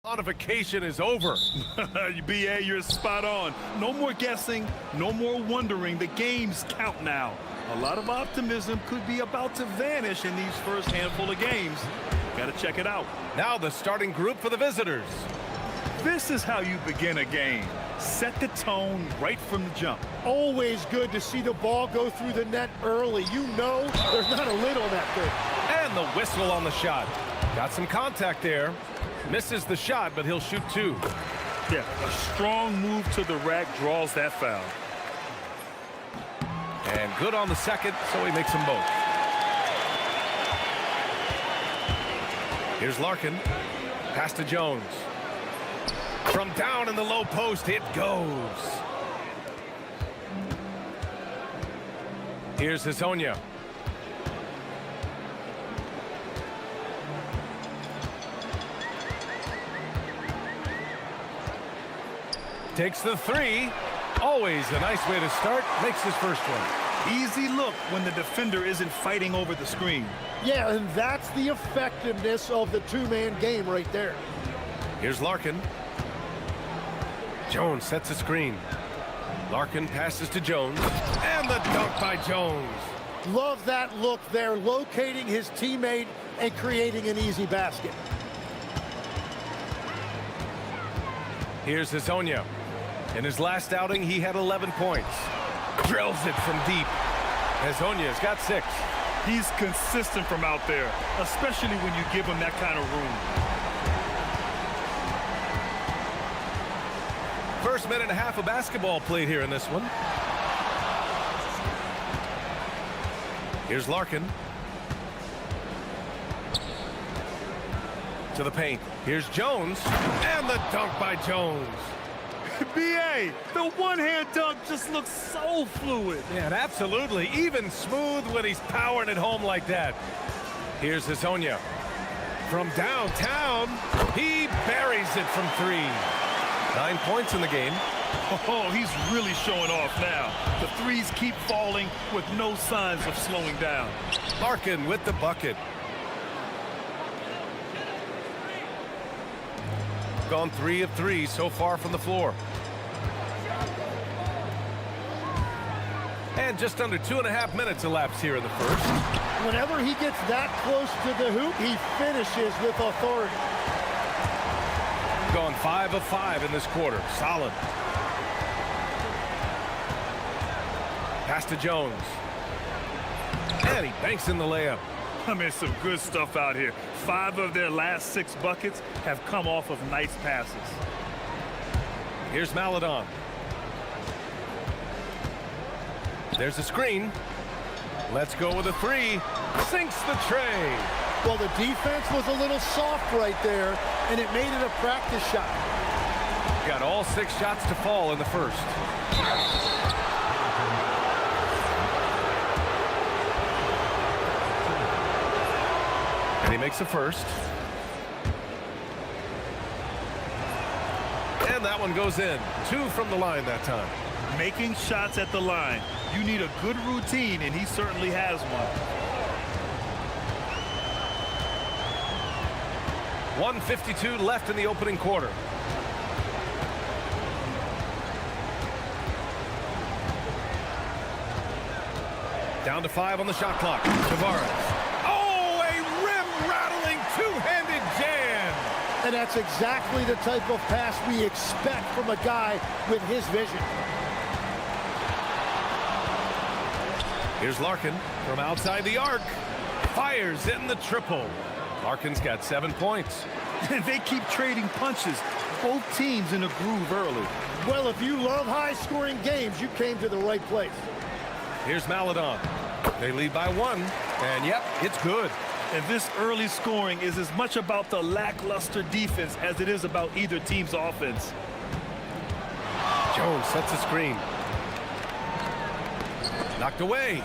Modification is over. BA, you're spot on. No more guessing, no more wondering. The games count now. A lot of optimism could be about to vanish in these first handful of games. Got to check it out. Now the starting group for the visitors. This is how you begin a game. Set the tone right from the jump. Always good to see the ball go through the net early. You know there's not a lid on that thing. And the whistle on the shot. Got some contact there. Misses the shot, but he'll shoot two. Yeah, a strong move to the rack draws that foul. And good on the second, so he makes them both. Here's Larkin. Pass to Jones. From down in the low post, it goes. Here's Hazonia. Takes the three. Always a nice way to start. Makes his first one. Easy look when the defender isn't fighting over the screen. Yeah, and that's the effectiveness of the two-man game right there. Here's Larkin. Jones sets a screen. Larkin passes to Jones. And the dunk by Jones. Love that look there, locating his teammate and creating an easy basket. Here's Hazonia. In his last outing, he had 11 points. Drills it from deep. Hazonia's got 6. He's consistent from out there, especially when you give him that kind of room. First minute and a half of basketball played here in this one. Here's Larkin. To the paint. Here's Jones. And the dunk by Jones. BA, the one-hand dunk just looks so fluid. Yeah, absolutely. Even smooth when he's powering it home like that. Here's Hazonia. From downtown, he buries it from 3. 9 points in the game. Oh, he's really showing off now. The threes keep falling with no signs of slowing down. Larkin with the bucket. Gone 3 of 3 so far from the floor. And just under 2.5 minutes elapsed here in the first. Whenever he gets that close to the hoop, he finishes with authority. Gone 5 of 5 in this quarter. Solid. Pass to Jones. And he banks in the layup. I mean, some good stuff out here. 5 of their last 6 buckets have come off of nice passes. Here's Maladon. There's a screen. Let's go with a 3. Sinks the tray. Well, the defense was a little soft right there, and it made it a practice shot. Got all 6 shots to fall in the first. And he makes the first. And that one goes in. 2 from the line that time. Making shots at the line. You need a good routine, and he certainly has one. 1:52 left in the opening quarter. Down to 5 on the shot clock. Tavares. Oh, a rim-rattling two-handed jam. And that's exactly the type of pass we expect from a guy with his vision. Here's Larkin from outside the arc. Fires in the triple. Larkin's got 7 points. They keep trading punches. Both teams in a groove early. Well, if you love high-scoring games, you came to the right place. Here's Maladon. They lead by 1. And, yep, it's good. And this early scoring is as much about the lackluster defense as it is about either team's offense. Jones sets a screen. Knocked away.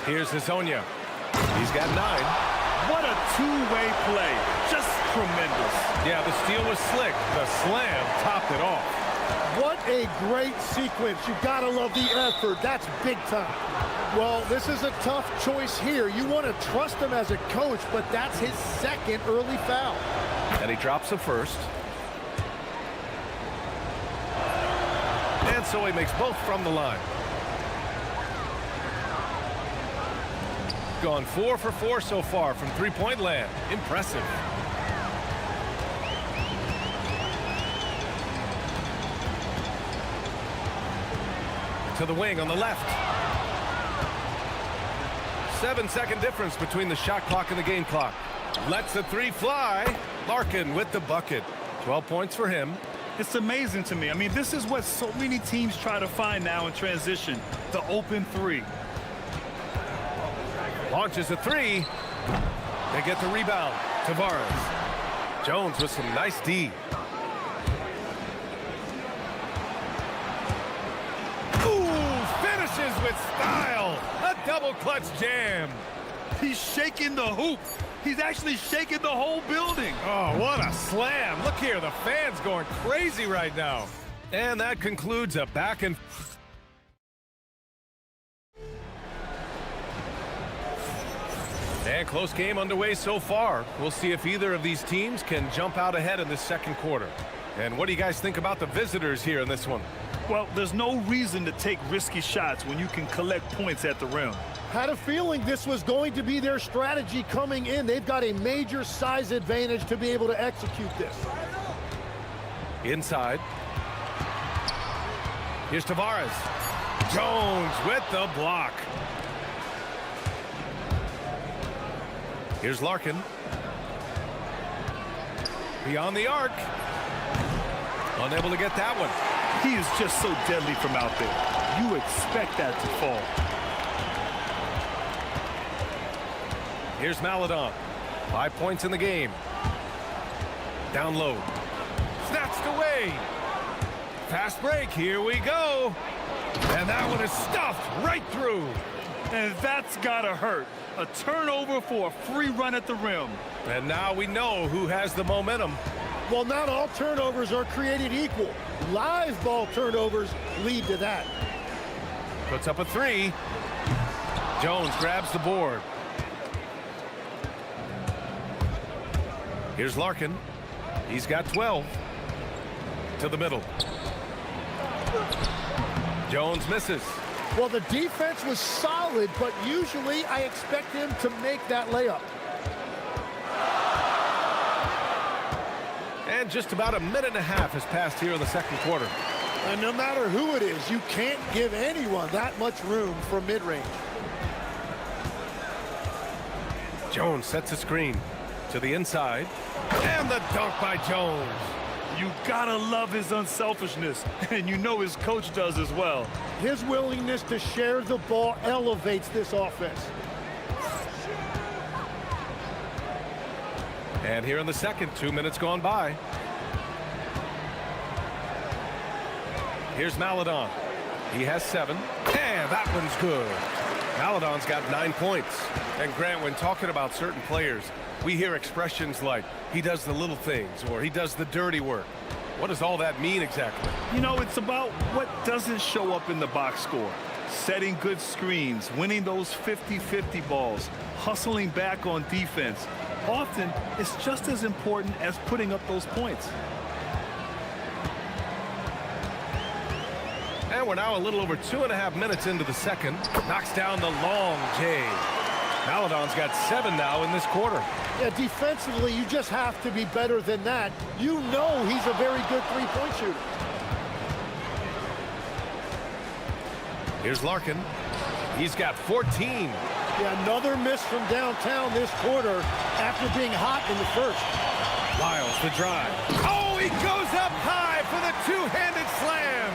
Here's Hazonia. He's got 9. What a two-way play. Just tremendous. Yeah, the steal was slick. The slam topped it off. What a great sequence. You gotta love the effort. That's big time. Well, this is a tough choice here. You want to trust him as a coach, but that's his second early foul. And he drops the first. And so he makes both from the line. Gone 4 for 4 so far from three-point land. Impressive. To the wing on the left. 7-second difference between the shot clock and the game clock. Lets the three fly. Larkin with the bucket. 12 points for him. It's amazing to me. I mean, this is what so many teams try to find now in transition, the open three. Launches a three. They get the rebound. Tavares. Jones with some nice D. With style, a double clutch jam. He's shaking the hoop. He's actually shaking the whole building. Oh, what a slam. Look here, the fans going crazy right now. And that concludes a back and close game underway so far. We'll see if either of these teams can jump out ahead in this second quarter. And what do you guys think about the visitors here in this one? Well, there's no reason to take risky shots when you can collect points at the rim. Had a feeling this was going to be their strategy coming in. They've got a major size advantage to be able to execute this. Inside. Here's Tavares. Jones with the block. Here's Larkin. Beyond the arc. Unable to get that one. He is just so deadly from out there. You expect that to fall. Here's Maledon. 5 points in the game. Down low. Snatched away. Fast break. Here we go. And that one is stuffed right through. And that's gotta hurt. A turnover for a free run at the rim. And now we know who has the momentum. Well, not all turnovers are created equal. Live ball turnovers lead to that. Puts up a three. Jones grabs the board. Here's Larkin. He's got 12. To the middle. Jones misses. Well, the defense was solid, but usually I expect him to make that layup. And just about a minute and a half has passed here in the second quarter. And no matter who it is, you can't give anyone that much room from mid-range. Jones sets a screen to the inside. And the dunk by Jones. You gotta love his unselfishness, and you know his coach does as well. His willingness to share the ball elevates this offense. And here in the second, 2 minutes gone by. Here's Maledon. He has 7. And that one's good. Maledon's got 9 points. And Grant, when talking about certain players, we hear expressions like, he does the little things, or he does the dirty work. What does all that mean exactly? You know, it's about what doesn't show up in the box score. Setting good screens, winning those 50-50 balls, hustling back on defense. Often, it's just as important as putting up those points. And we're now a little over 2.5 minutes into the second. Knocks down the long J. Maledon's got 7 now in this quarter. Yeah, defensively, you just have to be better than that. You know he's a very good three-point shooter. Here's Larkin. He's got 14. Yeah, another miss from downtown this quarter after being hot in the first. Lyles the drive. Oh, he goes up high for the two-handed slam.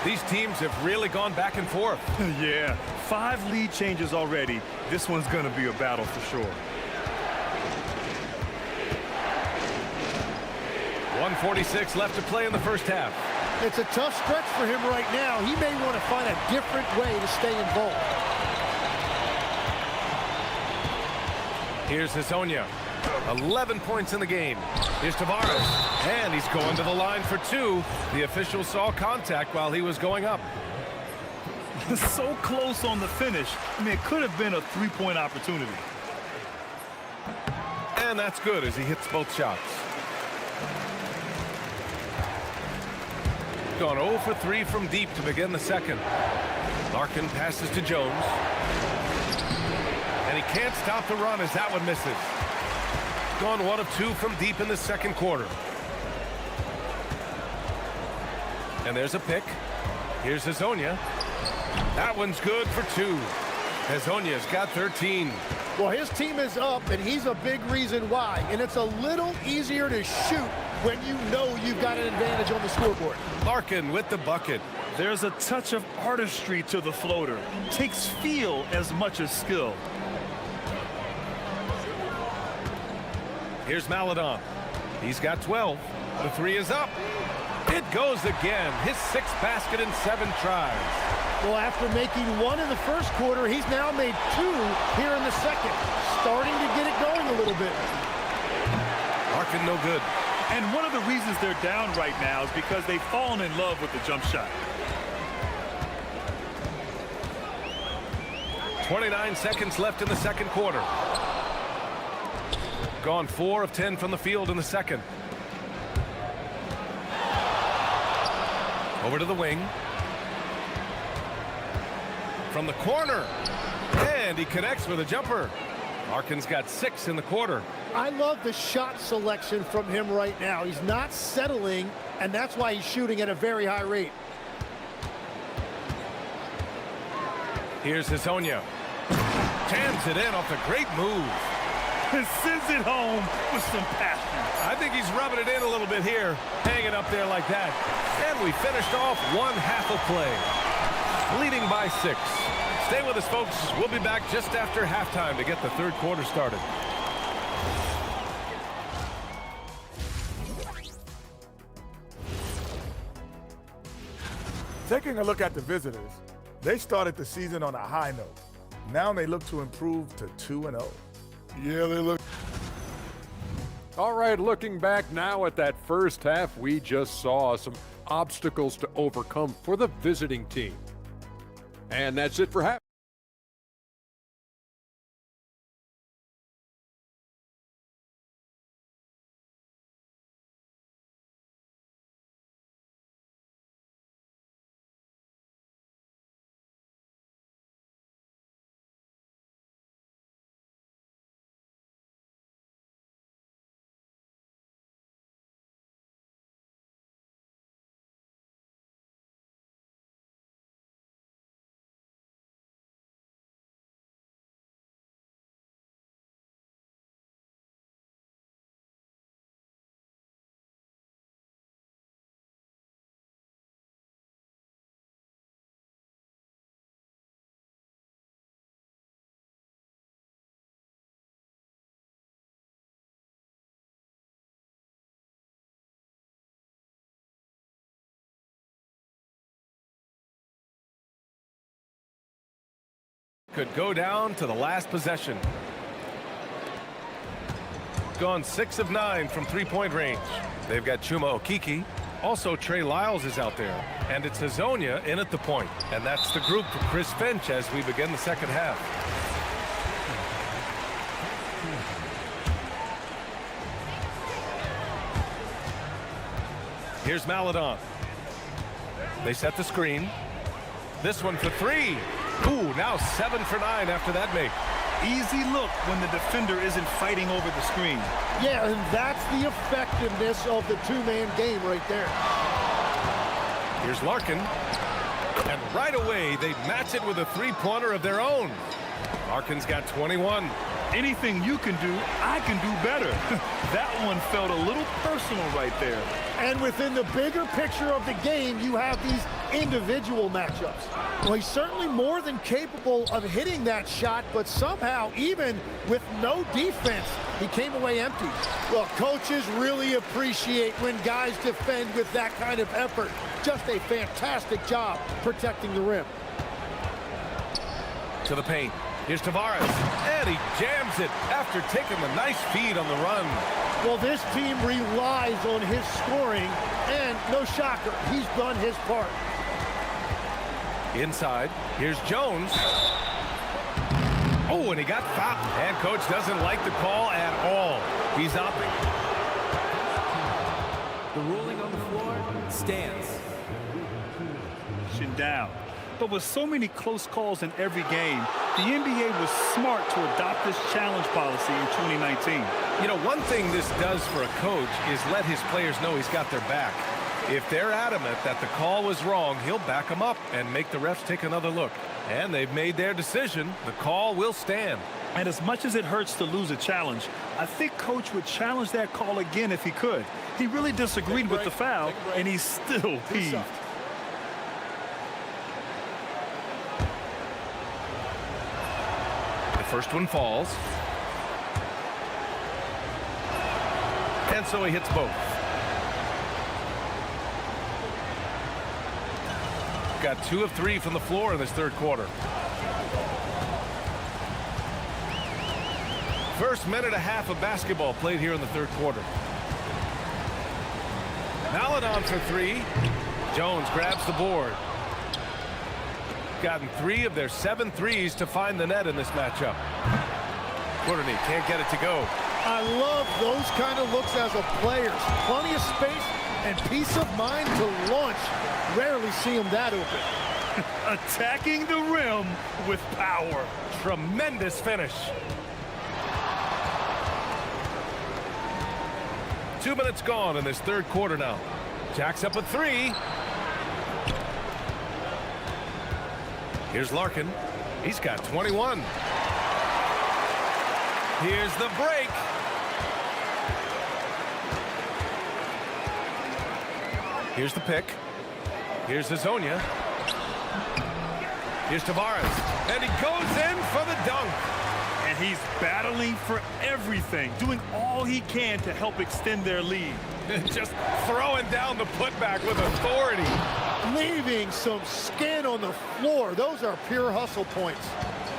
These teams have really gone back and forth. Yeah, 5 lead changes already. This one's gonna be a battle for sure. 1:46 left to play in the first half. It's a tough stretch for him right now. He may want to find a different way to stay involved. Here's Hezonja. 11 points in the game. Here's Tavares. And he's going to the line for 2. The official saw contact while he was going up. So close on the finish. I mean, it could have been a three-point opportunity. And that's good as he hits both shots. Gone 0 for 3 from deep to begin the second. Larkin passes to Jones. And he can't stop the run as that one misses. Gone 1 of 2 from deep in the second quarter. And there's a pick. Here's Hazonia. That one's good for 2. Hazonia's got 13. Well, his team is up, and he's a big reason why. And it's a little easier to shoot when you know you've got an advantage on the scoreboard. Larkin with the bucket. There's a touch of artistry to the floater. Takes feel as much as skill. Here's Maladon. He's got 12. The 3 is up. It goes again. His 6th basket in 7 tries. Well, after making 1 in the first quarter, he's now made 2 here in the second. Starting to get it going a little bit. Larkin no good. And one of the reasons they're down right now is because they've fallen in love with the jump shot. 29 seconds left in the second quarter. Gone 4 of 10 from the field in the second. Over to the wing. From the corner. And he connects with a jumper. Larkin's got 6 in the quarter. I love the shot selection from him right now. He's not settling, and that's why he's shooting at a very high rate. Here's Hazonia. Jams it in off the great move. And sends it home with some passion. I think he's rubbing it in a little bit here. Hanging up there like that. And we finished off 1 half of play. Leading by 6. Stay with us, folks. We'll be back just after halftime to get the third quarter started. Taking a look at the visitors, they started the season on a high note. Now they look to improve to 2-0. Yeah, they look. All right, looking back now at that first half, we just saw some obstacles to overcome for the visiting team. And that's it for half. Could go down to the last possession. Gone 6 of 9 from 3-point range. They've got Chuma Okiki. Also, Trey Lyles is out there. And it's Hazonia in at the point. And that's the group for Chris Finch as we begin the second half. Here's Maladon. They set the screen. This one for 3. Ooh, now 7 for 9 after that make. Easy look when the defender isn't fighting over the screen. Yeah, and that's the effectiveness of the two-man game right there. Here's Larkin. And right away, they match it with a three-pointer of their own. Larkin's got 21. Anything you can do, I can do better. That one felt a little personal right there. And within the bigger picture of the game, you have these individual matchups. Well, he's certainly more than capable of hitting that shot, but somehow, even with no defense, he came away empty. Well, coaches really appreciate when guys defend with that kind of effort. Just a fantastic job protecting the rim. To the paint. Here's Tavares, and he jams it after taking a nice feed on the run. Well, this team relies on his scoring, and no shocker, he's done his part. Inside, here's Jones. Oh, and he got fouled. And coach doesn't like the call at all. He's opting. The ruling on the floor stands. Down. But with so many close calls in every game, the NBA was smart to adopt this challenge policy in 2019. You know, one thing this does for a coach is let his players know he's got their back. If they're adamant that the call was wrong, he'll back them up and make the refs take another look. And they've made their decision. The call will stand. And as much as it hurts to lose a challenge, I think coach would challenge that call again if he could. He really disagreed with the foul, and he's still peeved. First one falls. And so he hits both. Got 2 of 3 from the floor in this third quarter. First minute and a half of basketball played here in the third quarter. Maladon for 3. Jones grabs the board. Gotten 3 of their 7 threes to find the net in this matchup. Courtney can't get it to go. I love those kind of looks as a player. Plenty of space and peace of mind to launch. Rarely see him that open. Attacking the rim with power. Tremendous finish. 2 minutes gone in this third quarter now. Jacks up a 3. Here's Larkin. He's got 21. Here's the break. Here's the pick. Here's Hazonia. Here's Tavares. And he goes in for the dunk. And he's battling for everything, doing all he can to help extend their lead. Just throwing down the putback with authority. Leaving some skin on the floor. Those are pure hustle points.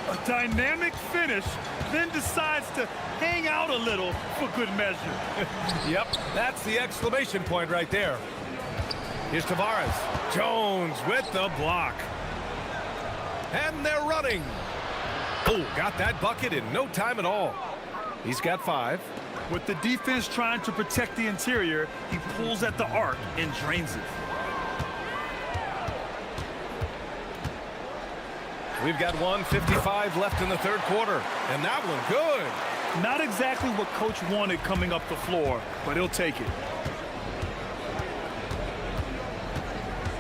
A dynamic finish, then decides to hang out a little for good measure. Yep, that's the exclamation point right there. Here's Tavares. Jones with the block. And they're running. Oh, got that bucket in no time at all. He's got 5. With the defense trying to protect the interior, he pulls at the arc and drains it. We've got 1:55 left in the third quarter, and that one good. Not exactly what coach wanted coming up the floor, but he'll take it.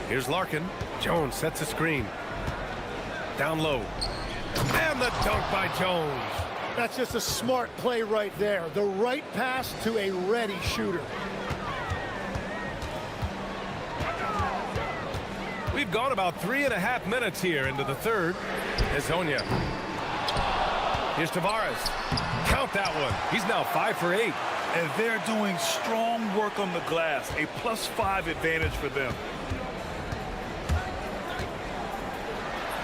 Here's Larkin. Jones sets a screen. Down low. And the dunk by Jones. That's just a smart play right there. The right pass to a ready shooter. We've gone about 3.5 minutes here into the third. Hazonia. Here's Tavares. Count that one. He's now 5 for 8. And they're doing strong work on the glass. A +5 advantage for them.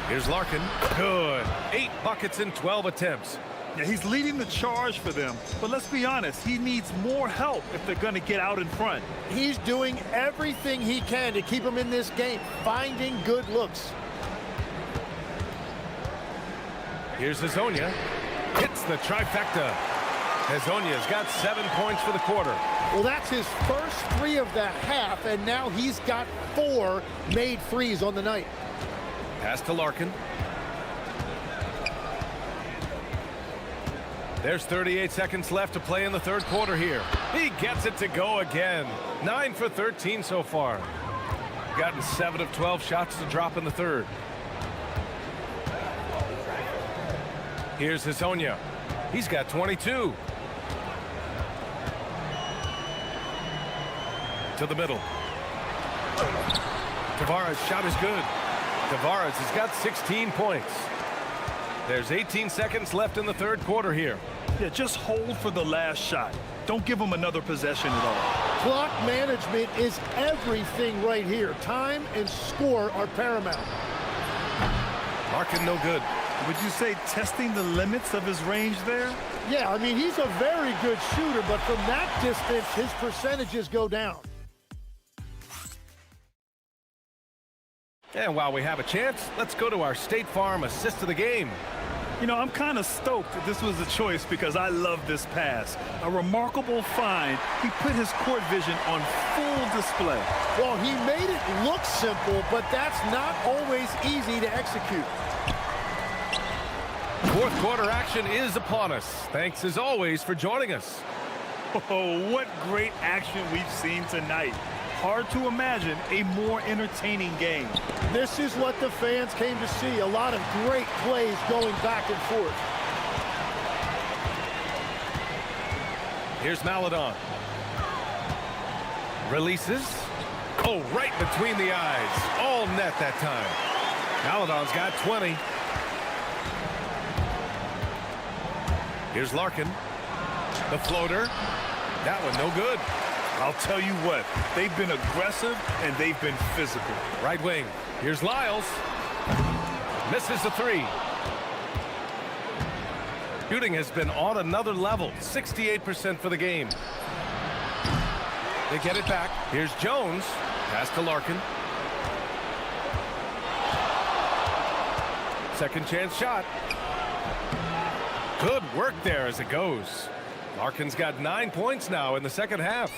Here's Larkin. Good. 8 buckets in 12 attempts. Yeah, he's leading the charge for them. But let's be honest, he needs more help if they're going to get out in front. He's doing everything he can to keep them in this game, finding good looks. Here's Hazonia. Hits the trifecta. Hazonia's got 7 points for the quarter. Well, that's his first 3 of the half, and now he's got 4 made threes on the night. Pass to Larkin. There's 38 seconds left to play in the third quarter here. He gets it to go again. 9 for 13 so far. Gotten 7 of 12 shots to drop in the third. Here's Hazonia. He's got 22. To the middle. Tavares' shot is good. Tavares has got 16 points. There's 18 seconds left in the third quarter here. Yeah, just hold for the last shot. Don't give them another possession at all. Clock management is everything right here. Time and score are paramount. Larkin no good. Would you say testing the limits of his range there? Yeah, I mean, he's a very good shooter, but from that distance, his percentages go down. And while we have a chance, let's go to our State Farm assist of the game. You know, I'm kind of stoked that this was a choice because I love this pass. A remarkable find. He put his court vision on full display. Well, he made it look simple, but that's not always easy to execute. Fourth quarter action is upon us. Thanks as always for joining us. Oh, what great action we've seen tonight. Hard to imagine a more entertaining game. This is what the fans came to see. A lot of great plays going back and forth. Here's Maladon. Releases. Oh, right between the eyes. All net that time. Maladon's got 20. Here's Larkin. The floater. That one no good. I'll tell you what, they've been aggressive and they've been physical. Right wing. Here's Lyles. Misses the three. Shooting has been on another level. 68% for the game. They get it back. Here's Jones. Pass to Larkin. Second chance shot. Good work there as it goes. Larkin's got 9 points now in the second half.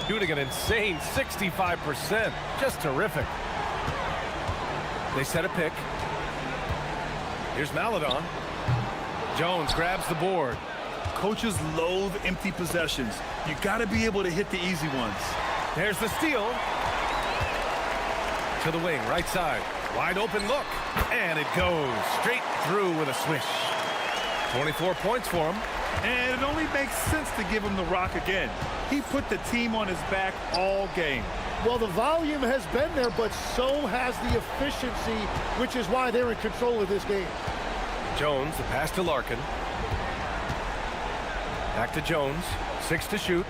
Shooting an insane 65%. Just terrific. They set a pick. Here's Maladon. Jones grabs the board. Coaches loathe empty possessions. You got to be able to hit the easy ones. There's the steal. To the wing, right side. Wide open look. And it goes straight through with a swish. 24 points for him. And it only makes sense to give him the rock again. He put the team on his back all game. Well, the volume has been there, but so has the efficiency, which is why they're in control of this game. Jones, the pass to Larkin. Back to Jones. 6 to shoot.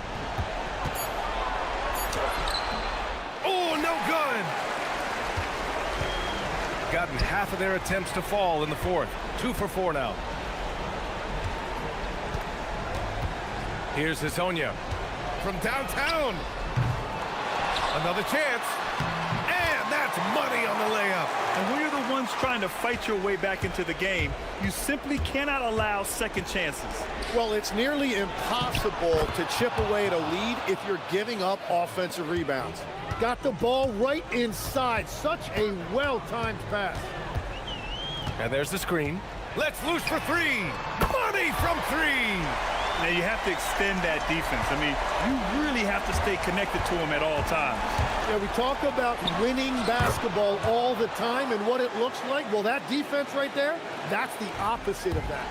Oh, no good! Gotten half of their attempts to fall in the fourth. 2 for 4 now. Here's Hezonja from downtown. Another chance. And that's money on the layup. And when you're the ones trying to fight your way back into the game, you simply cannot allow second chances. Well, it's nearly impossible to chip away at a lead if you're giving up offensive rebounds. Got the ball right inside. Such a well-timed pass. And there's the screen. Let's loose for three. Money from three. Now you have to extend that defense. I mean, you really have to stay connected to him at all times. Yeah, we talk about winning basketball all the time and what it looks like. Well, that defense right there, that's the opposite of that.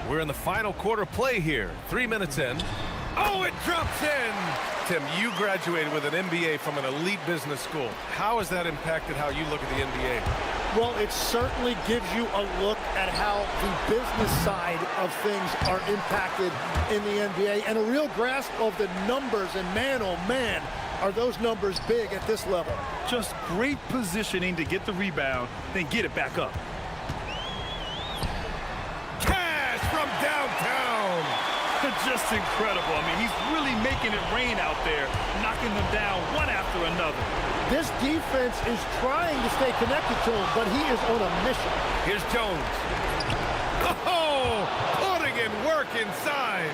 We're in the final quarter play here. 3 minutes in. Oh, it drops in. Tim, you graduated with an MBA from an elite business school. How has that impacted how you look at the NBA? Well, it certainly gives you a look at how the business side of things are impacted in the NBA and a real grasp of the numbers. And man, oh man, are those numbers big at this level. Just great positioning to get the rebound, then get it back up. Cash from downtown. Just incredible. I mean, he's really making it rain out there, knocking them down one after another. This defense is trying to stay connected to him, but he is on a mission. Here's Jones. Oh, putting in work inside.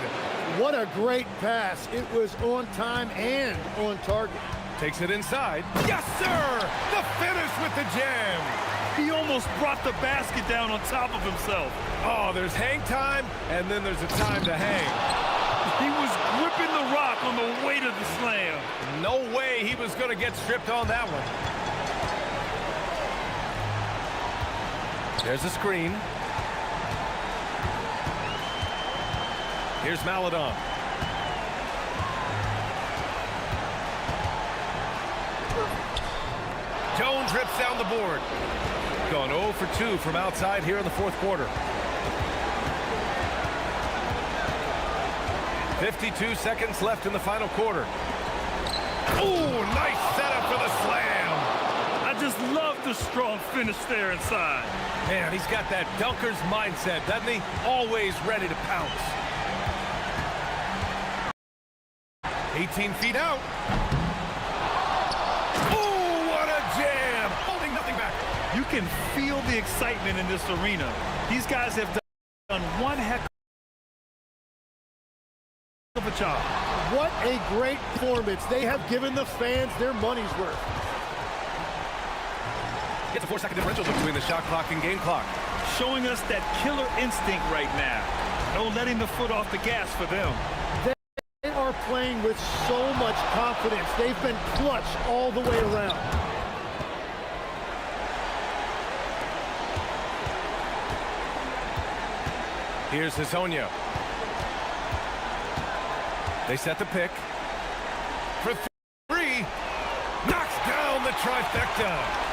What a great pass. It was on time and on target. Takes it inside. Yes, sir! The finish with the jam. He almost brought the basket down on top of himself. Oh, there's hang time, and then there's a time to hang. He was gripping the rock on the weight of the slam. No way he was going to get stripped on that one. There's a screen. Here's Maladon. Jones rips down the board. Gone 0 for 2 from outside here in the fourth quarter. 52 seconds left in the final quarter. Oh, nice setup for the slam. I just love the strong finish there inside. Man, he's got that dunker's mindset, doesn't he? Always ready to pounce. 18 feet out. can feel the excitement in this arena. These guys have done one heck of a job. What a great performance. They have given the fans their money's worth. It's a 4-second differential between the shot clock and game clock. Showing us that killer instinct right now. No letting the foot off the gas for them. They are playing with so much confidence. They've been clutch all the way around. Here's Hazonia. They set the pick. For three. Knocks down the trifecta.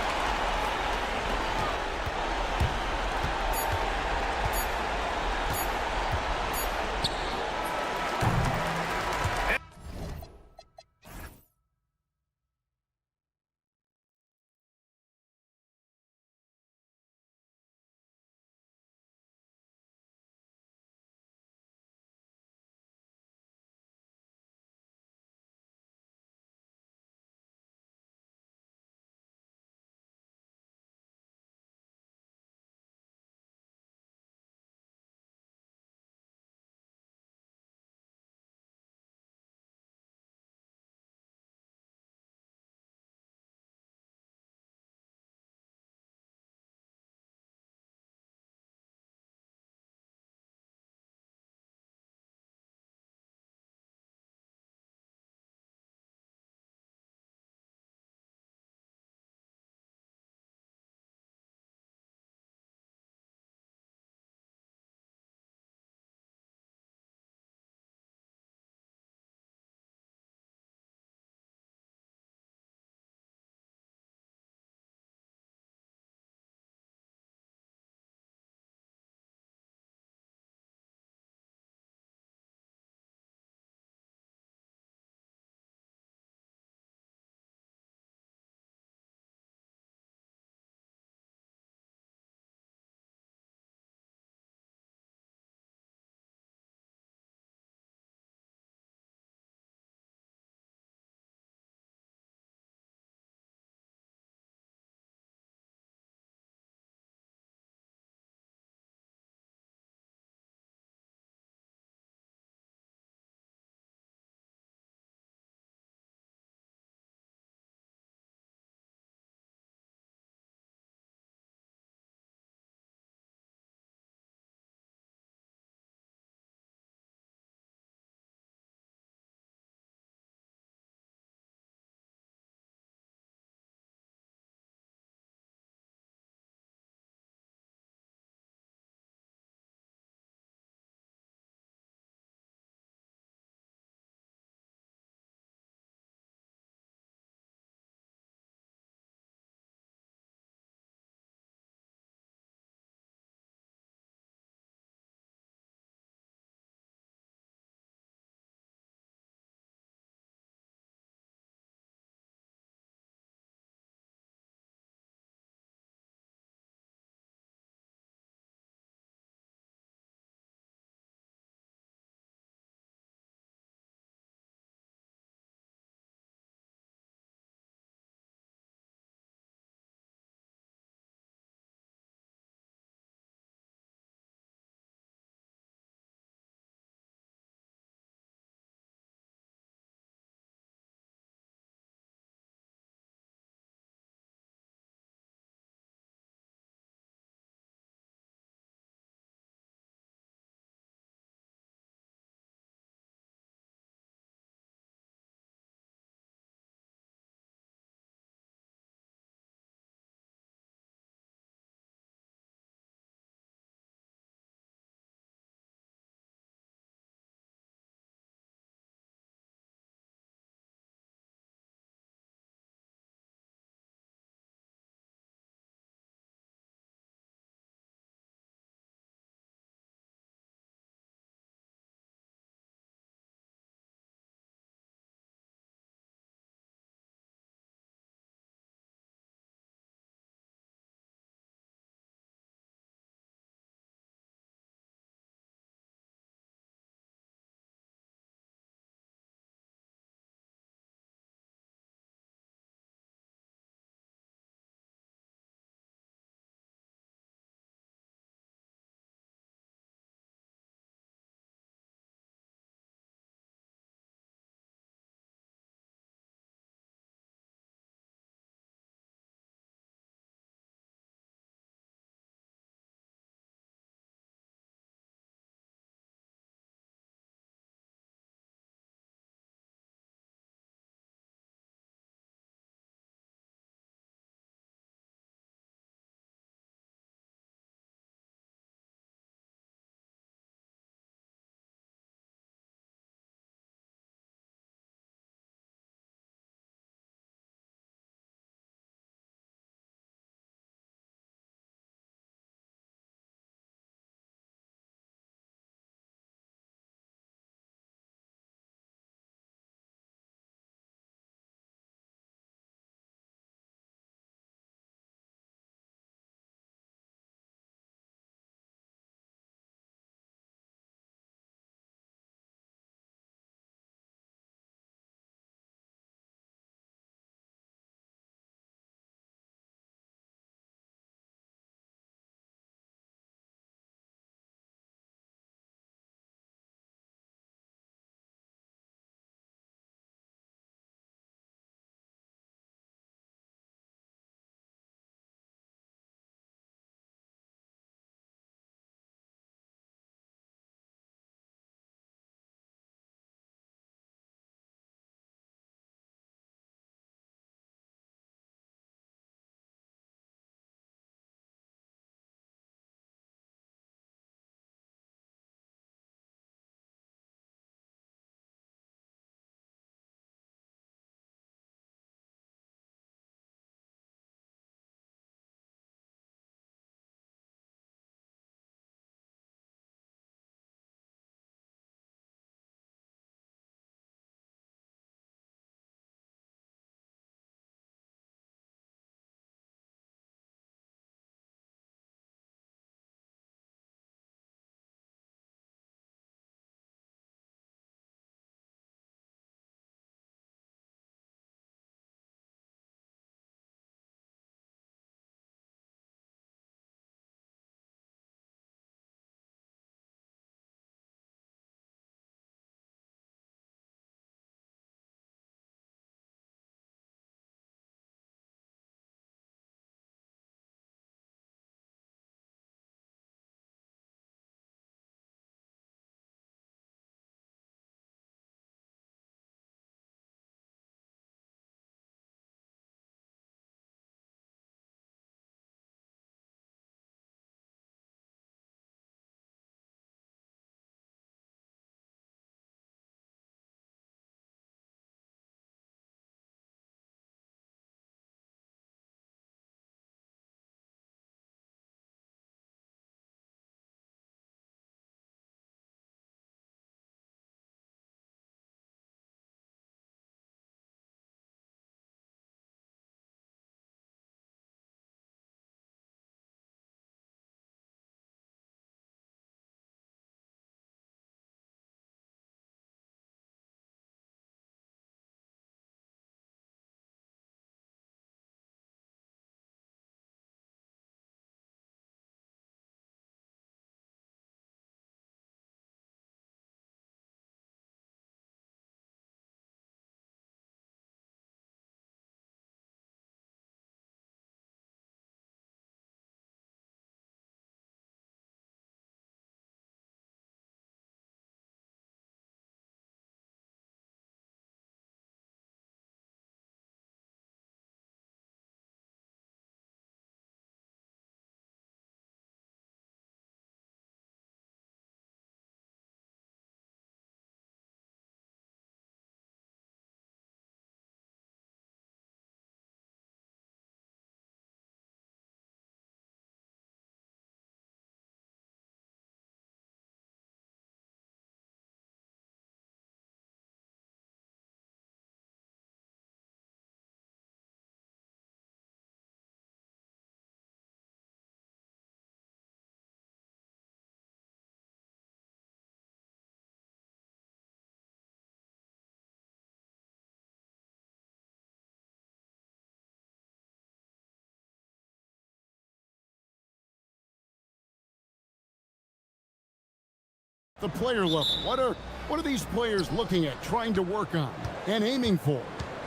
The player level, what are these players looking at, trying to work on, and aiming for?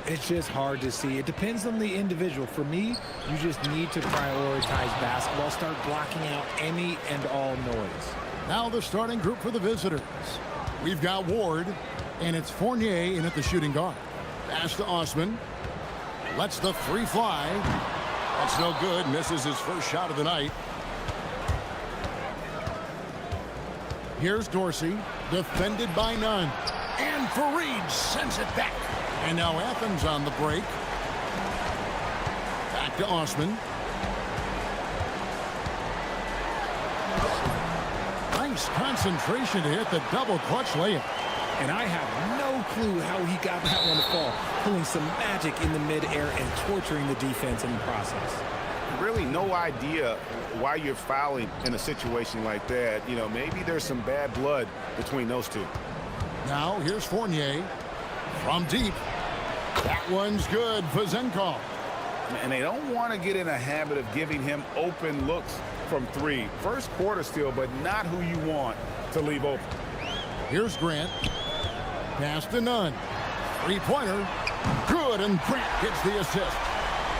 It's just hard to see. It depends on the individual. For me, you just need to prioritize basketball. Start blocking out any and all noise. Now the starting group for the visitors. We've got Ward, and it's Fournier in at the shooting guard. Pass to Osman. Lets the three fly. That's no good. Misses his first shot of the night. Here's Dorsey, defended by none. And Fareed sends it back. And now Athens on the break. Back to Osman. Nice concentration to hit the double clutch layup. And I have no clue how he got that one to fall. Pulling some magic in the midair and torturing the defense in the process. Really no idea why you're fouling in a situation like that. You know, maybe there's some bad blood between those two. Now here's Fournier from deep. That one's good for Zenkov. And they don't want to get in a habit of giving him open looks from three. First quarter still, but not who you want to leave open. Here's Grant. Pass to Nunn. Three-pointer. Good, and Grant gets the assist.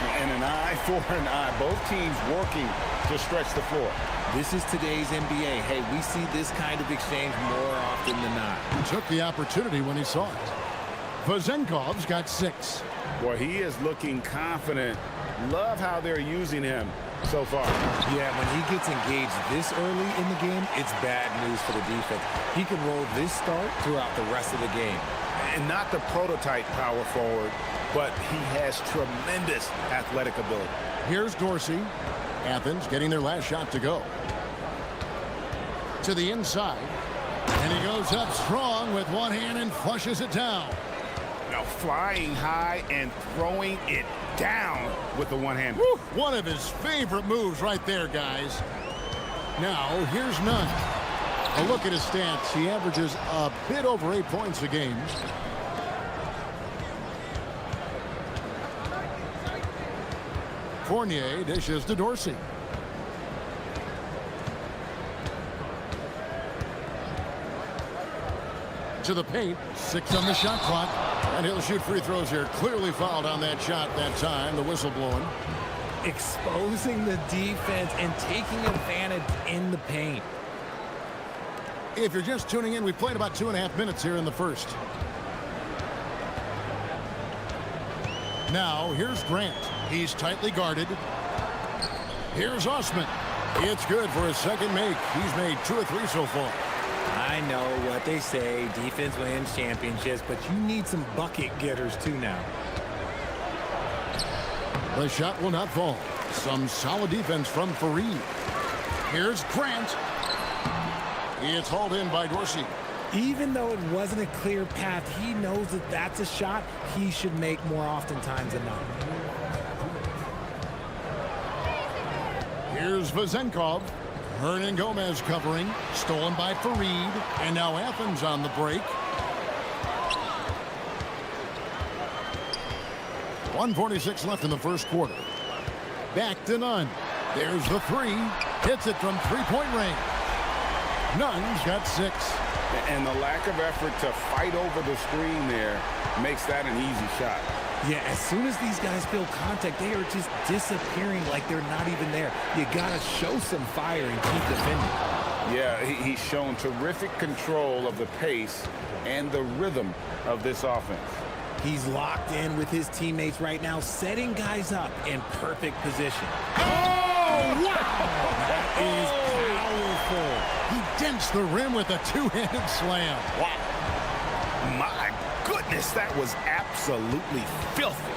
And an eye for an eye. Both teams working to stretch the floor. This is today's NBA. Hey, we see this kind of exchange more often than not. He took the opportunity when he saw it. Vazenkov's got 6. Boy, he is looking confident. Love how they're using him so far. Yeah, when he gets engaged this early in the game, it's bad news for the defense. He can roll this start throughout the rest of the game. And not the prototype power forward, but he has tremendous athletic ability. Here's Dorsey. Athens getting their last shot to go. To the inside. And he goes up strong with one hand and flushes it down. Now flying high and throwing it down with the one hand. Woo! One of his favorite moves right there, guys. Now, here's Nunn. A look at his stats. He averages a bit over 8 points a game. Fournier dishes to Dorsey. To the paint. 6 on the shot clock. And he'll shoot free throws here. Clearly fouled on that shot that time. The whistle blowing. Exposing the defense and taking advantage in the paint. If you're just tuning in, we played about 2.5 minutes here in the first. Now, here's Grant. He's tightly guarded. Here's Osman. It's good for his second make. He's made 2 or 3 so far. I know what they say, defense wins championships, but you need some bucket getters too now. The shot will not fall. Some solid defense from Fareed. Here's Grant. It's hauled in by Dorsey. Even though it wasn't a clear path, he knows that that's a shot he should make more oftentimes than not. Here's Vazenkov. Hernan Gomez covering. Stolen by Fareed. And now Athens on the break. 1:46 left in the first quarter. Back to Nunn. There's the 3. Hits it from three-point range. Nunn's got 6. And the lack of effort to fight over the screen there makes that an easy shot. Yeah, as soon as these guys feel contact, they are just disappearing like they're not even there. You gotta show some fire and keep defending. Yeah, he's shown terrific control of the pace and the rhythm of this offense. He's locked in with his teammates right now, setting guys up in perfect position. Oh, wow! That is powerful. He dents the rim with a two-handed slam. Wow. My goodness, that was absolutely filthy.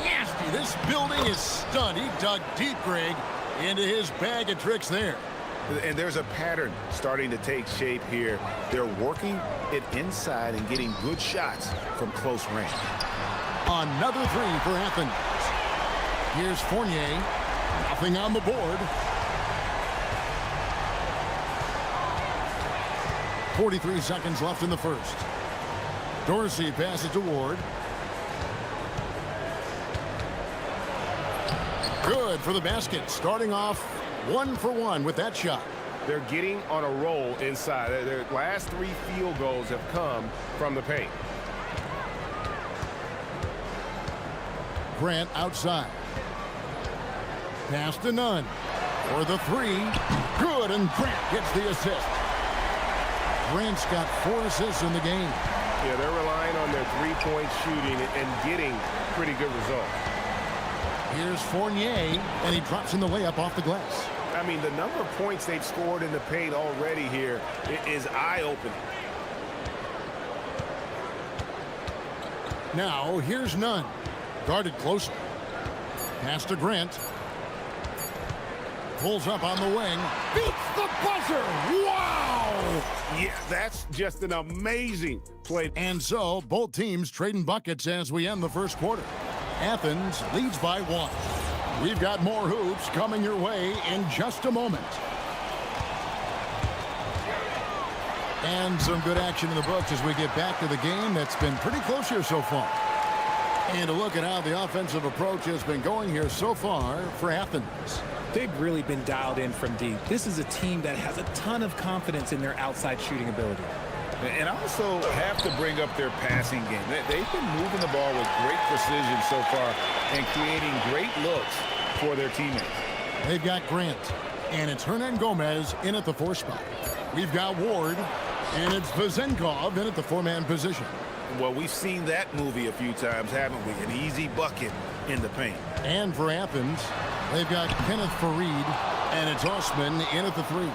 Nasty. This building is stunned. He dug deep, Greg, into his bag of tricks there. And there's a pattern starting to take shape here. They're working it inside and getting good shots from close range. Another 3 for Athens. Here's Fournier. Nothing on the board. 43 seconds left in the first. Dorsey passes to Ward. Good for the basket. Starting off 1 for 1 with that shot. They're getting on a roll inside. Their last 3 field goals have come from the paint. Grant outside. Pass to Nunn. For the 3. Good, and Grant gets the assist. Grant's got 4 assists in the game. Yeah, they're relying on their three-point shooting and getting pretty good results. Here's Fournier, and he drops in the layup off the glass. I mean, the number of points they've scored in the paint already here is eye-opening. Now, here's Nunn. Guarded closely. Pass to Grant. Pulls up on the wing. Beats the buzzer! Wow! Yeah, that's just an amazing play. And so, both teams trading buckets as we end the first quarter. Athens leads by 1. We've got more hoops coming your way in just a moment. And some good action in the books as we get back to the game that's been pretty close here so far. And a look at how the offensive approach has been going here so far for Athens. They've really been dialed in from deep. This is a team that has a ton of confidence in their outside shooting ability. And also have to bring up their passing game. They've been moving the ball with great precision so far and creating great looks for their teammates. They've got Grant, and it's Hernan Gomez in at the 4 spot. We've got Ward, and it's Vezenkov in at the 4-man position. Well, we've seen that movie a few times, haven't we? An easy bucket in the paint. And for Athens, they've got Kenneth Fareed, and it's Osman in at the 3.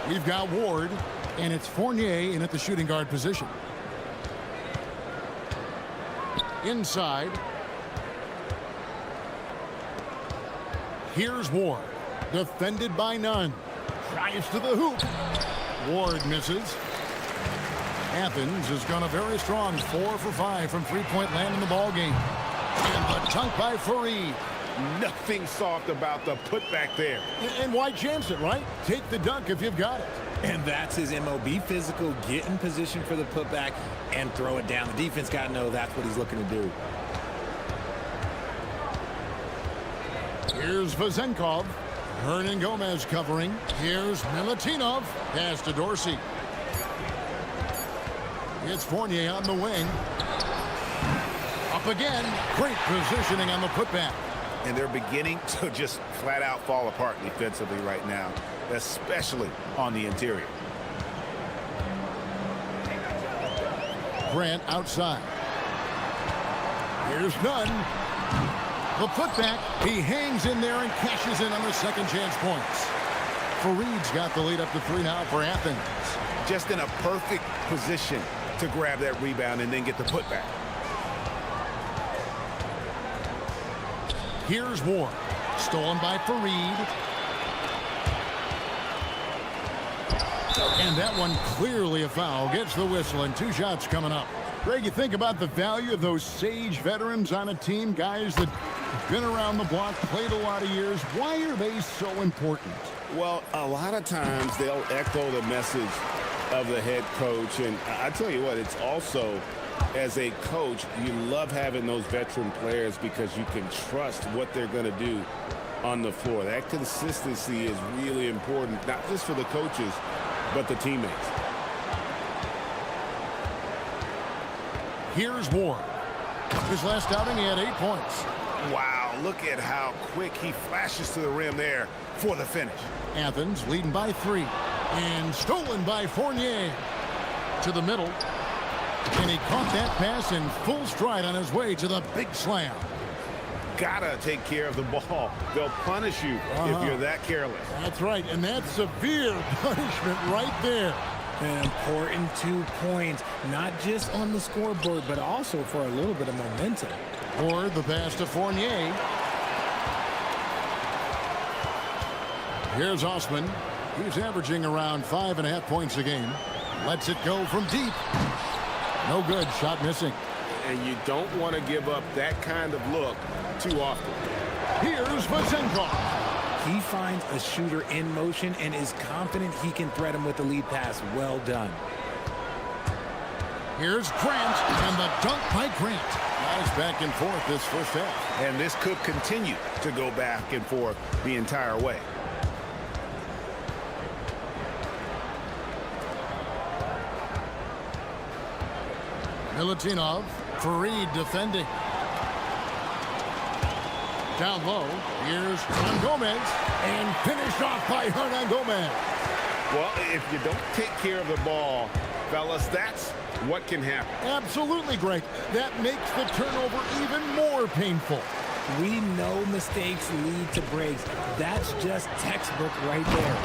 We've got Ward, and it's Fournier in at the shooting guard position. Inside. Here's Ward. Defended by Nunn. Tries to the hoop. Ward misses. Athens has gone a very strong 4 for 5 from three-point land in the ball game. And the dunk by Fareed. Nothing soft about the putback there. And why chance it, right? Take the dunk if you've got it. And that's his MO. Be physical, get in position for the putback, and throw it down. The defense got to know that's what he's looking to do. Here's Vezenkov. Hernan Gomez covering. Here's Milutinov. Pass to Dorsey. It's Fournier on the wing. Up again. Great positioning on the putback. And they're beginning to just flat out fall apart defensively right now, especially on the interior. Grant outside. Here's Nunn. The putback. He hangs in there and cashes in on the second chance points. Fareed's got the lead up to 3 now for Athens. Just in a perfect position to grab that rebound and then get the putback. Here's Ward. Stolen by Fareed. And that one clearly a foul. Gets the whistle, and 2 shots coming up. Greg, you think about the value of those sage veterans on a team, guys that have been around the block, played a lot of years. Why are they so important? Well, a lot of times they'll echo the message of the head coach. And I tell you what, it's also, as a coach, you love having those veteran players because you can trust what they're going to do on the floor. That consistency is really important, not just for the coaches, but the teammates. Here's Ward. His last outing, he had 8 points. Wow, look at how quick he flashes to the rim there for the finish. Athens leading by 3. And stolen by Fournier. To the middle. And he caught that pass in full stride on his way to the big slam. Gotta take care of the ball. They'll punish you if you're that careless. That's right, and that's severe punishment right there. An important 2 points, not just on the scoreboard, but also for a little bit of momentum. Or the pass to Fournier. Here's Osman. He's averaging around 5.5 points a game. Lets it go from deep. No good. Shot missing. And you don't want to give up that kind of look too often. Here's Vezenkov. He finds a shooter in motion and is confident he can threat him with the lead pass. Well done. Here's Grant, and the dunk by Grant. Nice back and forth this first half. And this could continue to go back and forth the entire way. Milutinov, Fareed defending. Down low, here's Hernan Gomez, and finished off by Hernan Gomez. Well, if you don't take care of the ball, fellas, that's what can happen. Absolutely, Greg. That makes the turnover even more painful. We know mistakes lead to breaks. That's just textbook right there.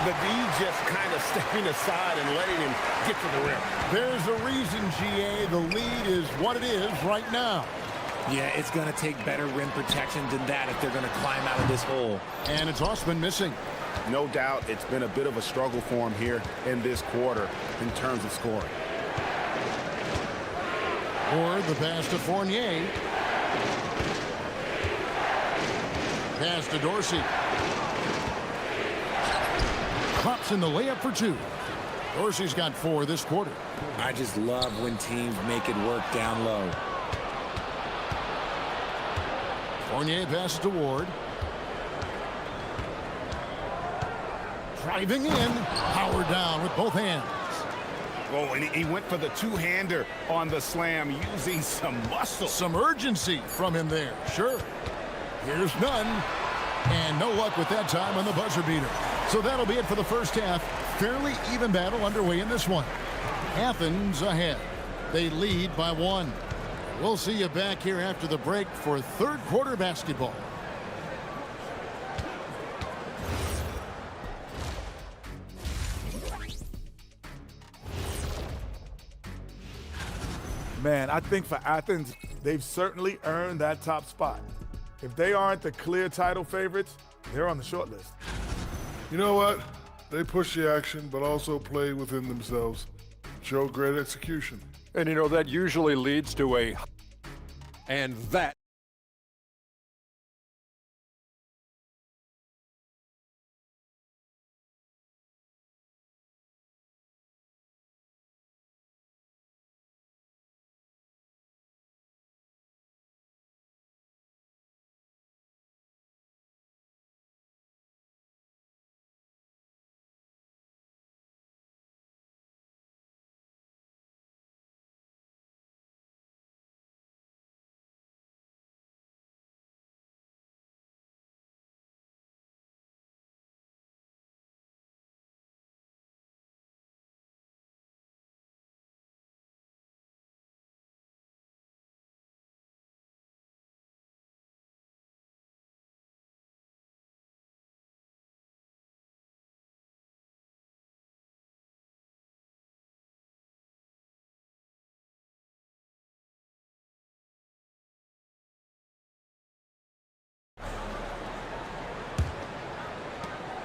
The D just kind of stepping aside and letting him get to the rim. There's a reason, GA, the lead is what it is right now. Yeah, it's going to take better rim protection than that if they're going to climb out of this hole. And it's Osman missing. No doubt it's been a bit of a struggle for him here in this quarter in terms of scoring. Or the pass to Fournier. Pass to Dorsey. Pops in the layup for two. Dorsey's got 4 this quarter. I just love when teams make it work down low. Fournier passes to Ward. Driving in. Power down with both hands. Oh, and he went for the two-hander on the slam, using some muscle. Some urgency from him there. Sure. Here's none. And no luck with that time on the buzzer beater. So that'll be it for the first half. Fairly even battle underway in this one. Athens ahead. They lead by 1. We'll see you back here after the break for third quarter basketball. Man, I think for Athens, they've certainly earned that top spot. If they aren't the clear title favorites, they're on the short list. You know what? They push the action, but also play within themselves. Show great execution. And you know, that usually leads to a... And that...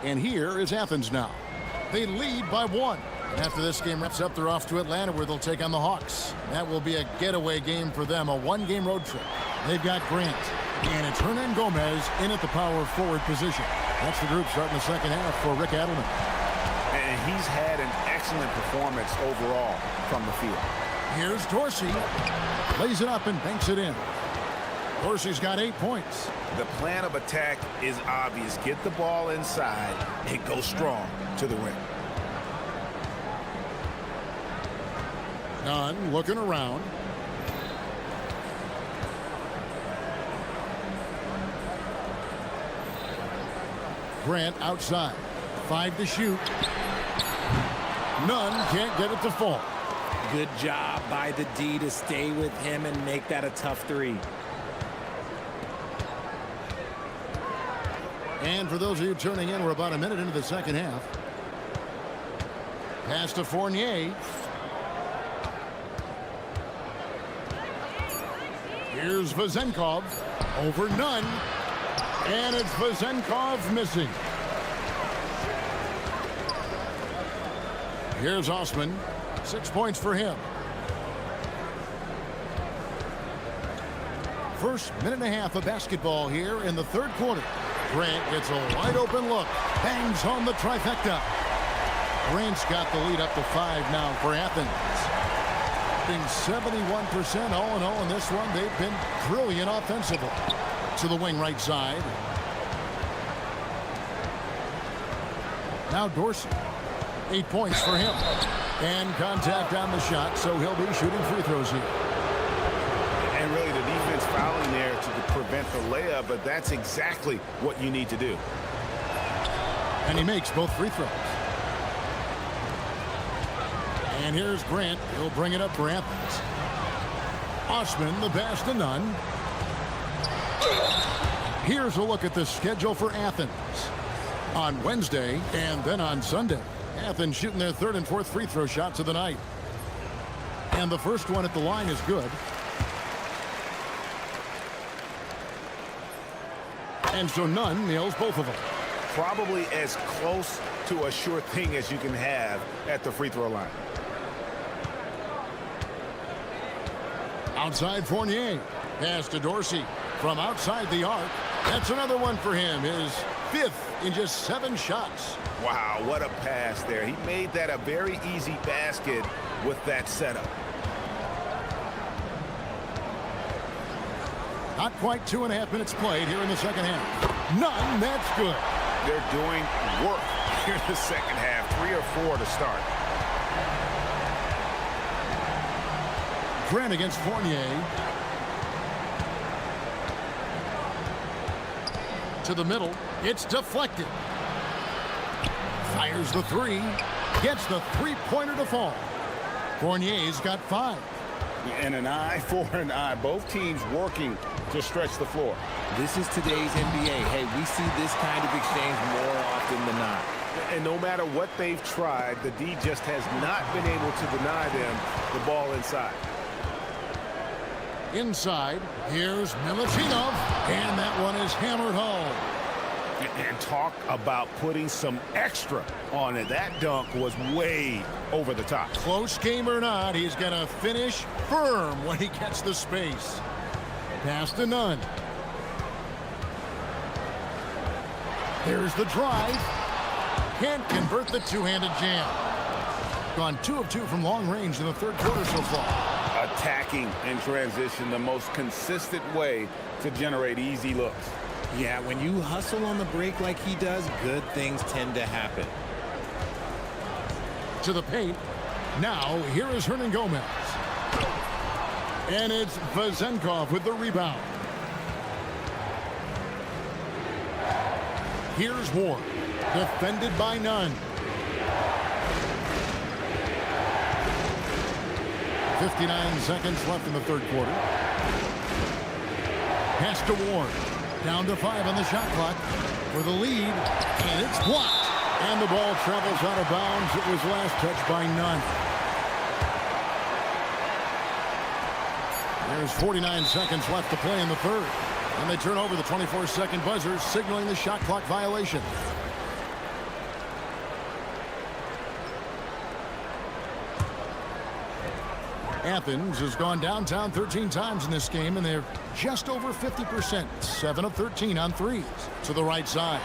And here is Athens now. They lead by 1. And after this game wraps up, they're off to Atlanta where they'll take on the Hawks. That will be a getaway game for them, a 1-game road trip. They've got Grant. And it's Hernan Gomez in at the power forward position. That's the group starting the second half for Rick Adelman. And he's had an excellent performance overall from the field. Here's Dorsey. Lays it up and banks it in. Dorsey's got 8 points. The plan of attack is obvious. Get the ball inside and go strong to the rim. Nunn looking around. Grant outside. 5 to shoot. Nunn can't get it to fall. Good job by the D to stay with him and make that a tough 3. And for those of you tuning in, we're about a minute into the second half. Pass to Fournier. Here's Vezenkov over Nunn. And it's Vezenkov missing. Here's Osman. 6 points for him. First minute and a half of basketball here in the third quarter. Grant gets a wide open look. Bangs home the trifecta. Grant's got the lead up to 5 now for Athens. Being 71% all in all in this one. They've been brilliant offensively. To the wing right side. Now Dorsey. 8 points for him. And contact on the shot, so he'll be shooting free throws here. And really the defense fouling there to prevent the layup, but that's exactly what you need to do. And he makes both free throws. And here's Grant. He'll bring it up for Athens. Osman, the pass to Nunn. Here's a look at the schedule for Athens. On Wednesday and then on Sunday, Athens shooting their third and fourth free throw shots of the night. And the first one at the line is good. And so Nunn nails both of them. Probably as close to a sure thing as you can have at the free throw line. Outside Fournier. Pass to Dorsey from outside the arc. That's another one for him. His fifth in just 7 shots. Wow, what a pass there. He made that a very easy basket with that setup. Not quite 2.5 minutes played here in the second half. None, that's good. They're doing work here in the second half. 3 or 4 to start. Grant against Fournier. To the middle. It's deflected. Fires the three. Gets the three-pointer to fall. Fournier's got 5. And an eye for an eye. Both teams working to stretch the floor. This is today's NBA. Hey, we see this kind of exchange more often than not. And no matter what they've tried, the D just has not been able to deny them the ball inside. Inside, here's Milutinov, and that one is hammered home. And talk about putting some extra on it. That dunk was way over the top. Close game or not, he's going to finish firm when he gets the space. Pass to Nunn. There's the drive. Can't convert the two-handed jam. Gone 2 of 2 from long range in the third quarter so far. Attacking in transition, the most consistent way to generate easy looks. Yeah, when you hustle on the break like he does, good things tend to happen. To the paint. Now, here is Hernan Gomez. And it's Vazenkov with the rebound. Here's Ward. Defended by Nunn. 59 seconds left in the third quarter. Pass to Ward. Down to 5 on the shot clock for the lead. And it's blocked. And the ball travels out of bounds. It was last touched by Nunn. There's 49 seconds left to play in the third. And they turn over the 24-second buzzer, signaling the shot clock violation. Athens has gone downtown 13 times in this game, and they're just over 50%. 7 of 13 on threes. To the right side.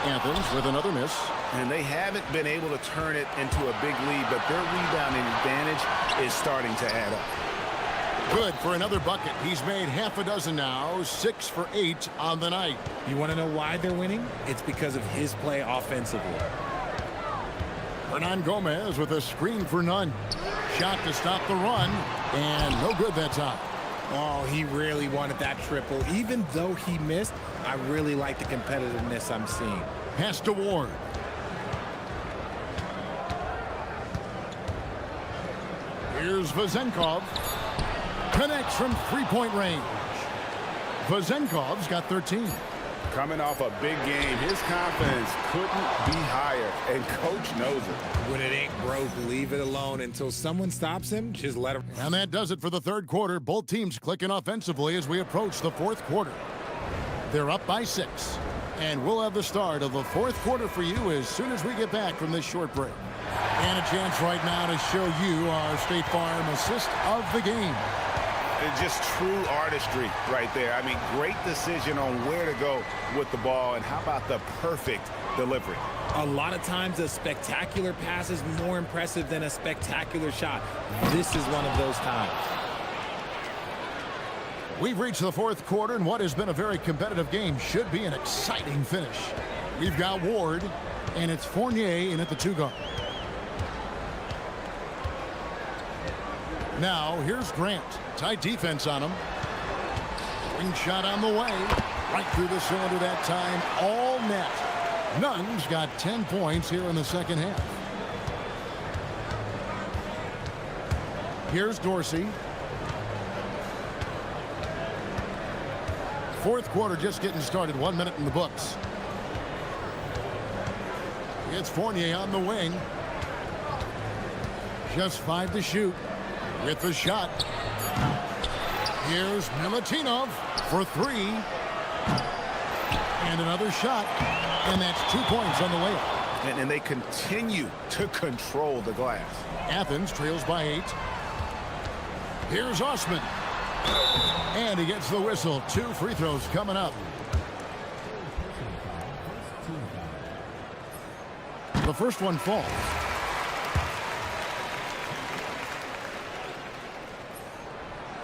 Athens with another miss. And they haven't been able to turn it into a big lead, but their rebounding advantage is starting to add up. Good for another bucket. He's made half a dozen now. 6 for 8 on the night. You want to know why they're winning? It's because of his play offensively. Hernan Gomez with a screen for Nunn. Shot to stop the run, and no good that time. Oh, he really wanted that triple. Even though he missed, I really like the competitiveness I'm seeing. Pass to Ward. Here's Vazenkov. Connects from three-point range. Vazenkov's got 13. Coming off a big game, his confidence couldn't be higher, and coach knows it. When it ain't broke, leave it alone until someone stops him. Just let him. And that does it for the third quarter. Both teams clicking offensively as we approach the fourth quarter. They're up by 6. And we'll have the start of the fourth quarter for you as soon as we get back from this short break. And a chance right now to show you our State Farm assist of the game. It's just true artistry right there. I mean, great decision on where to go with the ball, and how about the perfect delivery? A lot of times a spectacular pass is more impressive than a spectacular shot. This is one of those times. We've reached the fourth quarter, and what has been a very competitive game should be an exciting finish. We've got Ward, and it's Fournier in at the 2 guard. Now, here's Grant. Tight defense on him. Swing shot on the way. Right through the cylinder that time. All net. Nunn's got 10 points here in the second half. Here's Dorsey. Fourth quarter just getting started. 1 minute in the books. It's Fournier on the wing. Just 5 to shoot. With the shot. Here's Milutinov for 3. And another shot. And that's 2 points on the layup. And they continue to control the glass. Athens trails by 8. Here's Osman. And he gets the whistle. 2 free throws coming up. The first one falls.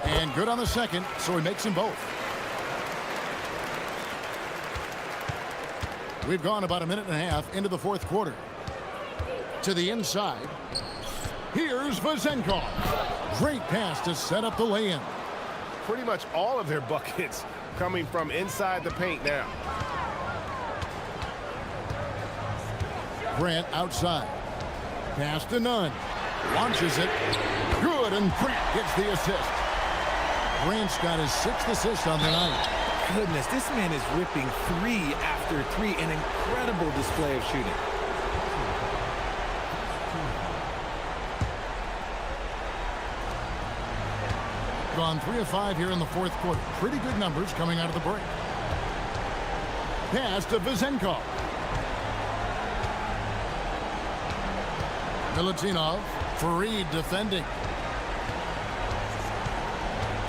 And good on the second, so he makes them both. We've gone about a minute and a half into the fourth quarter. To the inside. Here's Vazenkov. Great pass to set up the lay-in. Pretty much all of their buckets coming from inside the paint now. Grant outside. Pass to Nunn. Launches it. Good, and Grant gets the assist. Grant's got his 6th assist on the night. Goodness, this man is ripping 3 after 3. An incredible display of shooting. Gone 3 of 5 here in the fourth quarter. Pretty good numbers coming out of the break. Pass to Vazenkov. Milutinov. Fareed defending.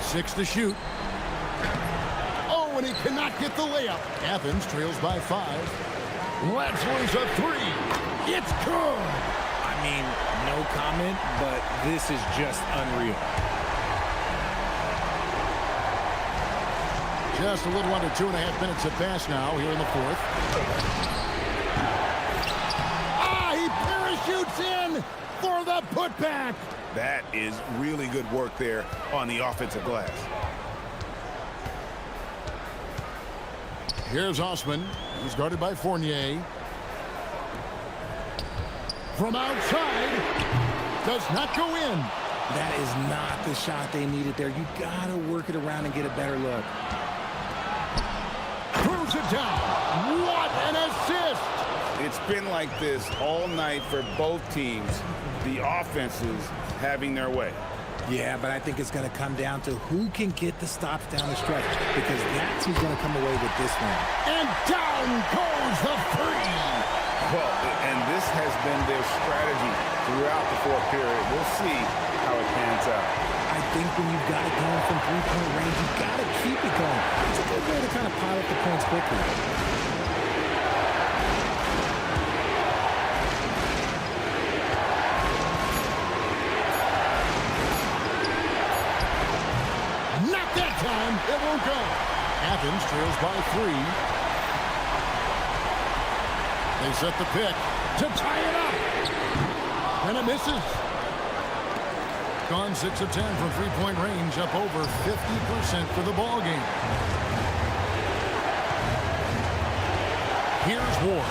6 to shoot. Oh, and he cannot get the layup. Athens trails by 5. Lets loose a 3. It's good. I mean, no comment, but this is just unreal. Just a little under 2.5 minutes at pass now here in the fourth. He parachutes in for the putback. That is really good work there on the offensive glass. Here's Osman. He's guarded by Fournier. From outside. Does not go in. That is not the shot they needed there. You got to work it around and get a better look. Throws it down. What an assist. It's been like this all night for both teams. The offenses having their way. Yeah, but I think it's going to come down to who can get the stops down the stretch, because that's who's going to come away with this one. And down goes the 3. Well, and this has been their strategy throughout the fourth period. We'll see how it pans out. I think when you've got it going from 3-point range, you've got to keep it going. It's a good way to kind of pile up the points quickly. Not that time. It won't go. Athens trails by 3. They set the pick to tie it up. And it misses. Gone 6 of 10 from 3-point range, up over 50% for the ball game. Here's Ward.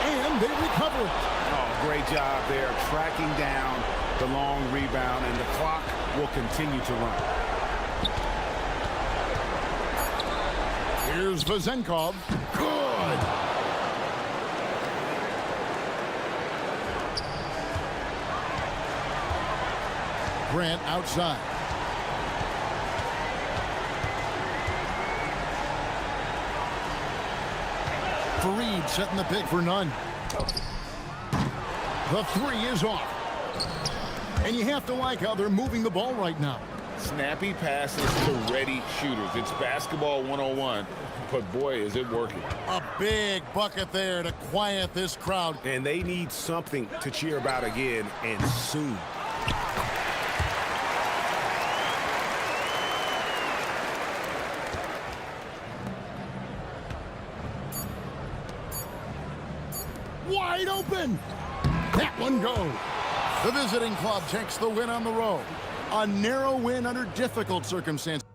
And they recover it. Oh, great job there, tracking down the long rebound, and the clock will continue to run. Here's Vazenkov. Good. Grant outside. Fareed setting the pick for Nunn. The 3 is off. And you have to like how they're moving the ball right now. Snappy passes to ready shooters. It's basketball 101, but boy, is it working. A big bucket there to quiet this crowd. And they need something to cheer about again, and soon. Wide open. That one goes. The visiting club takes the win on the road. A narrow win under difficult circumstances.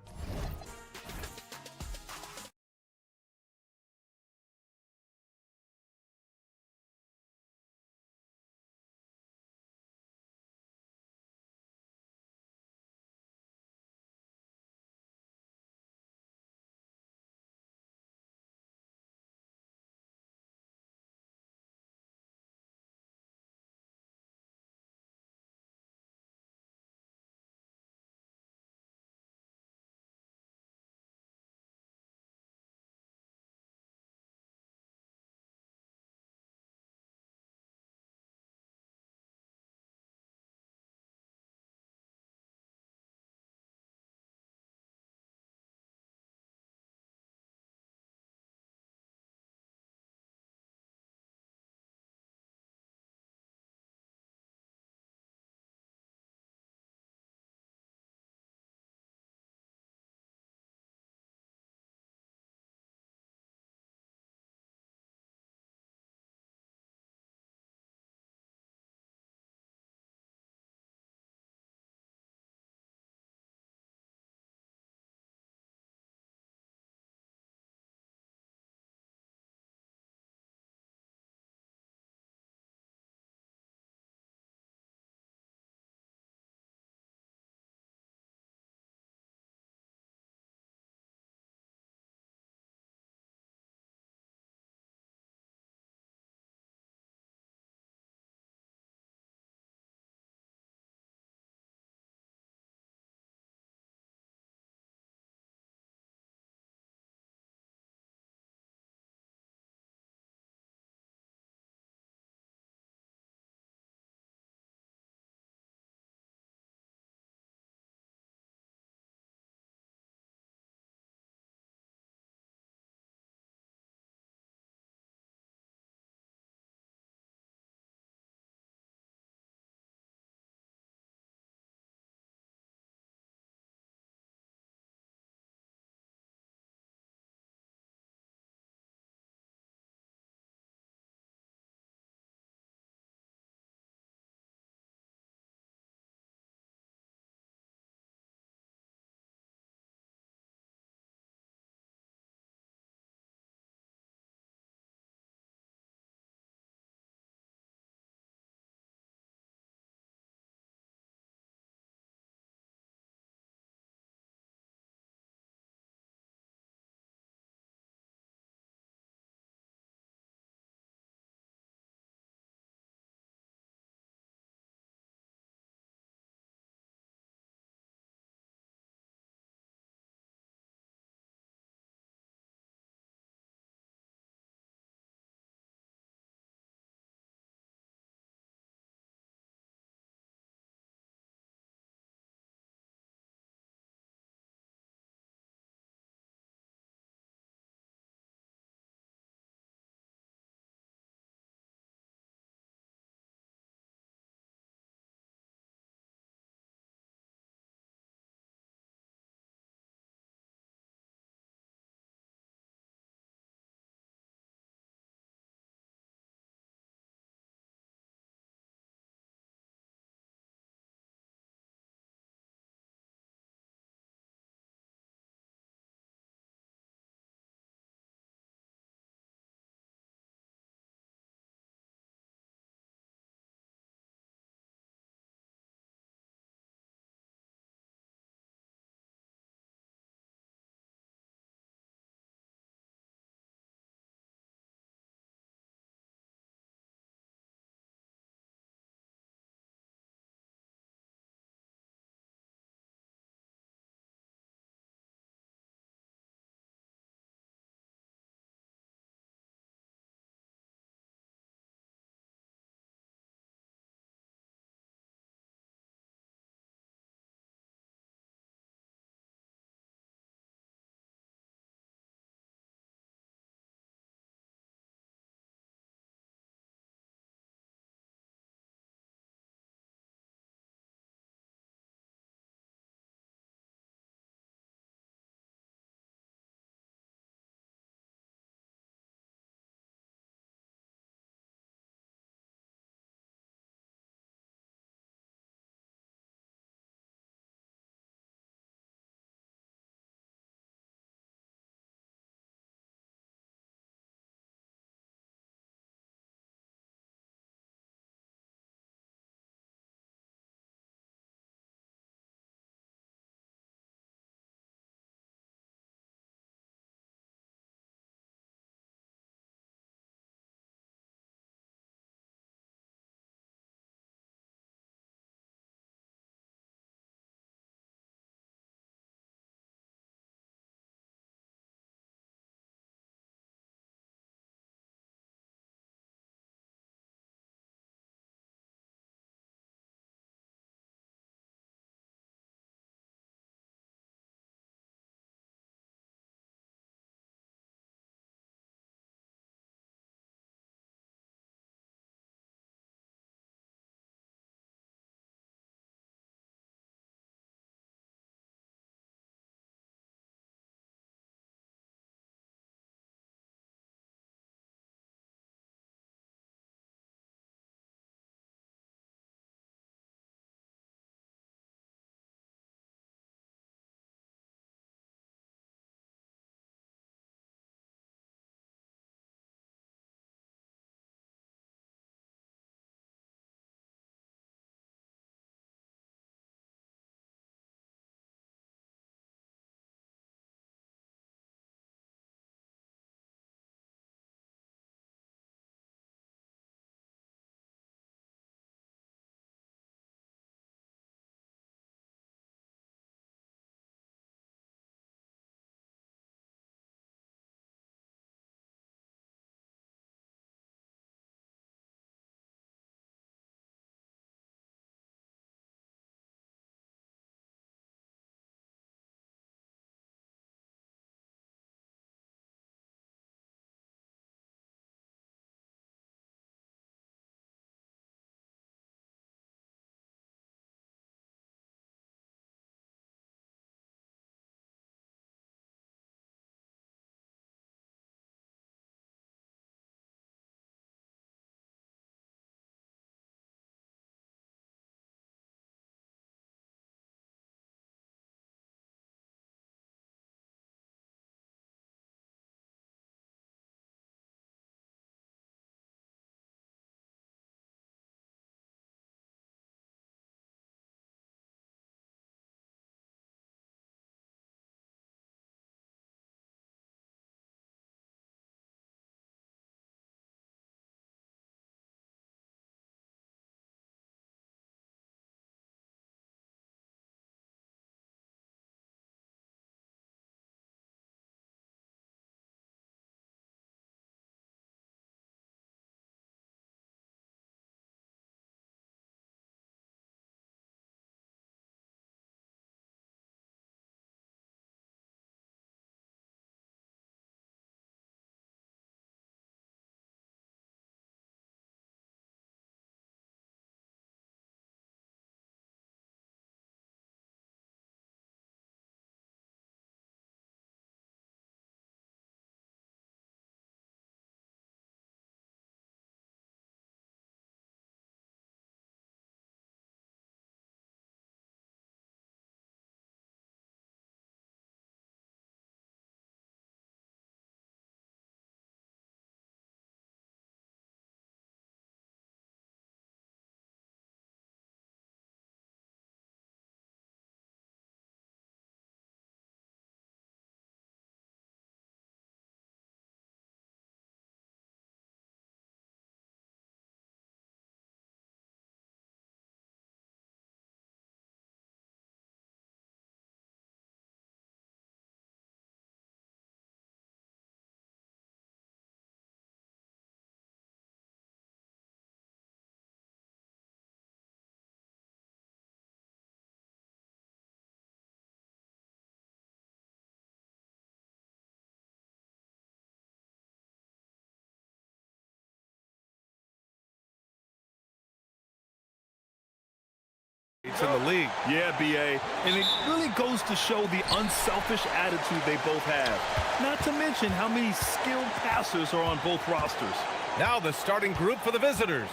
in the league. Yeah, B.A. And it really goes to show the unselfish attitude they both have. Not to mention how many skilled passers are on both rosters. Now the starting group for the visitors.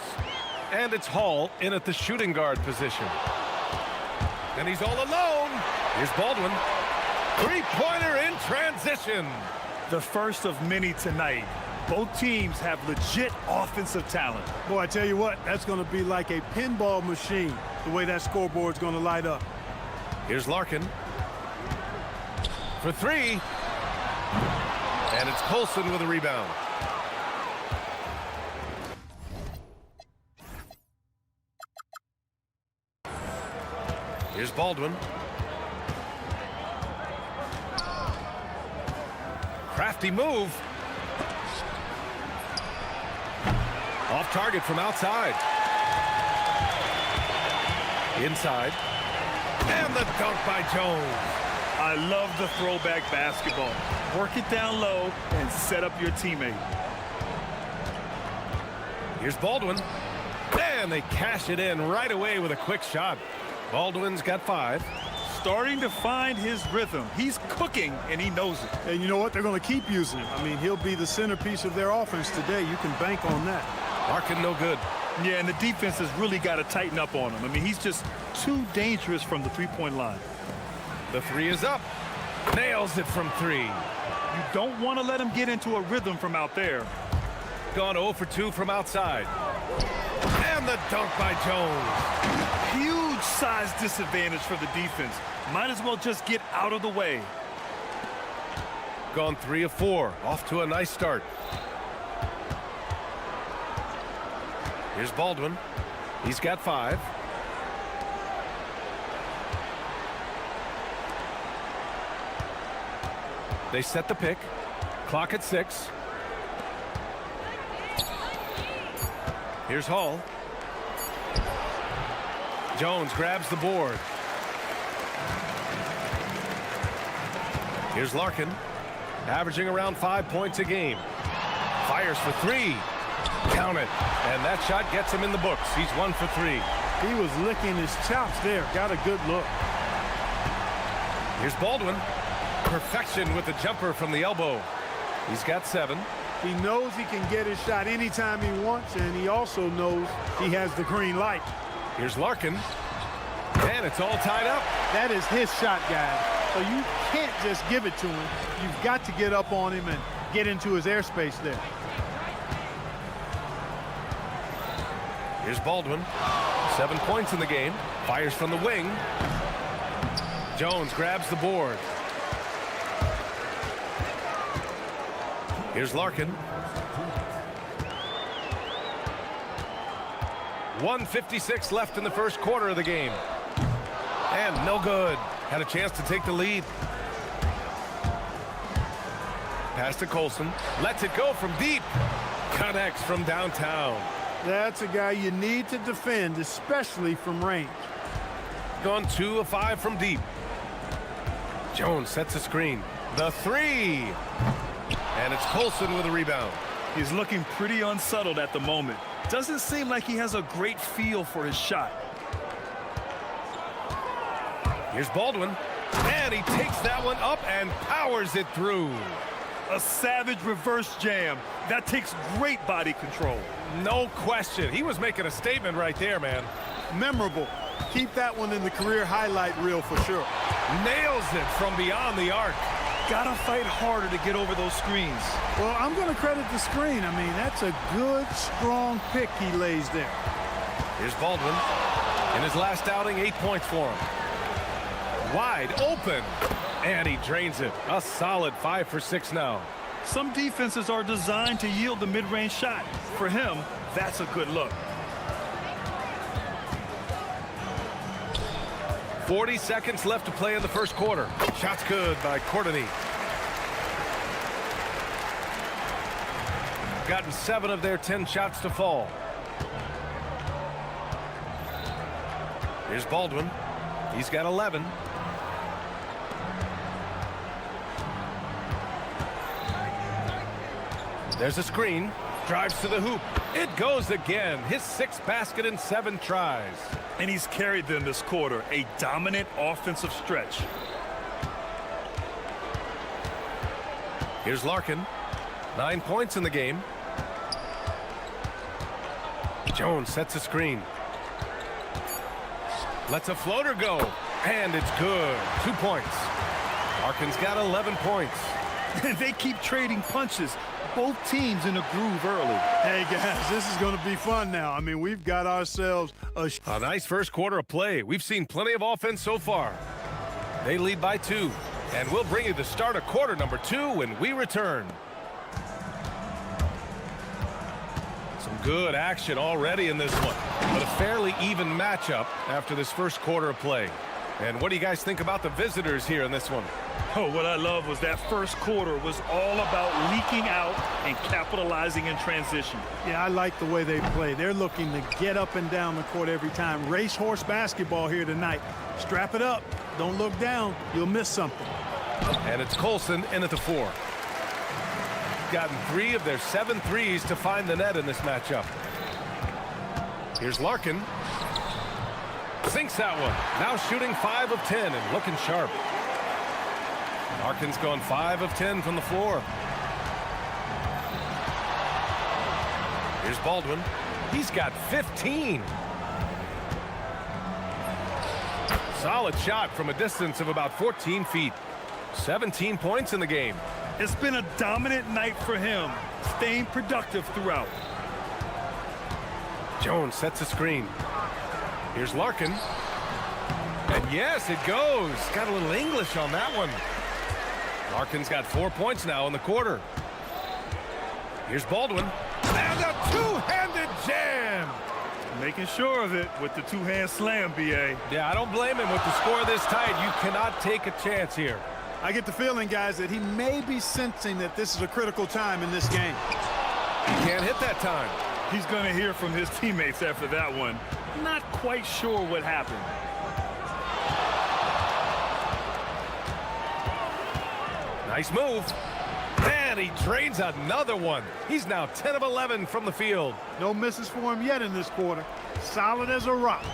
And it's Hall in at the shooting guard position. And he's all alone. Here's Baldwin. Three-pointer in transition. The first of many tonight. Both teams have legit offensive talent. Boy, I tell you what, that's going to be like a pinball machine, the way that scoreboard's going to light up. Here's Larkin. For three. And it's Colson with a rebound. Here's Baldwin. Crafty move. Off target from outside. Inside. And the dunk by Jones. I love the throwback basketball. Work it down low and set up your teammate. Here's Baldwin. And they cash it in right away with a quick shot. Baldwin's got 5. Starting to find his rhythm. He's cooking, and he knows it. And you know what? They're going to keep using him. I mean, he'll be the centerpiece of their offense today. You can bank on that. Larkin no good. Yeah, and the defense has really got to tighten up on him. I mean, he's just too dangerous from the three-point line. The three is up. Nails it from 3. You don't want to let him get into a rhythm from out there. Gone 0 for 2 from outside. And the dunk by Jones. Huge size disadvantage for the defense. Might as well just get out of the way. Gone 3 of 4. Off to a nice start. Here's Baldwin. He's got 5. They set the pick. Clock at 6. Here's Hall. Jones grabs the board. Here's Larkin, averaging around 5 points a game. Fires for 3. Count it. And that shot gets him in the books. He's 1 for 3. He was licking his chops there. Got a good look. Here's Baldwin. Perfection with the jumper from the elbow. He's got 7. He knows he can get his shot anytime he wants, and he also knows he has the green light. Here's Larkin. And it's all tied up. That is his shot, guys. So you can't just give it to him. You've got to get up on him and get into his airspace there. Here's Baldwin. 7 points in the game. Fires from the wing. Jones grabs the board. Here's Larkin. 1:56 left in the first quarter of the game. And no good. Had a chance to take the lead. Pass to Colson. Lets it go from deep. Connects from downtown. That's a guy you need to defend, especially from range. Gone 2 of 5 from deep. Jones sets a screen. The 3. And it's Colson with a rebound. He's looking pretty unsettled at the moment. Doesn't seem like he has a great feel for his shot. Here's Baldwin. And he takes that one up and powers it through. A savage reverse jam. That takes great body control. No question. He was making a statement right there, man. Memorable. Keep that one in the career highlight reel for sure. Nails it from beyond the arc. Gotta fight harder to get over those screens. Well, I'm going to credit the screen. I mean, that's a good, strong pick he lays there. Here's Baldwin. In his last outing, 8 points for him. Wide open. And he drains it. A solid 5 for 6 now. Some defenses are designed to yield the mid-range shot. For him, that's a good look. 40 seconds left to play in the first quarter. Shot's good by Courtney. Gotten 7 of their 10 shots to fall. Here's Baldwin. He's got 11. There's a screen. Drives to the hoop. It goes again. His 6th basket in 7 tries. And he's carried them this quarter, a dominant offensive stretch. Here's Larkin. 9 points in the game. Jones sets a screen. Lets a floater go. And it's good. 2 points. Larkin's got 11 points. And they keep trading punches. Both teams in a groove early. Hey, guys, this is going to be fun now. I mean, we've got ourselves a nice first quarter of play. We've seen plenty of offense so far. They lead by 2. And we'll bring you the start of quarter number 2 when we return. Some good action already in this one, but a fairly even matchup after this first quarter of play. And what do you guys think about the visitors here in this one? Oh, what I love was that first quarter was all about leaking out and capitalizing in transition. Yeah, I like the way they play. They're looking to get up and down the court every time. Racehorse basketball here tonight. Strap it up. Don't look down. You'll miss something. And it's Colson in at the 4. Gotten 3 of their 7 threes to find the net in this matchup. Here's Larkin. Sinks that one. Now shooting 5 of 10 and looking sharp. Larkin's gone 5 of 10 from the floor. Here's Baldwin. He's got 15. Solid shot from a distance of about 14 feet. 17 points in the game. It's been a dominant night for him, staying productive throughout. Jones sets a screen. Here's Larkin. And yes, it goes. Got a little English on that one. Larkin's got 4 points now in the quarter. Here's Baldwin. And a two-handed jam. Making sure of it with the two-hand slam, B.A. Yeah, I don't blame him with the score this tight. You cannot take a chance here. I get the feeling, guys, that he may be sensing that this is a critical time in this game. He can't hit that time. He's going to hear from his teammates after that one. Not quite sure what happened. Nice move. And he drains another one. He's now 10 of 11 from the field. No misses for him yet in this quarter. Solid as a rock.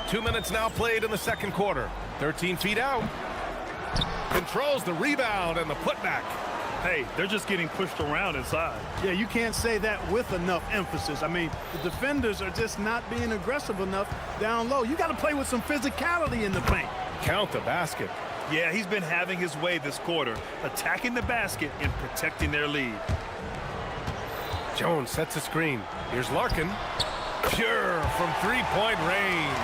2 minutes now played in the second quarter. 13 feet out. Controls the rebound and the putback. Hey, they're just getting pushed around inside. Yeah, you can't say that with enough emphasis. I mean, the defenders are just not being aggressive enough down low. You got to play with some physicality in the paint. Count the basket. Yeah, he's been having his way this quarter, attacking the basket and protecting their lead. Jones sets a screen. Here's Larkin. Pure from three-point range.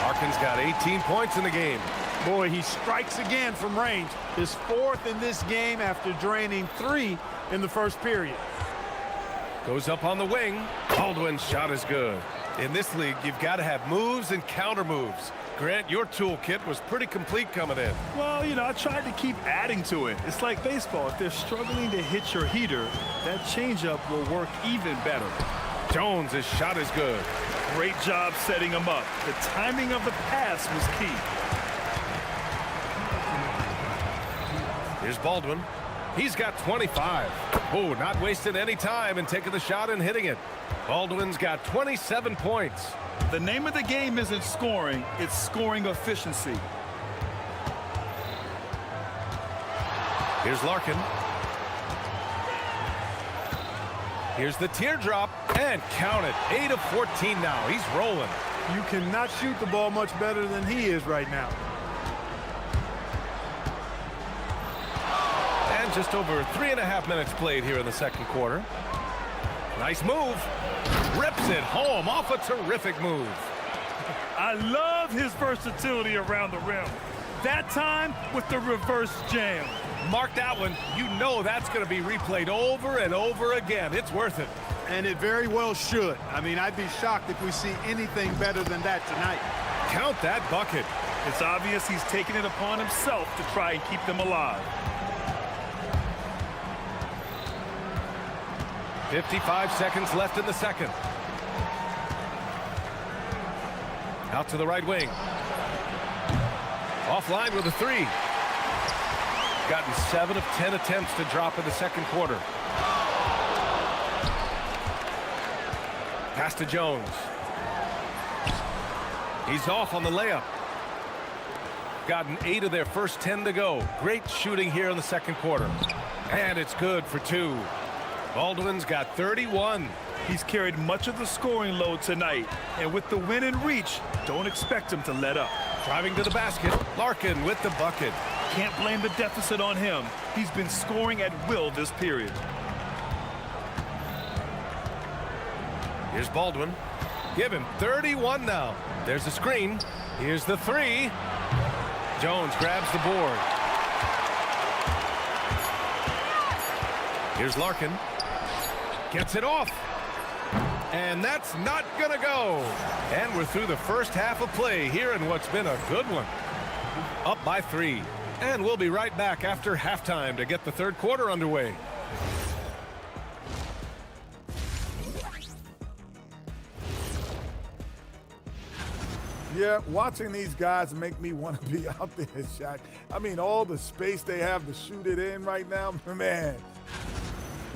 Larkin's got 18 points in the game. Boy, he strikes again from range. His 4th in this game after draining 3 in the first period. Goes up on the wing. Baldwin's shot is good. In this league, you've got to have moves and counter moves. Grant, your toolkit was pretty complete coming in. Well, you know, I tried to keep adding to it. It's like baseball. If they're struggling to hit your heater, that changeup will work even better. Jones' shot is good. Great job setting him up. The timing of the pass was key. Here's Baldwin. He's got 25. Oh, not wasting any time and taking the shot and hitting it. Baldwin's got 27 points. The name of the game isn't scoring, it's scoring efficiency. Here's Larkin. Here's the teardrop, and count it. 8 of 14 now. He's rolling. You cannot shoot the ball much better than he is right now. And just over 3.5 minutes played here in the second quarter. Nice move. Rips it home off a terrific move. I love his versatility around the rim. That time with the reverse jam. Mark that one. You know that's going to be replayed over and over again. It's worth it. And it very well should. I mean, I'd be shocked if we see anything better than that tonight. Count that bucket. It's obvious he's taken it upon himself to try and keep them alive. 55 seconds left in the second. Out to the right wing. Offline with a 3. Gotten 7 of 10 attempts to drop in the second quarter. Pass to Jones. He's off on the layup. Gotten 8 of their first 10 to go. Great shooting here in the second quarter. And it's good for 2. Baldwin's got 31. He's carried much of the scoring load tonight. And with the win in reach, don't expect him to let up. Driving to the basket. Larkin with the bucket. Can't blame the deficit on him. He's been scoring at will this period. Here's Baldwin. Give him 31 now. There's a screen. Here's the 3. Jones grabs the board. Here's Larkin. Gets it off. And that's not going to go. And we're through the first half of play here in what's been a good one. Up by 3. And we'll be right back after halftime to get the third quarter underway. Yeah, watching these guys make me want to be out there, Shaq. I mean, all the space they have to shoot it in right now, man.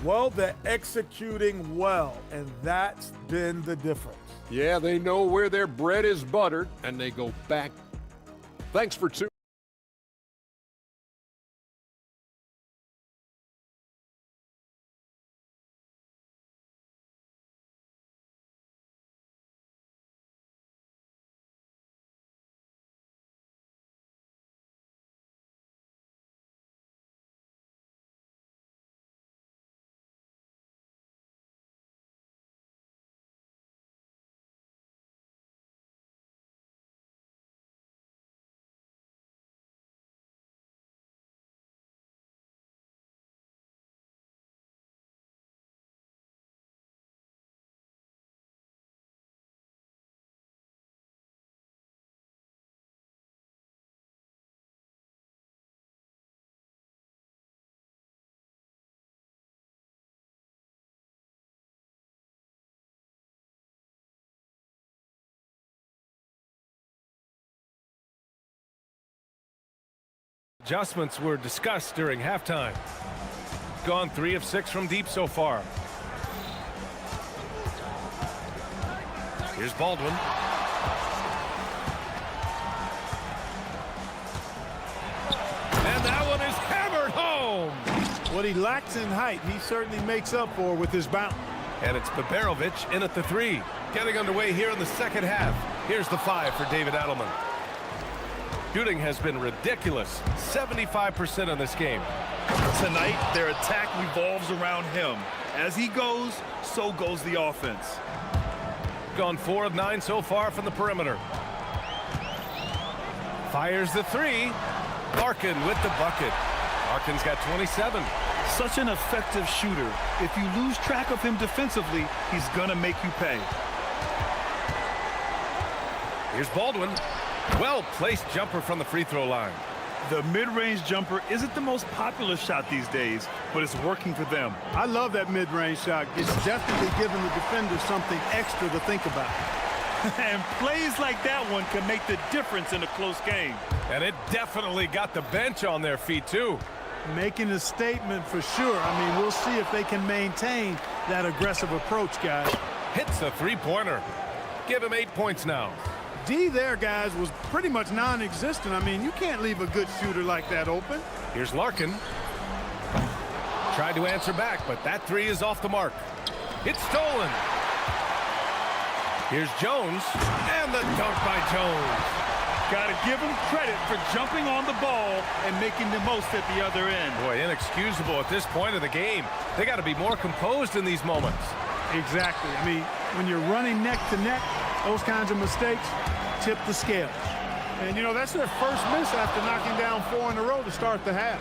Well, they're executing well, and that's been the difference. Yeah, they know where their bread is buttered, and they go back. Thanks for tuning. Adjustments were discussed during halftime. Gone 3 of 6 from deep so far. Here's Baldwin. And that one is hammered home. What he lacks in height, he certainly makes up for with his bounce. And it's Babarovic in at the 3. Getting underway here in the second half. Here's the 5 for David Adelman. Shooting has been ridiculous. 75% in this game. Tonight, their attack revolves around him. As he goes, so goes the offense. Gone 4 of 9 so far from the perimeter. Fires the 3. Larkin with the bucket. Larkin's got 27. Such an effective shooter. If you lose track of him defensively, he's gonna make you pay. Here's Baldwin. Well-placed jumper from the free throw line. The mid-range jumper isn't the most popular shot these days, but it's working for them. I love that mid-range shot. It's definitely giving the defender something extra to think about. And plays like that one can make the difference in a close game. And it definitely got the bench on their feet, too. Making a statement for sure. I mean, we'll see if they can maintain that aggressive approach, guys. Hits the three-pointer. Give him 8 points now. D there, guys, was pretty much non-existent. I mean, you can't leave a good shooter like that open. Here's Larkin. Tried to answer back, but that 3 is off the mark. It's stolen. Here's Jones, and the dunk by Jones. Got to give him credit for jumping on the ball and making the most at the other end. Boy, inexcusable at this point of the game. They got to be more composed in these moments. Exactly. I mean, when you're running neck to neck, those kinds of mistakes tip the scale. And, you know, that's their first miss after knocking down 4 in a row to start the half.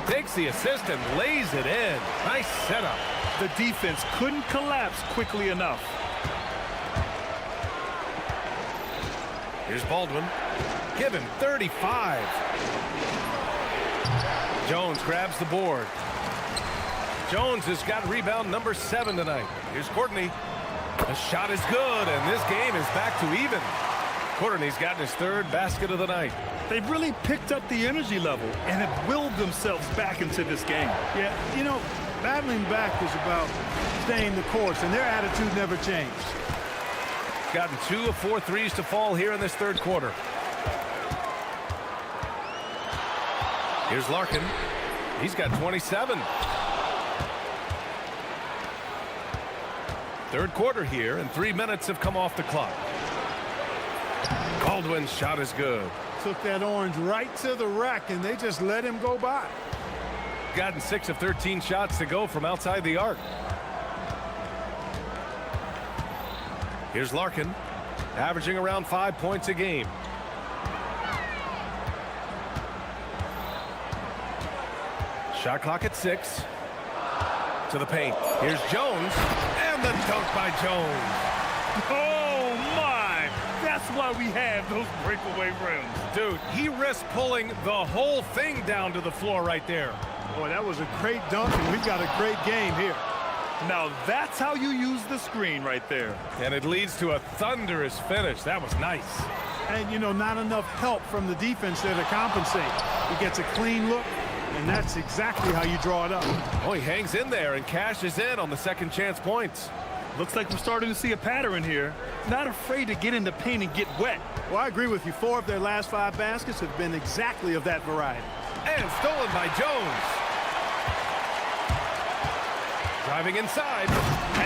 Takes the assist and lays it in. Nice setup. The defense couldn't collapse quickly enough. Here's Baldwin. Give him 35. Jones grabs the board. Jones has got rebound number 7 tonight. Here's Courtney. The shot is good, and this game is back to even. Courtney's gotten his 3rd basket of the night. They've really picked up the energy level and have willed themselves back into this game. Yeah, you know, Battling back is about staying the course, and their attitude never changed. Gotten 2 of 4 threes to fall here in this third quarter. Here's Larkin. He's got 27. Third quarter here, and 3 minutes have come off the clock. Baldwin's shot is good. Took that orange right to the rack, and they just let him go by. Gotten 6 of 13 shots to go from outside the arc. Here's Larkin, averaging around 5 points a game. Shot clock at 6. To the paint. Here's Jones, and the dunk by Jones. Oh, my! That's why we have those breakaway rims. Dude, he risked pulling the whole thing down to the floor right there. Boy, that was a great dunk, and we've got a great game here. Now that's how you use the screen right there. And it leads to a thunderous finish. That was nice. And, you know, not enough help from the defense there to compensate. He gets a clean look, and that's exactly how you draw it up. Oh, he hangs in there and cashes in on the second chance points. Looks like we're starting to see a pattern here. Not afraid to get in the paint and get wet. Well, I agree with you. 4 of their last 5 baskets have been exactly of that variety. And stolen by Jones. Driving inside.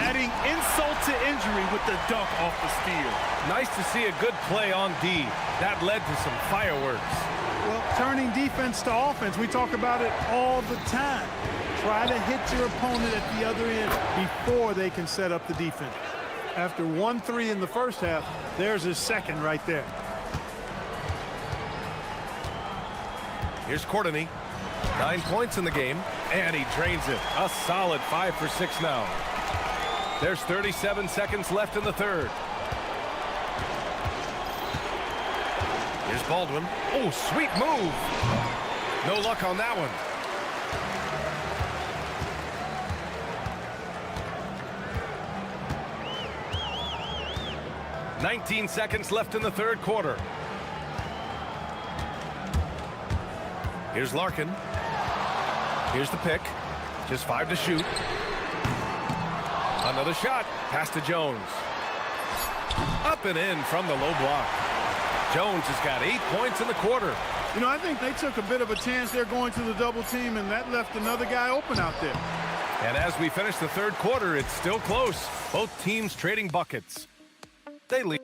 Adding insult to injury with the dunk off the steal. Nice to see a good play on D. That led to some fireworks. Well, turning defense to offense, we talk about it all the time. Try to hit your opponent at the other end before they can set up the defense. After 1-3 in the first half, there's his second right there. Here's Courtney. 9 points in the game, and he drains it. A solid 5 for 6 now. There's 37 seconds left in the third. Here's Baldwin. Oh, sweet move. No luck on that one. "19 seconds left in the third quarter. Here's Larkin. Here's the pick. Just 5 to shoot. Another shot. Pass to Jones. Up and in from the low block. Jones has got 8 points in the quarter. You know, I think they took a bit of a chance there going to the double team, and that left another guy open out there. And as we finish the third quarter, it's still close. Both teams trading buckets. They lead.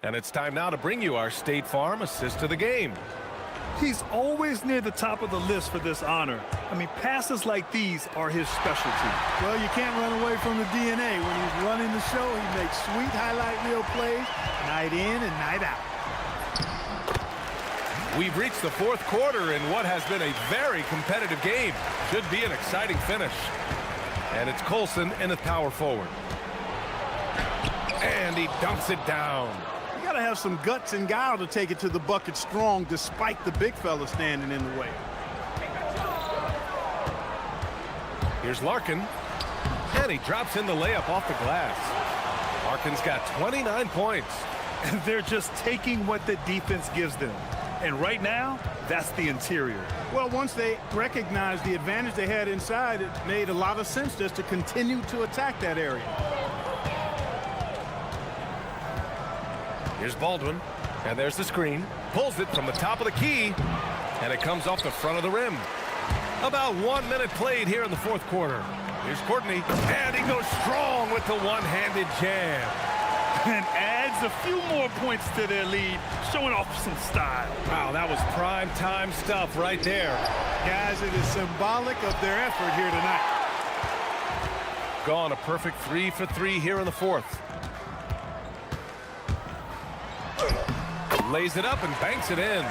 And it's time now to bring you our State Farm assist to the game. He's always near the top of the list for this honor. I mean, passes like these are his specialty. Well, you can't run away from the DNA. When he's running the show, he makes sweet highlight reel plays night in and night out. We've reached the fourth quarter in what has been a very competitive game. Should be an exciting finish. And it's Colson in the power forward. And he dunks it down. You got to have some guts and guile to take it to the bucket strong despite the big fella standing in the way. Here's Larkin. And he drops in the layup off the glass. Larkin's got 29 points. And they're just taking what the defense gives them. And right now, that's the interior. Well, once they recognized the advantage they had inside, it made a lot of sense just to continue to attack that area. Here's Baldwin, and there's the screen. Pulls it from the top of the key, and it comes off the front of the rim. About 1 minute played here in the fourth quarter. Here's Courtney, and he goes strong with the one-handed jam. And adds a few more points to their lead, showing off some style. Wow, that was prime time stuff right there. Guys, it is symbolic of their effort here tonight. Gone a perfect 3 for 3 here in the fourth. Lays it up and banks it in.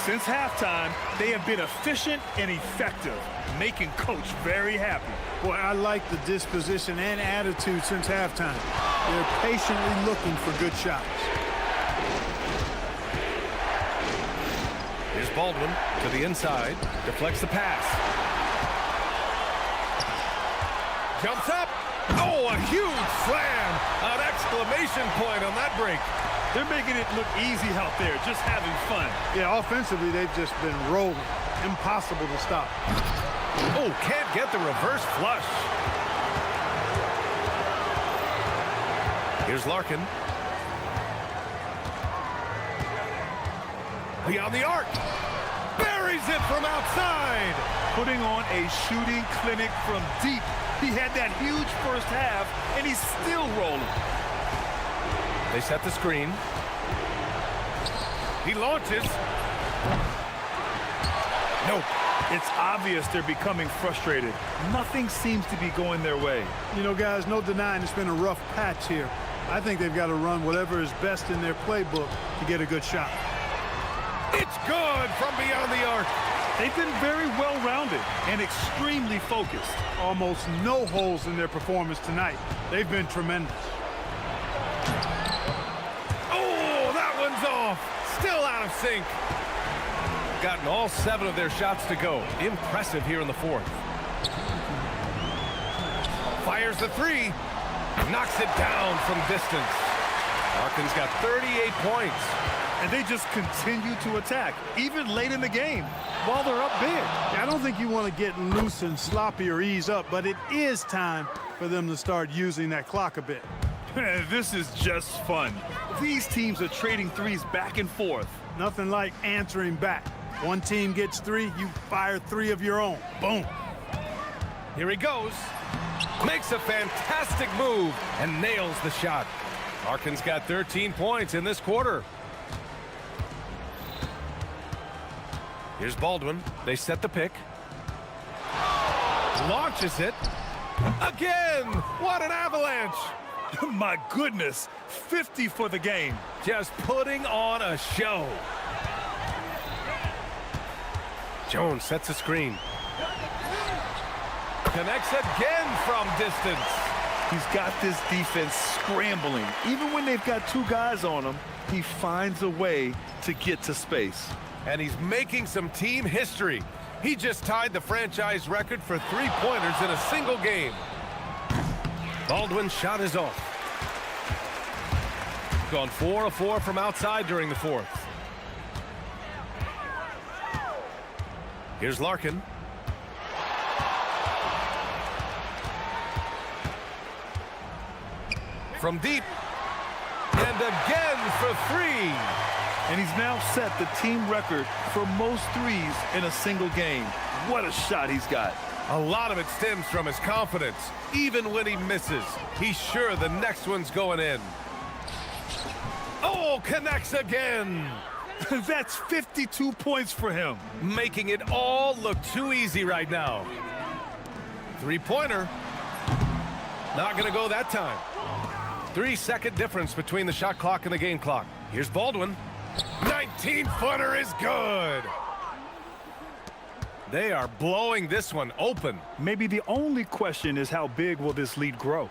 Since halftime, they have been efficient and effective, making Coach very happy. Boy, I like the disposition and attitude since halftime. They're patiently looking for good shots. Here's Baldwin to the inside, deflects the pass. Jumps up. Oh, a huge slam. An exclamation point on that break. They're making it look easy out there, just having fun. Yeah, offensively, they've just been rolling. Impossible to stop. Oh, can't get the reverse flush. Here's Larkin. Beyond the arc. Buries it from outside. Putting on a shooting clinic from deep. He had that huge first half, and he's still rolling. They set the screen. He launches. Nope. It's obvious they're becoming frustrated. Nothing seems to be going their way. You know, guys, no denying it's been a rough patch here. I think they've got to run whatever is best in their playbook to get a good shot. It's good from beyond the arc. They've been very well-rounded and extremely focused. Almost no holes in their performance tonight. They've been tremendous. Oh, that one's off. Still out of sync. Gotten all 7 of their shots to go. Impressive here in the 4th. Fires the 3. Knocks it down from distance. Larkin's got 38 points. And they just continue to attack, even late in the game, while they're up big. I don't think you want to get loose and sloppy or ease up, but it is time for them to start using that clock a bit. This is just fun. These teams are trading threes back and forth. Nothing like answering back. One team gets 3, you fire 3 of your own. Boom. Here he goes. Makes a fantastic move and nails the shot. Larkin's got 13 points in this quarter. Here's Baldwin. They set the pick. Launches it. Again! What an avalanche! My goodness, 50 for the game. Just putting on a show. Jones sets a screen. Connects again from distance. He's got this defense scrambling. Even when they've got 2 guys on him, he finds a way to get to space. And he's making some team history. He just tied the franchise record for 3-pointers in a single game. Baldwin's shot is off. Gone 4 of 4 from outside during the 4th. Here's Larkin. From deep. And again for 3. And he's now set the team record for most threes in a single game. What a shot he's got. A lot of it stems from his confidence. Even when he misses, he's sure the next one's going in. Oh, connects again. That's 52 points for him. Making it all look too easy right now. 3-pointer. Not going to go that time. 3-second difference between the shot clock and the game clock. Here's Baldwin. 19-footer is good. They are blowing this one open. Maybe the only question is how big will this lead grow?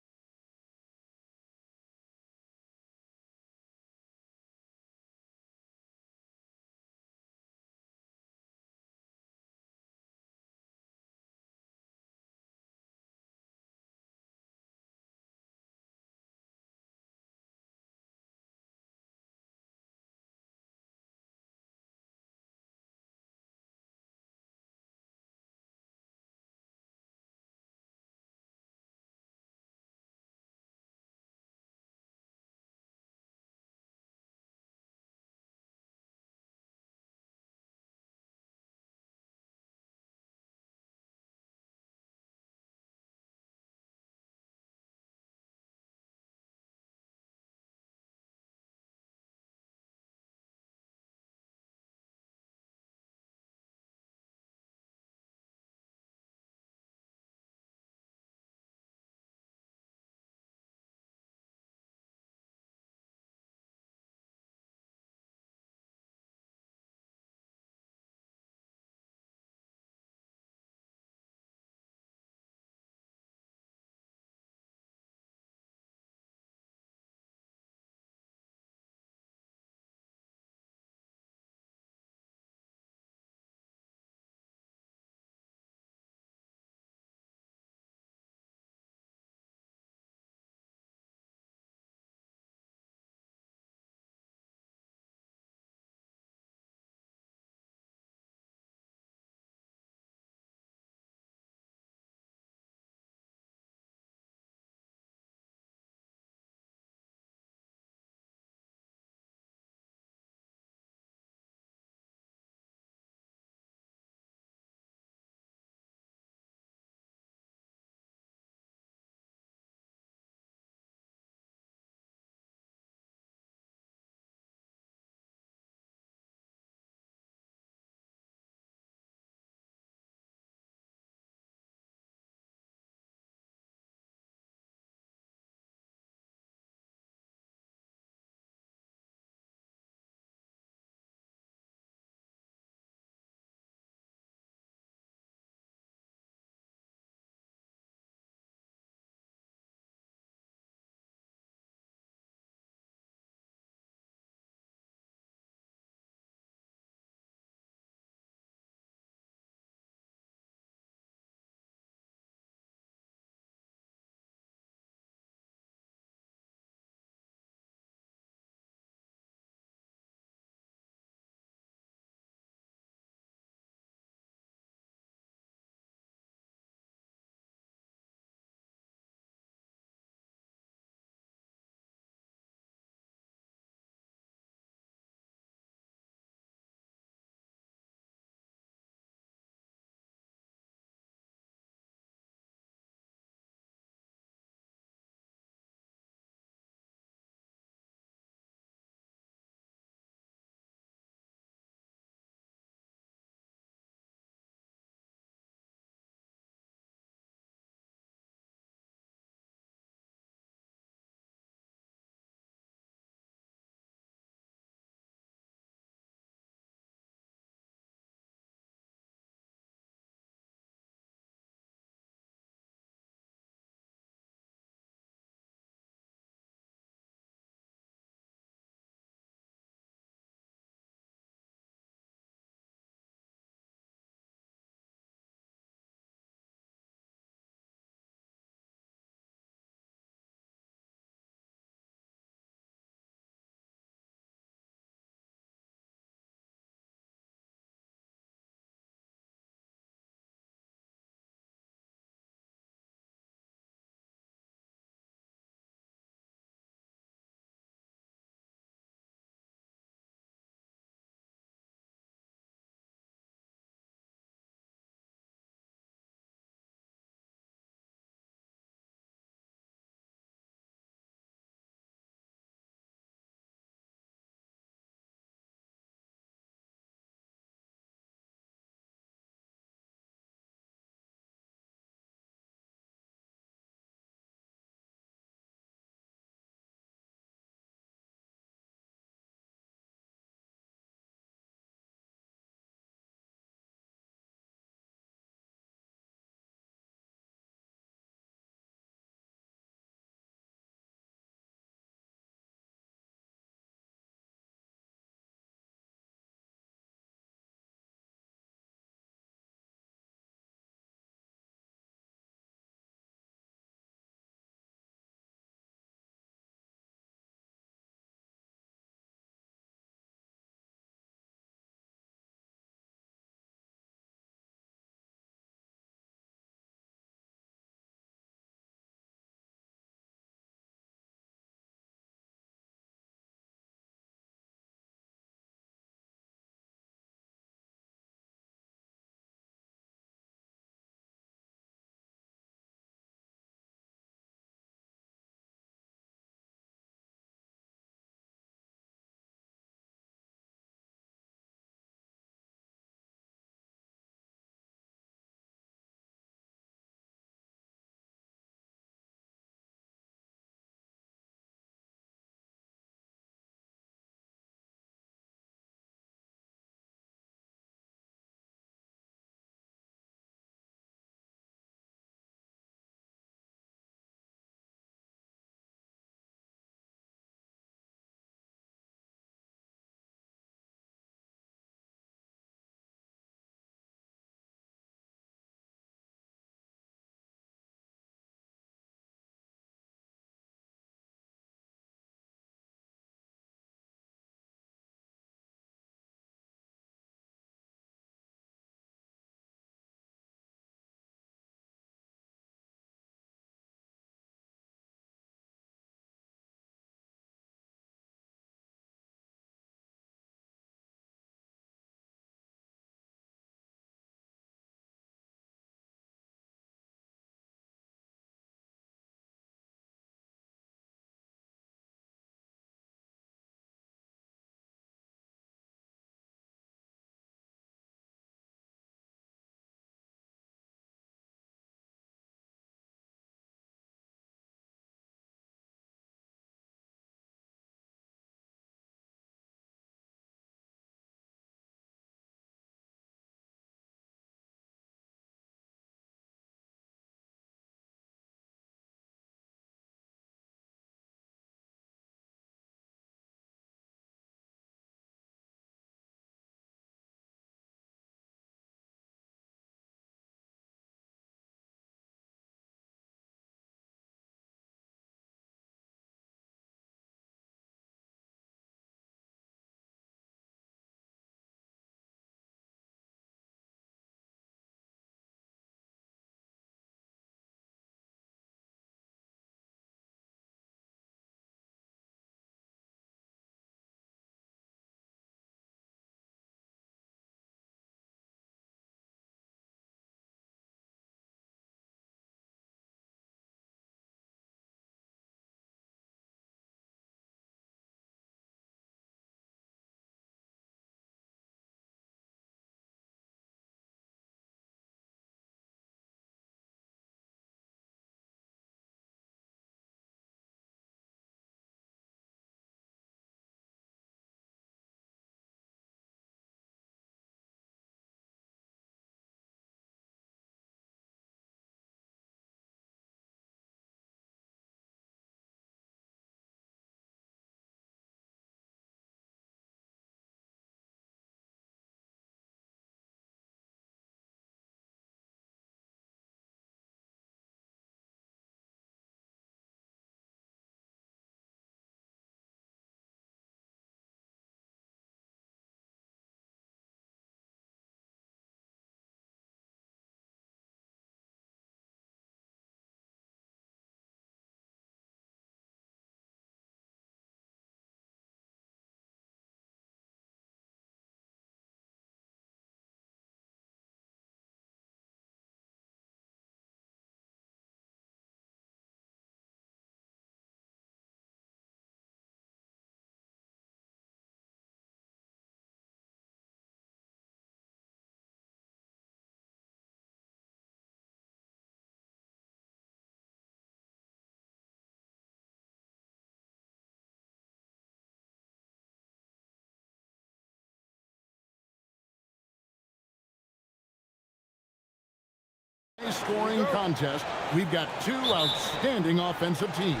high-scoring contest. We've got two outstanding offensive teams.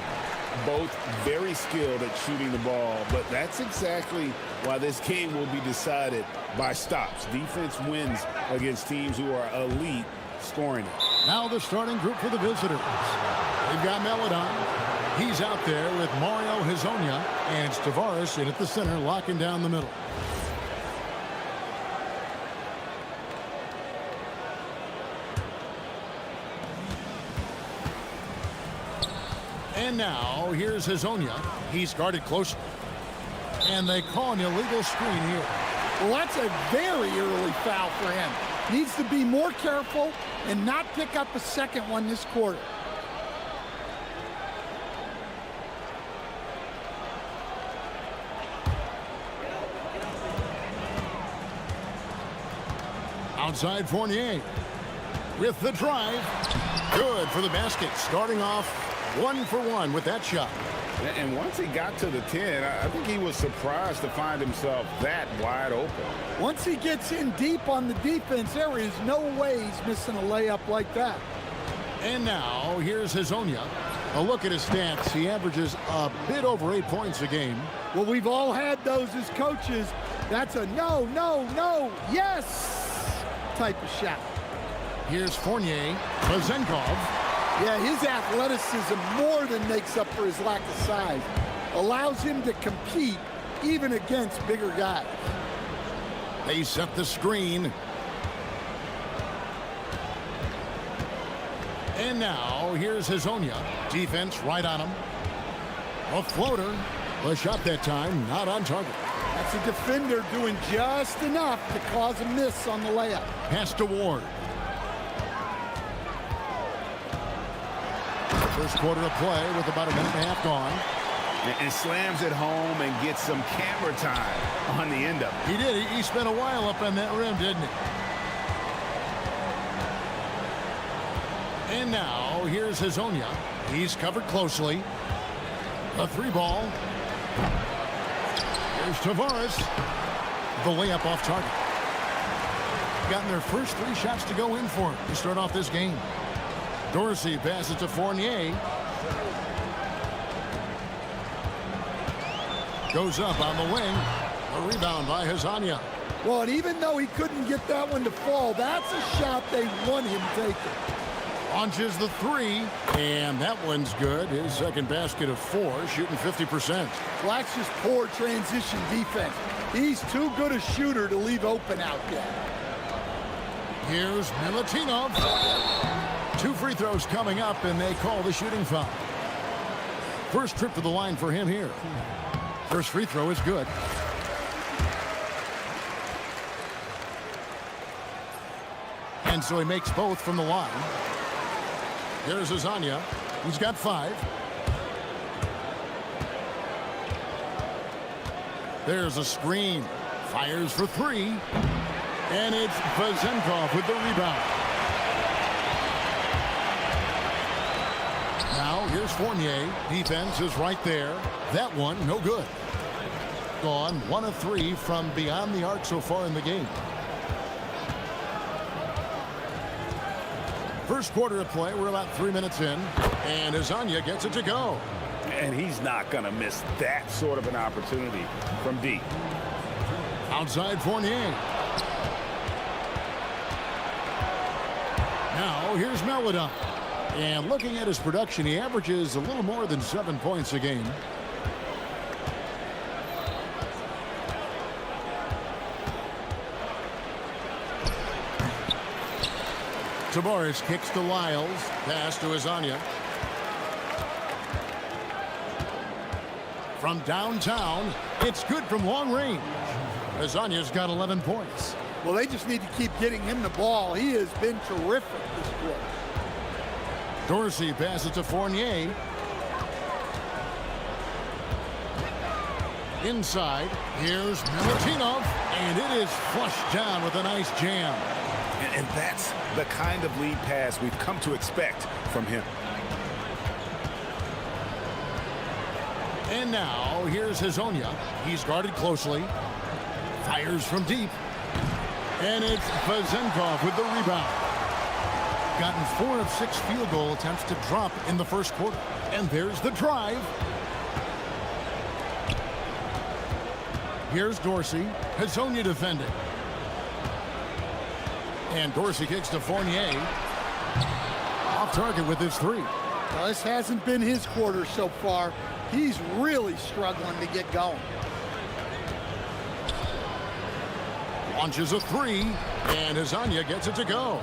Both very skilled at shooting the ball, but that's exactly why this game will be decided by stops. Defense wins against teams who are elite scoring it. Now the starting group for the visitors. We've got Melodon. He's out there with Mario Hezonja, and it's Tavares in at the center, locking down the middle. And now, here's Hezonja. He's guarded close. And they call an illegal screen here. Well, that's a very early foul for him. Needs to be more careful and not pick up a second one this quarter. Outside Fournier with the drive. Good for the basket. Starting off 1 for 1 with that shot. And once he got to the 10, I think he was surprised to find himself that wide open. Once he gets in deep on the defense, there is no way he's missing a layup like that. And now, here's Hezonja. A look at his stats. He averages a bit over 8 points a game. Well, we've all had those as coaches. That's a no, no, no, yes type of shot. Here's Fournier. Pazenkov. Yeah, his athleticism more than makes up for his lack of size. Allows him to compete even against bigger guys. They set the screen. And now, here's Hezonja. Defense right on him. A floater. The shot that time, not on target. That's a defender doing just enough to cause a miss on the layup. Pass to Ward. First quarter of play with about a minute and a half gone. And slams it home and gets some camera time on the end of it. He did. He spent a while up on that rim, didn't he? And now, here's Hezonja. He's covered closely. A 3-ball. Here's Tavares. The layup off target. Gotten their first 3 shots to go in for him to start off this game. Dorsey passes to Fournier. Goes up on the wing. A rebound by Hezonja. Well, and even though he couldn't get that one to fall, that's a shot they want him taking. Launches the 3, and that one's good. His second basket of 4, shooting 50%. Well, that's just poor transition defense. He's too good a shooter to leave open out there. Here's Milutinov. 2 free throws coming up, and they call the shooting foul. First trip to the line for him here. First free throw is good. And so he makes both from the line. There's Hezonja. He's got 5. There's a screen. Fires for 3. And it's Pazenkov with the rebound. Now, here's Fournier. Defense is right there. That one, no good. Gone 1 of 3 from beyond the arc so far in the game. First quarter of play, we're about 3 minutes in, and Hezonja gets it to go. And he's not going to miss that sort of an opportunity from deep. Outside Fournier. Now, here's Melodon. And looking at his production, he averages a little more than 7 points a game. Tavares kicks to Lyles. Pass to Hezonja. From downtown, it's good from long range. Hezonja's got 11 points. Well, they just need to keep getting him the ball. He has been terrific this quarter. Dorsey passes to Fournier. Inside, here's Milutinov, and it is flushed down with a nice jam. And that's the kind of lead pass we've come to expect from him. And now, here's Hezonja. He's guarded closely. Fires from deep. And it's Pazenkov with the rebound. gotten 4 of 6 field goal attempts to drop in the first quarter. And there's the drive. Here's Dorsey. Hazonia defending. And Dorsey kicks to Fournier. Off target with his 3. Well, this hasn't been his quarter so far. He's really struggling to get going. Launches a 3, and Hazonia gets it to go.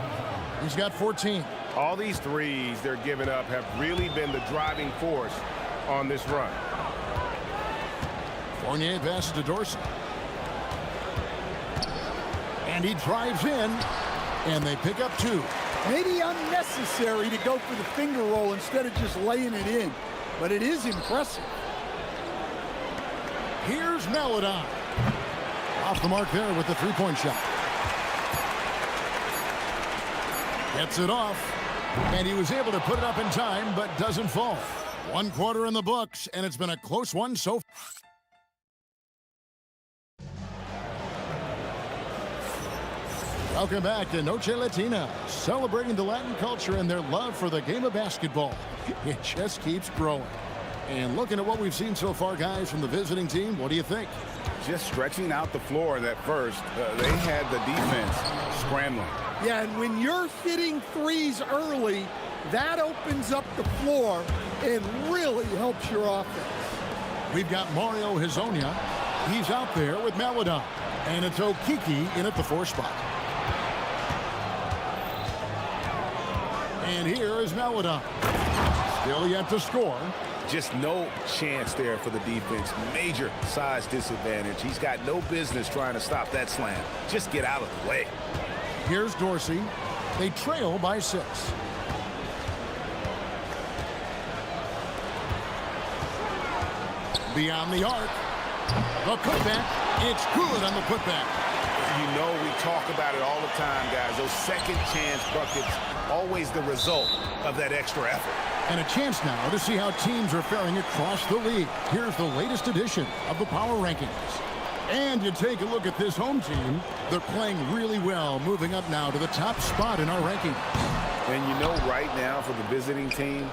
He's got 14. All these threes they're giving up have really been the driving force on this run. Fournier passes to Dorsey. And he drives in, and they pick up 2. Maybe unnecessary to go for the finger roll instead of just laying it in, but it is impressive. Here's Maladon. Off the mark there with the 3-point shot. Gets it off, and he was able to put it up in time, but doesn't fall. 1 quarter in the books, and it's been a close one so far. Welcome back to Noche Latina, celebrating the Latin culture and their love for the game of basketball. It just keeps growing. And looking at what we've seen so far, guys, from the visiting team, what do you think? Just stretching out the floor that first. They had the defense scrambling. Yeah, and when you're hitting threes early, that opens up the floor and really helps your offense. We've got Mario Hazonia. He's out there with Maladon. And it's Okiki in at the 4 spot. And here is Maladon. Still yet to score. Just no chance there for the defense. Major size disadvantage. He's got no business trying to stop that slam. Just get out of the way. Here's Dorsey. They trail by 6. Beyond the arc. The putback. It's good on the putback. You know we talk about it all the time, guys. Those second chance buckets, always the result of that extra effort. And a chance now to see how teams are faring across the league. Here's the latest edition of the Power Rankings. And you take a look at this home team. They're playing really well, moving up now to the top spot in our ranking. And you know right now for the visiting team,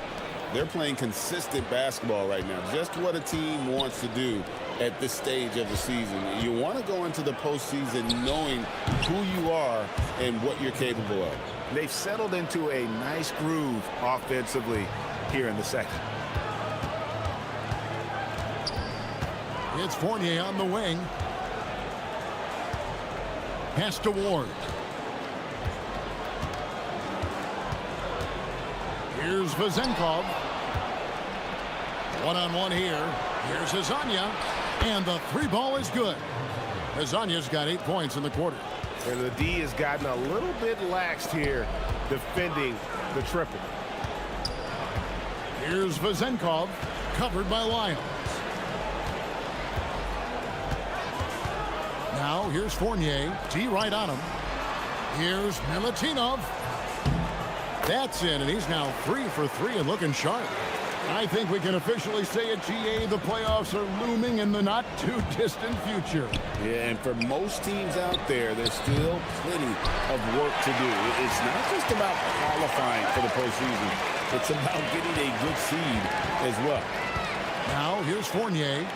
they're playing consistent basketball right now. Just what a team wants to do at this stage of the season. You want to go into the postseason knowing who you are and what you're capable of. They've settled into a nice groove offensively here in the second. It's Fournier on the wing. Pass to Ward. Here's Vazenkov. One-on-one here. Here's Hazonia. And the 3 ball is good. Hazonia's got 8 points in the quarter. And the D has gotten a little bit laxed here defending the triple. Here's Vazenkov, covered by Lyons. Now here's Fournier, D right on him. Here's Milutinov. That's in, and he's now 3 for 3 and looking sharp. I think we can officially say at GA the playoffs are looming in the not-too-distant future. Yeah, and for most teams out there, there's still plenty of work to do. It's not just about qualifying for the postseason. It's about getting a good seed as well. Now here's Fournier.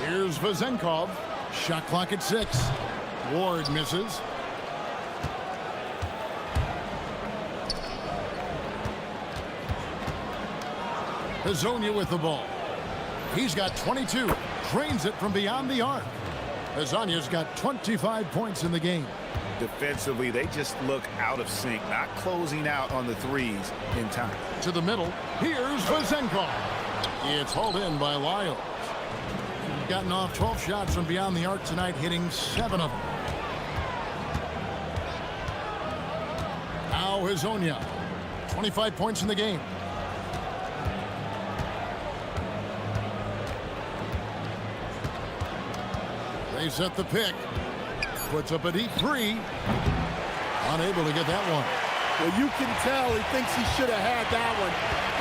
Here's Vazenkov. Shot clock at 6. Ward misses. Hazonia with the ball. He's got 22. Drains it from beyond the arc. Hazonia's got 25 points in the game. Defensively, they just look out of sync, not closing out on the threes in time. To the middle. Here's Vazenkov. It's hauled in by Lyles. Gotten off 12 shots from beyond the arc tonight, hitting 7 of them. Now Hazonia. 25 points in the game. They set the pick. Puts up a deep 3. Unable to get that one. Well, you can tell he thinks he should have had that one.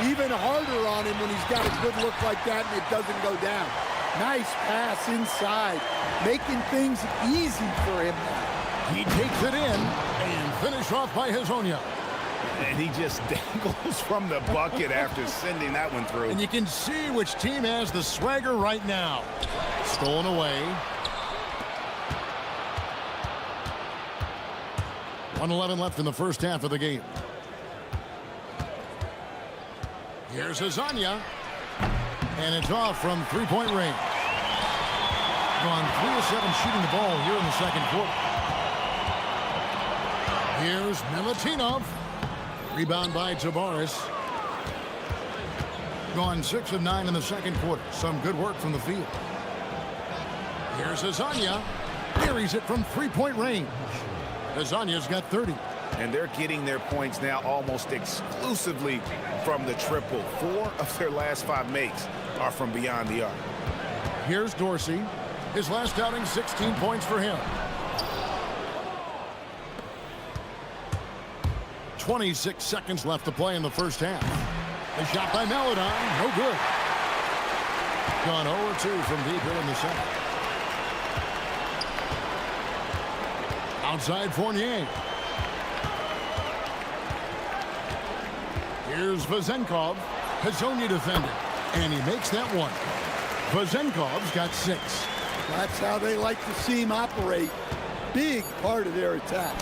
Even harder on him when he's got a good look like that and it doesn't go down. Nice pass inside, making things easy for him now. He takes it in and finished off by Hazonia. And he just dangles from the bucket after sending that one through. And you can see which team has the swagger right now. Stolen away. 1:11 left in the first half of the game. Here's Hazonia. And it's off from three-point range. Gone 3 of 7 shooting the ball here in the second quarter. Here's Milutinov. Rebound by Tabaris. Gone 6 of 9 in the second quarter. Some good work from the field. Here's Hazonia. Buries it from three-point range. Hazonia's got 30. And they're getting their points now almost exclusively from the triple. 4 of their last 5 makes are from beyond the arc. Here's Dorsey. His last outing, 16 points for him. 26 seconds left to play in the first half. The shot by Melodine, no good. Gone 0-2 from deep here in the second. Outside Fournier. Here's Vazenkov. Hazonia defended. And he makes that one. Vazenkov's got 6. That's how they like to see him operate. Big part of their attack.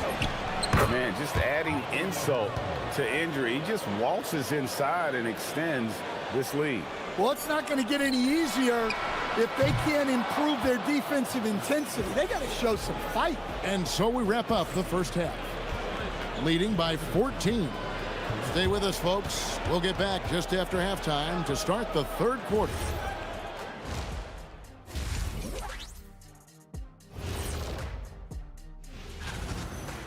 Man, just adding insult to injury. He just waltzes inside and extends this lead. Well, it's not going to get any easier if they can't improve their defensive intensity. They got to show some fight. And so we wrap up the first half. Leading by 14. Stay with us, folks. We'll get back just after halftime to start the third quarter.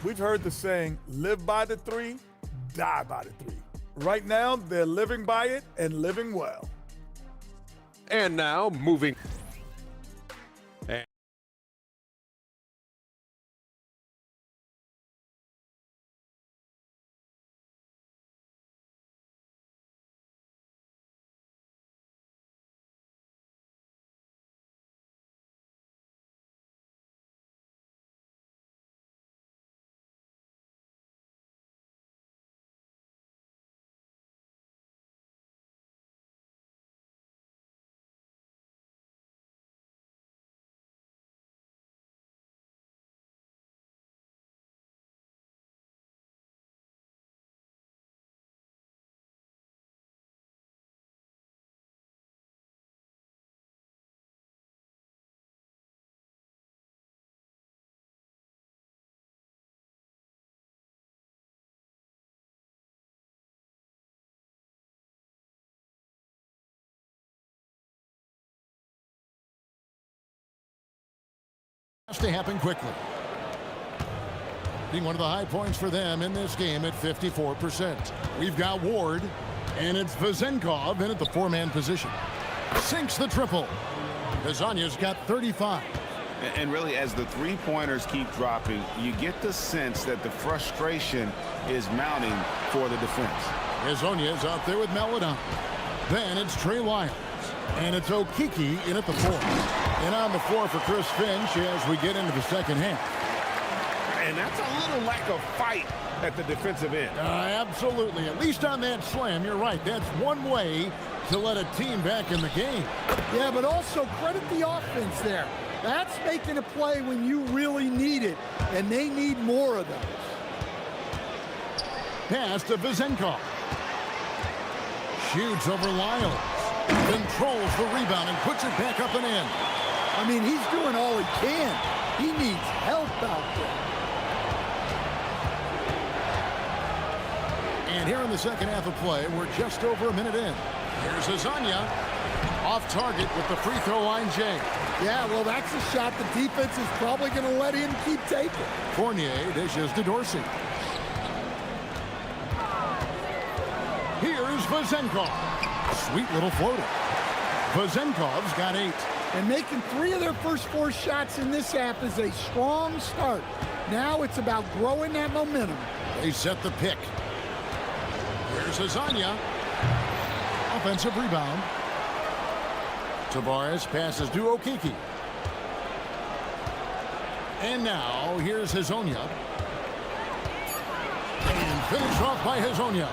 We've heard the saying, live by the 3, die by the 3. Right now, they're living by it and living well. And now, moving. Has to happen quickly. Being one of the high points for them in this game at 54%. We've got Ward, and it's Vazenkov in at the 4-man position. Sinks the triple. Hazonia's got 35. And really, as the three-pointers keep dropping, you get the sense that the frustration is mounting for the defense. Hazonia's out there with Melodine. Then it's Trey Lyles. And it's Okiki in at the 4. And on the floor for Chris Finch as we get into the second half. And that's a little lack of fight at the defensive end. Absolutely. At least on that slam, you're right. That's one way to let a team back in the game. Yeah, but also credit the offense there. That's making a play when you really need it, and they need more of those. Pass to Vazenkov. Shoots over Lyles. Controls the rebound and puts it back up and in. I mean, he's doing all he can. He needs help out there. And here in the second half of play, we're just over a minute in. Here's Hazonia. Off target with the free throw line, Jay. Yeah, well, that's a shot the defense is probably going to let him keep taking. Fournier dishes to Dorsey. Here's Vazenkov. Sweet little floater. Vazenkov's got 8. And making 3 of their first 4 shots in this half is a strong start. Now it's about growing that momentum. They set the pick. Here's Hazonia. Offensive rebound. Tavares passes to Okiki. And now, here's Hazonia. And finished off by Hazonia.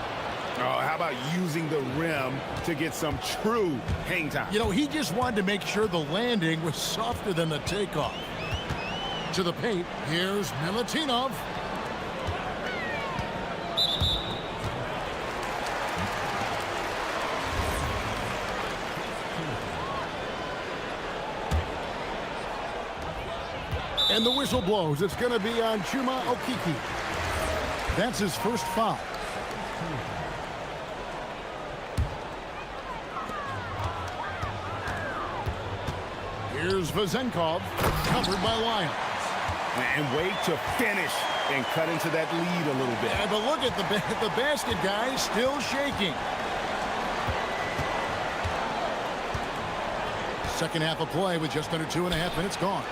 Oh, how about using the rim to get some true hang time? You know, he just wanted to make sure the landing was softer than the takeoff. To the paint, here's Milutinov. And the whistle blows. It's going to be on Chuma Okiki. That's his first foul. Here's Vezenkov, covered by Lyons. And wait to finish and cut into that lead a little bit. Yeah, but look at the basket guy still shaking. Second half of play with just under 2.5 minutes gone.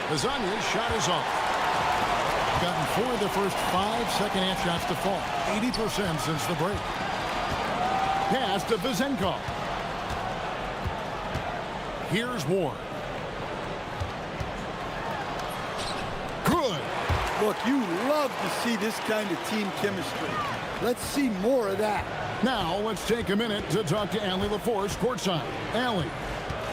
Hazonia's shot is off. Gotten 4 of the first 5 second half shots to fall. 80% since the break. Pass to Vezenkov. Here's Ward. Good. Look, you love to see this kind of team chemistry. Let's see more of that. Now, let's take a minute to talk to Allie LaForce courtside. Allie.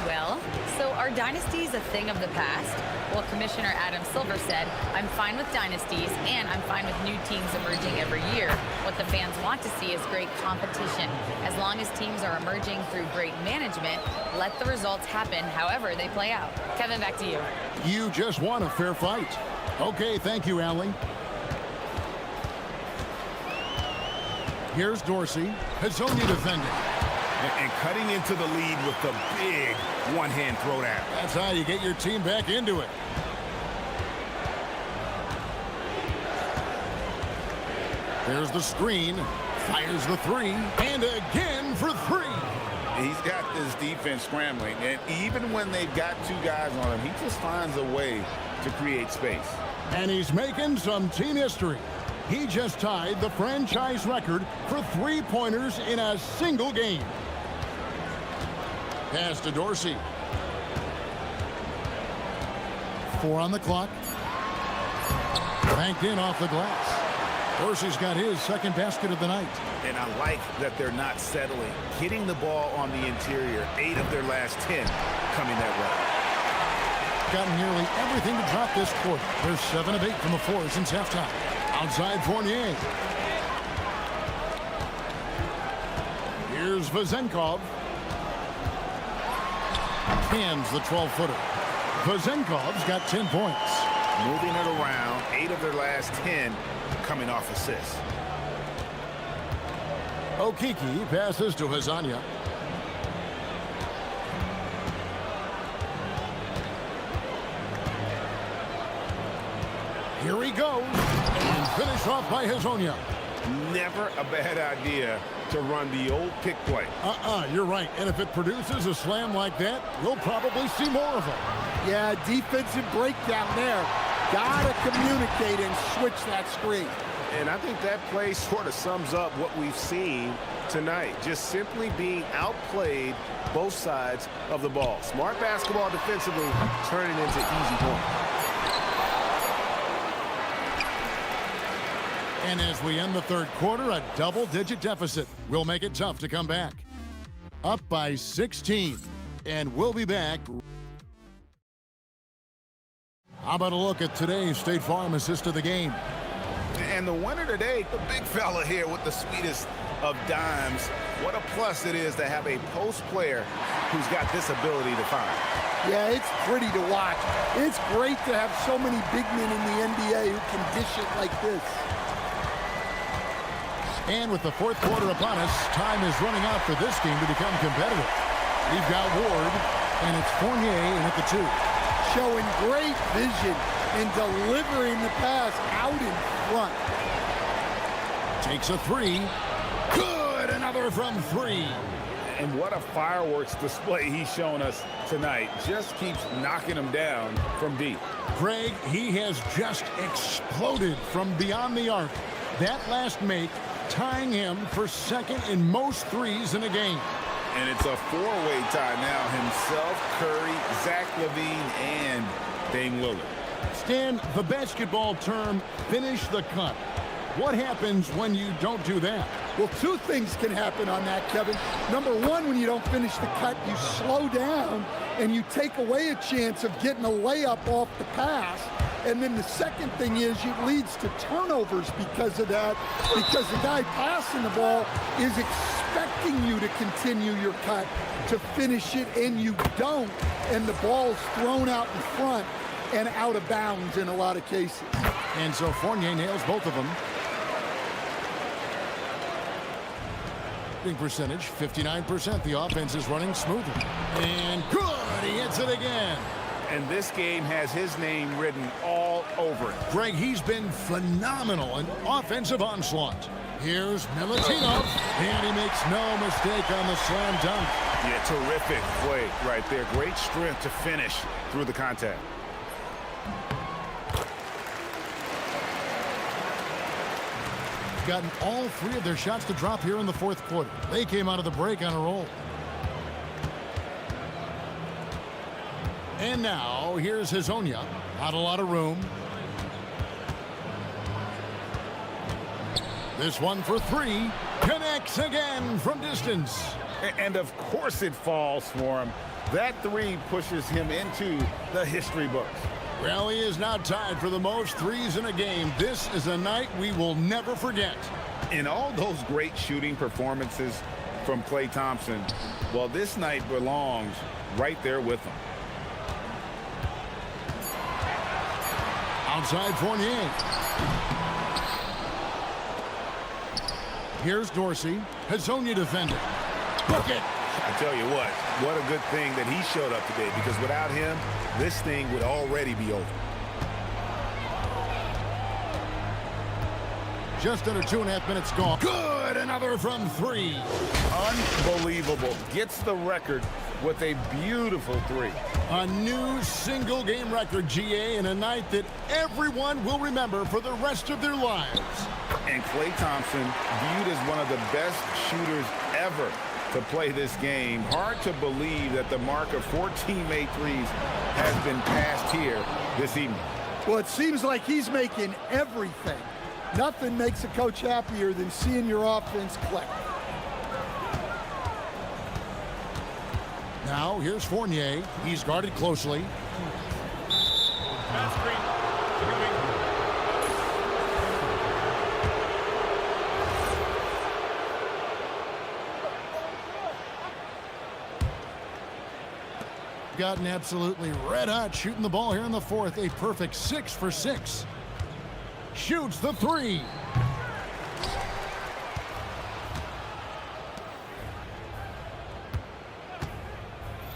Well, so are dynasties a thing of the past? Well, Commissioner Adam Silver said, I'm fine with dynasties and I'm fine with new teams emerging every year. What the fans want to see is great competition. As long as teams are emerging through great management, let the results happen however they play out. Kevin, back to you. You just want a fair fight. Okay, thank you, Allie. Here's Dorsey. Hazonia defending. And cutting into the lead with the big one-hand throwdown. That's how you get your team back into it. There's the screen. Fires the 3. And again for 3. He's got this defense scrambling. And even when they've got 2 guys on him, he just finds a way to create space. And he's making some team history. He just tied the franchise record for 3-pointers in a single game. Pass to Dorsey. 4 on the clock. Banked in off the glass. Dorsey's got his second basket of the night. And I like that they're not settling. Getting the ball on the interior. 8 of their last 10 coming that way. Gotten nearly everything to drop this quarter. They're 7 of 8 from the floor since halftime. Outside Fournier. Here's Vezenkov. Hands the 12-footer. Vezenkov's got 10 points. Moving it around. 8 of their last 10 coming off assists. Okiki passes to Hazonia. Here he goes. And finished off by Hazonia. Never a bad idea to run the old pick play. You're right. And if it produces a slam like that, we'll probably see more of them. Yeah, defensive breakdown there. Gotta communicate and switch that screen. And I think that play sort of sums up what we've seen tonight. Just simply being outplayed both sides of the ball. Smart basketball defensively, turning into easy points. And as we end the third quarter, a double-digit deficit will make it tough to come back. Up by 16. And we'll be back. How about a look at today's State Farm assist of the game? And the winner today, the big fella here with the sweetest of dimes. What a plus it is to have a post player who's got this ability to find. Yeah, it's pretty to watch. It's great to have so many big men in the NBA who can dish it like this. And with the fourth quarter upon us, time is running out for this game to become competitive. We've got Ward, and it's Fournier in at the 2. Showing great vision and delivering the pass out in front. Takes a 3. Good! Another from 3. And what a fireworks display he's shown us tonight. Just keeps knocking them down from deep. Craig, he has just exploded from beyond the arc. That last make tying him for second in most threes in a game. And it's a four-way tie now. Himself, Curry, Zach LaVine, and Dame Lillard. Stan, the basketball term, finish the cut. What happens when you don't do that? Well, two things can happen on that, Kevin. Number one, when you don't finish the cut, you slow down and you take away a chance of getting a layup off the pass. And then the second thing is it leads to turnovers because of that, because the guy passing the ball is expecting you to continue your cut, to finish it, and you don't, and the ball's thrown out in front and out of bounds in a lot of cases. And so Fournier nails both of them. Shooting percentage, 59%. The offense is running smoothly. And good, he hits it again. And this game has his name written all over it. Greg, he's been phenomenal in offensive onslaught. Here's Milutinov, and he makes no mistake on the slam dunk. Yeah, terrific play right there. Great strength to finish through the contact. Gotten all three of their shots to drop here in the fourth quarter. They came out of the break on a roll. And now, here's Hezonja. Not a lot of room. This one for three. Connects again from distance. And of course it falls for him. That three pushes him into the history books. Well, he is now tied for the most threes in a game. This is a night we will never forget. In all those great shooting performances from Klay Thompson, well, this night belongs right there with him. Outside Fournier. Here's Dorsey. Hezonja defender. Book it. I tell you what a good thing that he showed up today, because without him, this thing would already be over. Just under 2.5 minutes gone. Good, another from three. Unbelievable. Gets the record with a beautiful three. A new single game record, GA, in a night that everyone will remember for the rest of their lives. And Klay Thompson, viewed as one of the best shooters ever to play this game. Hard to believe that the mark of 14 made threes has been passed here this evening. Well, it seems like he's making everything. Nothing makes a coach happier than seeing your offense click. Now, here's Fournier. He's guarded closely. Gotten absolutely red hot shooting the ball here in the fourth. A perfect 6 for 6. Shoots the three.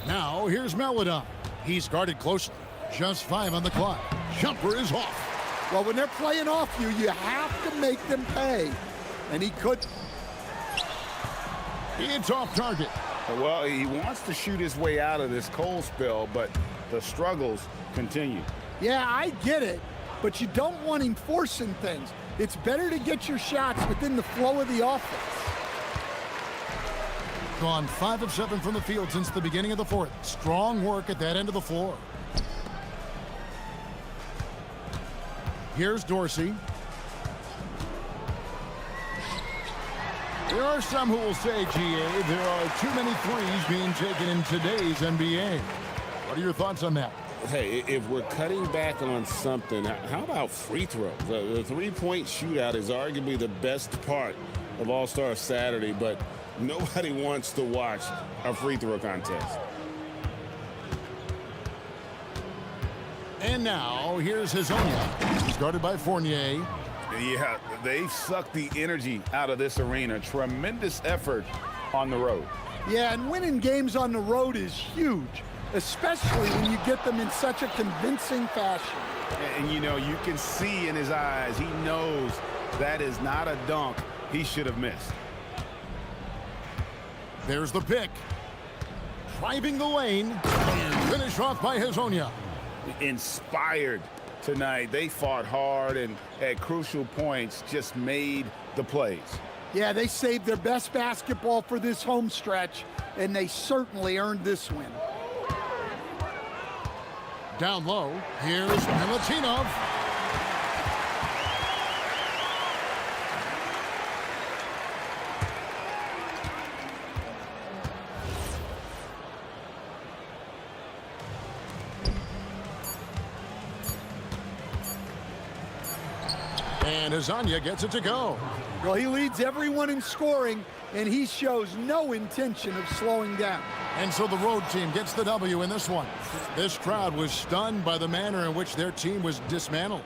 Now here's Melodon. He's guarded closely. Just 5 on the clock. Jumper is off. Well, when they're playing off you, you have to make them pay. And he could. It's off target. Well, he wants to shoot his way out of this cold spell, but the struggles continue. Yeah, I get it, but you don't want him forcing things. It's better to get your shots within the flow of the offense. Gone 5 of 7 from the field since the beginning of the fourth. Strong work at that end of the floor. Here's Dorsey. There are some who will say, GA, there are too many threes being taken in today's NBA. What are your thoughts on that? Hey, if we're cutting back on something, how about free throws? The three-point shootout is arguably the best part of All-Star Saturday, but nobody wants to watch a free throw contest. And now, here's Hezonja. He's guarded by Fournier. Yeah, they've sucked the energy out of this arena. Tremendous effort on the road. Yeah, and winning games on the road is huge, especially when you get them in such a convincing fashion. And you know, you can see in his eyes, he knows that is not a dunk he should have missed. There's the pick. Driving the lane. And finished off by Hezonja. Inspired tonight. They fought hard and at crucial points just made the plays. Yeah, they saved their best basketball for this home stretch, and they certainly earned this win. Down low, here's Milutinov. And Azania gets it to go. Well, he leads everyone in scoring, and he shows no intention of slowing down. And so the road team gets the W in this one. This crowd was stunned by the manner in which their team was dismantled.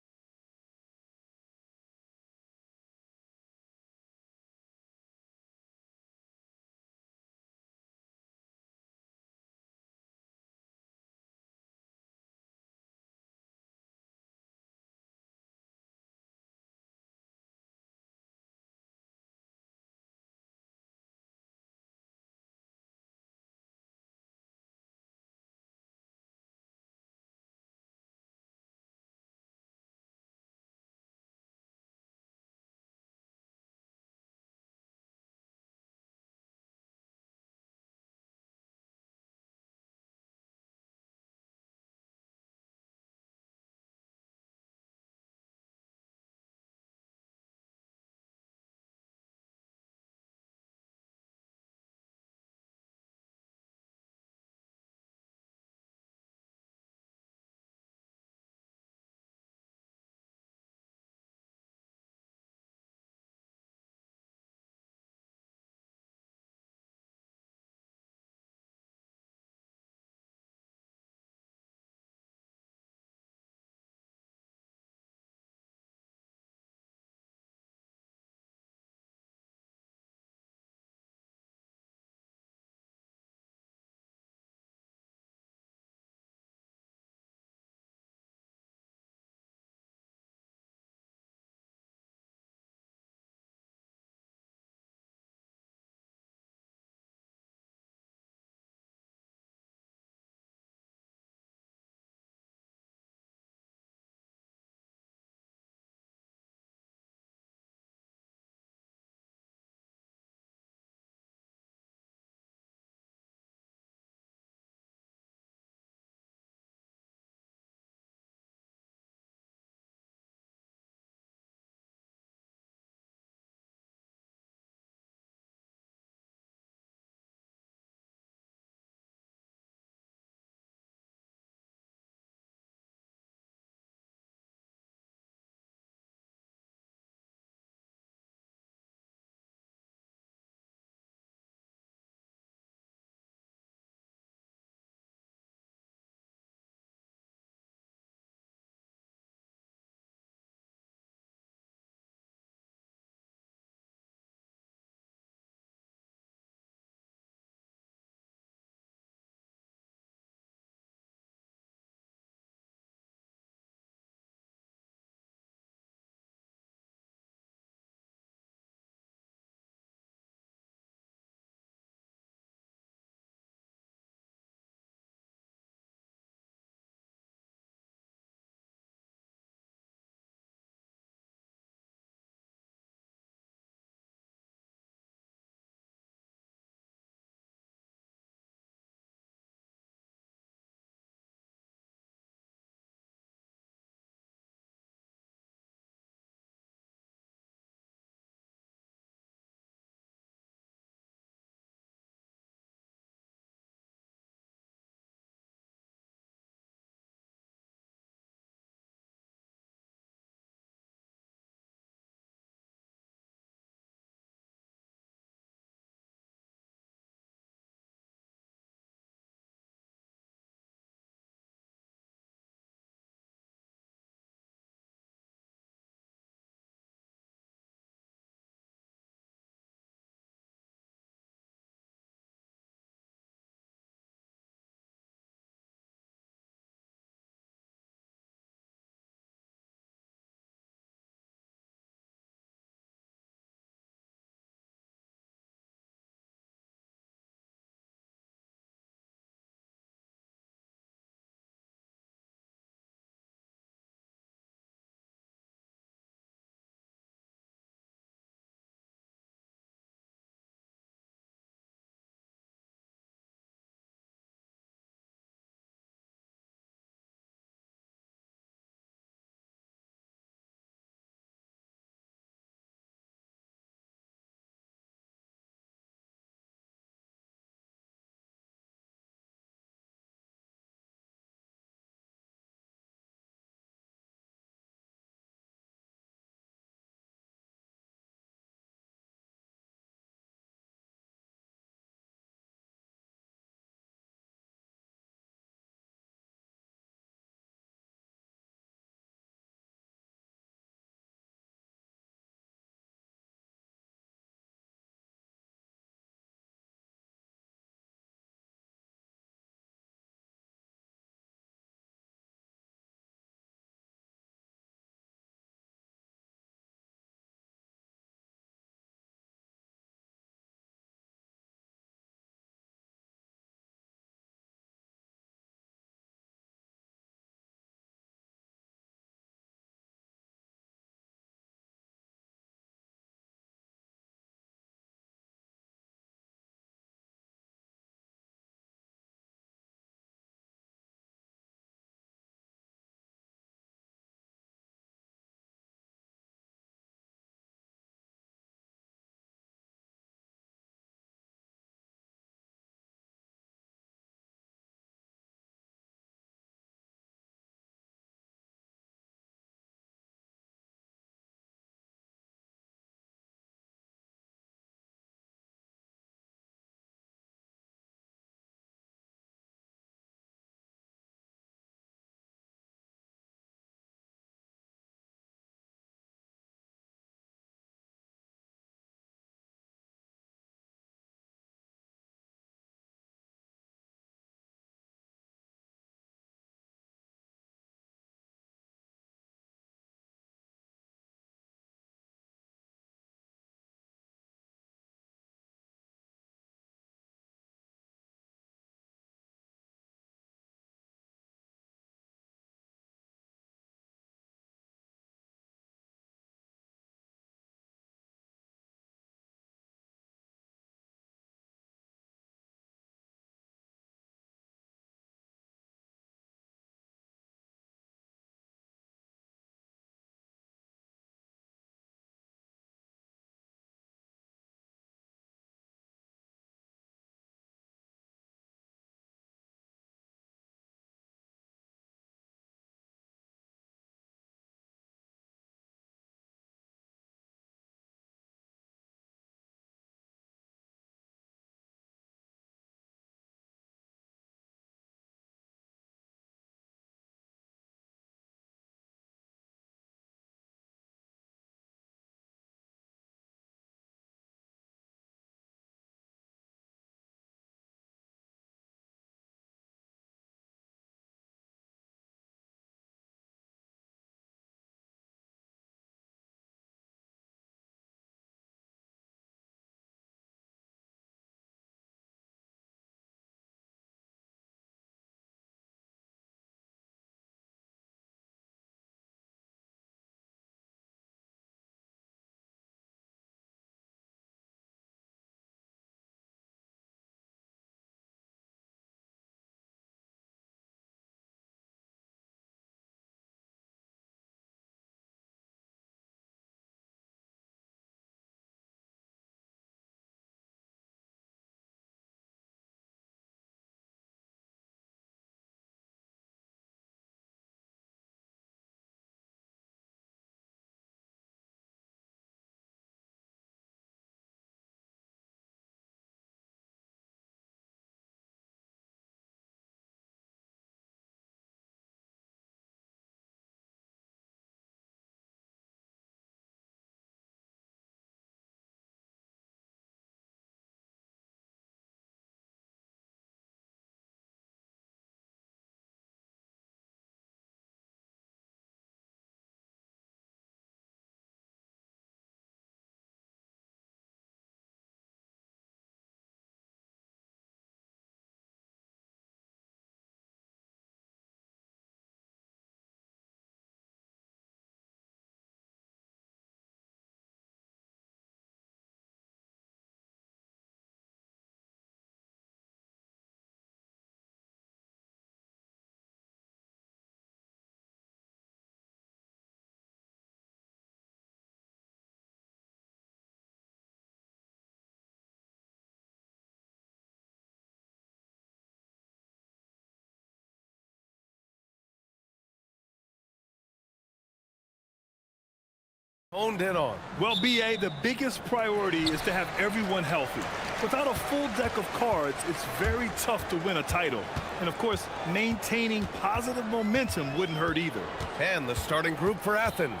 honed in on. Well, BA, the biggest priority is to have everyone healthy. Without a full deck of cards, it's very tough to win a title. And of course, maintaining positive momentum wouldn't hurt either. And the starting group for Athens.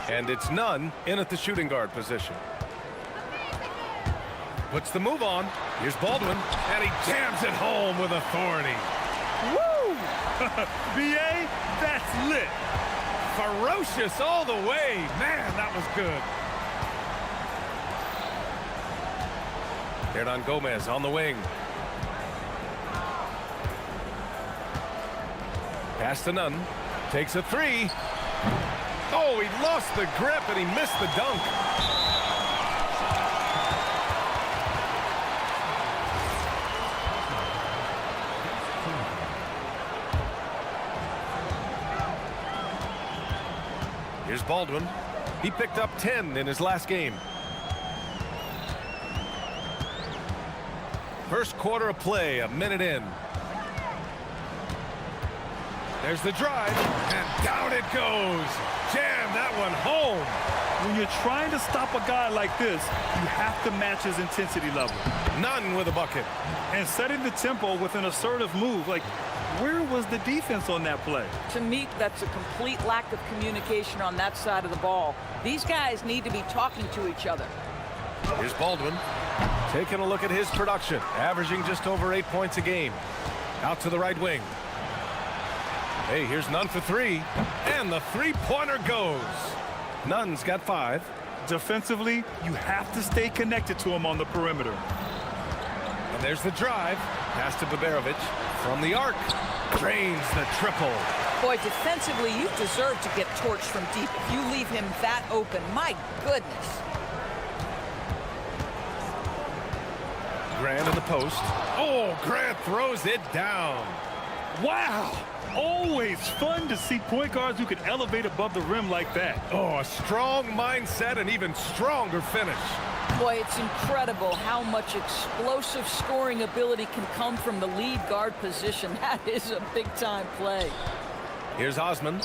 And it's none in at the shooting guard position. Puts the move on. Here's Baldwin, and he jams it home with authority. Woo! BA, that's lit. Ferocious all the way. Man, that was good. Hernan Gomez on the wing. Pass to Nunn. Takes a three. Oh, he lost the grip and he missed the dunk. Here's Baldwin. He picked up 10 in his last game. First quarter of play, a minute in. There's the drive, and down it goes. Jam that one home. When you're trying to stop a guy like this, you have to match his intensity level. Nunn with a bucket. And setting the tempo with an assertive move. Like, where was the defense on that play? To me, that's a complete lack of communication on that side of the ball. These guys need to be talking to each other. Here's Baldwin. Taking a look at his production, averaging just over 8 points a game. Out to the right wing. Hey, here's Nunn for three, and the three-pointer goes. Nunn's got 5. Defensively, you have to stay connected to him on the perimeter. And there's the drive. Pass to Baberovic from the arc. Drains the triple. Boy, defensively, you deserve to get torched from deep if you leave him that open. My goodness. Grant in the post. Oh, Grant throws it down. Wow! Always fun to see point guards who can elevate above the rim like that. Oh, a strong mindset and even stronger finish. Boy, it's incredible how much explosive scoring ability can come from the lead guard position. That is a big-time play. Here's Osman.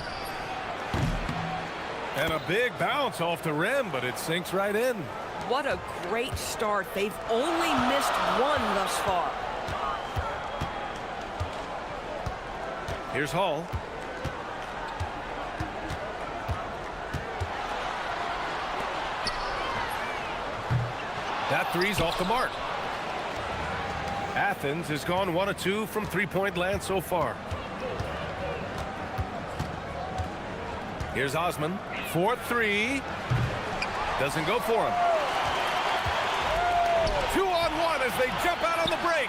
And a big bounce off the rim, but it sinks right in. What a great start. They've only missed one thus far. Here's Hall. That three's off the mark. Athens has gone 1 of 2 from three-point land so far. Here's Osman. 4-3. Doesn't go for him. 2-on-1 as they jump out on the break.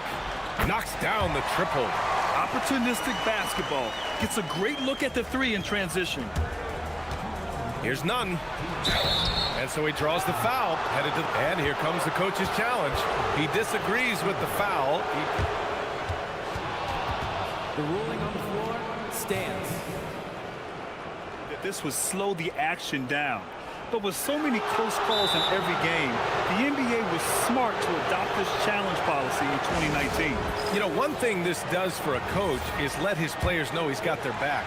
Knocks down the triple. Opportunistic basketball. Gets a great look at the three in transition. Here's Nunn. And so he draws the foul. And here comes the coach's challenge. He disagrees with the foul. The ruling on the floor stands. This would slow the action down. But with so many close calls in every game, the NBA was smart to adopt this challenge policy in 2019. You know, one thing this does for a coach is let his players know he's got their back.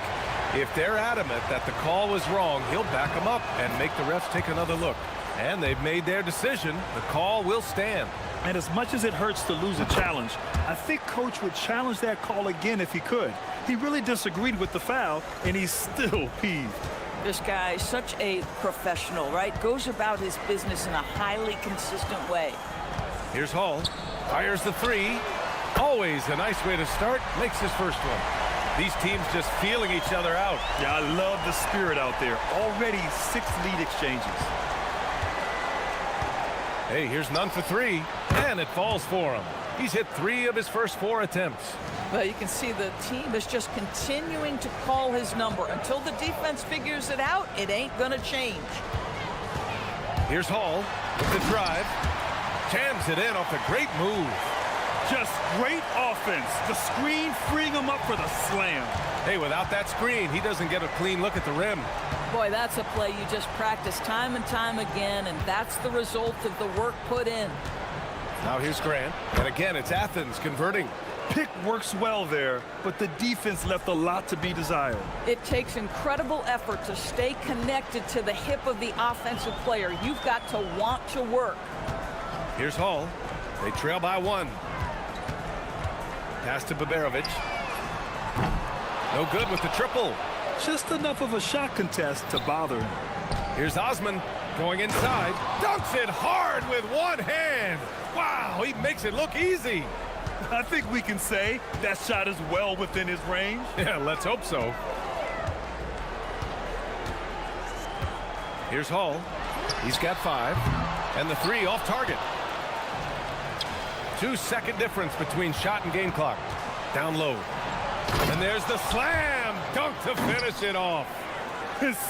If they're adamant that the call was wrong, he'll back them up and make the refs take another look. And they've made their decision. The call will stand. And as much as it hurts to lose a challenge, I think Coach would challenge that call again if he could. He really disagreed with the foul, and he's still peeved. This guy is such a professional, right? Goes about his business in a highly consistent way. Here's Hall. Fires the three. Always a nice way to start. Makes his first one. These teams just feeling each other out. Yeah, I love the spirit out there. Already 6 lead exchanges. Hey, here's Nunn for three. And it falls for him. He's hit 3 of his first 4 attempts. Well, you can see the team is just continuing to call his number. Until the defense figures it out, it ain't gonna change. Here's Hall with the drive. Jams it in off a great move. Just great offense. The screen freeing him up for the slam. Hey, without that screen, he doesn't get a clean look at the rim. Boy, that's a play you just practice time and time again, and that's the result of the work put in. Now here's Grant. And again, it's Athens converting. Pick works well there, but the defense left a lot to be desired. It takes incredible effort to stay connected to the hip of the offensive player. You've got to want to work. Here's Hall. They trail by 1. Pass to Baberovic. No good with the triple. Just enough of a shot contest to bother him. Here's Osman going inside. Dunks it hard with one hand. Wow, he makes it look easy. I think we can say that shot is well within his range. Yeah, let's hope so. Here's Hall. He's got 5. And the 3 off target. 2-second difference between shot and game clock. Down low. And there's the slam dunk to finish it off.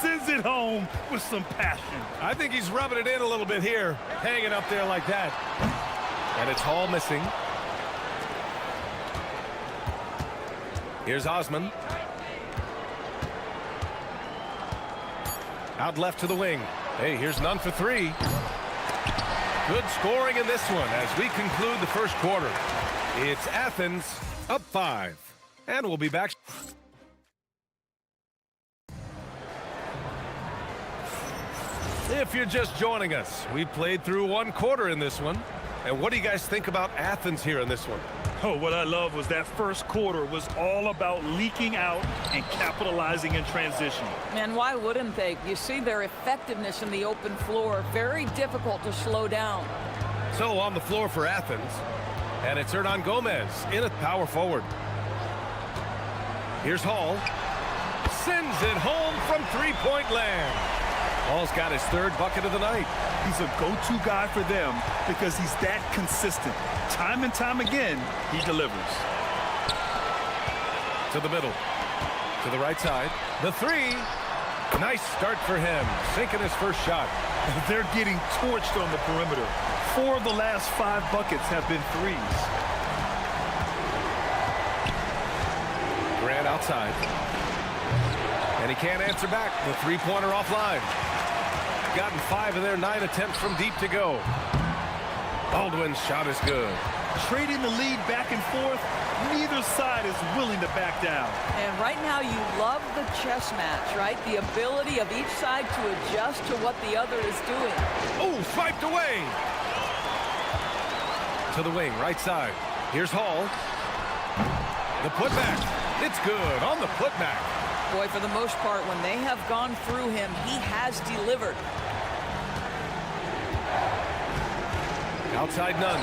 Sends it home with some passion. I think he's rubbing it in a little bit here, hanging up there like that. And it's Hall missing. Here's Osman. Out left to the wing. Hey, here's none for 3. Good scoring in this one as we conclude the first quarter. It's Athens up 5. And we'll be back. If you're just joining us, we played through 1 quarter in this one. And what do you guys think about Athens here in this one? Oh, what I love was that first quarter was all about leaking out and capitalizing in transition. And why wouldn't they? You see their effectiveness in the open floor. Very difficult to slow down. So on the floor for Athens. And it's Hernan Gomez in at power forward. Here's Hall. Sends it home from 3-point land. Hall's got his 3rd bucket of the night. He's a go-to guy for them because he's that consistent. Time and time again, he delivers. To the middle. To the right side. The 3. Nice start for him. Sinking his first shot. They're getting torched on the perimeter. 4 of the last 5 buckets have been 3s. Grant outside. And he can't answer back. The 3-pointer offline. Gotten 5 of their 9 attempts from deep to go. Baldwin's shot is good. Trading the lead back and forth, neither side is willing to back down. And right now you love the chess match, right? The ability of each side to adjust to what the other is doing. Oh, swiped away. To the wing, right side. Here's Hall. The putback. It's good on the putback. Boy, for the most part, when they have gone through him, he has delivered. Outside Nunn.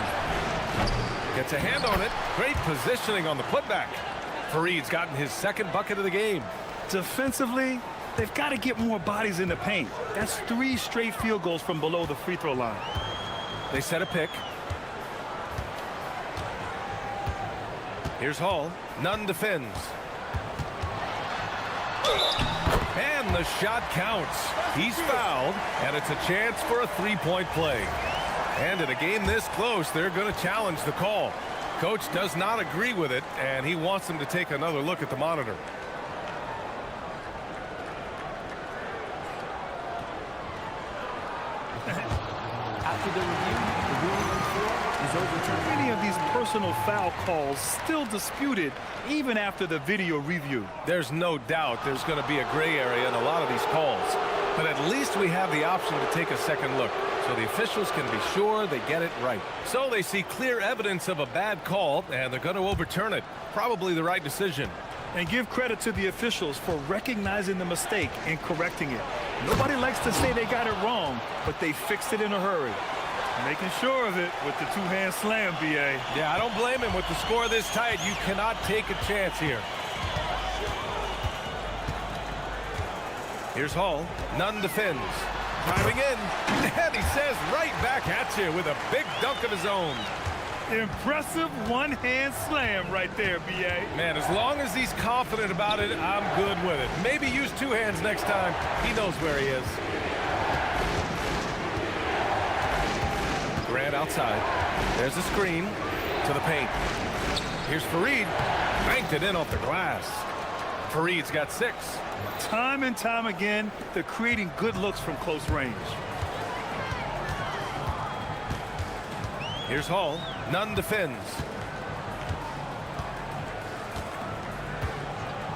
Gets a hand on it. Great positioning on the putback. Fareed's gotten his 2nd bucket of the game. Defensively, they've got to get more bodies in the paint. That's 3 straight field goals from below the free throw line. They set a pick. Here's Hall. Nunn defends. And the shot counts. He's fouled, and it's a chance for a 3-point play. And in a game this close, they're going to challenge the call. Coach does not agree with it, and he wants them to take another look at the monitor. After the review, the ruling on the floor is overturned. Many of these personal foul calls still disputed even after the video review. There's no doubt there's going to be a gray area in a lot of these calls. But at least we have the option to take a second look, so the officials can be sure they get it right. So they see clear evidence of a bad call, and they're going to overturn it. Probably the right decision. And give credit to the officials for recognizing the mistake and correcting it. Nobody likes to say they got it wrong, but they fixed it in a hurry. Making sure of it with the 2-hand slam, B.A. Yeah, I don't blame him. With the score this tight, you cannot take a chance here. Here's Hall. Nunn defends. Driving in. And he says right back at you with a big dunk of his own. Impressive 1-hand slam right there, B.A. Man, as long as he's confident about it, I'm good with it. Maybe use 2 hands next time. He knows where he is. Grant outside. There's a screen to the paint. Here's Fareed. Banked it in off the glass. Fareed's got 6. Time and time again, they're creating good looks from close range. Here's Hall. None defends.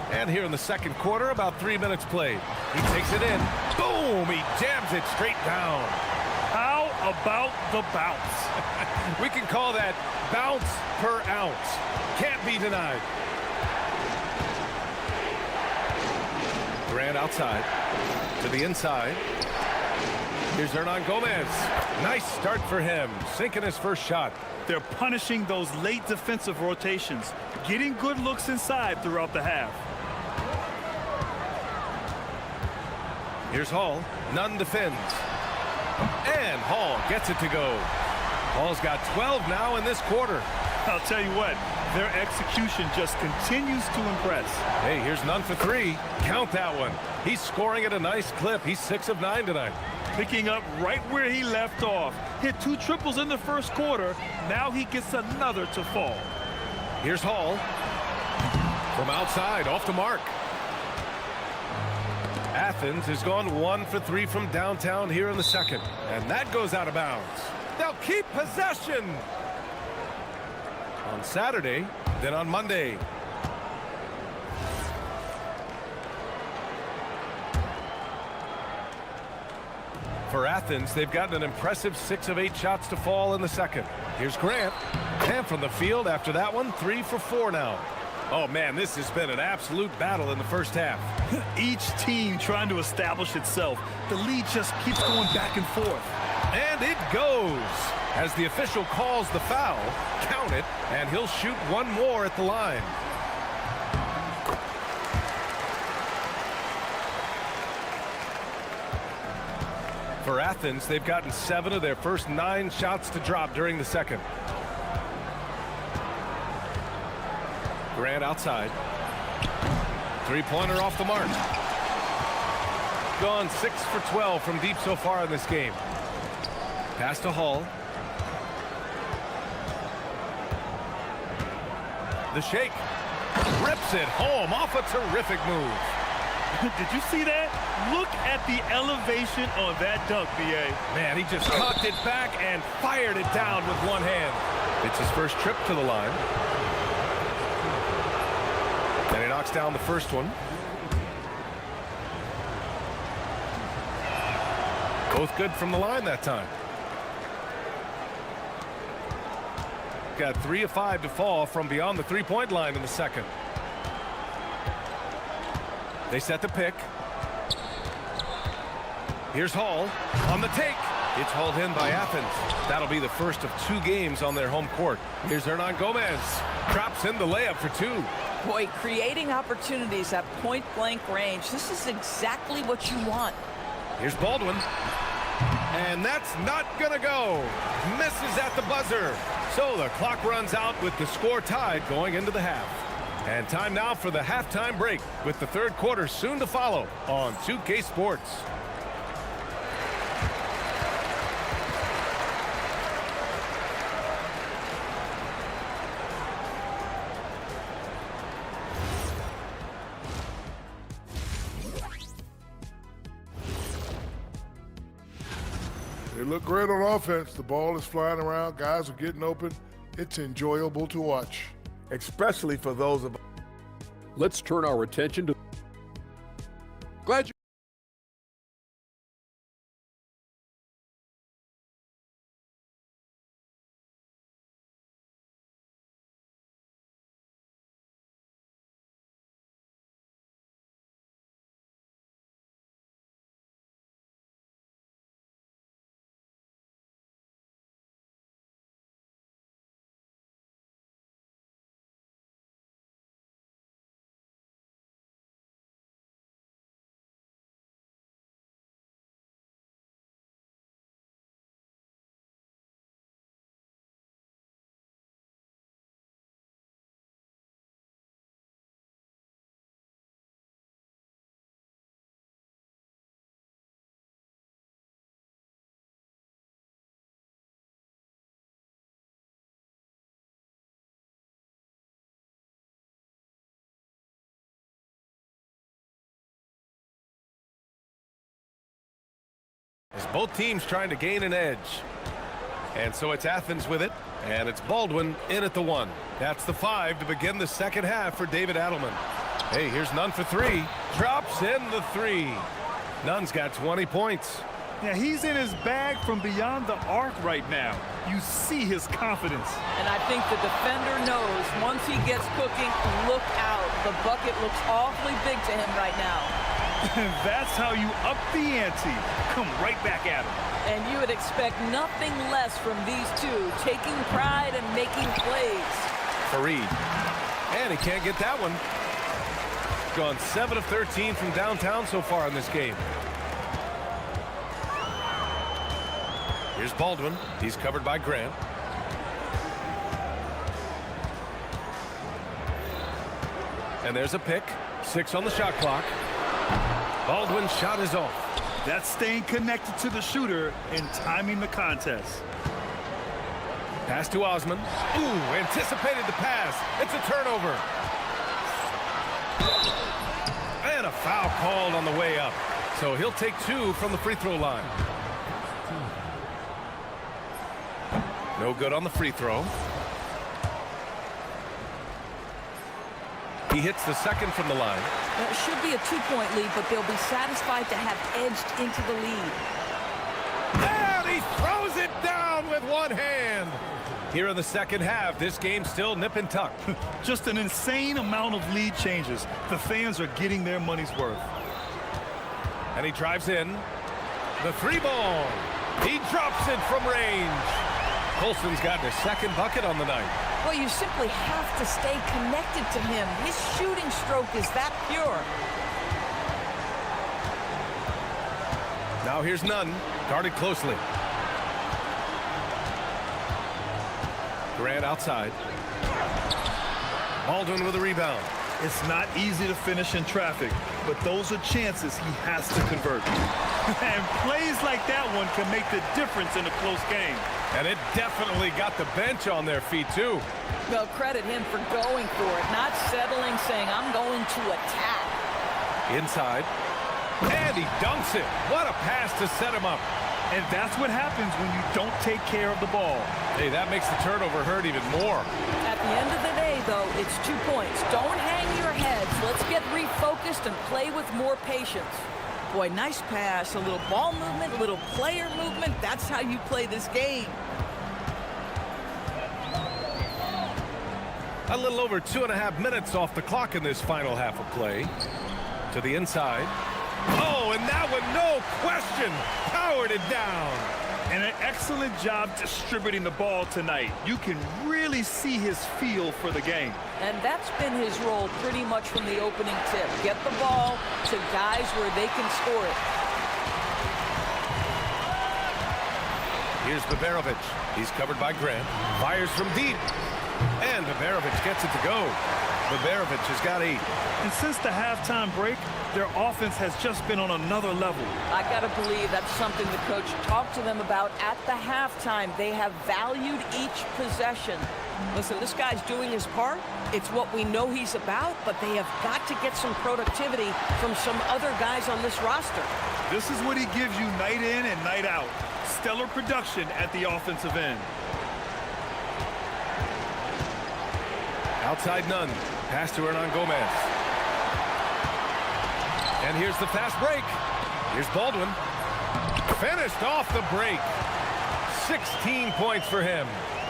And here in the second quarter, about 3 minutes played. He takes it in. Boom! He jams it straight down. How about the bounce? We can call that bounce per ounce. Can't be denied. Grant outside to the inside. Here's Hernan Gomez. Nice start for him, sinking his first shot. They're punishing those late defensive rotations, getting good looks inside throughout the half. Here's Hall. None defends. And Hall gets it to go. Hall's got 12 now in this quarter. I'll tell you what, their execution just continues to impress. Hey, here's None for three. Count that one. He's scoring at a nice clip. He's 6 of 9 tonight. Picking up right where he left off. Hit 2 triples in the first quarter. Now he gets another to fall. Here's Hall. From outside, off the mark. Athens has gone 1 for 3 from downtown here in the second. And that goes out of bounds. They'll keep possession. On Saturday, then on Monday. For Athens, they've gotten an impressive 6 of 8 shots to fall in the second. Here's Grant. And from the field after that one, 3 for 4 now. Oh, man, this has been an absolute battle in the first half. Each team trying to establish itself. The lead just keeps going back and forth. And it goes. As the official calls the foul, count it, and he'll shoot one more at the line. For Athens, they've gotten 7 of their first 9 shots to drop during the second. Grant outside. Three-pointer off the mark. Gone 6 for 12 from deep so far in this game. Pass to Hall. The shake. Rips it home off a terrific move. Did you see that? Look at the elevation on that dunk, B.A. Man, he just cocked it back and fired it down with one hand. It's his first trip to the line. And he knocks down the first one. Both good from the line that time. Got 3 of 5 to fall from beyond the three-point line in the second. They set the pick. Here's Hall on the take. It's hauled in by Athens. That'll be the first of 2 games on their home court. Here's Hernan Gomez. Drops in the layup for 2. Boy, creating opportunities at point-blank range. This is exactly what you want. Here's Baldwin. And that's not going to go. Misses at the buzzer. So the clock runs out with the score tied going into the half. And time now for the halftime break with the third quarter soon to follow on 2K Sports. They look great on offense. The ball is flying around. Guys are getting open. It's enjoyable to watch. Especially for those of Let's turn our attention to... Glad you... As both teams trying to gain an edge. And so it's Athens with it, and it's Baldwin in at the 1. That's the 5 to begin the second half for David Adelman. Hey, here's Nunn for 3. Drops in the 3. Nunn's got 20 points. Yeah, he's in his bag from beyond the arc right now. You see his confidence. And I think the defender knows once he gets cooking, look out. The bucket looks awfully big to him right now. And that's how you up the ante. Come right back at him. And you would expect nothing less from these two, taking pride and making plays. Fareed. And he can't get that one. Gone 7 of 13 from downtown so far in this game. Here's Baldwin. He's covered by Grant. And there's a pick. 6 on the shot clock. Baldwin's shot is off. That's staying connected to the shooter and timing the contest. Pass to Osman. Ooh, anticipated the pass. It's a turnover. And a foul called on the way up. So he'll take 2 from the free throw line. No good on the free throw. He hits the second from the line. That should be a 2-point lead, but they'll be satisfied to have edged into the lead. And he throws it down with one hand. Here in the second half, this game's still nip and tuck. Just an insane amount of lead changes. The fans are getting their money's worth. And he drives in. The 3-ball. He drops it from range. Colson's gotten his second bucket on the night. Well, you simply have to stay connected to him. His shooting stroke is that pure. Now here's Nunn, guarded closely. Grant outside. Baldwin with a rebound. It's not easy to finish in traffic, but those are chances he has to convert. And plays like that one can make the difference in a close game. And it definitely got the bench on their feet, too. Well, credit him for going for it, not settling, saying, I'm going to attack. Inside. And he dunks it. What a pass to set him up. And that's what happens when you don't take care of the ball. Hey, that makes the turnover hurt even more. At the end of the day, though, it's 2 points. Don't hang your heads. Let's get refocused and play with more patience. Boy, nice pass, a little ball movement, a little player movement. That's how you play this game. A little over 2.5 minutes off the clock in this final half of play. To the inside. Oh, and that one, no question, powered it down. And an excellent job distributing the ball tonight. You can really see his feel for the game. And that's been his role pretty much from the opening tip. Get the ball to guys where they can score it. Here's Baberovic. He's covered by Grant. Fires from deep. And Baberovic gets it to go. Baberovic has got 8. And since the halftime break, their offense has just been on another level. I got to believe that's something the coach talked to them about at the halftime. They have valued each possession. Listen, this guy's doing his part. It's what we know he's about, but they have got to get some productivity from some other guys on this roster. This is what he gives you night in and night out. Stellar production at the offensive end. Outside Nunn. Pass to Hernan Gomez. And here's the fast break. Here's Baldwin. Finished off the break. 16 points for him.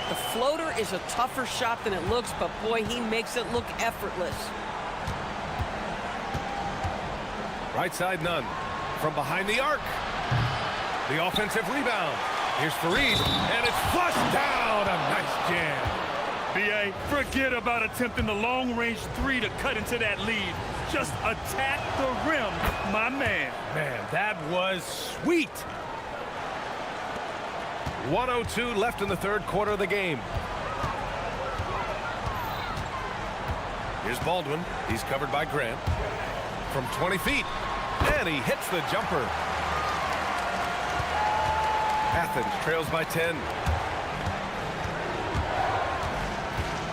The floater is a tougher shot than it looks, but boy, he makes it look effortless. Right side Nunn. From behind the arc. The offensive rebound. Here's Fareed. And it's flushed down. A nice jam. B.A., forget about attempting the long-range 3 to cut into that lead. Just attack the rim, my man. Man, that was sweet. 1:02 left in the third quarter of the game. Here's Baldwin. He's covered by Grant. From 20 feet. And he hits the jumper. Athens trails by 10.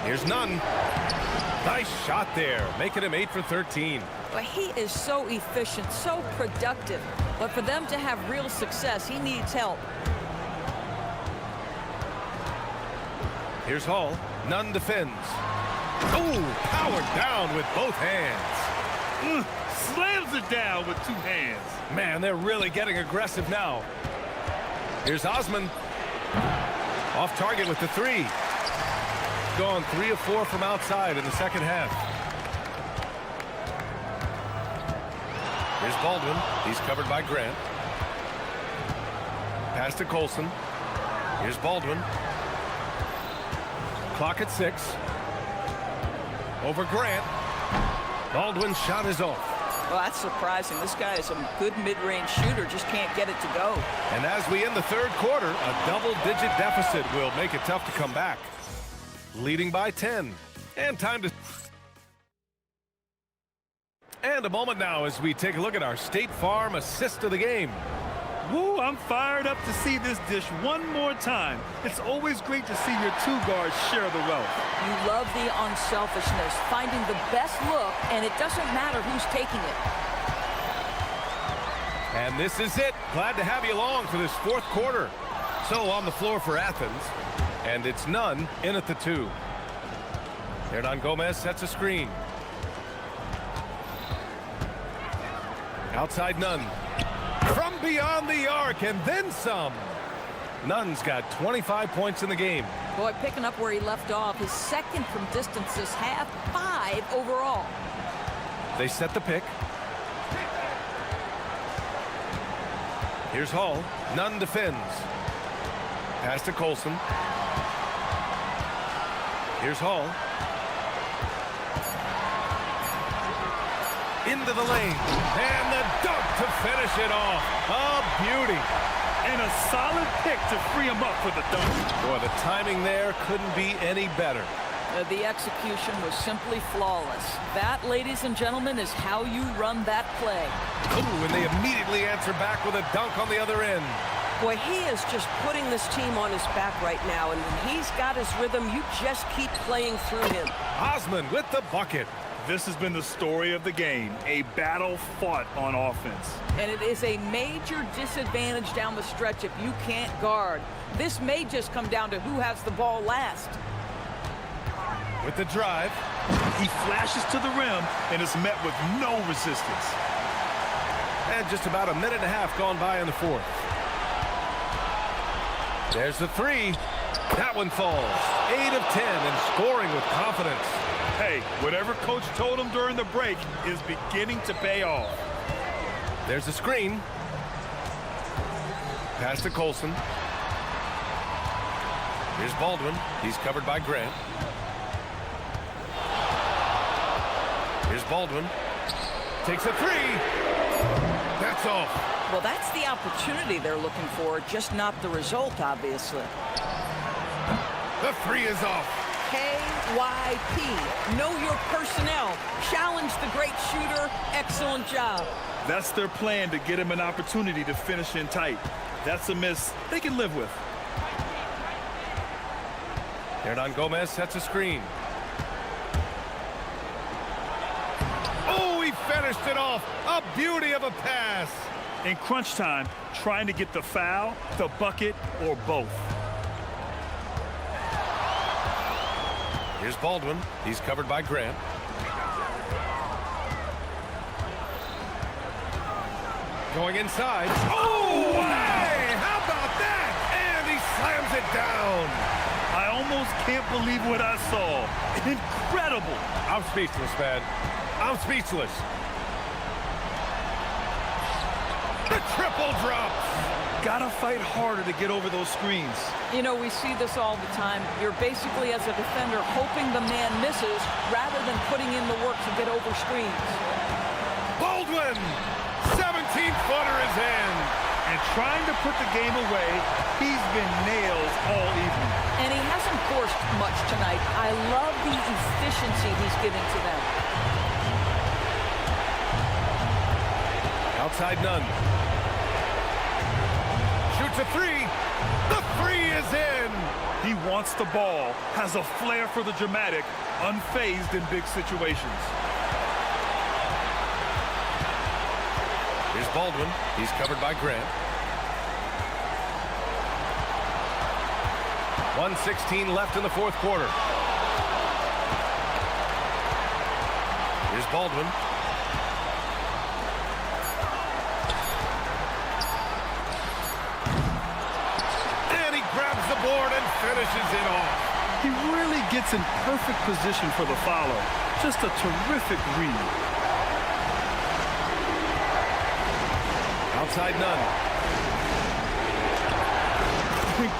Here's Nunn. Nice shot there, making him 8 for 13. But he is so efficient, so productive. But for them to have real success, he needs help. Here's Hall. Nunn defends. Oh, powered down with both hands. Slams it down with 2 hands. Man, they're really getting aggressive now. Here's Osman. Off target with the 3. Gone 3 of 4 from outside in the second half. Here's Baldwin. He's covered by Grant. Pass to Colson. Here's Baldwin. Clock at 6. Over Grant. Baldwin's shot is off. Well, that's surprising. This guy is a good mid-range shooter, just can't get it to go. And as we end the third quarter, a double-digit deficit will make it tough to come back. Leading by 10. And time to... And a moment now as we take a look at our State Farm assist of the game. Woo, I'm fired up to see this dish one more time. It's always great to see your 2 guards share the wealth. You love the unselfishness, finding the best look, and it doesn't matter who's taking it. And this is it. Glad to have you along for this fourth quarter. So on the floor for Athens, and it's Nunn in at the 2. Hernan Gomez sets a screen. Outside Nunn. From beyond the arc and then some. Nunn's got 25 points in the game. Boy, picking up where he left off. His second from distance this half, 5 overall. They set the pick. Here's Hall. Nunn defends. Pass to Colson. Here's Hall. Into the lane. And the dunk to finish it off. A beauty. And a solid pick to free him up for the dunk. Boy, the timing there couldn't be any better. The execution was simply flawless. That, ladies and gentlemen, is how you run that play. Ooh, and they immediately answer back with a dunk on the other end. Boy, he is just putting this team on his back right now, and when he's got his rhythm, you just keep playing through him. Osman with the bucket. This has been the story of the game, a battle fought on offense. And it is a major disadvantage down the stretch if you can't guard. This may just come down to who has the ball last. With the drive. He flashes to the rim and is met with no resistance. And just about a minute and a half gone by in the fourth. There's the 3. That one falls. 8 of 10 and scoring with confidence. Hey, whatever coach told him during the break is beginning to pay off. There's a screen. Pass to Colson. Here's Baldwin. He's covered by Grant. Here's Baldwin. Takes a 3. That's off. Well, that's the opportunity they're looking for, just not the result, obviously. The 3 is off. KYP. Know your personnel. Challenge the great shooter. Excellent job. That's their plan to get him an opportunity to finish in tight. That's a miss they can live with. Hernan Gomez sets a screen. Oh, he finished it off. A beauty of a pass. In crunch time, trying to get the foul, the bucket, or both. Here's Baldwin. He's covered by Grant. Going inside. Oh, hey! How about that? And he slams it down. I almost can't believe what I saw. Incredible. I'm speechless, man. I'm speechless. The triple drops. Gotta fight harder to get over those screens. You know, we see this all the time. You're basically, as a defender, hoping the man misses rather than putting in the work to get over screens. Baldwin! 17-footer is in. And trying to put the game away, he's been nailed all evening. And he hasn't forced much tonight. I love the efficiency he's giving to them. Outside Nunn. Shoots a 3. The 3 is in. He wants the ball, has a flair for the dramatic, unfazed in big situations. Here's Baldwin. He's covered by Grant. 1:16 left in the fourth quarter. Here's Baldwin. And he grabs the board and finishes it off. He really gets in perfect position for the follow. Just a terrific read. Outside none.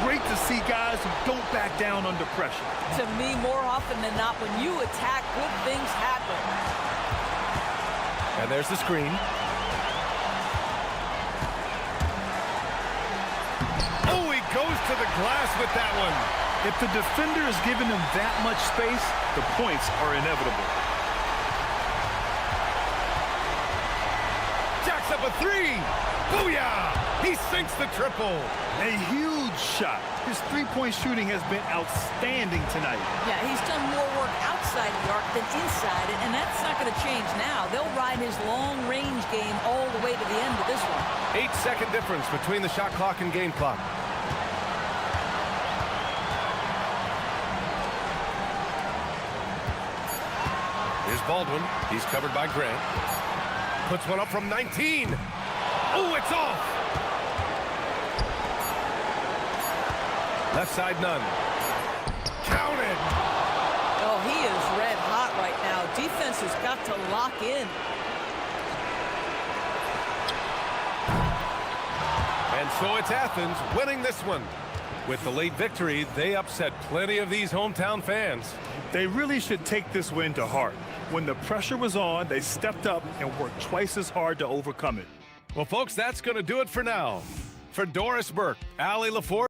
Great to see guys who don't back down under pressure. To me, more often than not, when you attack, good things happen. And there's the screen. Oh, he goes to the glass with that one. If the defender is giving him that much space, the points are inevitable. Jacks up a three. Booyah! He sinks the triple. A huge shot. His three-point shooting has been outstanding tonight. Yeah, he's done more work outside the arc than inside it, and that's not going to change now. They'll ride his long-range game all the way to the end of this one. 8-second difference between the shot clock and game clock. Here's Baldwin. He's covered by Grant. Puts one up from 19. Oh, it's off. Left side none. Counted. Oh, he is red hot right now. Defense has got to lock in. And so it's Athens winning this one. With the late victory, they upset plenty of these hometown fans. They really should take this win to heart. When the pressure was on, they stepped up and worked twice as hard to overcome it. Well, folks, that's going to do it for now. For Doris Burke, Allie LaForce,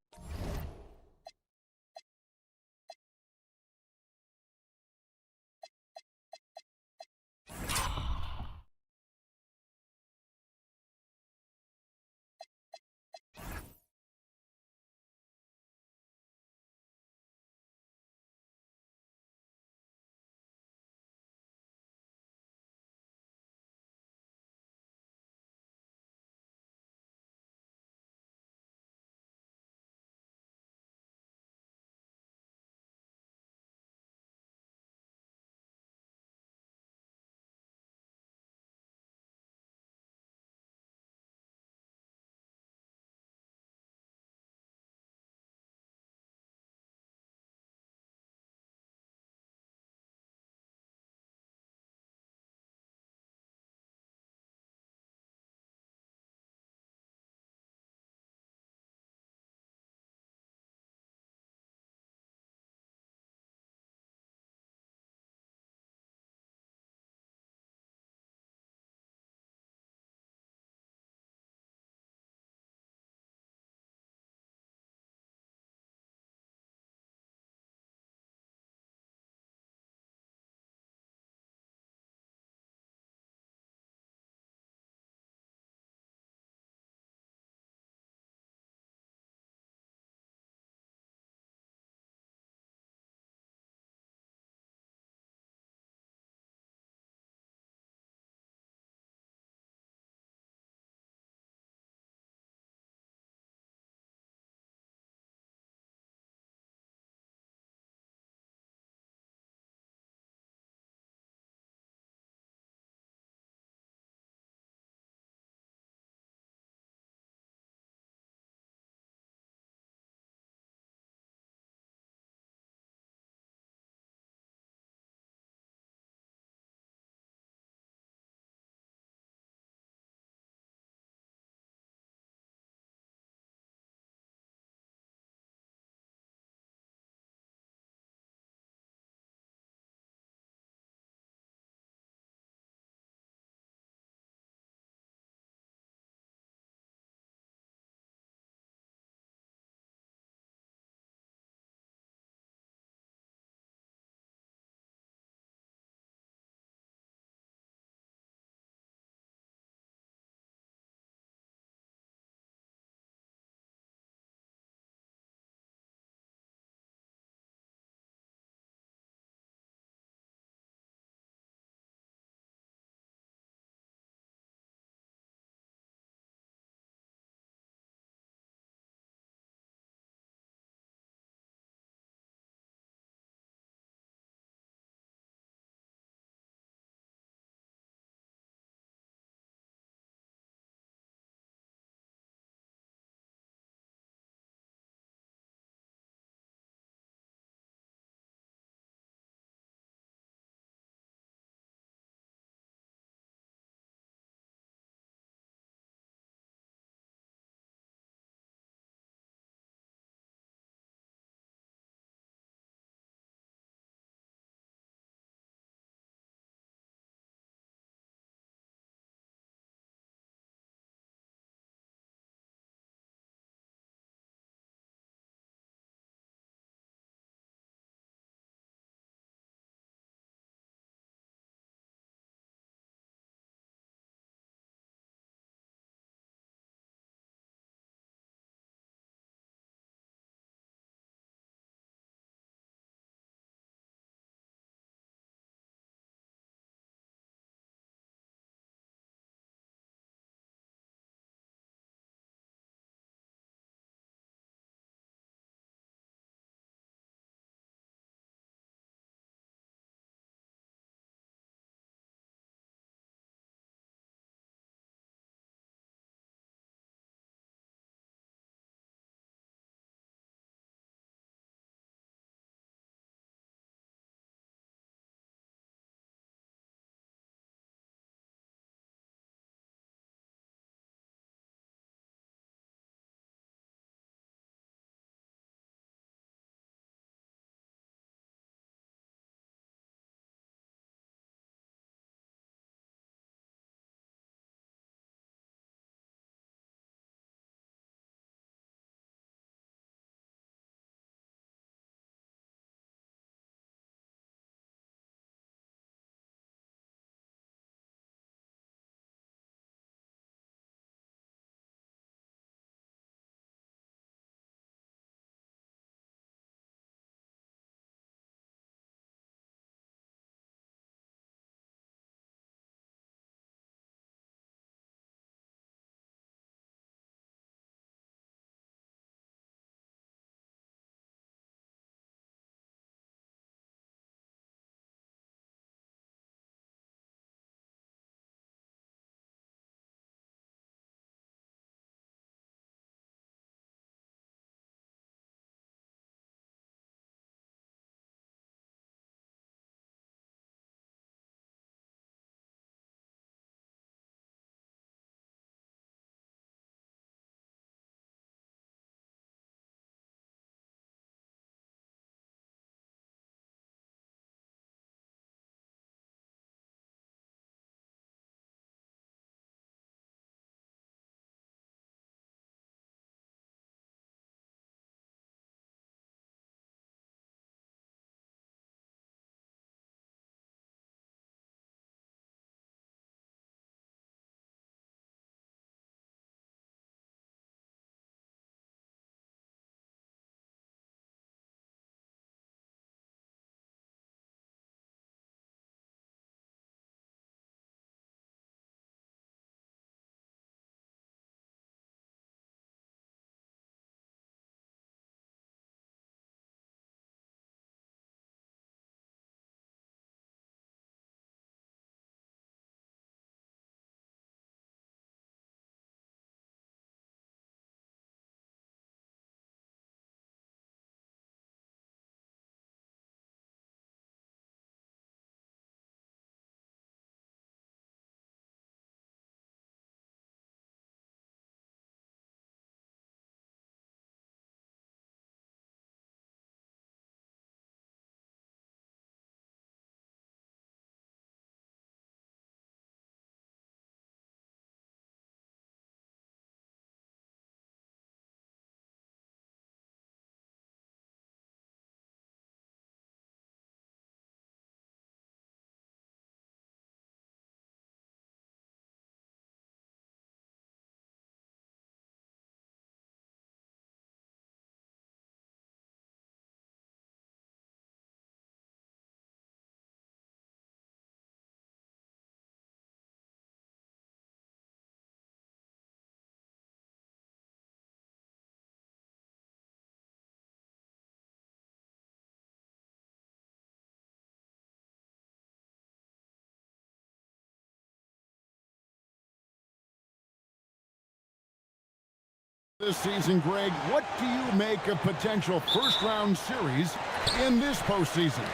This season, Greg, what do you make of potential first-round series in this postseason?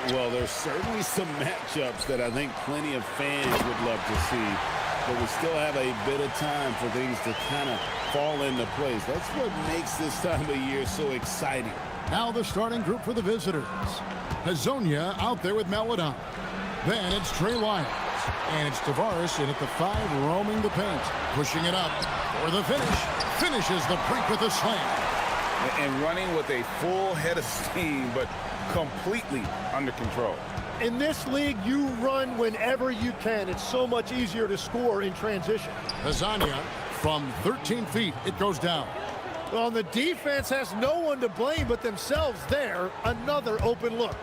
Well, there's certainly some matchups that I think plenty of fans would love to see, but we still have a bit of time for things to kind of fall into place. That's what makes this time of year so exciting. Now the starting group for the visitors. Hazonia out there with Melodon. Then it's Trey Lyons. And it's Tavares in at the 5, roaming the paint. Pushing it up for the finish. Finishes the break with a slam. And running with a full head of steam, but completely under control. In this league, you run whenever you can. It's so much easier to score in transition. Hazonia from 13 feet, it goes down. Well, the defense has no one to blame but themselves there. Another open look.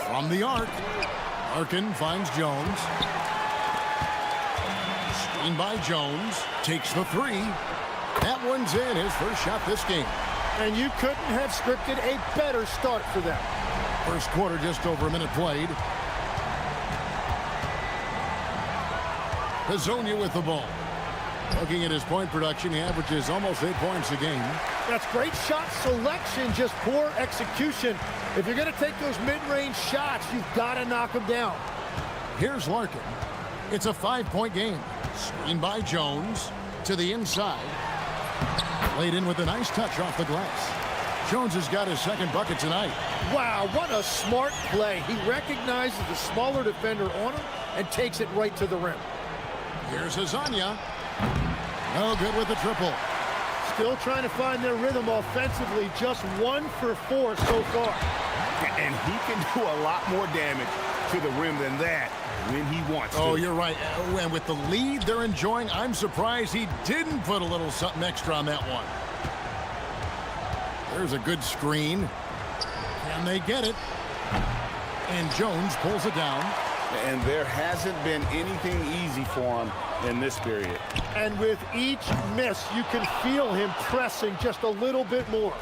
From the arc, Larkin finds Jones. Screen by Jones. Takes the 3. That one's in, his first shot this game. And you couldn't have scripted a better start for them. First quarter, just over a minute played. Hazonia with the ball. Looking at his point production, he averages almost 8 points a game. That's great shot selection, just poor execution. If you're going to take those mid-range shots, you've got to knock them down. Here's Larkin. It's a 5-point game. Screen by Jones to the inside. Laid in with a nice touch off the glass. Jones has got his second bucket tonight. Wow, what a smart play. He recognizes the smaller defender on him and takes it right to the rim. Here's Hazonia. No good with the triple. Still trying to find their rhythm offensively. Just 1 for 4 so far. And he can do a lot more damage to the rim than that when he wants to. Oh, you're right. And with the lead they're enjoying, I'm surprised he didn't put a little something extra on that one. There's a good screen. And they get it. And Jones pulls it down. And there hasn't been anything easy for him in this period. And with each miss, you can feel him pressing just a little bit more.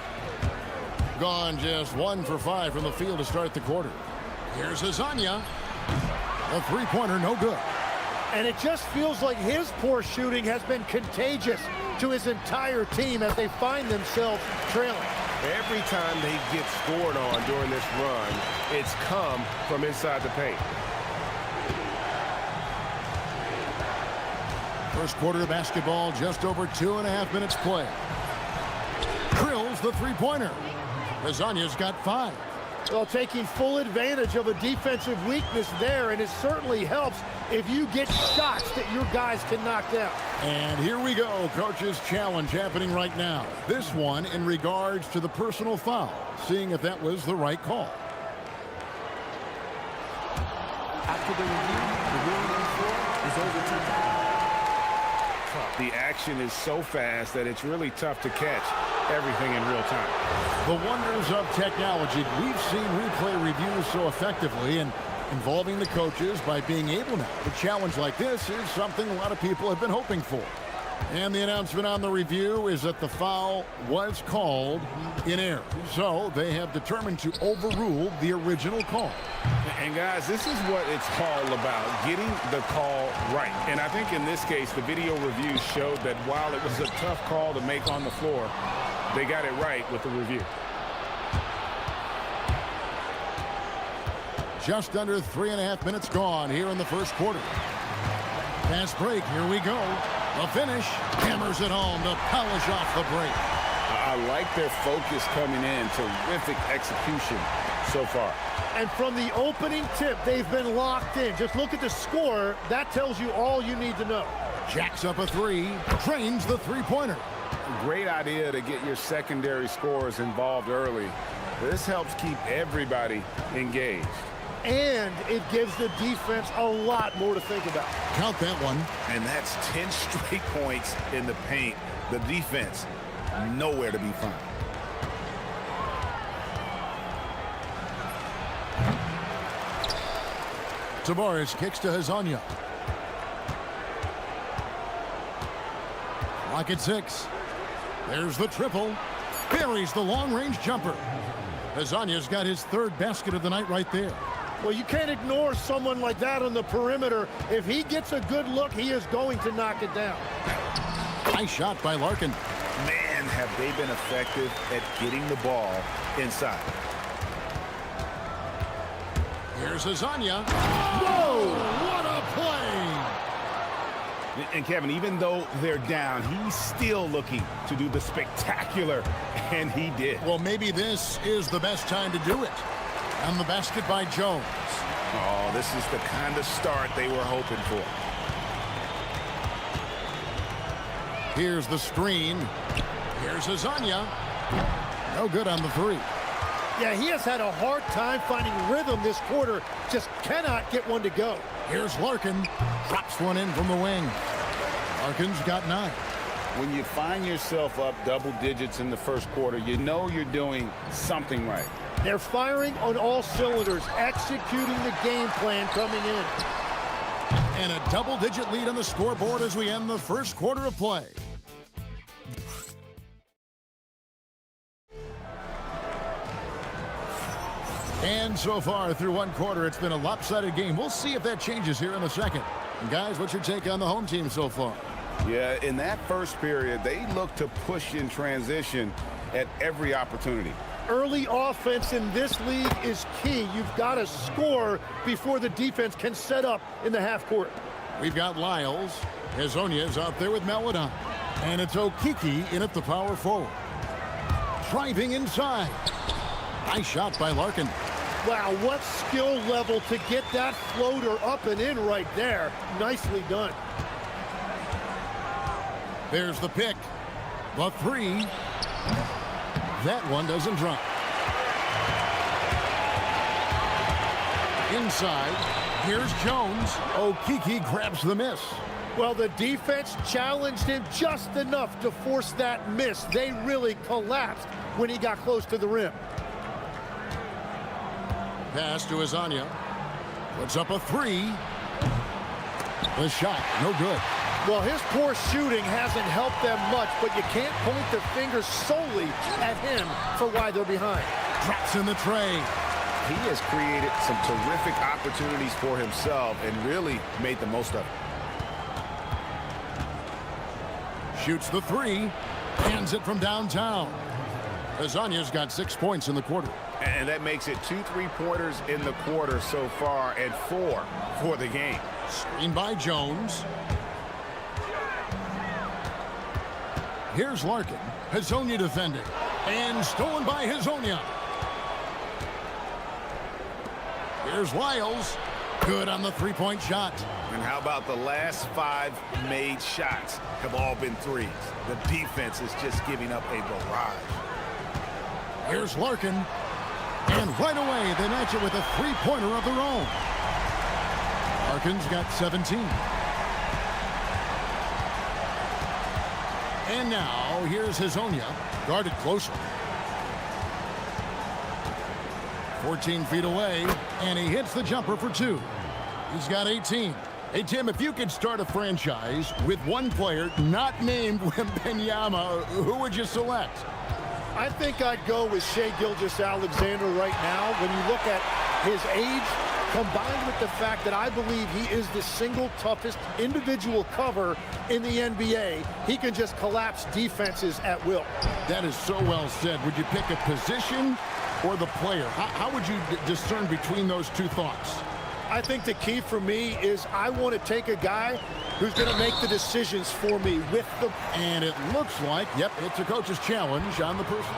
Gone just 1 for 5 from the field to start the quarter. Here's Hazonia. The 3-pointer, no good. And it just feels like his poor shooting has been contagious to his entire team as they find themselves trailing. Every time they get scored on during this run, it's come from inside the paint. First quarter of basketball, just over 2.5 minutes play. Drills the 3-pointer. Hazonia's got 5. Well, taking full advantage of a defensive weakness there, and it certainly helps if you get shots that your guys can knock down. And here we go, coach's challenge happening right now. This one in regards to the personal foul, seeing if that was the right call. After the review, the ruling on the floor is overturned. The action is so fast that it's really tough to catch everything in real time. The wonders of technology. We've seen replay reviews so effectively, and involving the coaches by being able now to challenge like this is something a lot of people have been hoping for. And the announcement on the review is that the foul was called in error. So they have determined to overrule the original call. And guys, this is what it's all about, getting the call right. And I think in this case, the video review showed that while it was a tough call to make on the floor, they got it right with the review. Just under 3.5 minutes gone here in the first quarter. Fast break, here we go. The finish, hammers it home to polish off the break. I like their focus coming in. Terrific execution so far. And from the opening tip, they've been locked in. Just look at the score. That tells you all you need to know. Jacks up a 3, trains the 3-pointer. Great idea to get your secondary scorers involved early. This helps keep everybody engaged. And it gives the defense a lot more to think about. Count that one. And that's 10 straight points in the paint. The defense, nowhere to be found. Tavares kicks to Hazonia. Clock at 6. There's the triple. Buries the long-range jumper. Hazonia's got his 3rd basket of the night right there. Well, you can't ignore someone like that on the perimeter. If he gets a good look, he is going to knock it down. Nice shot by Larkin. Man, have they been effective at getting the ball inside. Here's Azania. Whoa! What a play! And Kevin, even though they're down, he's still looking to do the spectacular, and he did. Well, maybe this is the best time to do it. And the basket by Jones. Oh, this is the kind of start they were hoping for. Here's the screen. Here's Azania. No good on the three. Yeah, he has had a hard time finding rhythm this quarter. Just cannot get one to go. Here's Larkin. Drops one in from the wing. Larkin's got 9. When you find yourself up double digits in the first quarter, you know you're doing something right. They're firing on all cylinders, executing the game plan coming in. And a double-digit lead on the scoreboard as we end the first quarter of play. And so far through one quarter, it's been a lopsided game. We'll see if that changes here in the second. And guys, what's your take on the home team so far? Yeah, in that first period, they look to push in transition at every opportunity. Early offense in this league is key. You've got to score before the defense can set up in the half court. We've got Lyles. Hezonia's out there with Meladon. And it's Okiki in at the power forward. Driving inside. Nice shot by Larkin. Wow, what skill level to get that floater up and in right there. Nicely done. There's the pick. The three. That one doesn't drop. Inside. Here's Jones. Okiki grabs the miss. Well, the defense challenged him just enough to force that miss. They really collapsed when he got close to the rim. Pass to Azania. Puts up a three. The shot, no good. Well, his poor shooting hasn't helped them much, but you can't point the finger solely at him for why they're behind. Drops in the tray. He has created some terrific opportunities for himself and really made the most of it. Shoots the three. Hands it from downtown. Azania's got 6 points in the quarter. And that makes it 2 3-pointers in the quarter so far and 4 for the game. Screen by Jones. Here's Larkin. Hezonja defending. And stolen by Hezonja. Here's Lyles. Good on the three-point shot. And how about the last 5 made shots have all been threes? The defense is just giving up a barrage. Here's Larkin. And right away, they match it with a three-pointer of their own. Larkin's got 17. And now, here's Hezonja, guarded closer. 14 feet away, and he hits the jumper for 2. He's got 18. Hey, Tim, if you could start a franchise with one player not named Wembanyama, who would you select? I think I'd go with Shai Gilgeous-Alexander right now. When you look at his age, combined with the fact that I believe he is the single toughest individual cover in the NBA, he can just collapse defenses at will. That is so well said. Would you pick a position or the player? How would you discern between those two thoughts? I think the key for me is I want to take a guy who's going to make the decisions for me with the... And it looks like, yep, it's a coach's challenge on the person.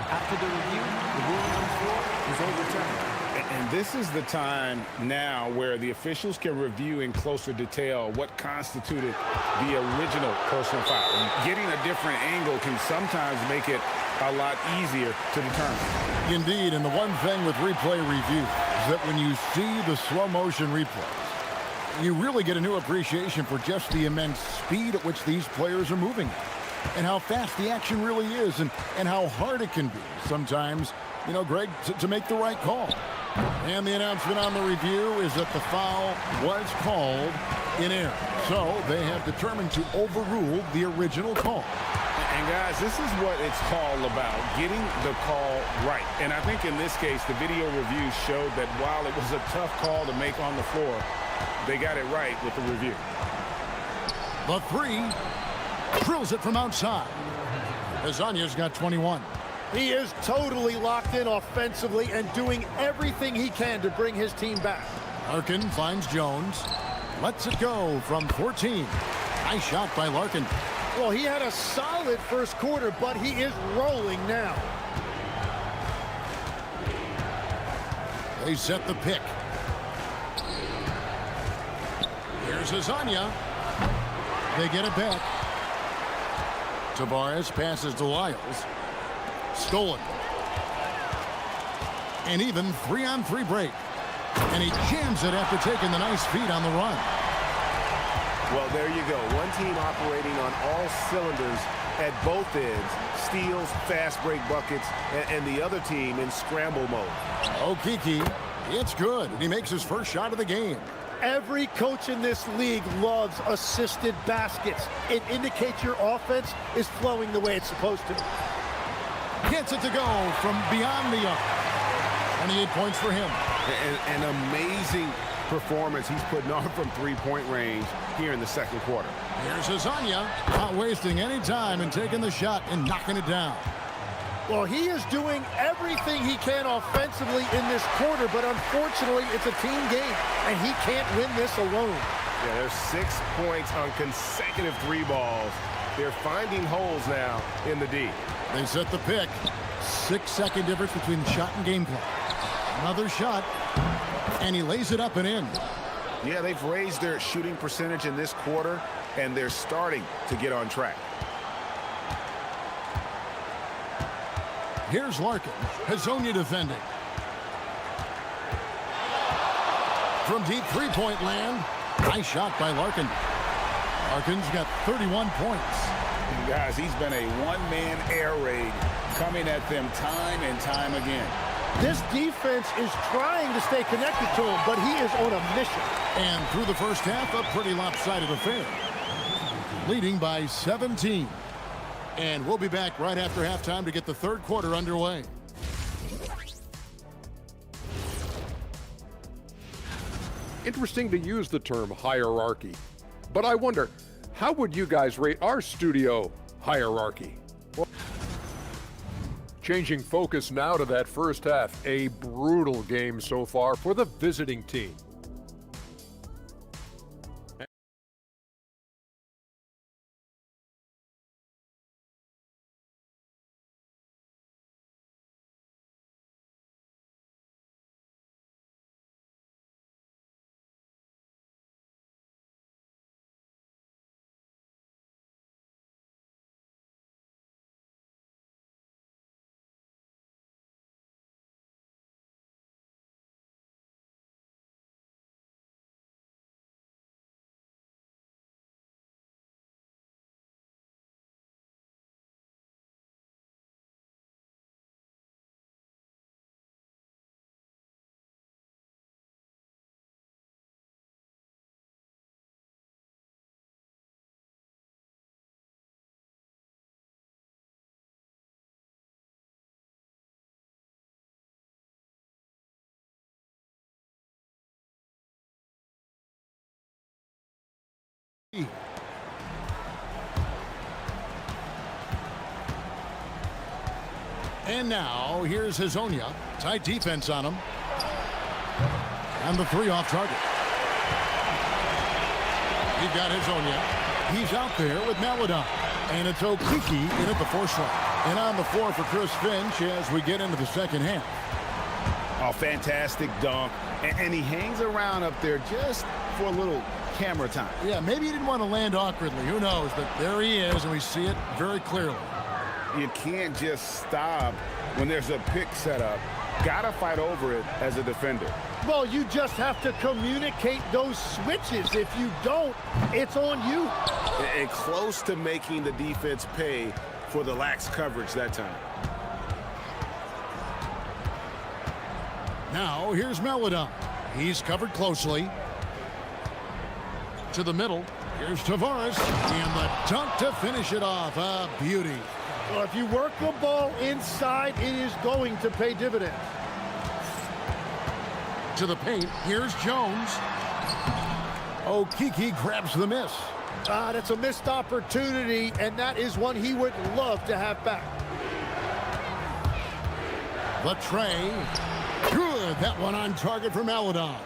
After the review, the ruling on the floor is overturned. And this is the time now where the officials can review in closer detail what constituted the original personal foul. Getting a different angle can sometimes make it a lot easier to determine. Indeed, and the one thing with replay review is that when you see the slow motion replays, you really get a new appreciation for just the immense speed at which these players are moving and how fast the action really is and how hard it can be sometimes, you know, Greg, to make the right call. And the announcement on the review is that the foul was called in error. So they have determined to overrule the original call. And guys, this is what it's all about, getting the call right. And I think in this case, the video review showed that while it was a tough call to make on the floor, they got it right with the review. The three drills it from outside. Hazanya's got 21. He is totally locked in offensively and doing everything he can to bring his team back. Larkin finds Jones. Lets it go from 14. Nice shot by Larkin. Well, he had a solid first quarter, but he is rolling now. They set the pick. Here's Hazanya. They get it back. Tavares passes to Lyles. Stolen. And even 3-on-3 break. And he jams it after taking the nice feed on the run. Well, there you go. One team operating on all cylinders at both ends. Steals, fast break buckets, and the other team in scramble mode. Okiki, it's good. And he makes his first shot of the game. Every coach in this league loves assisted baskets. It indicates your offense is flowing the way it's supposed to. Gets it to go from beyond the arc. 28 points for him. An amazing performance he's putting on from three-point range here in the second quarter. Here's Hazanya, not wasting any time and taking the shot and knocking it down. Well, he is doing everything he can offensively in this quarter, but unfortunately, it's a team game, and he can't win this alone. Yeah, there's 6 points on consecutive three balls. They're finding holes now in the D. They set the pick. 6-second difference between shot and game clock. Another shot, and he lays it up and in. Yeah, they've raised their shooting percentage in this quarter, and they're starting to get on track. Here's Larkin. Hazanya defending. From deep three-point land. Nice shot by Larkin. Larkin's got 31 points. Guys, he's been a one-man air raid coming at them time and time again. This defense is trying to stay connected to him, but he is on a mission. And through the first half, a pretty lopsided affair. Leading by 17. And we'll be back right after halftime to get the third quarter underway. Interesting to use the term hierarchy. But I wonder, how would you guys rate our studio hierarchy? Well, changing focus now to that first half. A brutal game so far for the visiting team. And now, here's Hazanya. Tight defense on him. And the three off target. He got Hazanya. He's out there with Maladon. And it's Okiki in at the force line. And on the floor for Chris Finch as we get into the second half. Oh, fantastic dunk. And he hangs around up there just for a little camera time. Yeah, maybe he didn't want to land awkwardly. Who knows? But there he is, and we see it very clearly. You can't just stop when there's a pick set up. Gotta fight over it as a defender. Well, you just have to communicate those switches. If you don't, it's on you. And close to making the defense pay for the lax coverage that time. Now, here's Maladon. He's covered closely. To the middle. Here's Tavares. And the dunk to finish it off. A beauty. Well, if you work the ball inside, it is going to pay dividends. To the paint. Here's Jones. Okiki grabs the miss. That's a missed opportunity, and that is one he would love to have back. The tray. Good. That one on target for Maladon.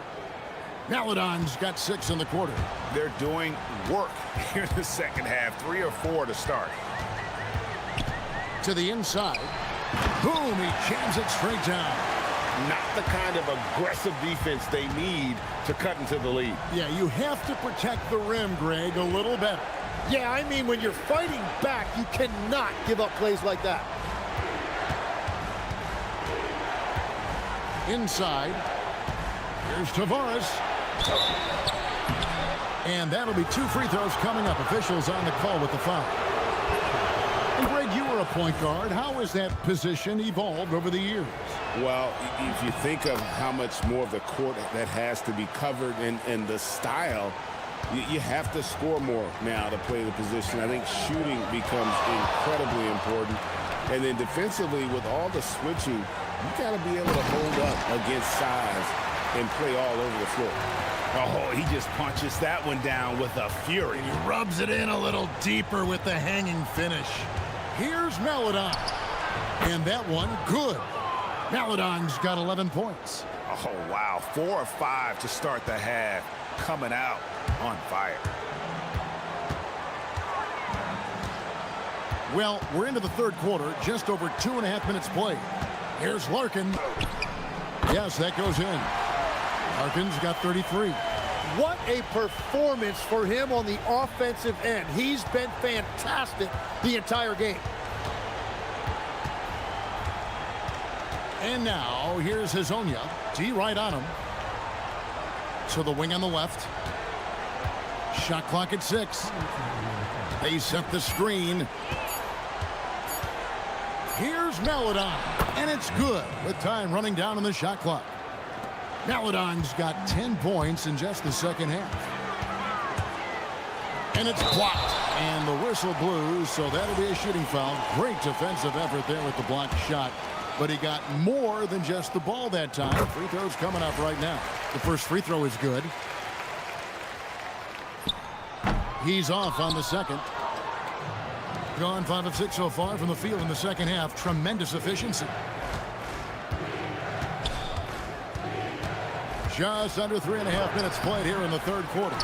Maladon's got 6 in the quarter. They're doing work here in the second half. 3 or 4 to start. To the inside. Boom, he jams it straight down. Not the kind of aggressive defense they need to cut into the lead. Yeah, you have to protect the rim, Greg, a little better. Yeah, I mean, when you're fighting back, you cannot give up plays like that. Inside. Here's Tavares. And that'll be 2 free throws coming up. Officials on the call with the foul. And Greg, you were a point guard. How has that position evolved over the years? Well, if you think of how much more of the court that has to be covered and the style, you have to score more now to play the position. I think shooting becomes incredibly important. And then defensively, with all the switching, you got to be able to hold up against size and play all over the floor. Oh, he just punches that one down with a fury. He rubs it in a little deeper with the hanging finish. Here's Maladon. And that one, good. Maladon's got 11 points. Oh, wow. 4 or 5 to start the half. Coming out on fire. Well, we're into the third quarter. Just over 2.5 minutes played. Here's Larkin. Yes, that goes in. Larkin's got 33. What a performance for him on the offensive end. He's been fantastic the entire game. And now, here's Hazonia. D right on him. So the wing on the left. Shot clock at 6. They set the screen. Here's Maladon. And it's good with time running down on the shot clock. Maladon's got 10 points in just the second half. And it's blocked. And the whistle blew, so that'll be a shooting foul. Great defensive effort there with the blocked shot. But he got more than just the ball that time. Free throws coming up right now. The first free throw is good. He's off on the second. Gone 5 of 6 so far from the field in the second half. Tremendous efficiency. Just under 3.5 minutes played here in the third quarter.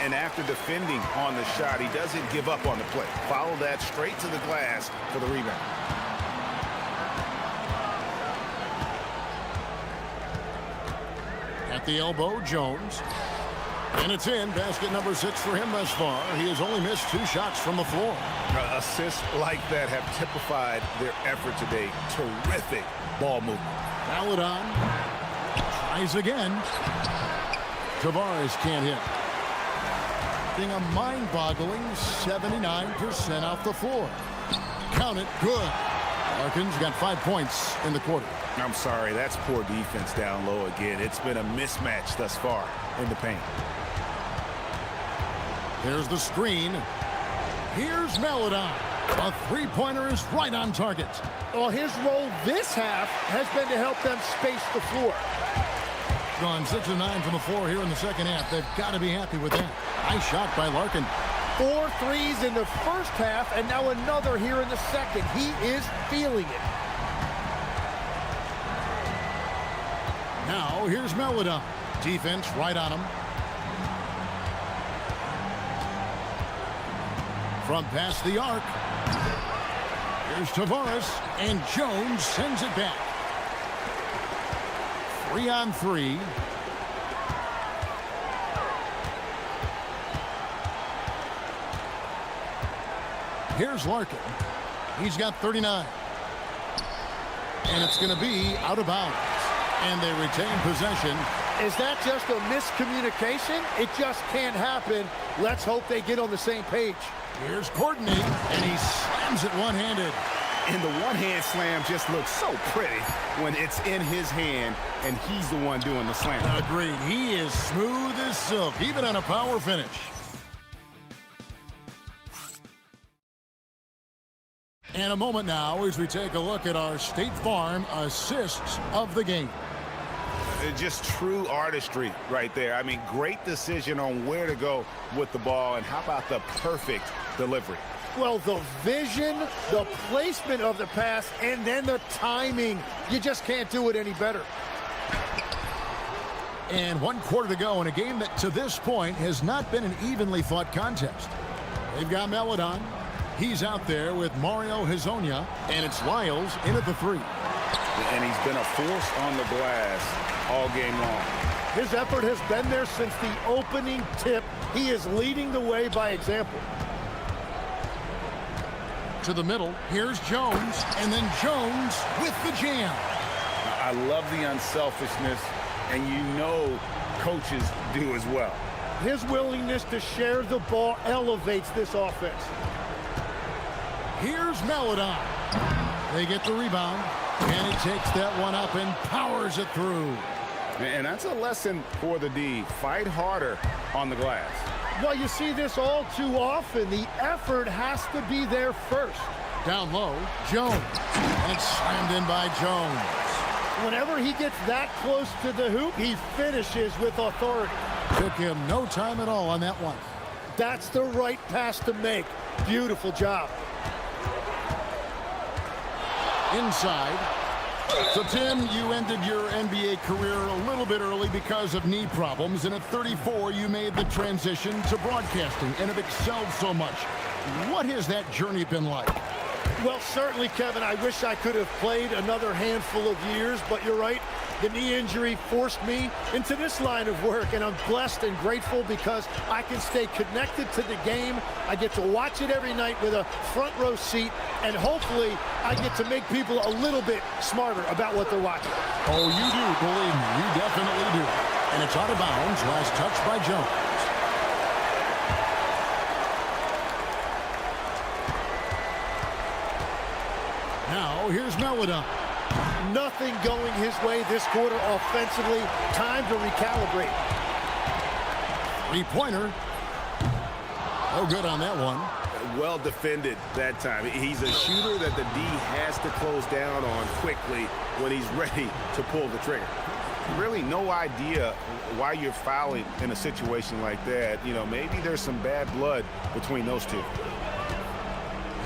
And after defending on the shot, he doesn't give up on the play. Follow that straight to the glass for the rebound. At the elbow, Jones. And it's in. Basket number 6 for him thus far. He has only missed 2 shots from the floor. Assists like that have typified their effort today. Terrific ball movement. Maladon tries again. Tavares can't hit. Being a mind-boggling 79% off the floor. Count it. Good. Larkin's got 5 points in the quarter. I'm sorry, that's poor defense down low again. It's been a mismatch thus far in the paint. There's the screen. Here's Maladon. A three-pointer is right on target. Well, his role this half has been to help them space the floor. Gone 6 of 9 from the floor here in the second half. They've got to be happy with that. Nice shot by Larkin. 4 threes in the first half, and now another here in the second. He is feeling it. Now, here's Maladon. Defense right on him. From past the arc. Here's Tavares, and Jones sends it back. 3 on 3. Here's Larkin. He's got 39. And it's going to be out of bounds. And they retain possession. Is that just a miscommunication? It just can't happen. Let's hope they get on the same page. Here's Courtney, and he slams it one-handed. And the one-hand slam just looks so pretty when it's in his hand and he's the one doing the slam. Agreed. He is smooth as silk, even on a power finish. And a moment now as we take a look at our State Farm assists of the game. Just true artistry right there. I mean, great decision on where to go with the ball, and how about the perfect delivery? Well, the vision, the placement of the pass, and then the timing. You just can't do it any better. And 1 quarter to go in a game that to this point has not been an evenly fought contest. They've got Melodon. He's out there with Mario Hezonja, and it's Lyles in at the 3. And he's been a force on the glass all game long. His effort has been there since the opening tip. He is leading the way by example. To the middle, here's Jones, and then Jones with the jam. I love the unselfishness, and you know coaches do as well. His willingness to share the ball elevates this offense. Here's Melodon. They get the rebound, and he takes that one up and powers it through. And that's a lesson for the D. Fight harder on the glass. Well, you see this all too often. The effort has to be there first. Down low, Jones. And it's slammed in by Jones. Whenever he gets that close to the hoop, he finishes with authority. Took him no time at all on that one. That's the right pass to make. Beautiful job. Inside. So, Tim, you ended your NBA career a little bit early because of knee problems, and at 34, you made the transition to broadcasting and have excelled so much. What has that journey been like? Well, certainly, Kevin, I wish I could have played another handful of years, but you're right. The knee injury forced me into this line of work, and I'm blessed and grateful because I can stay connected to the game. I get to watch it every night with a front row seat, and hopefully I get to make people a little bit smarter about what they're watching. Oh, you do, believe me, you definitely do. And it's out of bounds, last touch by Jones. Now, here's Melodon. Nothing going his way this quarter offensively. Time to recalibrate. Three-pointer. Oh, good on that one. Well defended that time. He's a shooter that the D has to close down on quickly when he's ready to pull the trigger. Really no idea why you're fouling in a situation like that. You know, maybe there's some bad blood between those two.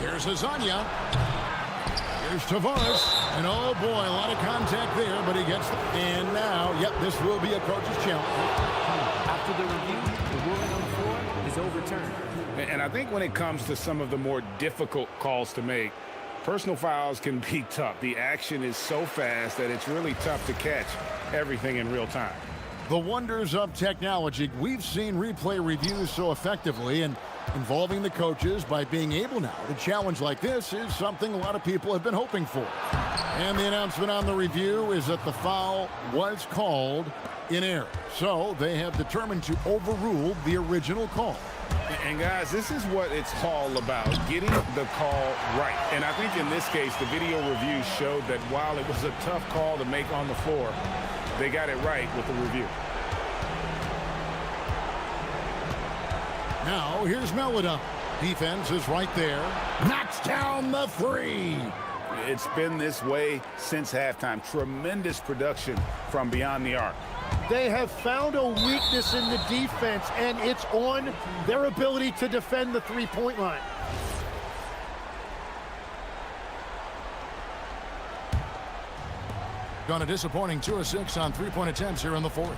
Here's Hezonja. Here's Tavares, and oh boy, a lot of contact there, but he gets it. And now, yep, this will be a coach's challenge. After the review, the ruling on the floor is overturned. And I think when it comes to some of the more difficult calls to make, personal fouls can be tough. The action is so fast that it's really tough to catch everything in real time. The wonders of technology. We've seen replay reviews so effectively, and involving the coaches by being able now to challenge like this is something a lot of people have been hoping for. And the announcement on the review is that the foul was called in error. So they have determined to overrule the original call. And guys, this is what it's all about, getting the call right. And I think in this case, the video review showed that while it was a tough call to make on the floor, they got it right with the review. Now, here's Melodon. Defense is right there. Knocks down the three. It's been this way since halftime. Tremendous production from beyond the arc. They have found a weakness in the defense, and it's on their ability to defend the three-point line. Gone a disappointing 2 of 6 on three-point attempts here in the fourth.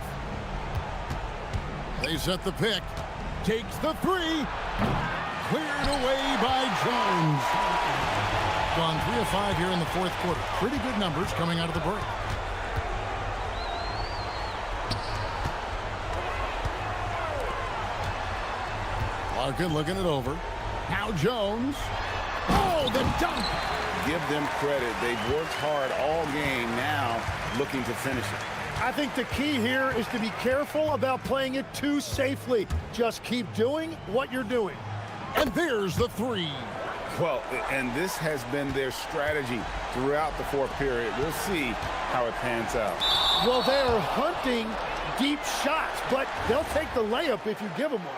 They set the pick. Takes the three. Cleared away by Jones. Gone 3 of 5 here in the fourth quarter. Pretty good numbers coming out of the break. Larkin looking it over. Now Jones. Oh, the dunk. Give them credit. They've worked hard all game, now looking to finish it. I think the key here is to be careful about playing it too safely. Just keep doing what you're doing. And there's the three. Well, and this has been their strategy throughout the fourth period. We'll see how it pans out. Well, they are hunting deep shots, but they'll take the layup if you give them one.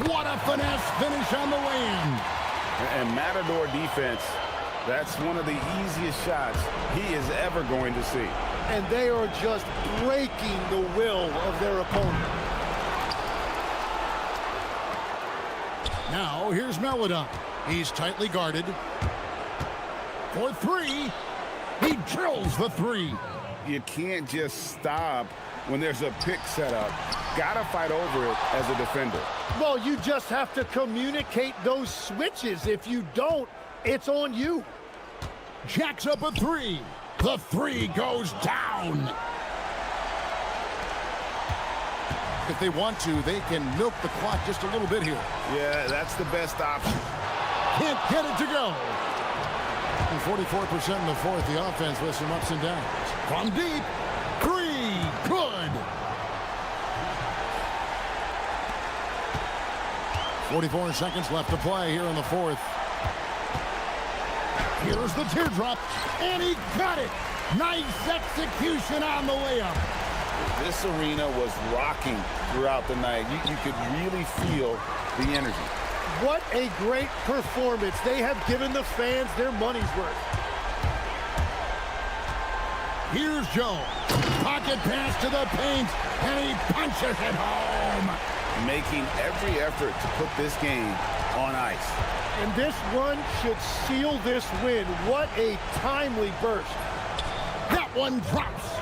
What a finesse finish on the way-in. And Matador defense That's one of the easiest shots he is ever going to see. And they are just breaking the will of their opponent. Now here's Melodon. He's tightly guarded. For three. He drills the three. You can't just stop when there's a pick set up. Gotta fight over it as a defender. Well, you just have to communicate those switches. If you don't, it's on you. Jacks up a three. The three goes down. If they want to, they can milk the clock just a little bit here. Yeah, that's the best option. Can't get it to go. And 44% in the fourth, the offense with some ups and downs. From deep, three, good. 44 seconds left to play here in the fourth. Here's the teardrop, and he got it. Nice execution on the layup. This arena was rocking throughout the night. You could really feel the energy. What a great performance. They have given the fans their money's worth. Here's Joe. Pocket pass to the paint, and he punches it home. Making every effort to put this game on ice. And this run should seal this win. What a timely burst. That one drops.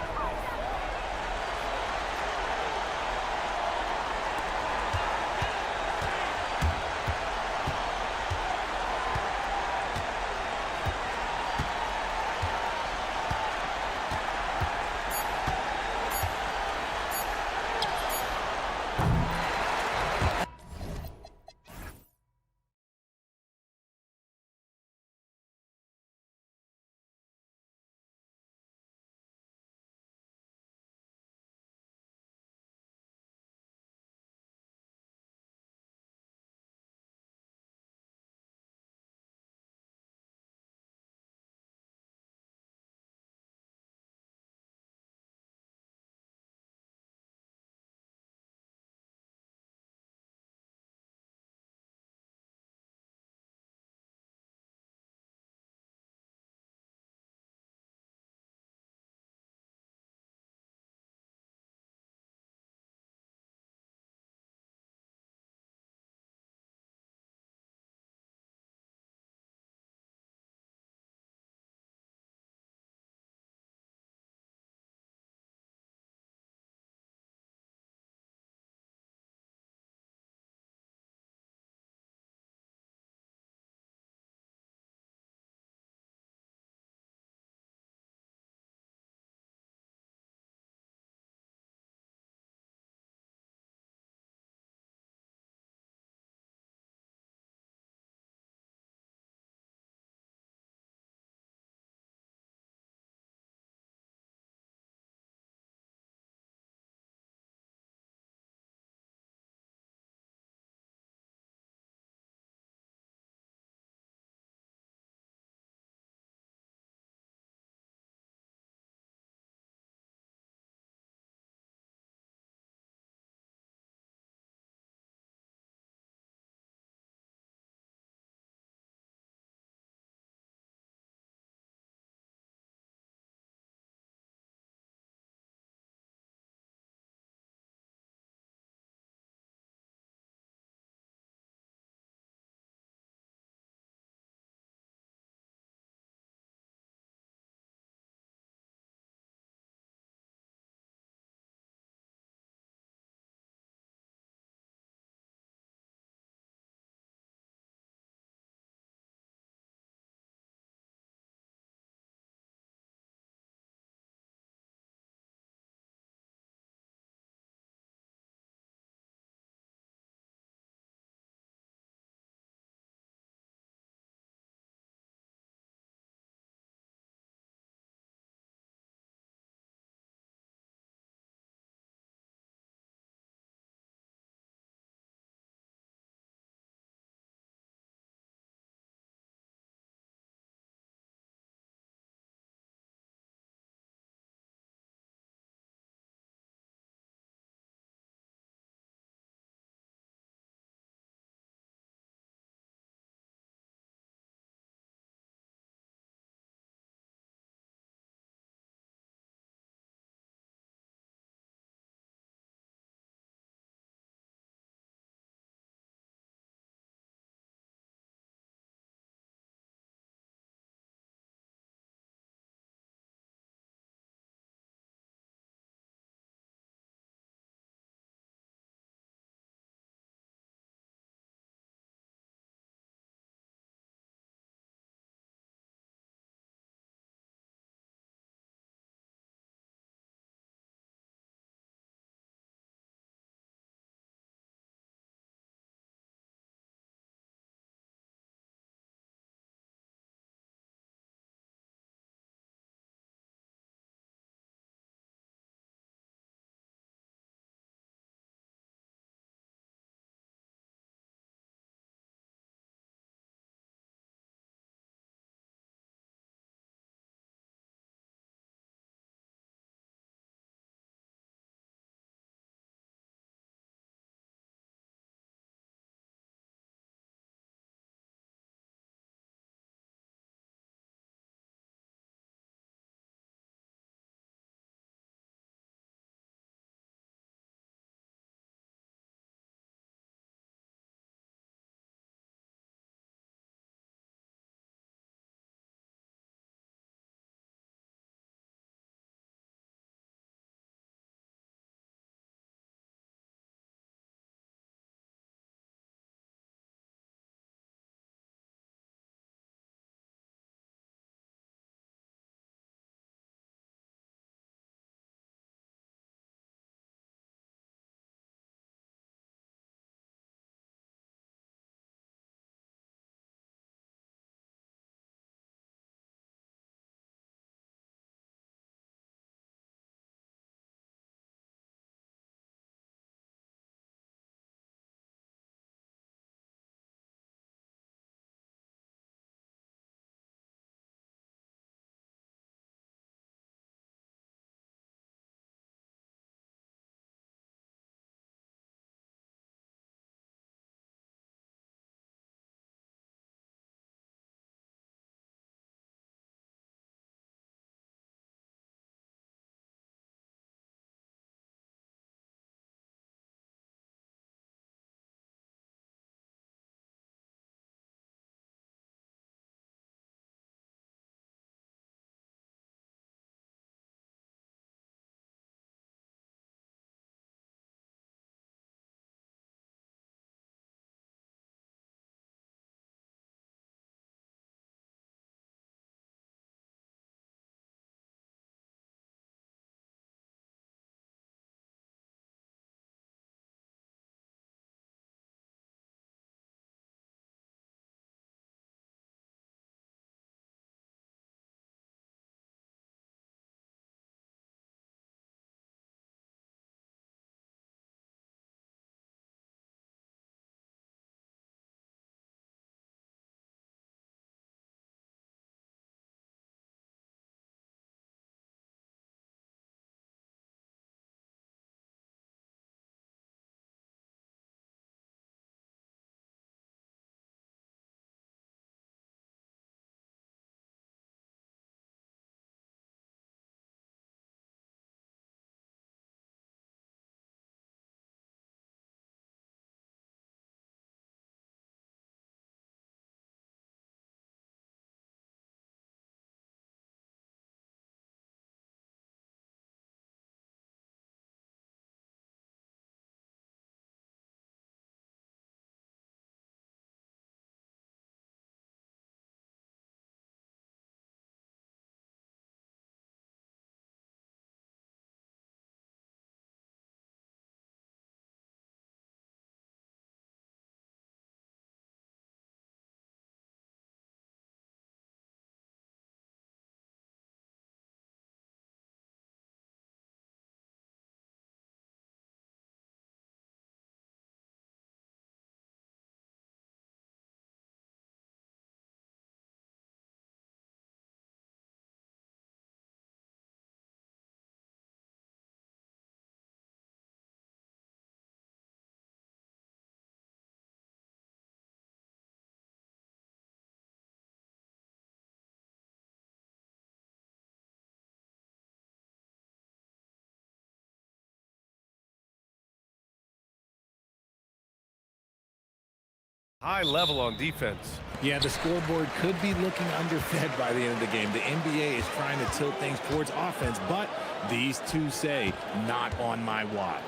High level on defense. Yeah, the scoreboard could be looking underfed by the end of the game. The NBA is trying to tilt things towards offense, but these two say, not on my watch.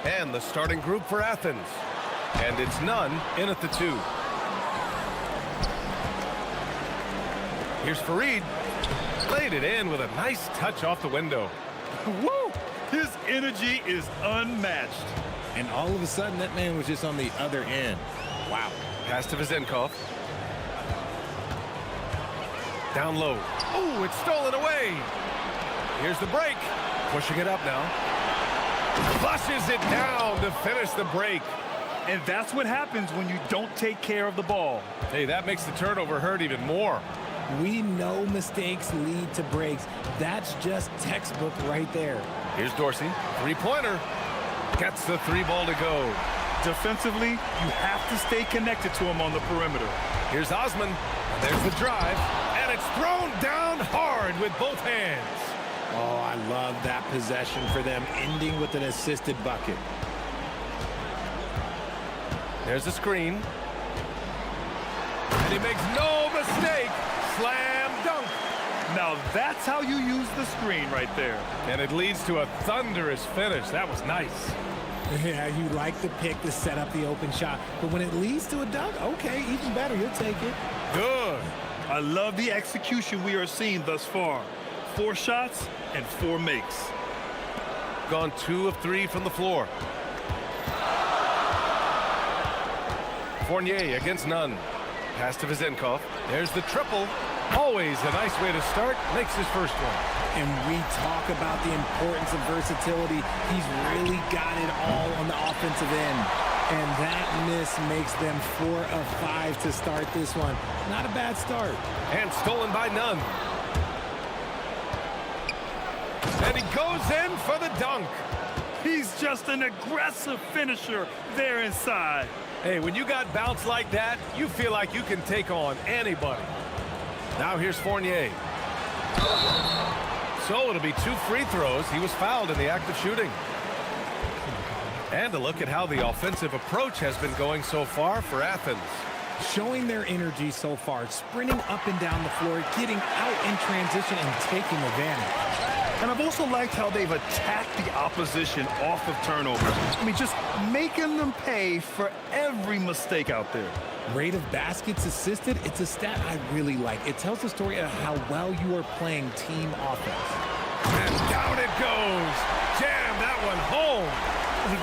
And the starting group for Athens. And it's Nunn in at the 2. Here's Fareed. Laid it in with a nice touch off the window. Woo! His energy is unmatched. And all of a sudden, that man was just on the other end. Wow. Pass to Vizenkov. Down low. Oh, it's stolen away. Here's the break. Pushing it up now. Flushes it down to finish the break. And that's what happens when you don't take care of the ball. Hey, that makes the turnover hurt even more. We know mistakes lead to breaks. That's just textbook right there. Here's Dorsey. Three-pointer. Gets the 3 ball to go. Defensively, you have to stay connected to him on the perimeter. Here's Osman. There's the drive. And it's thrown down hard with both hands. Oh, I love that possession for them, ending with an assisted bucket. There's the screen. And he makes no mistake. Slam dunk. Now that's how you use the screen right there. And it leads to a thunderous finish. That was nice. Yeah, you like the pick to set up the open shot. But when it leads to a dunk, okay, even better, you'll take it. Good. I love the execution we are seeing thus far. 4 shots and 4 makes. Gone 2 of 3 from the floor. Fournier against Nunn. Pass to Vizenkov. There's the triple. Always a nice way to start. Makes his first one. And we talk about the importance of versatility. He's really got it all on the offensive end. And that miss makes them 4 of 5 to start this one. Not a bad start. And stolen by Nunn. And he goes in for the dunk. He's just an aggressive finisher there inside. Hey, when you got bounce like that, you feel like you can take on anybody. Now here's Fournier. So it'll be 2 free throws. He was fouled in the act of shooting. And a look at how the offensive approach has been going so far for Athens. Showing their energy so far, sprinting up and down the floor, getting out in transition and taking advantage. And I've also liked how they've attacked the opposition off of turnovers. I mean, just making them pay for every mistake out there. Rate of baskets assisted, it's a stat I really like. It tells the story of how well you are playing team offense. And down it goes. Jam that one home.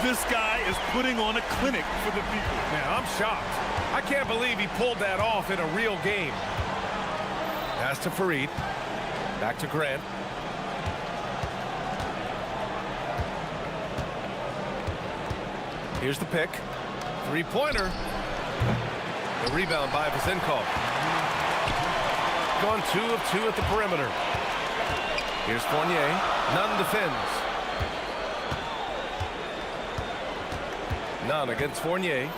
This guy is putting on a clinic for the people. Man, I'm shocked. I can't believe he pulled that off in a real game. Pass to Fareed. Back to Grant. Here's the pick. 3-pointer. The rebound by Vizenkov. Gone 2 of 2 at the perimeter. Here's Fournier. Nunn defends. Nunn against Fournier.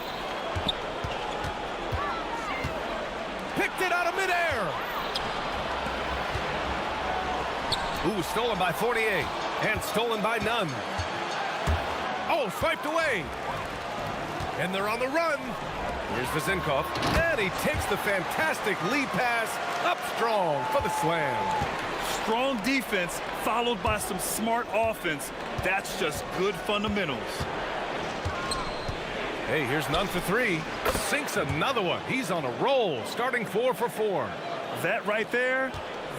Picked it out of midair. Ooh, stolen by Fournier. And stolen by Nunn. Oh, swiped away. And they're on the run. Here's Vizenkov. And he takes the fantastic lead pass up strong for the slam. Strong defense followed by some smart offense. That's just good fundamentals. Hey, here's Nunn for 3. Sinks another one. He's on a roll, starting 4 for 4. That right there,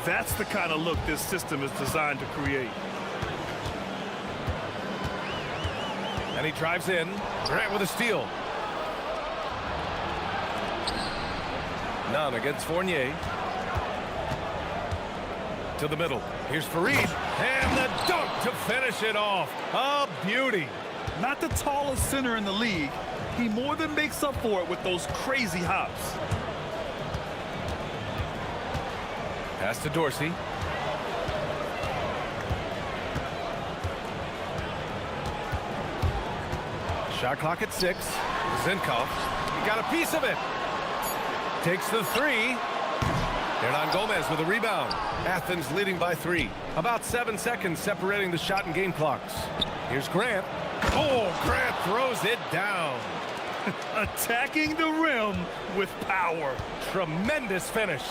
that's the kind of look this system is designed to create. And he drives in. Grant with a steal. Nunn against Fournier. To the middle. Here's Fareed. And the dunk to finish it off. A beauty. Not the tallest center in the league. He more than makes up for it with those crazy hops. Pass to Dorsey. Shot clock at 6. Vizenkov. He got a piece of it. Takes the 3. Hernan Gomez with a rebound. Athens leading by 3. About 7 seconds separating the shot and game clocks. Here's Grant. Oh, Grant throws it down. Attacking the rim with power. Tremendous finish.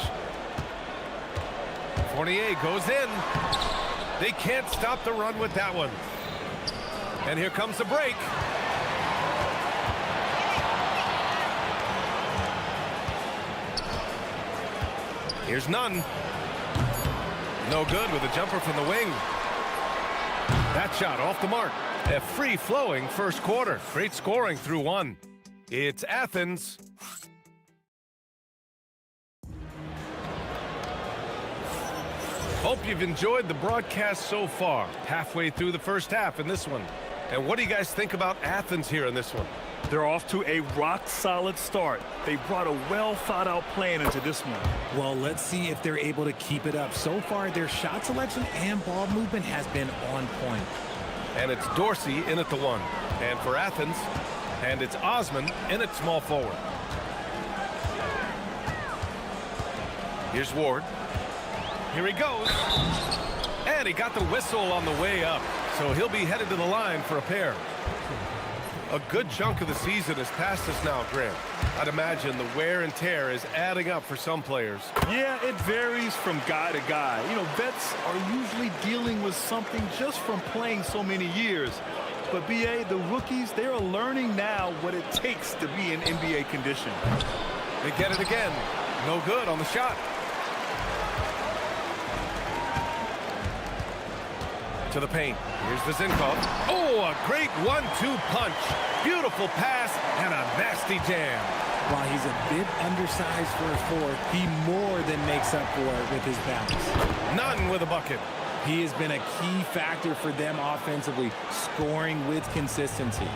Fournier goes in. They can't stop the run with that one. And here comes the break. Here's Nunn. No good with a jumper from the wing. That shot off the mark. A free-flowing first quarter. Great scoring through one. It's Athens. Hope you've enjoyed the broadcast so far. Halfway through the first half in this one. And what do you guys think about Athens here in this one? They're off to a rock-solid start. They brought a well-thought-out plan into this one. Well, let's see if they're able to keep it up. So far, their shot selection and ball movement has been on point. And it's Dorsey in at the one. And for Athens, and it's Osman in at small forward. Here's Ward. Here he goes. And he got the whistle on the way up. So he'll be headed to the line for a pair. A good chunk of the season is past us now, Grant. I'd imagine the wear and tear is adding up for some players. Yeah, it varies from guy to guy. You know, vets are usually dealing with something just from playing so many years. But, B.A., the rookies, they are learning now what it takes to be in NBA condition. They get it again. No good on the shot. To the paint. Here's Vizinkov. Oh, a great 1-2 punch. Beautiful pass and a nasty jam. While he's a bit undersized for a forward, he more than makes up for it with his bounce. Nunn with a bucket. He has been a key factor for them offensively, scoring with consistency.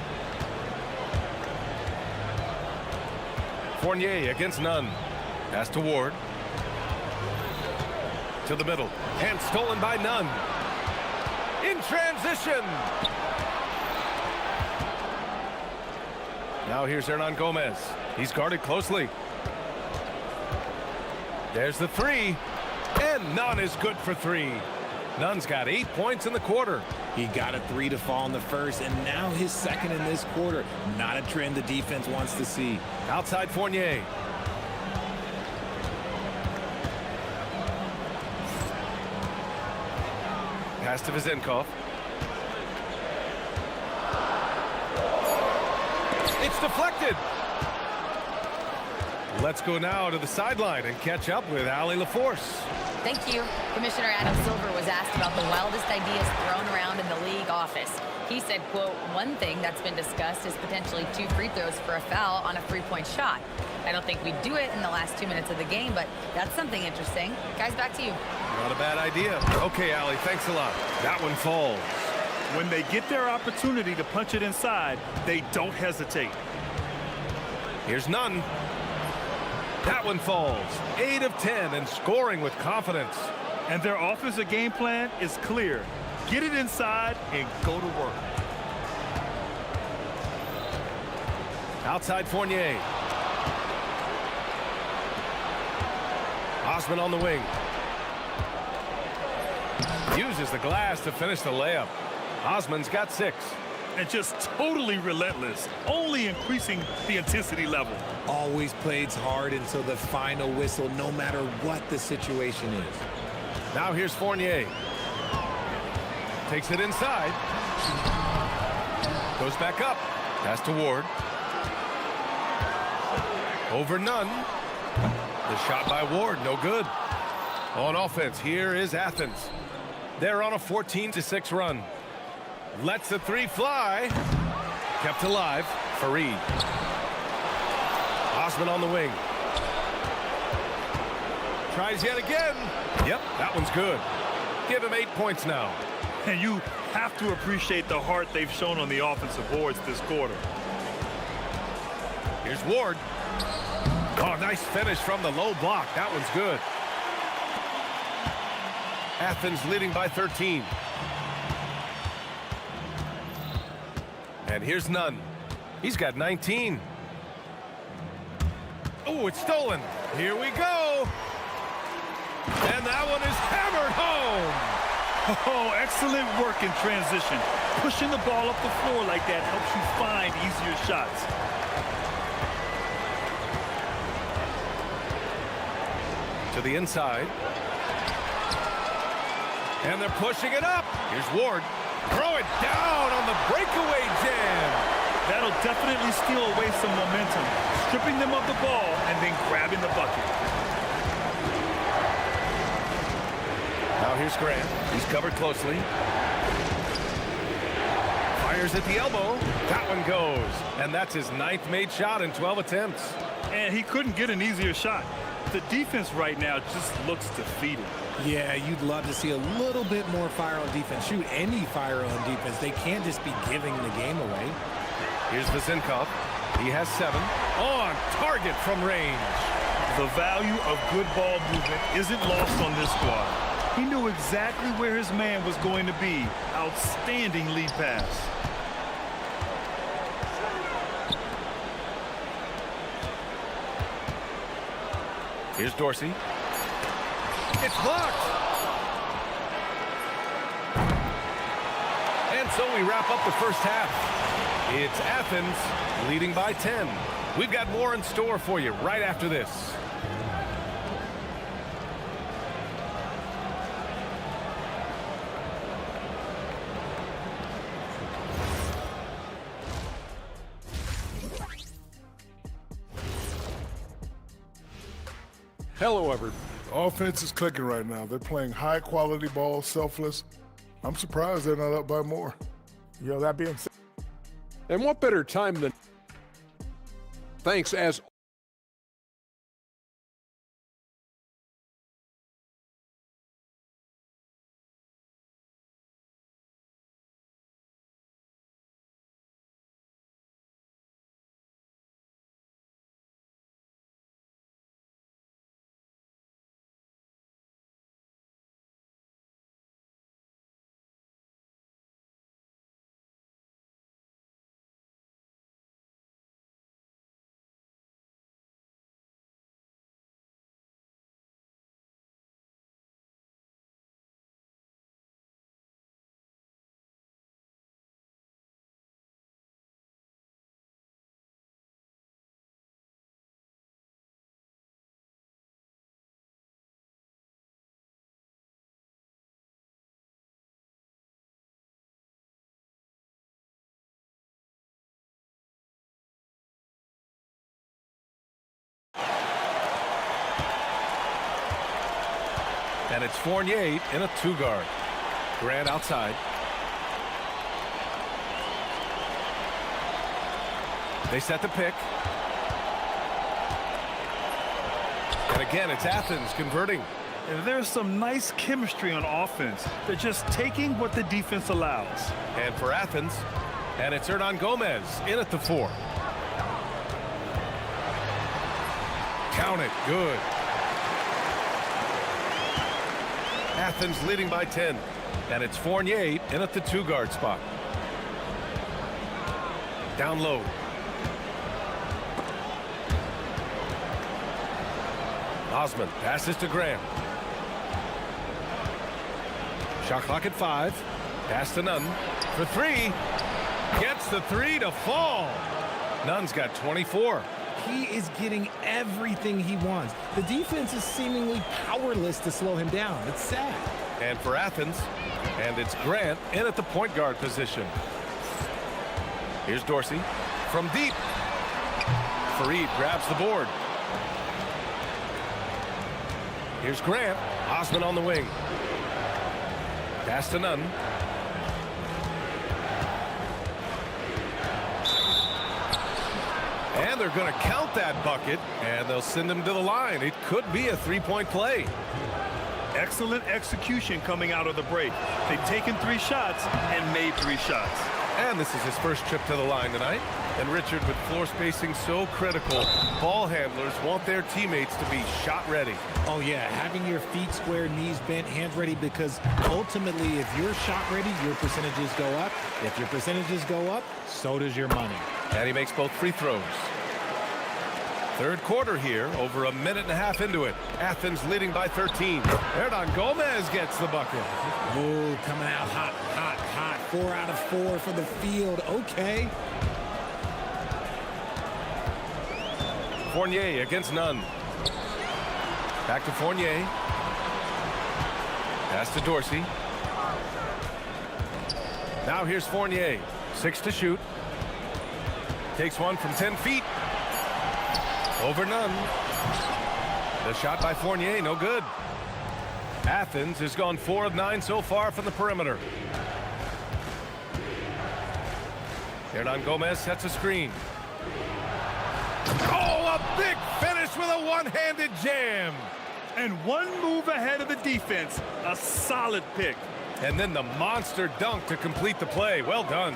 Fournier against Nunn. Pass to Ward. To the middle. And stolen by Nunn. In transition. Now here's Hernan Gomez. He's guarded closely. There's the three. And Nunn is good for three. Nunn's got 8 points in the quarter. He got a 3 to fall in the first, and now his second in this quarter. Not a trend the defense wants to see. Outside Fournier. Pass to Vizinkov. It's deflected. Let's go now to the sideline and catch up with Allie LaForce. Thank you. Commissioner Adam Silver was asked about the wildest ideas thrown around in the league office. He said, quote, one thing that's been discussed is potentially 2 free throws for a foul on a 3-point shot. I don't think we'd do it in the last 2 minutes of the game, but that's something interesting. Guys, back to you. Not a bad idea. Okay, Allie, thanks a lot. That one falls. When they get their opportunity to punch it inside, they don't hesitate. Here's Nunn. That one falls. 8 of 10 and scoring with confidence. And their offensive game plan is clear. Get it inside and go to work. Outside Fournier. Osman on the wing. Uses the glass to finish the layup. Osman's got 6. And just totally relentless, only increasing the intensity level. Always plays hard until the final whistle, no matter what the situation is. Now here's Fournier. Takes it inside. Goes back up. Pass to Ward. Over Nunn. The shot by Ward, no good. On offense, here is Athens. They're on a 14-6 run. Lets the 3 fly. Kept alive. Fareed. Osman on the wing. Tries yet again. Yep, that one's good. Give him 8 points now. And you have to appreciate the heart they've shown on the offensive boards this quarter. Here's Ward. Oh, nice finish from the low block. That one's good. Athens leading by 13. And here's Nunn. He's got 19. Oh, it's stolen. Here we go. And that one is hammered home. Oh, excellent work in transition. Pushing the ball up the floor like that helps you find easier shots. To the inside. And they're pushing it up. Here's Ward. Throw it down on the breakaway jam. That'll definitely steal away some momentum, stripping them of the ball and then grabbing the bucket. Now here's Grant. He's covered closely. Fires at the elbow. That one goes. And that's his 9th made shot in 12 attempts. And he couldn't get an easier shot. The defense right now just looks defeated. Yeah, you'd love to see a little bit more fire on defense. Shoot, any fire on defense. They can't just be giving the game away. Here's Vazinkov. He has 7. On target from range. The value of good ball movement isn't lost on this squad. He knew exactly where his man was going to be. Outstanding lead pass. Here's Dorsey. It's blocked. And so we wrap up the first half. It's Athens leading by 10. We've got more in store for you right after this. Hello, everyone. Offense is clicking right now. They're playing high-quality ball, selfless. I'm surprised they're not up by more. Yo, that being said. And what better time than... Thanks as... And it's Fournier in a 2-guard. Grant outside. They set the pick. And again, it's Athens converting. And there's some nice chemistry on offense. They're just taking what the defense allows. And for Athens, and it's Hernan Gomez in at the 4. Count it. Good. Athens leading by 10. And it's Fournier in at the 2-guard spot. Down low. Osman passes to Graham. Shot clock at 5. Pass to Nunn for 3. Gets the 3 to fall. Nunn's got 24. He is getting everything he wants. The defense is seemingly powerless to slow him down. It's sad. And for Athens, and it's Grant in at the point guard position. Here's Dorsey from deep. Fareed grabs the board. Here's Grant. Osman on the wing. Pass to Nunn. And they're going to count that bucket, and they'll send him to the line. It could be a 3-point play. Excellent execution coming out of the break. They've taken 3 shots and made 3 shots. And this is his first trip to the line tonight. And Richard, with floor spacing so critical, ball handlers want their teammates to be shot ready. Oh, yeah, having your feet square, knees bent, hands ready, because ultimately, if you're shot ready, your percentages go up. If your percentages go up, so does your money. And he makes both free throws. Third quarter here, over a minute and a half into it. Athens leading by 13. Hernan Gomez gets the bucket. Ooh, coming out hot, hot, hot. 4 out of 4 for the field. Okay. Fournier against none. Back to Fournier. Pass to Dorsey. Now here's Fournier. 6 to shoot. Takes one from 10 feet. Over none. The shot by Fournier, no good. Athens has gone 4 of 9 so far from the perimeter. Hernan Gomez sets a screen. Oh, a big finish with a one-handed jam. And one move ahead of the defense. A solid pick. And then the monster dunk to complete the play. Well done.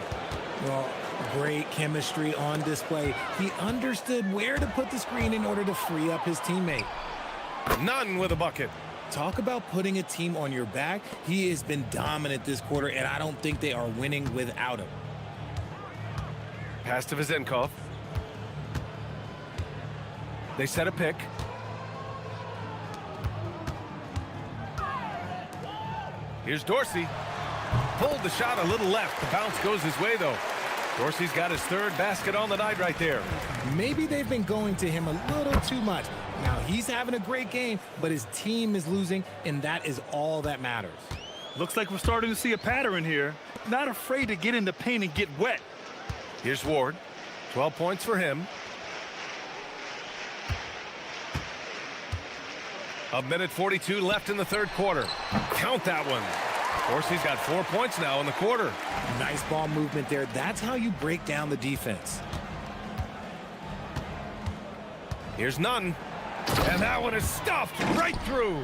Well, great chemistry on display. He understood where to put the screen in order to free up his teammate. None with a bucket. Talk about putting a team on your back. He has been dominant this quarter, and I don't think they are winning without him. Pass to Vezenkov. They set a pick. Here's Dorsey. Pulled the shot a little left. The bounce goes his way, though. Dorsey's got his 3rd basket on the night right there. Maybe they've been going to him a little too much. Now, he's having a great game, but his team is losing, and that is all that matters. Looks like we're starting to see a pattern here. Not afraid to get in the paint and get wet. Here's Ward. 12 points for him. A minute 42 left in the 3rd quarter. Count that one. Dorsey's got 4 points now in the quarter. Nice ball movement there. That's how you break down the defense. Here's none. And that one is stuffed right through.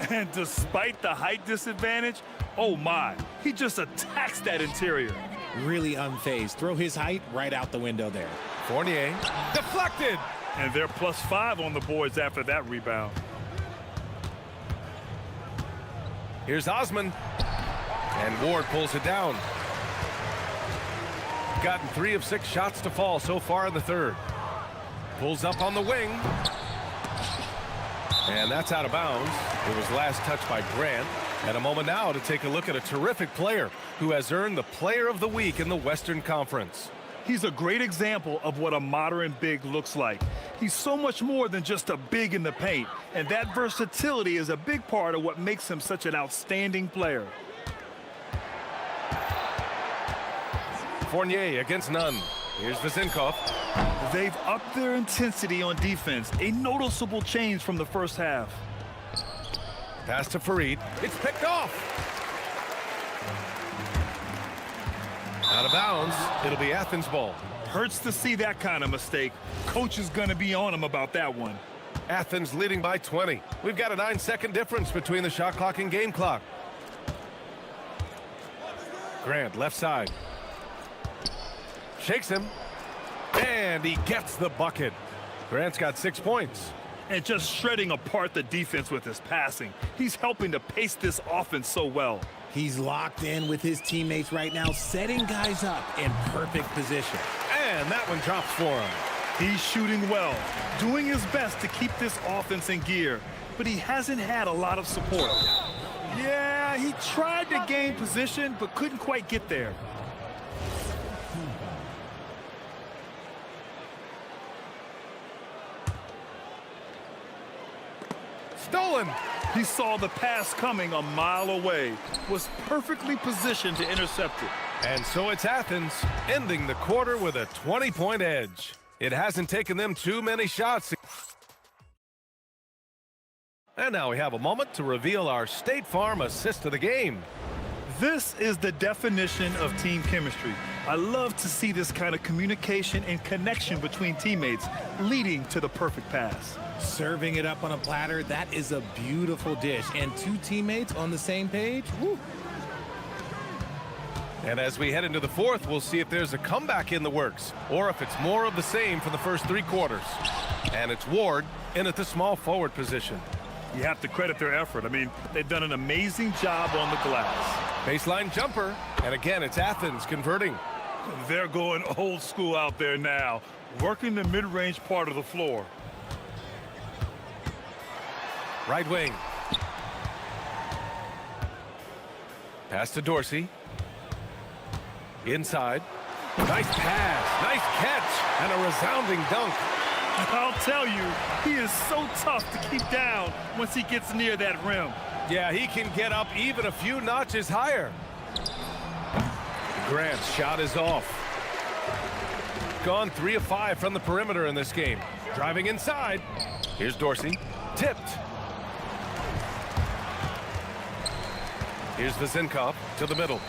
And despite the height disadvantage, oh my, he just attacks that interior. Really unfazed. Throw his height right out the window there. Fournier deflected. And they're +5 on the boards after that rebound. Here's Osman. And Ward pulls it down. Gotten 3 of 6 shots to fall so far in the 3rd. Pulls up on the wing. And that's out of bounds. It was last touched by Grant. And a moment now to take a look at a terrific player who has earned the Player of the Week in the Western Conference. He's a great example of what a modern big looks like. He's so much more than just a big in the paint, and that versatility is a big part of what makes him such an outstanding player. Fournier against none. Here's Vezenkov. They've upped their intensity on defense, a noticeable change from the first half. Pass to Farid. It's picked off. Out of bounds. It'll be Athens ball. Hurts to see that kind of mistake. Coach is going to be on him about that one. Athens leading by 20. We've got a 9-second difference between the shot clock and game clock. Grant, left side. Shakes him. And he gets the bucket. Grant's got 6 points. And just shredding apart the defense with his passing. He's helping to pace this offense so well. He's locked in with his teammates right now, setting guys up in perfect position. And that one drops for him. He's shooting well, doing his best to keep this offense in gear, but he hasn't had a lot of support. Yeah, he tried to gain position, but couldn't quite get there. Stolen. He saw the pass coming a mile away, was perfectly positioned to intercept it. And so it's Athens ending the quarter with a 20-point edge. It hasn't taken them too many shots. And now we have a moment to reveal our State Farm assist of the game. This is the definition of team chemistry. I love to see this kind of communication and connection between teammates leading to the perfect pass. Serving it up on a platter, that is a beautiful dish. And 2 teammates on the same page, woo. And as we head into the 4th, we'll see if there's a comeback in the works or if it's more of the same for the first 3 quarters. And it's Ward in at the small forward position. You have to credit their effort. I mean, they've done an amazing job on the glass. Baseline jumper. And again, it's Athens converting. They're going old school out there now, working the mid-range part of the floor. Right wing. Pass to Dorsey. Inside. Nice pass. Nice catch. And a resounding dunk. I'll tell you, he is so tough to keep down once he gets near that rim. Yeah, he can get up even a few notches higher. Grant's shot is off. Gone 3 of 5 from the perimeter in this game. Driving inside. Here's Dorsey. Tipped. Here's Vezinkov to the middle.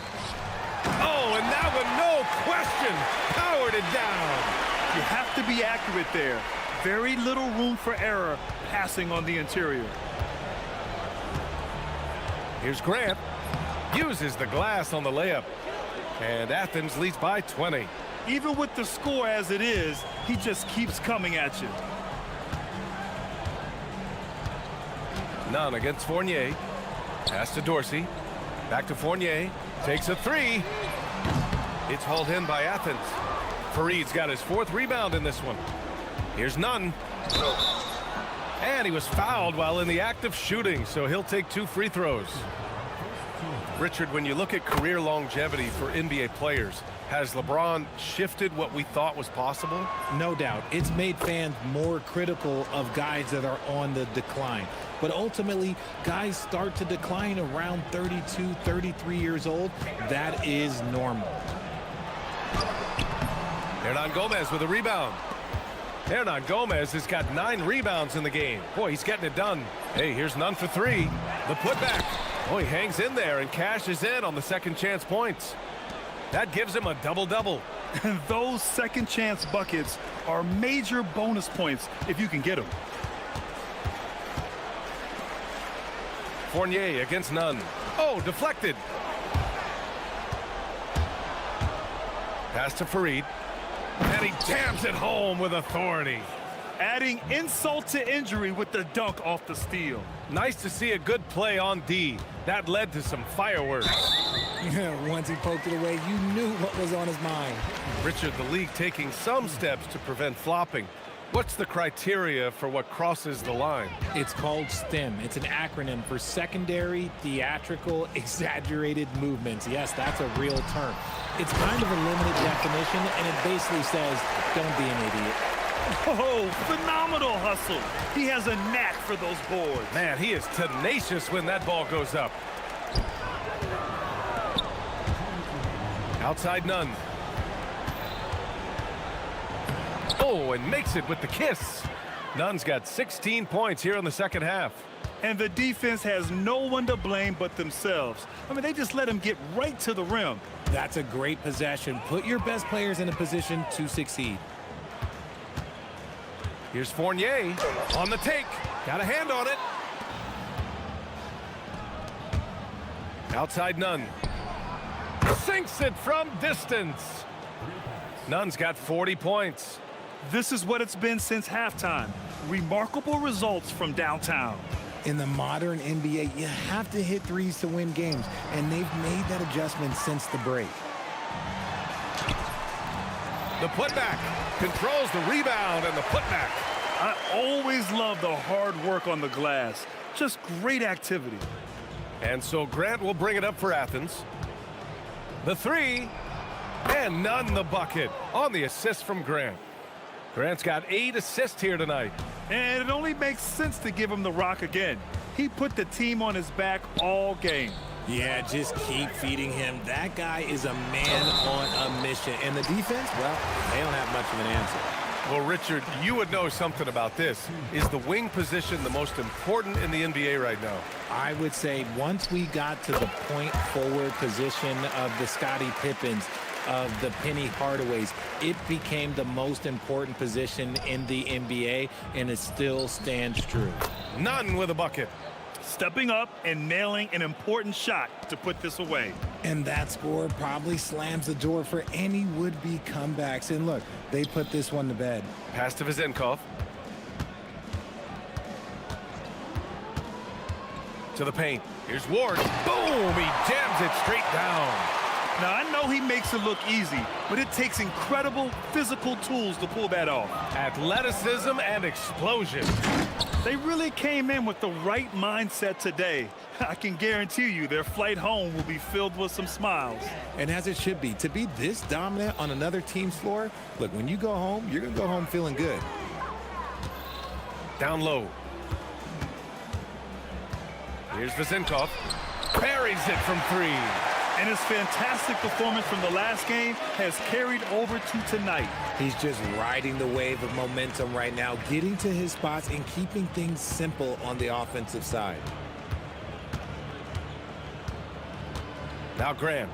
Oh, and that one, no question, powered it down. You have to be accurate there. Very little room for error passing on the interior. Here's Grant. Uses the glass on the layup. And Athens leads by 20. Even with the score as it is, he just keeps coming at you. None against Fournier. Pass to Dorsey. Back to Fournier. Takes a 3. It's hauled in by Athens. Fareed's got his 4th rebound in this one. Here's Nunn. And he was fouled while in the act of shooting, so he'll take 2 free throws. Richard, when you look at career longevity for NBA players, has LeBron shifted what we thought was possible? No doubt. It's made fans more critical of guys that are on the decline. But ultimately, guys start to decline around 32, 33 years old. That is normal. Hernan Gomez with a rebound. Hernan Gomez has got 9 rebounds in the game. Boy, he's getting it done. Hey, here's Nunn for 3. The putback. Oh, he hangs in there and cashes in on the second chance points. That gives him a double-double. And those second chance buckets are major bonus points if you can get them. Fournier against Nunn. Oh, deflected. Pass to Fareed. And he jams it home with authority. Adding insult to injury with the dunk off the steal. Nice to see a good play on D. That led to some fireworks. Once he poked it away, you knew what was on his mind. Richard, the league taking some steps to prevent flopping. What's the criteria for what crosses the line? It's called STEM. It's an acronym for secondary, theatrical, exaggerated movements. Yes, that's a real term. It's kind of a limited definition, and it basically says, don't be an idiot. Oh, phenomenal hustle. He has a knack for those boards. Man, he is tenacious when that ball goes up. Outside Nunn. Oh, and makes it with the kiss. Nunn's got 16 points here in the second half. And the defense has no one to blame but themselves. I mean, they just let him get right to the rim. That's a great possession. Put your best players in a position to succeed. Here's Fournier on the take. Got a hand on it. Outside Nunn. Sinks it from distance. Nunn's got 40 points. This is what it's been since halftime. Remarkable results from downtown. In the modern NBA, you have to hit threes to win games, and they've made that adjustment since the break. The putback controls the rebound and the putback. I always love the hard work on the glass. Just great activity. And so Grant will bring it up for Athens. The 3, and Nunn the bucket on the assist from Grant. Grant's got 8 assists here tonight. And it only makes sense to give him the rock again. He put the team on his back all game. Yeah, just keep feeding him. That guy is a man on a mission. And the defense, well, they don't have much of an answer. Well, Richard, you would know something about this. Is the wing position the most important in the NBA right now? I would say once we got to the point forward position of the Scottie Pippens, of the Penny Hardaways, it became the most important position in the NBA, and it still stands true. Nunn with a bucket. Stepping up and nailing an important shot to put this away. And that score probably slams the door for any would-be comebacks. And look, they put this one to bed. Pass to Vezinkov. To the paint. Here's Ward. Boom! He jams it straight down. Now, I know he makes it look easy, but it takes incredible physical tools to pull that off. Athleticism and explosion. They really came in with the right mindset today. I can guarantee you their flight home will be filled with some smiles. And as it should be. To be this dominant on another team's floor, look, when you go home, you're going to go home feeling good. Down low. Here's Vezenkov. Buries it from 3. And his fantastic performance from the last game has carried over to tonight. He's just riding the wave of momentum right now, getting to his spots and keeping things simple on the offensive side. Now Graham.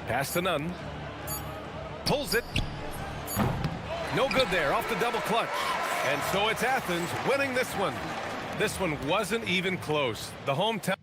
Pass to Nunn. Pulls it. No good there, off the double clutch. And so it's Athens winning this one. This one wasn't even close. The hometown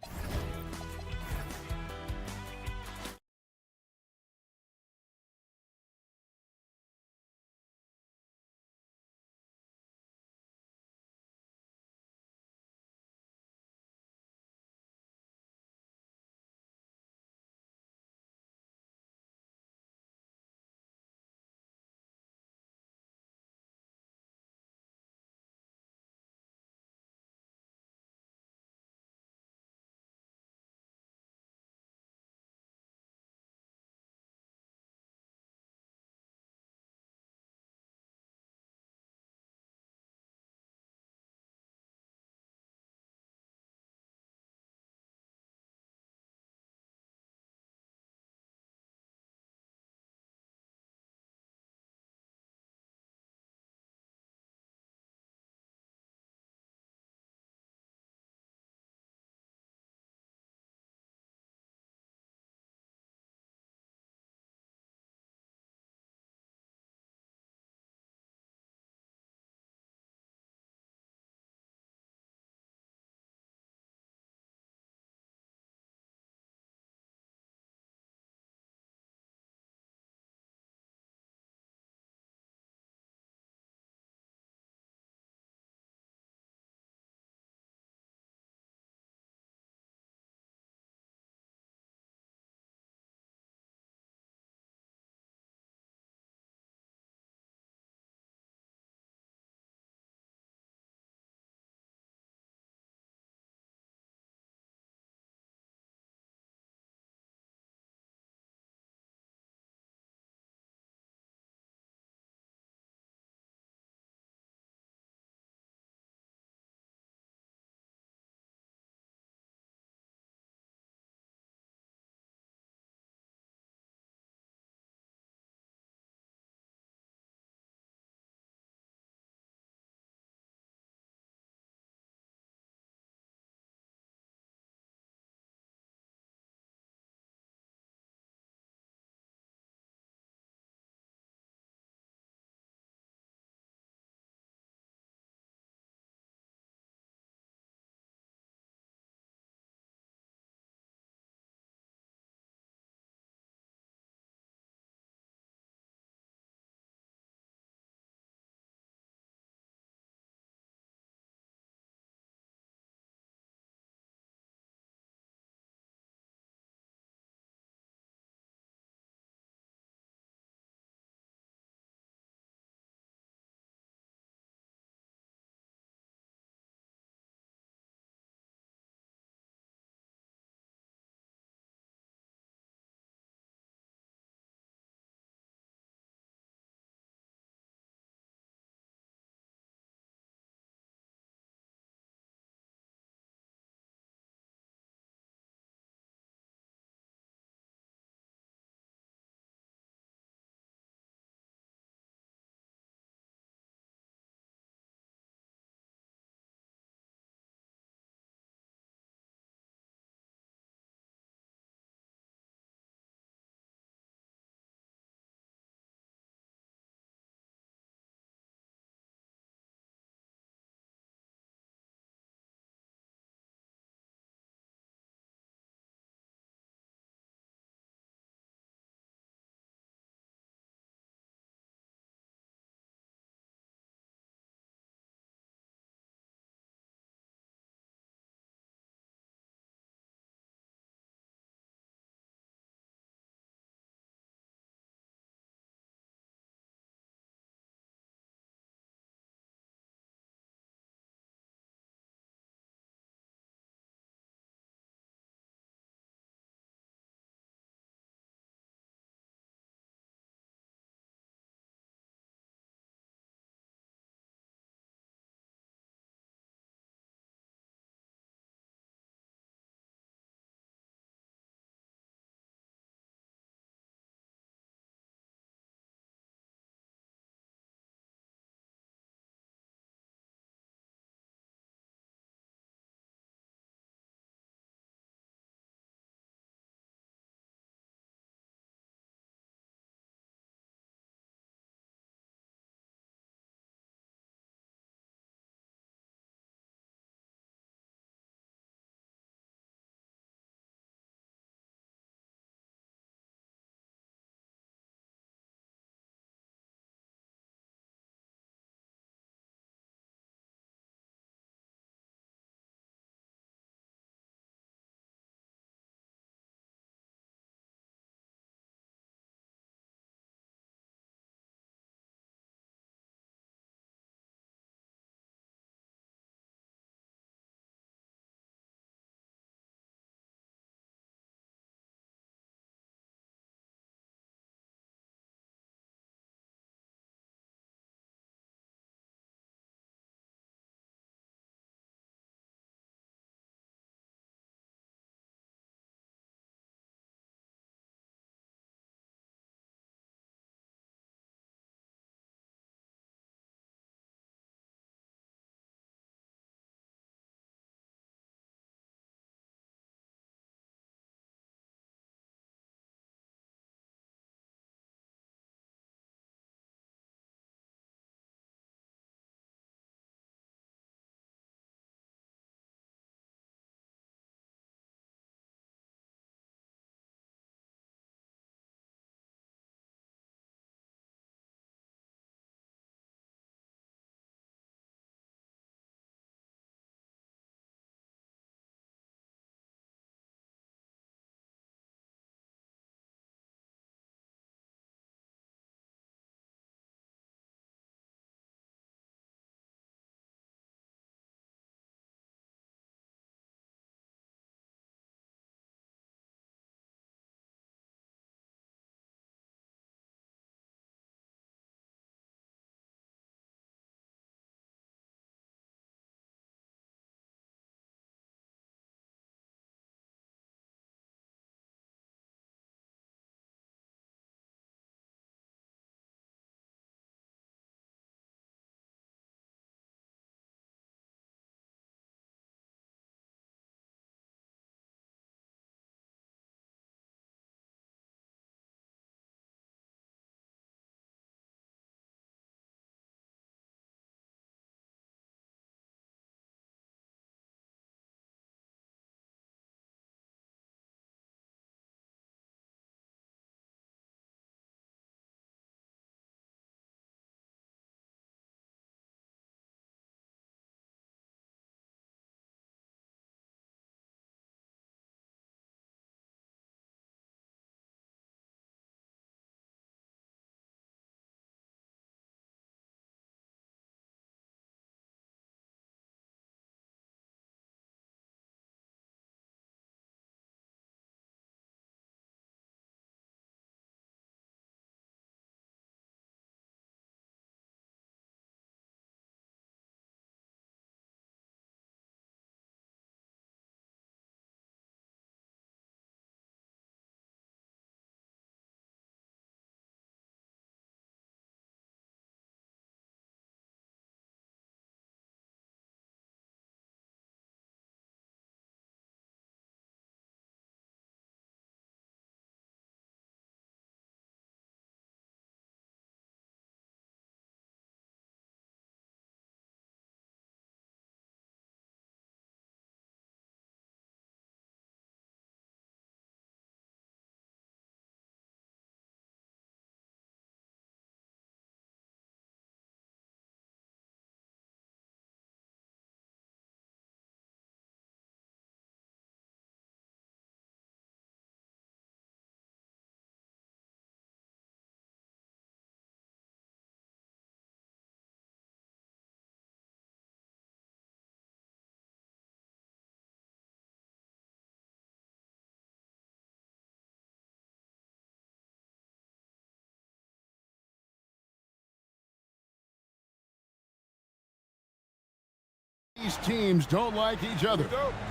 These teams don't like each other.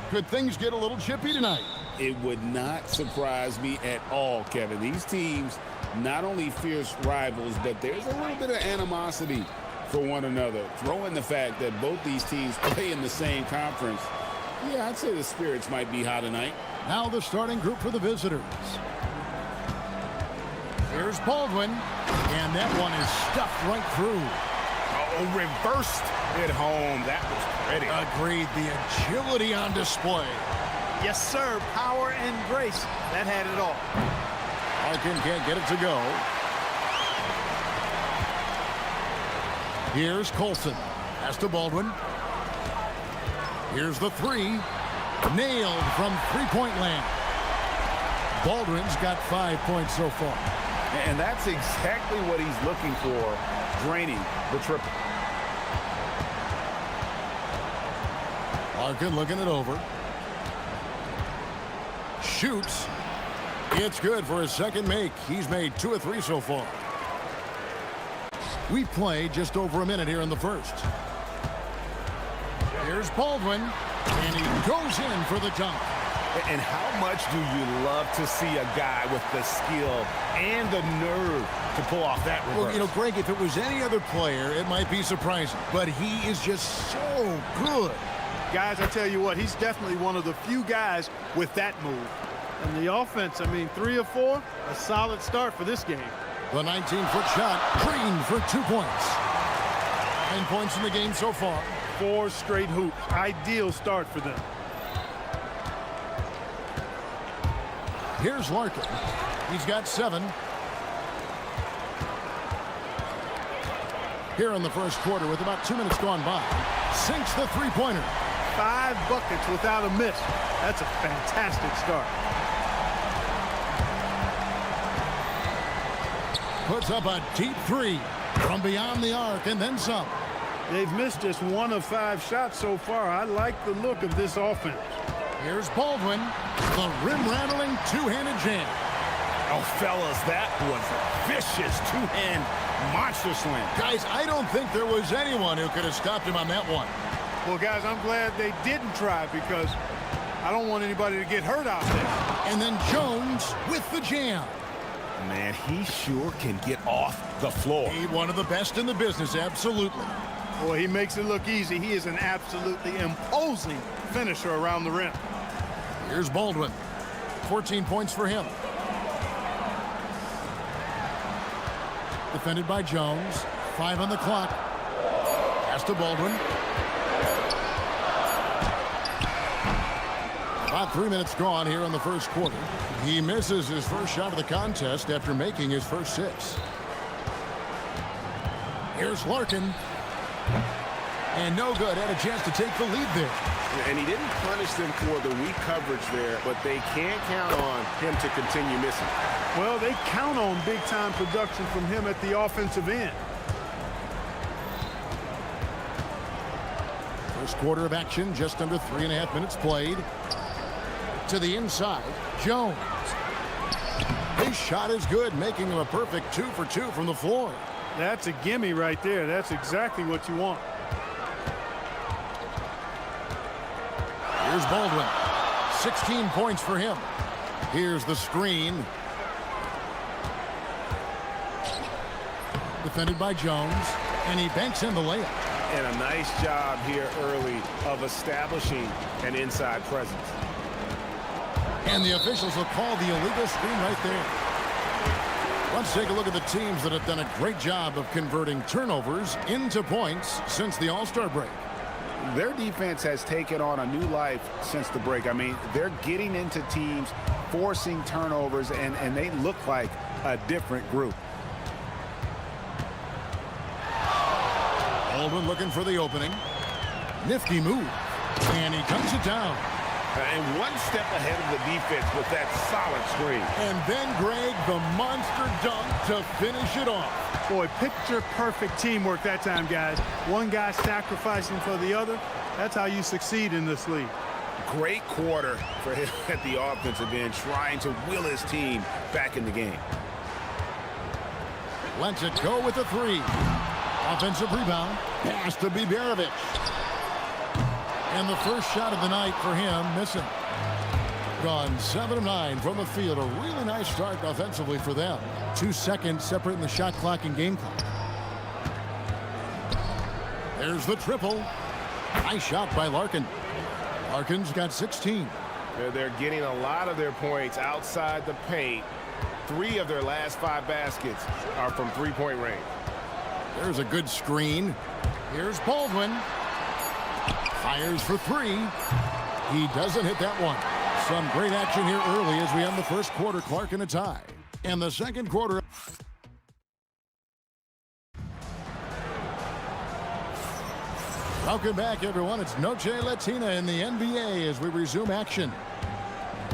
Could things get a little chippy tonight? It would not surprise me at all, Kevin. These teams, not only fierce rivals, but there's a little bit of animosity for one another. Throw in the fact that both these teams play in the same conference. Yeah, I'd say the spirits might be high tonight. Now the starting group for the visitors. Here's Baldwin, and that one is stuffed right through. Oh, reversed it home. That was pretty. Agreed. The agility on display. Yes, sir. Power and grace. That had it all. Larkin can't get it to go. Here's Colson. Pass to Baldwin. Here's the three. Nailed from three-point land. Baldwin's got 5 points so far. And that's exactly what he's looking for, draining the triple. Larkin looking it over. Shoots. It's good for his second make. He's made 2 of 3 so far. We played just over a minute here in the first. Here's Baldwin, and he goes in for the dunk. And how much do you love to see a guy with the skill and the nerve to pull off that reverse? Well, you know, Greg, if it was any other player, it might be surprising. But he is just so good. Guys, I tell you what, he's definitely one of the few guys with that move. And the offense, I mean, 3 of 4, a solid start for this game. The 19-foot shot, Green for 2 points. 9 points in the game so far. 4 straight hoops. Ideal start for them. Here's Larkin. He's got 7. Here in the first quarter with about 2 minutes gone by. Sinks the three-pointer. 5 buckets without a miss. That's a fantastic start. Puts up a deep 3 from beyond the arc and then some. They've missed just 1 of 5 shots so far. I like the look of this offense. Here's Baldwin. The rim-rattling two-handed jam. Oh, fellas, that was a vicious two-hand monster slam. Guys, I don't think there was anyone who could have stopped him on that one. Well, guys, I'm glad they didn't try because I don't want anybody to get hurt out there. And then Jones with the jam. Man, he sure can get off the floor. He's one of the best in the business, absolutely. Boy, he makes it look easy. He is an absolutely imposing finisher around the rim. Here's Baldwin. 14 points for him. Defended by Jones. 5 on the clock. Pass to Baldwin. About 3 minutes gone here in the first quarter. He misses his first shot of the contest after making his first 6. Here's Larkin. And no good. Had a chance to take the lead there. And he didn't punish them for the weak coverage there, but they can't count on him to continue missing. Well, they count on big-time production from him at the offensive end. First quarter of action, just under 3.5 minutes played. To the inside, Jones. His shot is good, making him a perfect 2 for 2 from the floor. That's a gimme right there. That's exactly what you want. Here's Baldwin. 16 points for him. Here's the screen. Defended by Jones. And he banks in the layup. And a nice job here early of establishing an inside presence. And the officials will call the illegal screen right there. Let's take a look at the teams that have done a great job of converting turnovers into points since the All-Star break. Their defense has taken on a new life since the break. I mean, they're getting into teams, forcing turnovers, and they look like a different group. Baldwin looking for the opening. Nifty move. And he dunks it down. And one step ahead of the defense with that solid screen. And then, Greg, the monster dunk to finish it off. Boy, picture-perfect teamwork that time, guys. One guy sacrificing for the other. That's how you succeed in this league. Great quarter for him at the offensive end, trying to will his team back in the game. Lets it go with the 3. Offensive rebound. Pass to Biberovic. And the first shot of the night for him, missing. Gone 7 of 9 from the field. A really nice start offensively for them. 2 seconds separating the shot clock and game clock. There's the triple. Nice shot by Larkin. Larkin's got 16. They're getting a lot of their points outside the paint. 3 of their last 5 baskets are from three-point range. There's a good screen. Here's Baldwin. Fires for 3. He doesn't hit that one. Some great action here early as we end the first quarter. Clark in a tie. And the second quarter. Welcome back, everyone. It's Noche Latina in the NBA as we resume action.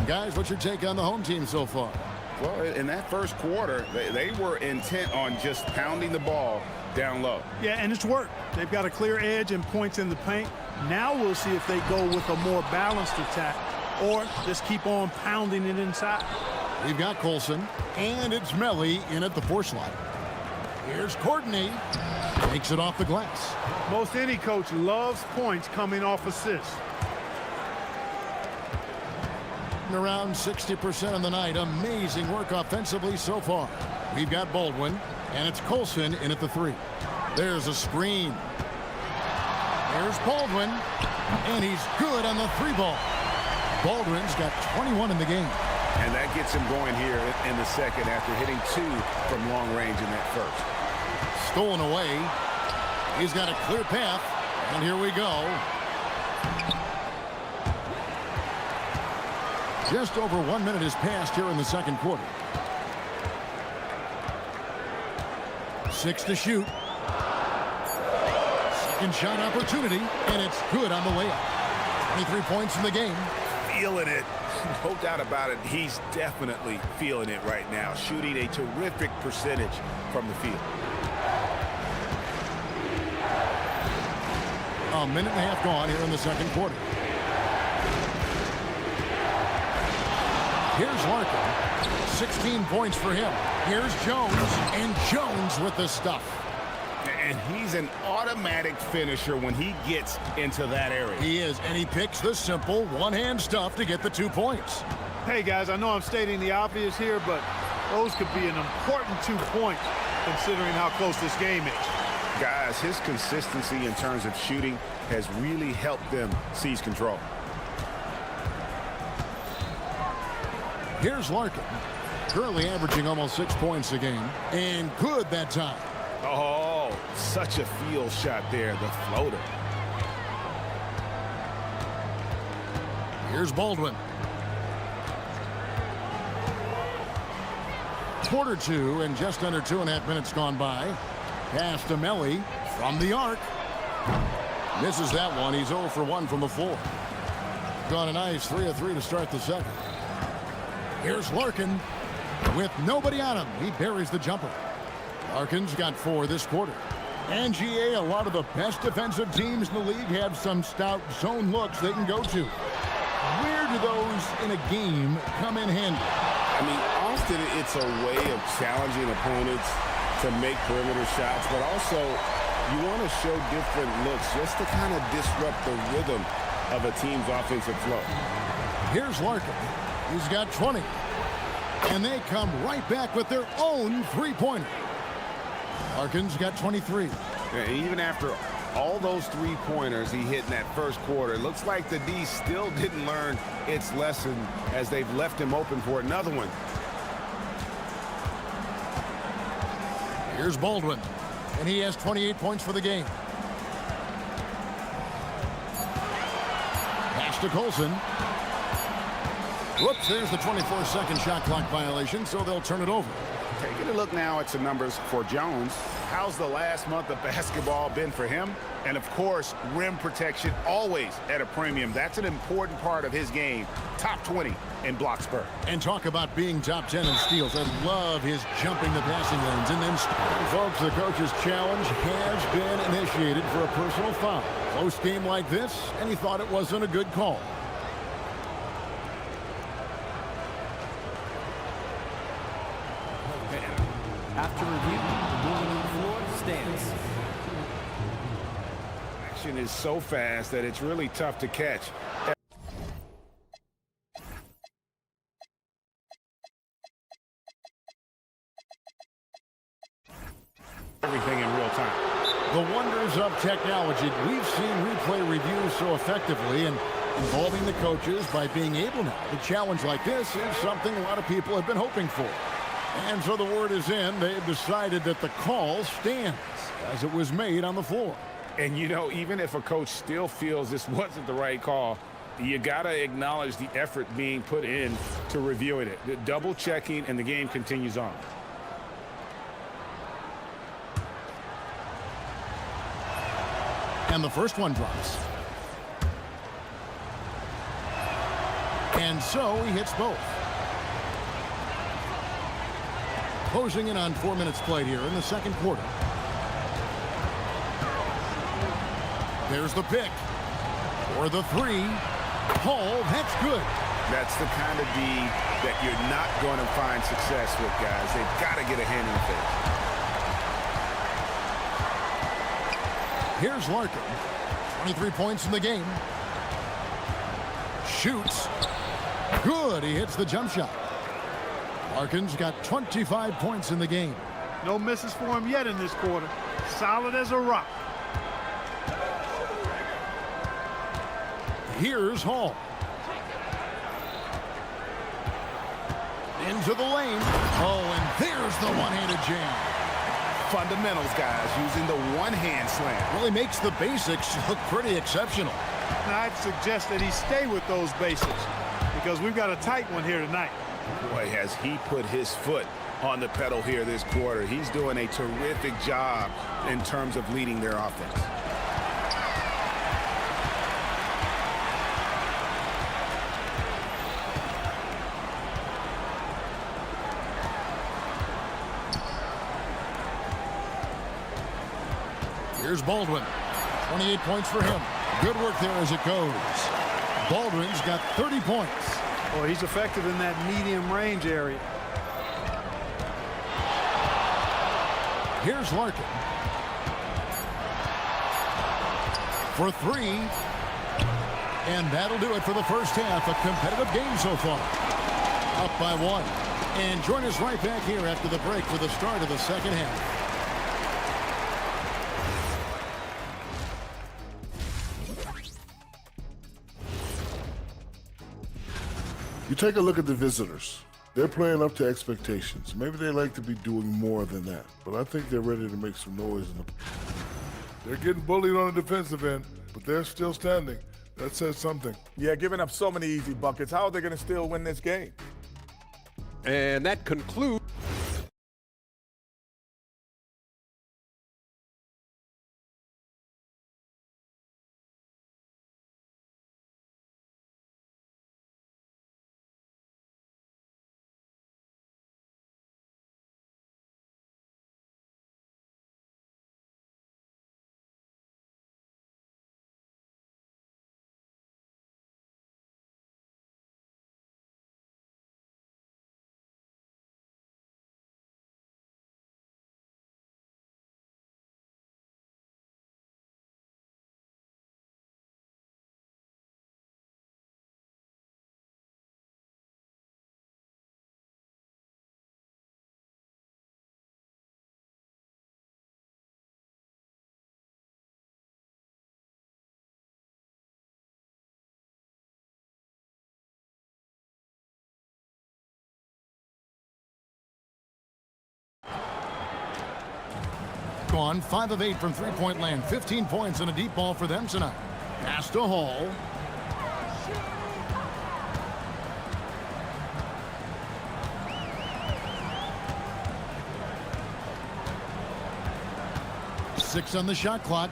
Guys, what's your take on the home team so far? Well, in that first quarter, they were intent on just pounding the ball down low. Yeah, and it's worked. They've got a clear edge and points in the paint. Now we'll see if they go with a more balanced attack or just keep on pounding it inside. We've got Colson, and it's Melly in at the 4 slot. Here's Courtney. Takes it off the glass. Most any coach loves points coming off assists. Around 60% of the night. Amazing work offensively so far. We've got Baldwin, and it's Colson in at the 3. There's a screen. There's Baldwin, and he's good on the 3 ball. Baldwin's got 21 in the game. And that gets him going here in the second after hitting 2 from long range in that first. Stolen away. He's got a clear path, and here we go. Just over 1 minute has passed here in the second quarter. 6 to shoot. Second shot opportunity, and it's good on the layup. 23 points in the game. Feeling it. No doubt about it. He's definitely feeling it right now. Shooting a terrific percentage from the field. A minute and a half gone here in the second quarter. Here's Larkin. 16 points for him. Here's Jones, and Jones with the stuff. And he's an automatic finisher when he gets into that area. He is, and he picks the simple one-hand stuff to get the 2 points. Hey, guys, I know I'm stating the obvious here, but those could be an important 2 points considering how close this game is. Guys, his consistency in terms of shooting has really helped them seize control. Here's Larkin, currently averaging almost 6 points a game, and good that time. Oh, such a field shot there, the floater. Here's Baldwin. Quarter 2 and just under 2.5 minutes gone by. Pass to Melly from the arc. Misses that one. He's 0 for 1 from the floor. Gone a nice 3 of 3 to start the second. Here's Larkin with nobody on him. He buries the jumper. Larkin's got 4 this quarter. And GA, a lot of the best defensive teams in the league have some stout zone looks they can go to. Where do those in a game come in handy? I mean, often it's a way of challenging opponents to make perimeter shots, but also you want to show different looks just to kind of disrupt the rhythm of a team's offensive flow. Here's Larkin. He's got 20. And they come right back with their own 3-pointer. Larkin's got 23. And even after all those 3-pointers he hit in that first quarter, it looks like the D still didn't learn its lesson as they've left him open for another one. Here's Baldwin, and he has 28 points for the game. Pass to Colson. Whoops, there's the 24-second shot clock violation, so they'll turn it over. Taking a look now at some numbers for Jones. How's the last month of basketball been for him? And of course, rim protection always at a premium. That's an important part of his game. Top 20 in block spurt. And talk about being top 10 in steals. I love his jumping the passing lanes. And then, folks, the coach's challenge has been initiated for a personal foul. Close game like this, and he thought it wasn't a good call. After review, the movement on the floor stands. reaction is so fast that it's really tough to catch. Everything in real time. The wonders of technology. We've seen replay reviews so effectively and involving the coaches by being able now. The challenge like this is something a lot of people have been hoping for. And so the word is in. They've decided that the call stands as it was made on the floor. And, you know, even if a coach still feels this wasn't the right call, you got to acknowledge the effort being put in to reviewing it. The double checking, and the game continues on. And the first one drops. And so he hits both. Closing in on 4 minutes played here in the second quarter. There's the pick. Or the three. Hall, that's good. That's the kind of D that you're not going to find success with, guys. They've got to get a hand in the face. Here's Larkin. 23 points in the game. Shoots. Good. He hits the jump shot. Larkin's got 25 points in the game. No misses for him yet in this quarter. Solid as a rock. Here's Hall. Into the lane. Oh, and there's the one-handed jam. Fundamentals, guys, using the one-hand slam. Really makes the basics look pretty exceptional. And I'd suggest that he stay with those basics because we've got a tight one here tonight. Boy, has he put his foot on the pedal here this quarter. He's doing a terrific job in terms of leading their offense. Here's Baldwin. 28 points for him. Good work there as it goes. Baldwin's got 30 points. Well, he's effective in that medium range area. Here's Larkin. For three. And that'll do it for the first half. A competitive game so far. Up by one. And join us right back here after the break for the start of the second half. You take a look at the visitors. They're playing up to expectations. Maybe they like to be doing more than that, but I think they're ready to make some noise. They're getting bullied on the defensive end, but they're still standing. That says something. Yeah, giving up so many easy buckets. How are they going to still win this game? And that concludes. Gone 5 of 8 from three-point land. 15 points and a deep ball for them tonight. Pass to Hall. Six on the shot clock.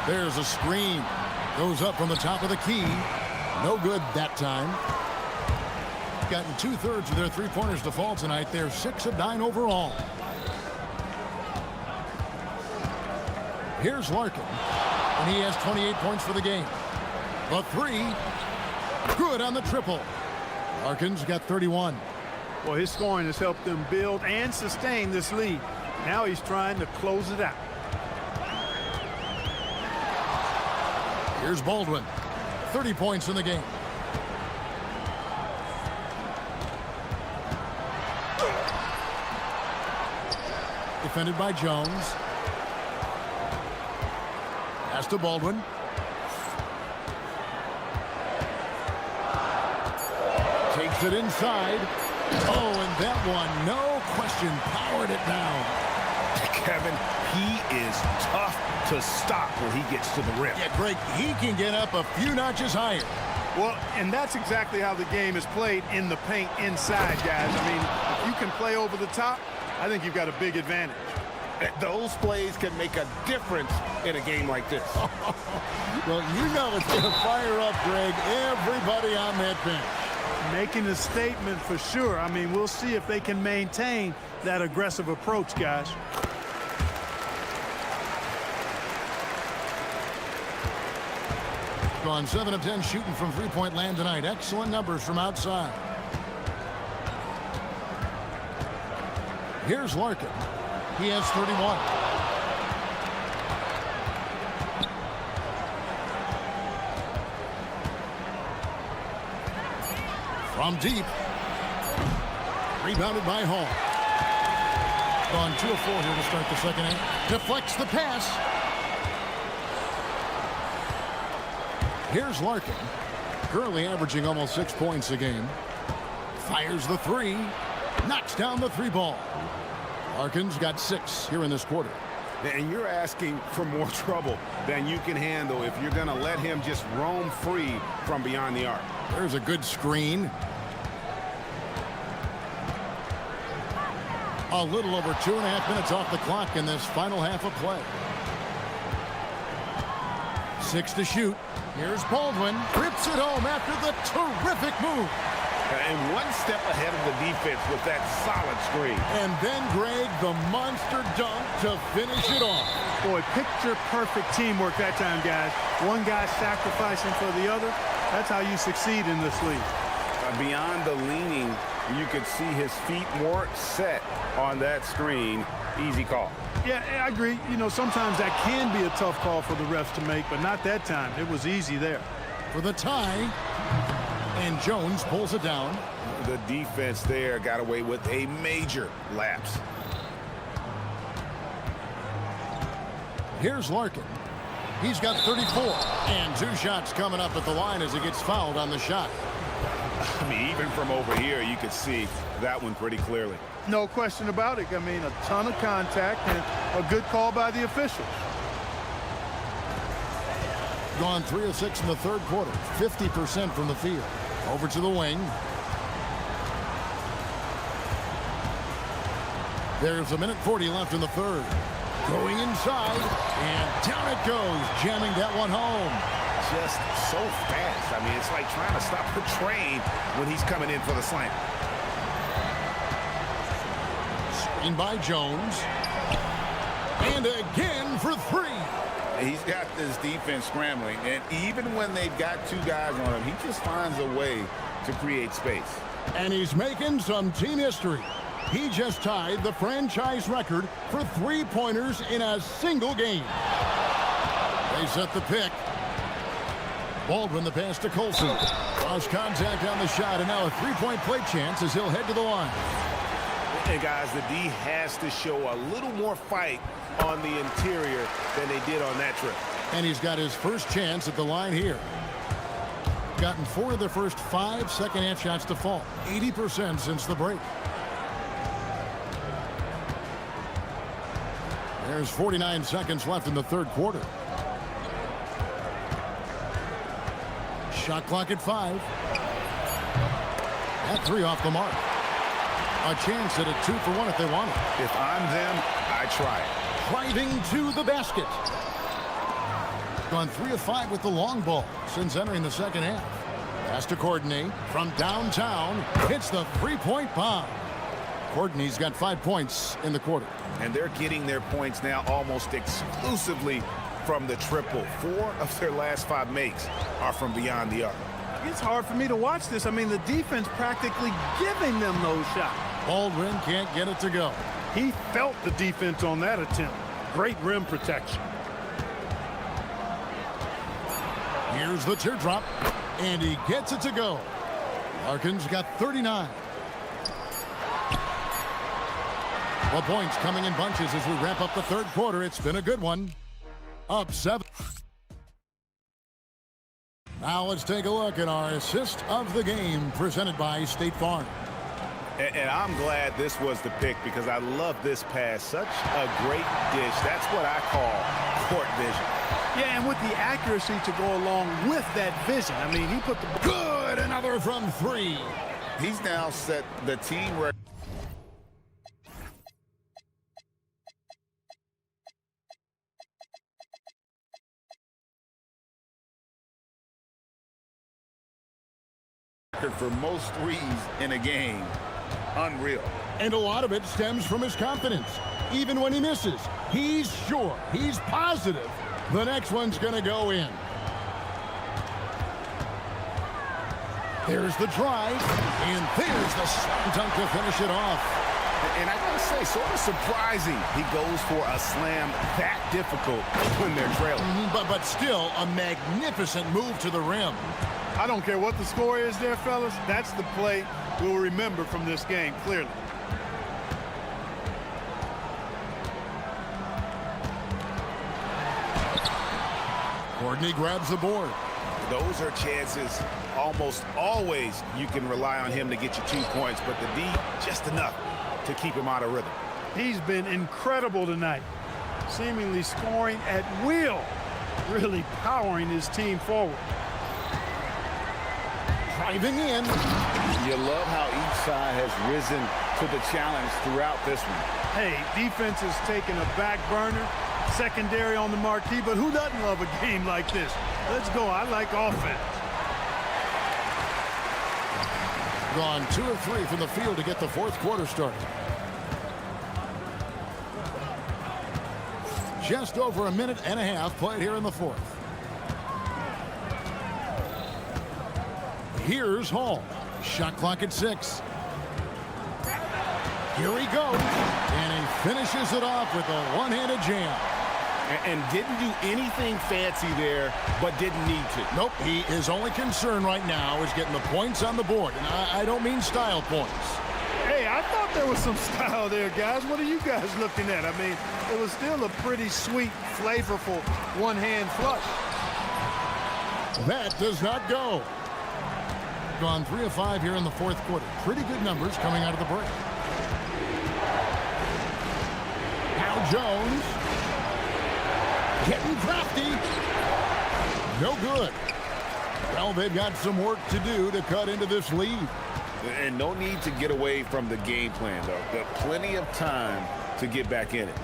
There's a screen. Goes up from the top of the key. No good that time. Gotten 2/3 of their three-pointers to fall tonight. They're 6 of 9 overall. Here's Larkin. And he has 28 points for the game. The three. Good on the triple. Larkin's got 31. Well, his scoring has helped them build and sustain this lead. Now he's trying to close it out. Here's Baldwin. 30 points in the game. Defended by Jones. Pass to Baldwin. Takes it inside. Oh, and that one, no question, powered it down. Kevin, he is tough to stop when he gets to the rim. Yeah, Greg, he can get up a few notches higher. Well, and that's exactly how the game is played in the paint inside, guys. I mean, if you can play over the top, I think you've got a big advantage. Those plays can make a difference in a game like this. Well, you know it's going to fire up, Greg, everybody on that bench. Making a statement for sure. I mean, we'll see if they can maintain that aggressive approach, guys. Gone 7 of 10 shooting from three-point land tonight. Excellent numbers from outside. Here's Larkin. He has 31. From deep. Rebounded by Hall. Gone 2 of 4 here to start the second half. Deflects the pass. Here's Larkin. Currently averaging almost 6 points a game. Fires the three. Knocks down the three ball. Larkin's got 6 here in this quarter. And you're asking for more trouble than you can handle if you're going to let him just roam free from beyond the arc. There's a good screen. A little over 2.5 minutes off the clock in this final half of play. 6 to shoot. Here's Baldwin. Rips it home after the terrific move. And one step ahead of the defense with that solid screen. And then, Greg, the monster dunk to finish it off. Boy, picture-perfect teamwork that time, guys. One guy sacrificing for the other. That's how you succeed in this league. Beyond the leaning, you could see his feet more set on that screen. Easy call. Yeah, I agree. You know, sometimes that can be a tough call for the refs to make, but not that time. It was easy there. For the tie. And Jones pulls it down. The defense there got away with a major lapse. Here's Larkin. He's got 34. And 2 shots coming up at the line as he gets fouled on the shot. I mean, even from over here, you could see that one pretty clearly. No question about it. I mean, a ton of contact and a good call by the officials. Gone 3 of 6 in the third quarter. 50% from the field. Over to the wing. There's 1:40 left in the third. Going inside. And down it goes. Jamming that one home. Just so fast. I mean, it's like trying to stop the train when he's coming in for the slam. Screen by Jones. And again for 3. He's got this defense scrambling, and even when they've got 2 guys on him, he just finds a way to create space. And he's making some team history. He just tied the franchise record for 3-pointers in a single game. They set the pick. Baldwin the pass to Colson. Lost contact on the shot, and now a 3-point play chance as he'll head to the line. And guys, the D has to show a little more fight on the interior than they did on that trip. And he's got his first chance at the line here. Gotten 4 of the first 5 second-half shots to fall. 80% since the break. There's 49 seconds left in the third quarter. Shot clock at 5. That 3 off the mark. A chance at a 2 for 1 if they want it. If I'm them, I try it. Driving to the basket. Gone 3 of 5 with the long ball since entering the second half. Pass to Courtney from downtown. Hits the 3-point bomb. Courtney's got 5 points in the quarter. And they're getting their points now almost exclusively from the triple. 4 of their last 5 makes are from beyond the arc. It's hard for me to watch this. I mean, the defense practically giving them those shots. Baldwin can't get it to go. He felt the defense on that attempt. Great rim protection. Here's the teardrop, and he gets it to go. Larkin's got 39. The points coming in bunches as we wrap up the third quarter. It's been a good one. Up 7. Now let's take a look at our assist of the game presented by State Farm. And I'm glad this was the pick because I love this pass. Such a great dish. That's what I call court vision. Yeah, and with the accuracy to go along with that vision. I mean, he put the... Good! Another from 3. He's now set the team record. For most threes in a game. Unreal. And a lot of it stems from his confidence. Even when he misses, he's sure, he's positive the next one's going to go in. There's the drive, and there's the slam dunk to finish it off. And I gotta say, sort of surprising he goes for a slam that difficult when they're trailing. But still a magnificent move to the rim. I don't care what the score is there, fellas. That's the play we'll remember from this game, clearly. Courtney grabs the board. Those are chances almost always you can rely on him to get you 2 points, but the D, just enough to keep him out of rhythm. He's been incredible tonight, seemingly scoring at will, really powering his team forward. Driving in. You love how each side has risen to the challenge throughout this one. Hey, defense has taken a back burner, secondary on the marquee, but who doesn't love a game like this? Let's go. I like offense. Gone 2 of 3 from the field to get the fourth quarter started. Just over a minute and a half played here in the fourth. Here's Hall. Shot clock at 6. Here he goes. And he finishes it off with a one-handed jam. And didn't do anything fancy there, but didn't need to. Nope, his only concern right now is getting the points on the board. And I don't mean style points. Hey, I thought there was some style there, guys. What are you guys looking at? I mean, it was still a pretty sweet, flavorful one-hand flush. That does not go. Gone 3 of 5 here in the fourth quarter. Pretty good numbers coming out of the break. Now Jones. Getting crafty. No good. Well, they've got some work to do to cut into this lead. And no need to get away from the game plan, though. Got plenty of time to get back in it.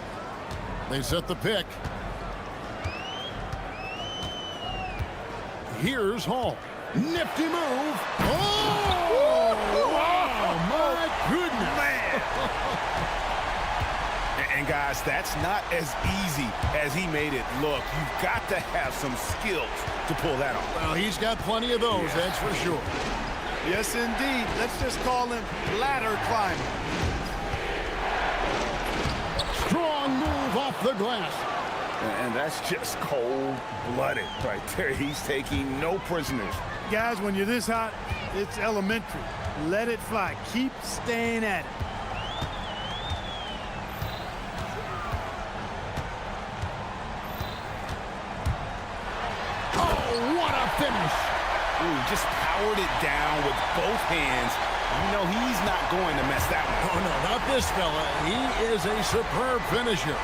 They set the pick. Here's Hall. Nifty move. Oh! Wow, my goodness. Man. And guys, that's not as easy as he made it look. You've got to have some skills to pull that off. Well, he's got plenty of those, that's for sure. Yes, indeed. Let's just call him ladder climbing. Strong move off the glass. And that's just cold-blooded right there. He's taking no prisoners. Guys, when you're this hot, it's elementary. Let it fly. Keep staying at it. Oh, what a finish. Ooh, just powered it down with both hands. You know he's not going to mess that one. Oh, no, not this fella. He is a superb finisher.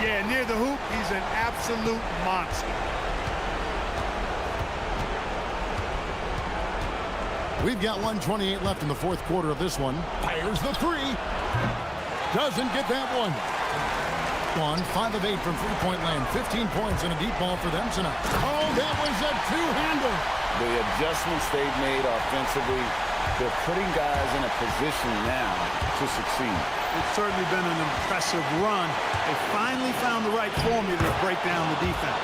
Yeah, near the hoop, he's an absolute monster. We've got 1:28 left in the fourth quarter of this one. Fires the 3. Doesn't get that one. Gone 5 of 8 from three-point land. 15 points and a deep ball for them tonight. Oh, that was a two-hander. The adjustments they've made offensively, they're putting guys in a position now to succeed. It's certainly been an impressive run. They finally found the right formula to break down the defense.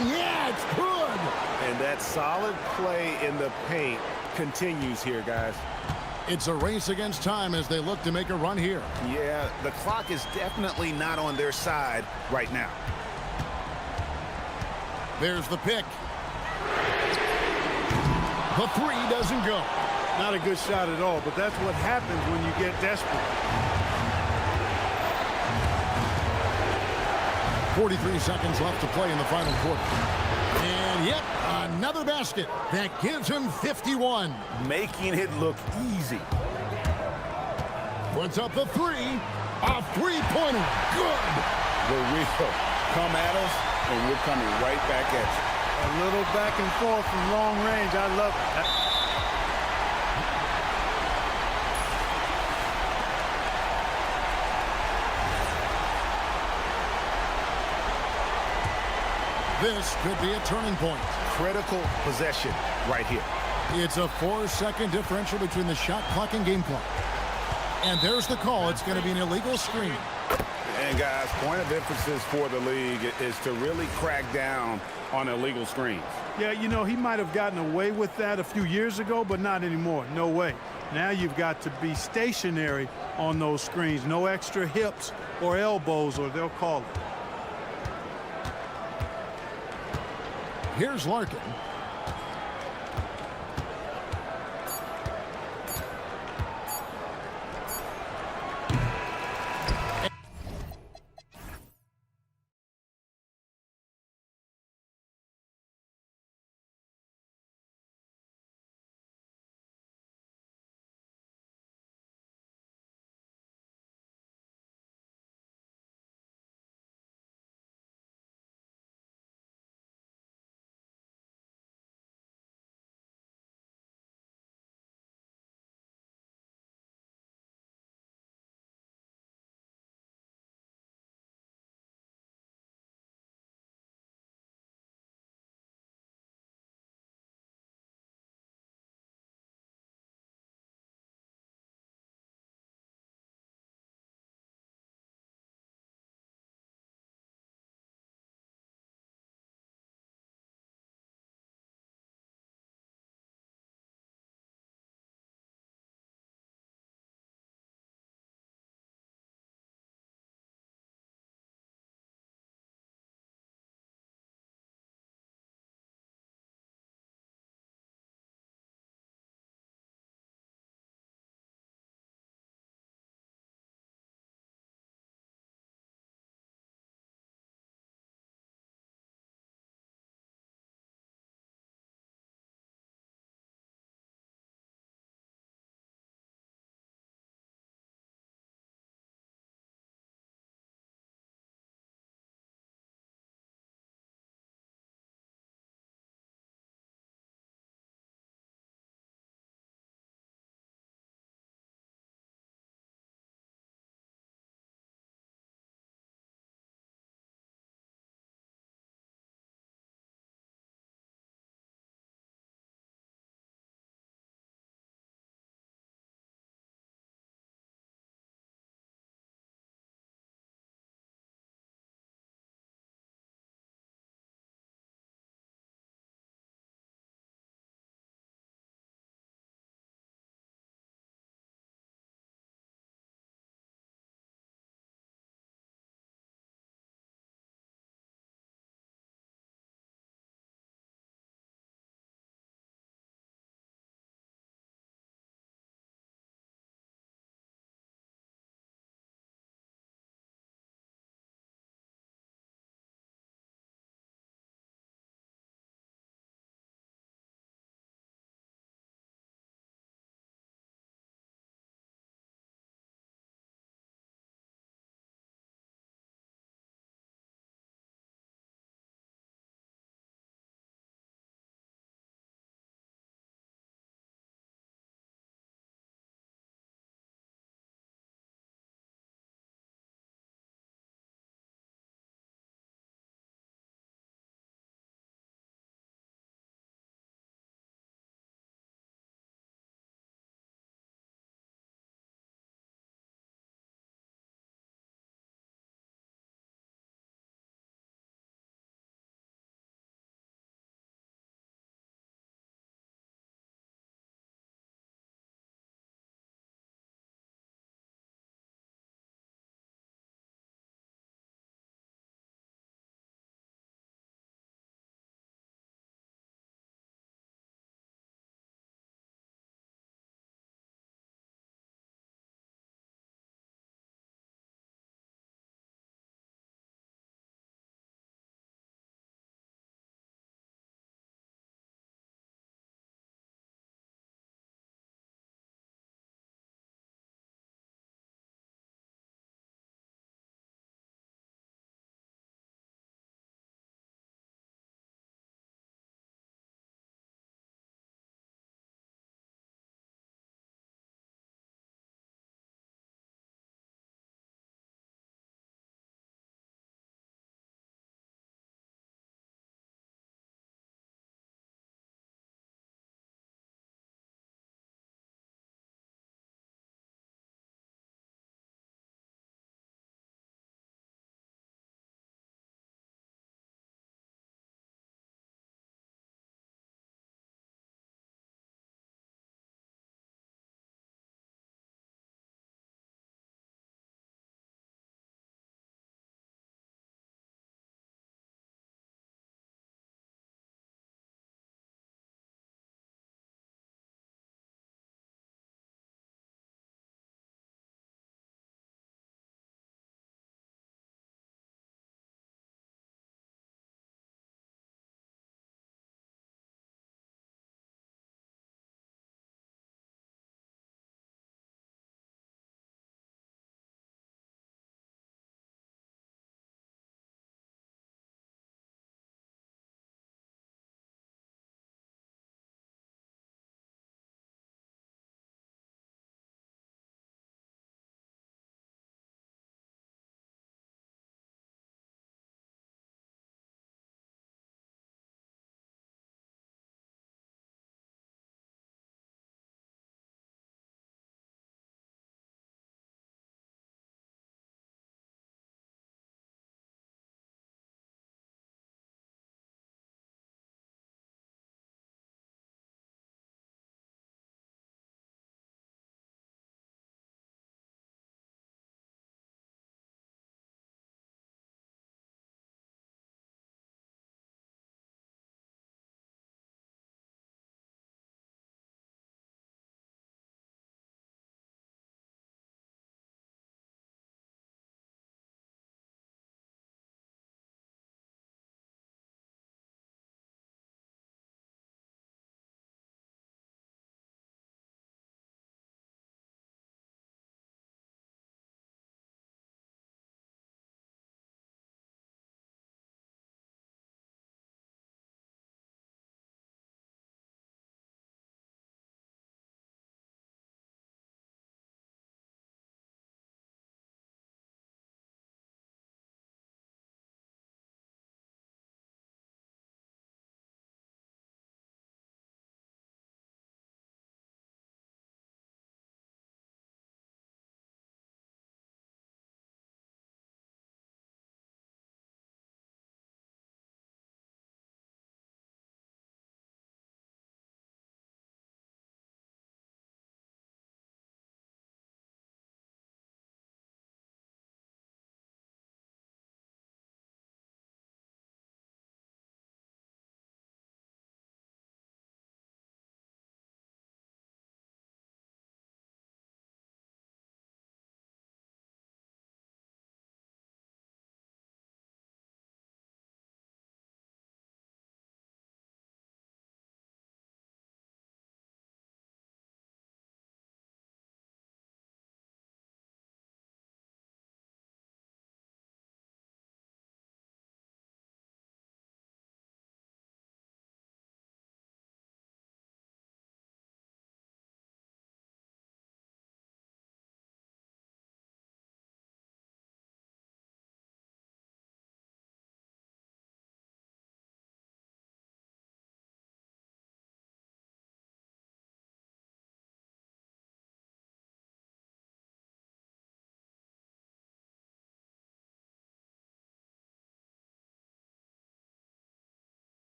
And yeah, it's good. And that solid play in the paint continues here, guys. It's a race against time as they look to make a run here. Yeah, the clock is definitely not on their side right now. There's the pick. The three doesn't go. Not a good shot at all, but that's what happens when you get desperate. 43 seconds left to play in the final quarter. And yep, another basket that gives him 51. Making it look easy. Puts up the three. A three-pointer. Good. The real come at us, and we're coming right back at you. A little back and forth from long range. I love it. This could be a turning point. Critical possession right here. It's a 4-second differential between the shot clock and game clock. And there's the call. It's going to be an illegal screen. And guys, point of emphasis for the league is to really crack down on illegal screens. Yeah, you know, he might have gotten away with that a few years ago, but not anymore. No way. Now you've got to be stationary on those screens. No extra hips or elbows, or they'll call it. Here's Larkin.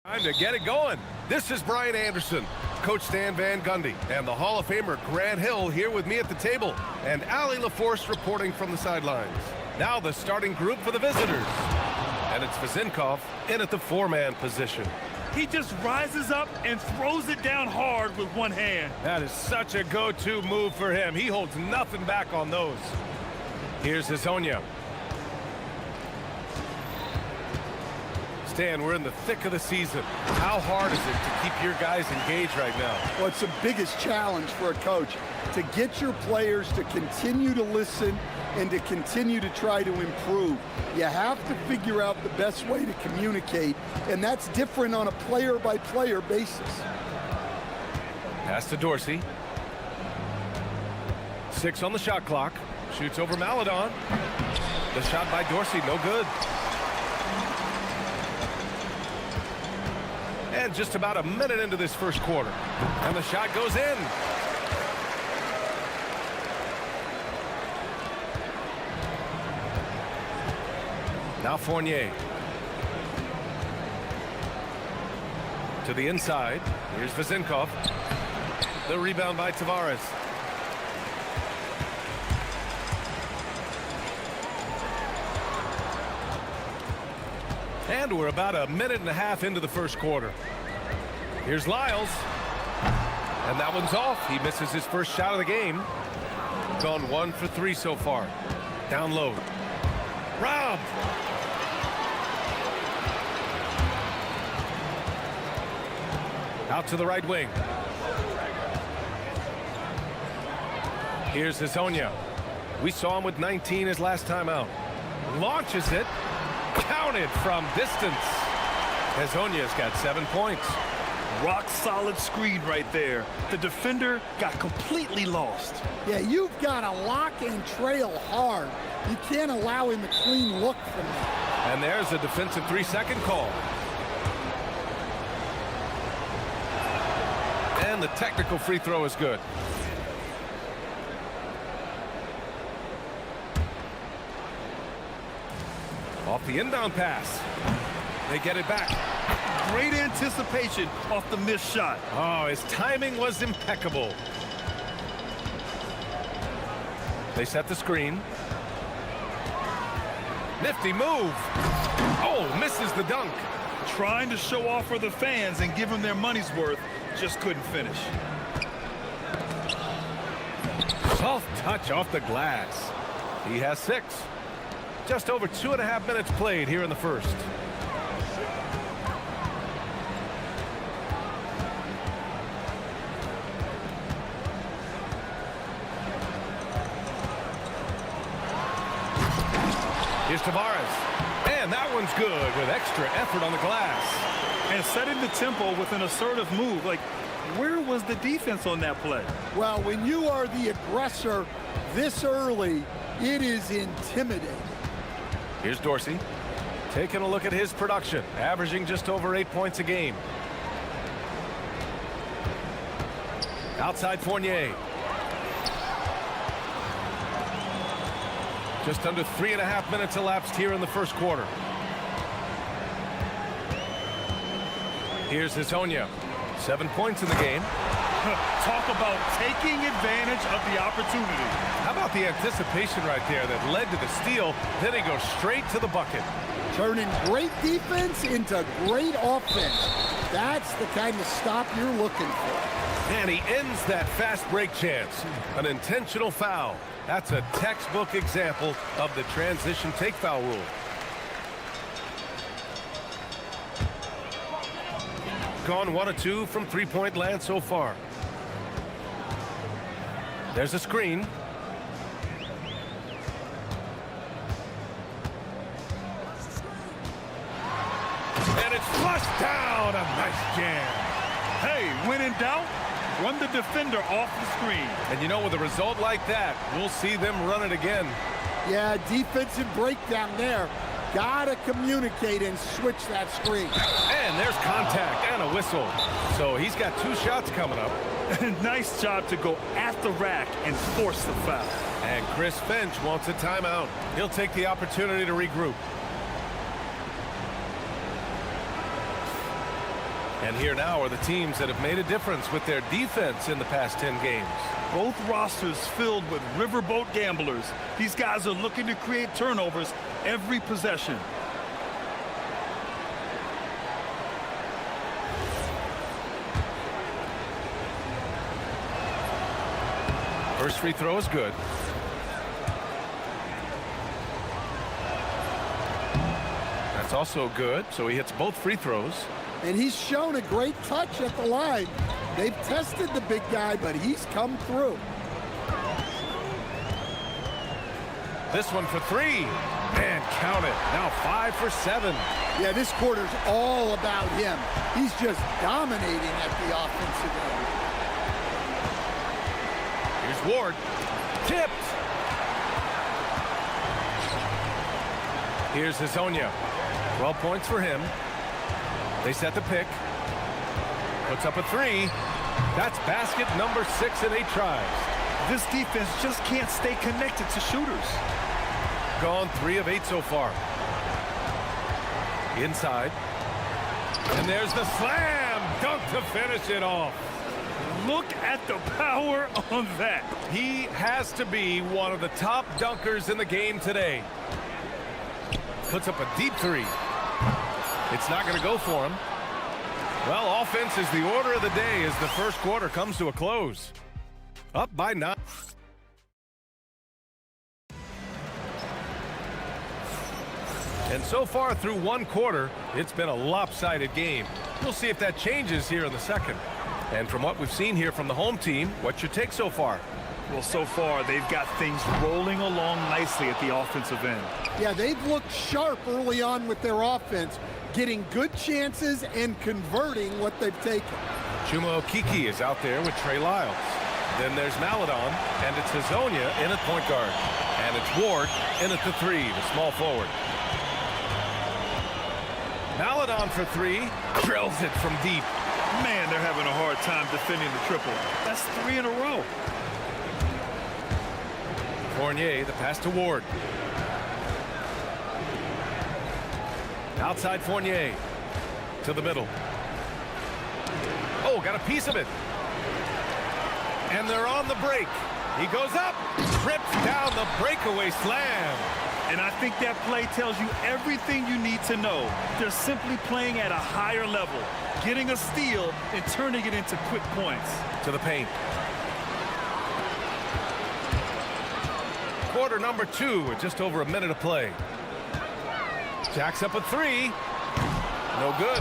Time to get it going. This is Brian Anderson, Coach Stan Van Gundy, and the Hall of Famer Grant Hill here with me at the table, and Allie LaForce reporting from the sidelines. Now the starting group for the visitors. And it's Vazinkov in at the four-man position. He just rises up and throws it down hard with one hand. That is such a go-to move for him. He holds nothing back on those. Here's Hazonia. Stan, we're in the thick of the season. How hard is it to keep your guys engaged right now? Well, it's the biggest challenge for a coach, to get your players to continue to listen and to continue to try to improve. You have to figure out the best way to communicate, and that's different on a player-by-player basis. Pass to Dorsey. 6 on the shot clock. Shoots over Maladon. The shot by Dorsey, no good. And just about a minute into this first quarter. And the shot goes in. Now Fournier. To the inside. Here's Vazinkov. The rebound by Tavares. And we're about a minute and a half into the first quarter. Here's Lyles. And that one's off. He misses his first shot of the game. Gone 1 for 3 so far. Down low. Rob. Out to the right wing. Here's Hazonia. We saw him with 19 his last time out. Launches it. Counted from distance. Hazonia's got 7 points. Rock solid screen right there. The defender got completely lost. Yeah, you've got to lock and trail hard. You can't allow him a clean look from that. And there's a defensive 3-second call. And the technical free throw is good. Off the inbound pass. They get it back. Great anticipation off the missed shot. Oh, his timing was impeccable. They set the screen. Nifty move. Oh, misses the dunk. Trying to show off for the fans and give them their money's worth. Just couldn't finish. Soft touch off the glass. He has 6. Just over 2.5 minutes played here in the first. Here's Tavares. And that one's good with extra effort on the glass. And setting the tempo with an assertive move. Like, where was the defense on that play? Well, when you are the aggressor this early, it is intimidating. Here's Dorsey. Taking a look at his production. Averaging just over 8 points a game. Outside Fournier. Just under 3.5 minutes elapsed here in the first quarter. Here's Hazonia. 7 points in the game. Talk about taking advantage of the opportunity. How about the anticipation right there that led to the steal? Then he goes straight to the bucket. Turning great defense into great offense. That's the kind of stop you're looking for. And he ends that fast break chance. An intentional foul. That's a textbook example of the transition take foul rule. Gone 1 of 2 from three-point land so far. There's a screen. And it's flushed down. A nice jam. Hey, when in doubt, run the defender off the screen. And you know, with a result like that, we'll see them run it again. Yeah, defensive breakdown there. Gotta communicate and switch that screen. And there's contact and a whistle. So he's got 2 shots coming up. Nice job to go at the rack and force the foul. And Chris Finch wants a timeout. He'll take the opportunity to regroup. And here now are the teams that have made a difference with their defense in the past 10 games. Both rosters filled with riverboat gamblers. These guys are looking to create turnovers every possession. First free throw is good. That's also good, so he hits both free throws. And he's shown a great touch at the line. They've tested the big guy, but he's come through. This one for three. And count it. Now 5 for 7. Yeah, this quarter's all about him. He's just dominating at the offensive end. Here's Ward. Tipped. Here's Hazonia. 12 points for him. They set the pick. Puts up a three. That's basket number 6 in 8 tries. This defense just can't stay connected to shooters. Gone 3 of 8 so far. Inside. And there's the slam dunk to finish it off. Look at the power on that. He has to be one of the top dunkers in the game today. Puts up a deep three. It's not going to go for him. Well, offense is the order of the day as the first quarter comes to a close. Up by 9. And so far through one quarter, it's been a lopsided game. We'll see if that changes here in the second. And from what we've seen here from the home team, what's your take so far? Well, so far, they've got things rolling along nicely at the offensive end. Yeah, they've looked sharp early on with their offense, getting good chances and converting what they've taken. Chuma Okeke is out there with Trey Lyles. Then there's Maladon, and it's Hazonia in at point guard. And it's Ward in at the 3, the small forward. Maladon for 3, drills it from deep. Man, they're having a hard time defending the triple. That's 3 in a row. Fournier, the pass to Ward. Outside Fournier to the middle. Oh, got a piece of it. And they're on the break. He goes up, trips down the breakaway slam. And I think that play tells you everything you need to know. They're simply playing at a higher level, getting a steal and turning it into quick points. To the paint. Quarter number 2 with just over a minute of play. Jacks up a 3. No good.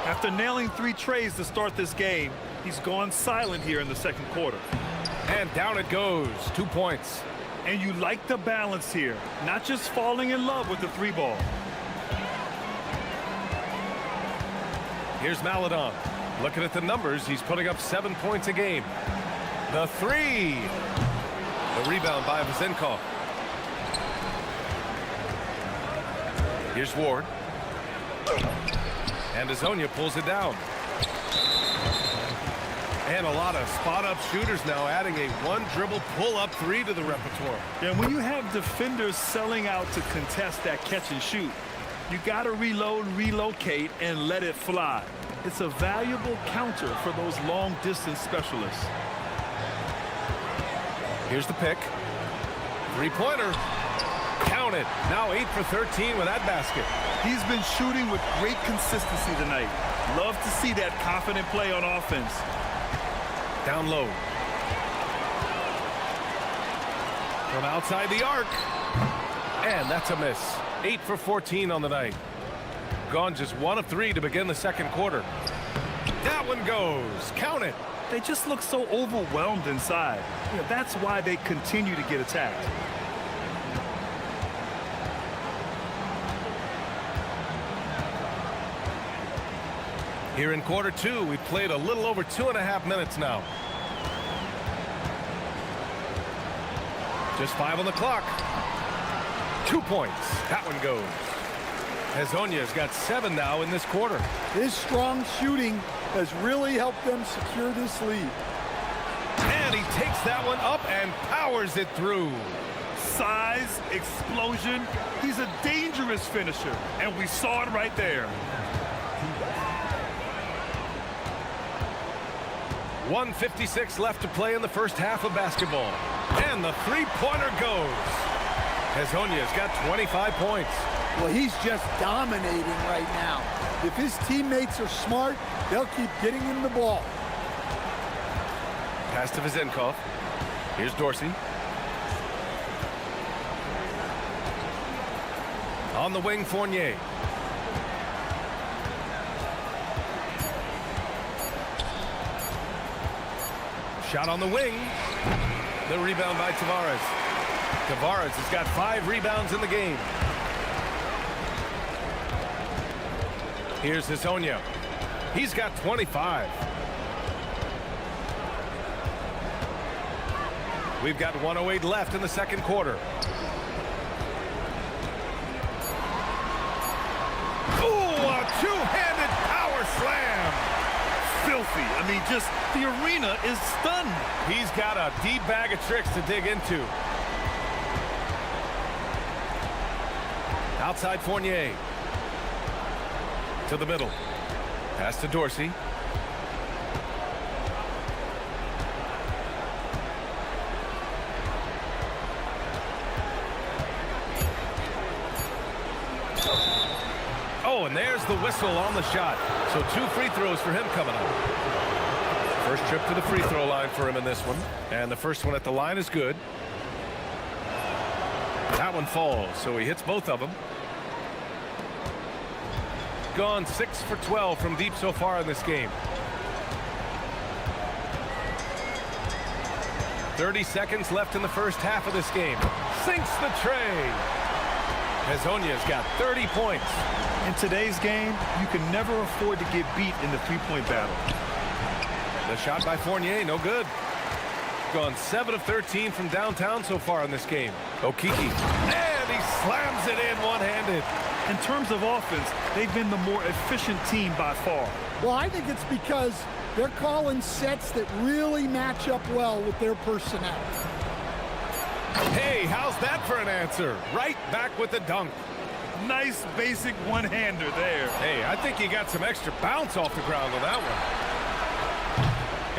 After nailing 3 trays to start this game, he's gone silent here in the second quarter. And down it goes. 2 points. And you like the balance here, not just falling in love with the 3 ball. Here's Maladon. Looking at the numbers, he's putting up 7 points a game. The 3. The rebound by Vazenkov. Here's Ward. And Hazonia pulls it down. And a lot of spot-up shooters now, adding a 1-dribble pull-up 3 to the repertoire. And when you have defenders selling out to contest that catch and shoot, you got to reload, relocate, and let it fly. It's a valuable counter for those long-distance specialists. Here's the pick. 3-pointer. Count it. Now 8 for 13 with that basket. He's been shooting with great consistency tonight. Love to see that confident play on offense. Down low. From outside the arc. And that's a miss. 8 for 14 on the night. Gone just 1 of 3 to begin the second quarter. That one goes. Count it. They just look so overwhelmed inside. You know, that's why they continue to get attacked. Here in quarter 2, we've played a little over 2.5 minutes now. Just 5 on the clock. 2 points. That one goes. Hazonia's got 7 now in this quarter. His strong shooting has really helped them secure this lead. And he takes that one up and powers it through. Size, explosion. He's a dangerous finisher, and we saw it right there. 1:56 left to play in the first half of basketball. And the three-pointer goes. Hezonja's got 25 points. Well, he's just dominating right now. If his teammates are smart, they'll keep getting him the ball. Pass to Vizenkov. Here's Dorsey. On the wing, Fournier. Shot on the wing. The rebound by Tavares. Tavares has got 5 rebounds in the game. Here's Hezonja. He's got 25. We've got 1:08 left in the second quarter. Ooh, a two-handed power slam. Filthy. I mean, just the arena is stunned. He's got a deep bag of tricks to dig into. Outside Fournier. To the middle. Pass to Dorsey. Oh, and there's the whistle on the shot. So 2 free throws for him coming up. First trip to the free throw line for him in this one. And the first one at the line is good. That one falls, so he hits both of them. Gone 6 for 12 from deep so far in this game. 30 seconds left in the first half of this game. Sinks the tray. Hezonja's got 30 points. In today's game, you can never afford to get beat in the three-point battle. The shot by Fournier, no good. Gone 7 of 13 from downtown so far in this game. Okiki. And he slams it in one-handed. In terms of offense, they've been the more efficient team by far. Well, I think it's because they're calling sets that really match up well with their personnel. Hey, how's that for an answer? Right back with the dunk. Nice basic one-hander there. Hey, I think he got some extra bounce off the ground on that one.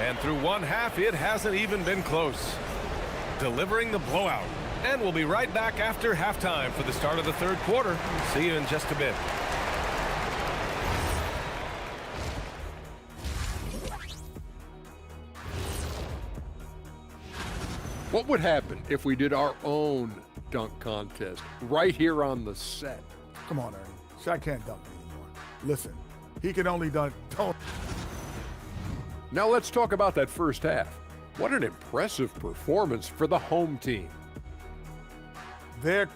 And through one half, it hasn't even been close. Delivering the blowout. And we'll be right back after halftime for the start of the third quarter. See you in just a bit. What would happen if we did our own dunk contest right here on the set? Come on, Ernie. Shaq can't dunk anymore. Listen, he can only dunk. Now let's talk about that first half. What an impressive performance for the home team. They're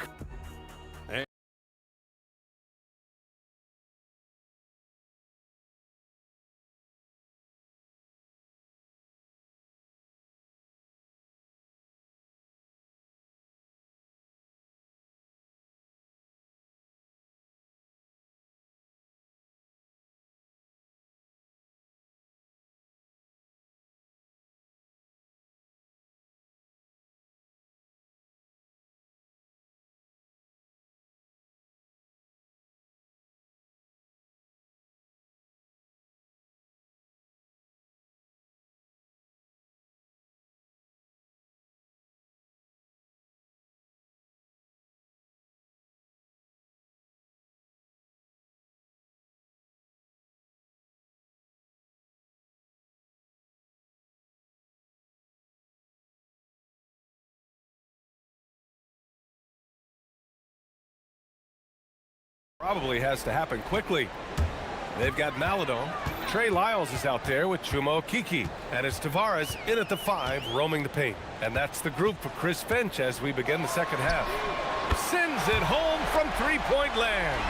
probably has to happen quickly. They've got Maladon. Trey Lyles is out there with Chuma Okiki. And it's Tavares in at the 5, roaming the paint. And that's the group for Chris Finch as we begin the second half. Sends it home from three-point land.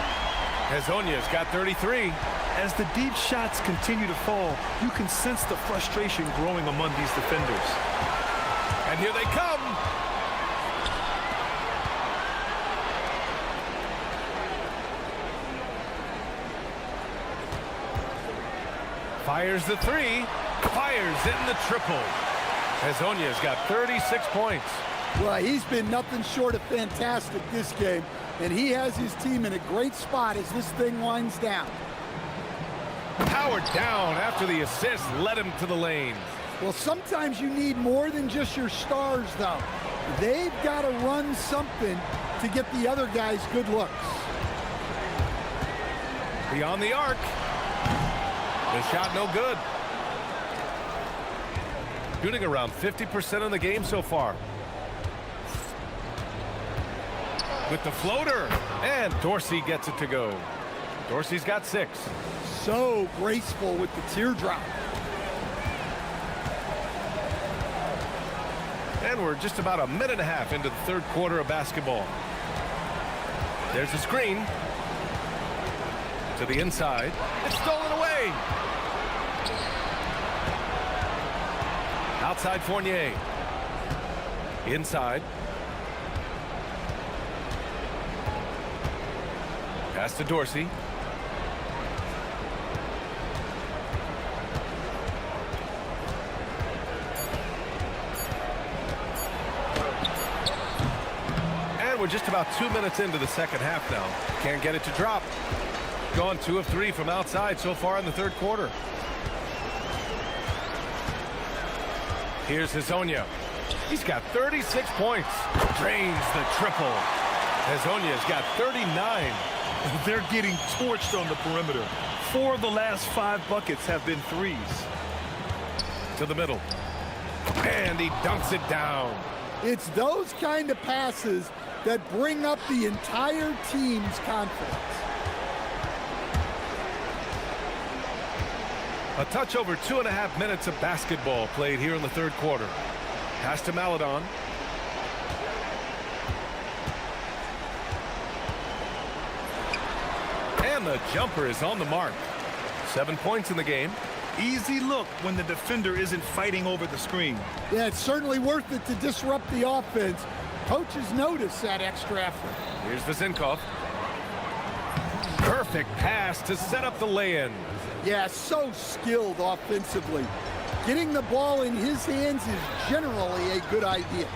Hezonja's got 33. As the deep shots continue to fall, you can sense the frustration growing among these defenders. And here they come. Fires the 3, fires in the triple. Hezonja's got 36 points. Well, he's been nothing short of fantastic this game, and he has his team in a great spot as this thing winds down. Powered down after the assist led him to the lane. Well, sometimes you need more than just your stars, though. They've got to run something to get the other guys good looks. Beyond the arc. The shot no good. Shooting around 50% of the game so far. With the floater. And Dorsey gets it to go. Dorsey's got 6. So graceful with the teardrop. And we're just about a minute and a half into the third quarter of basketball. There's a screen. To the inside. It's stolen away. Outside Fournier. Inside. Pass to Dorsey. And we're just about 2 minutes into the second half now. Can't get it to drop. Gone 2 of 3 from outside so far in the third quarter. Here's Hezonja. He's got 36 points. Drains the triple. Hezonja's got 39. They're getting torched on the perimeter. 4 of the last 5 buckets have been threes. To the middle. And he dunks it down. It's those kind of passes that bring up the entire team's confidence. A touch over 2.5 minutes of basketball played here in the third quarter. Pass to Maledon. And the jumper is on the mark. 7 points in the game. Easy look when the defender isn't fighting over the screen. Yeah, it's certainly worth it to disrupt the offense. Coaches notice that extra effort. Here's Vezenkov. Perfect pass to set up the lay-in. Yeah, so skilled offensively. Getting the ball in his hands is generally a good idea.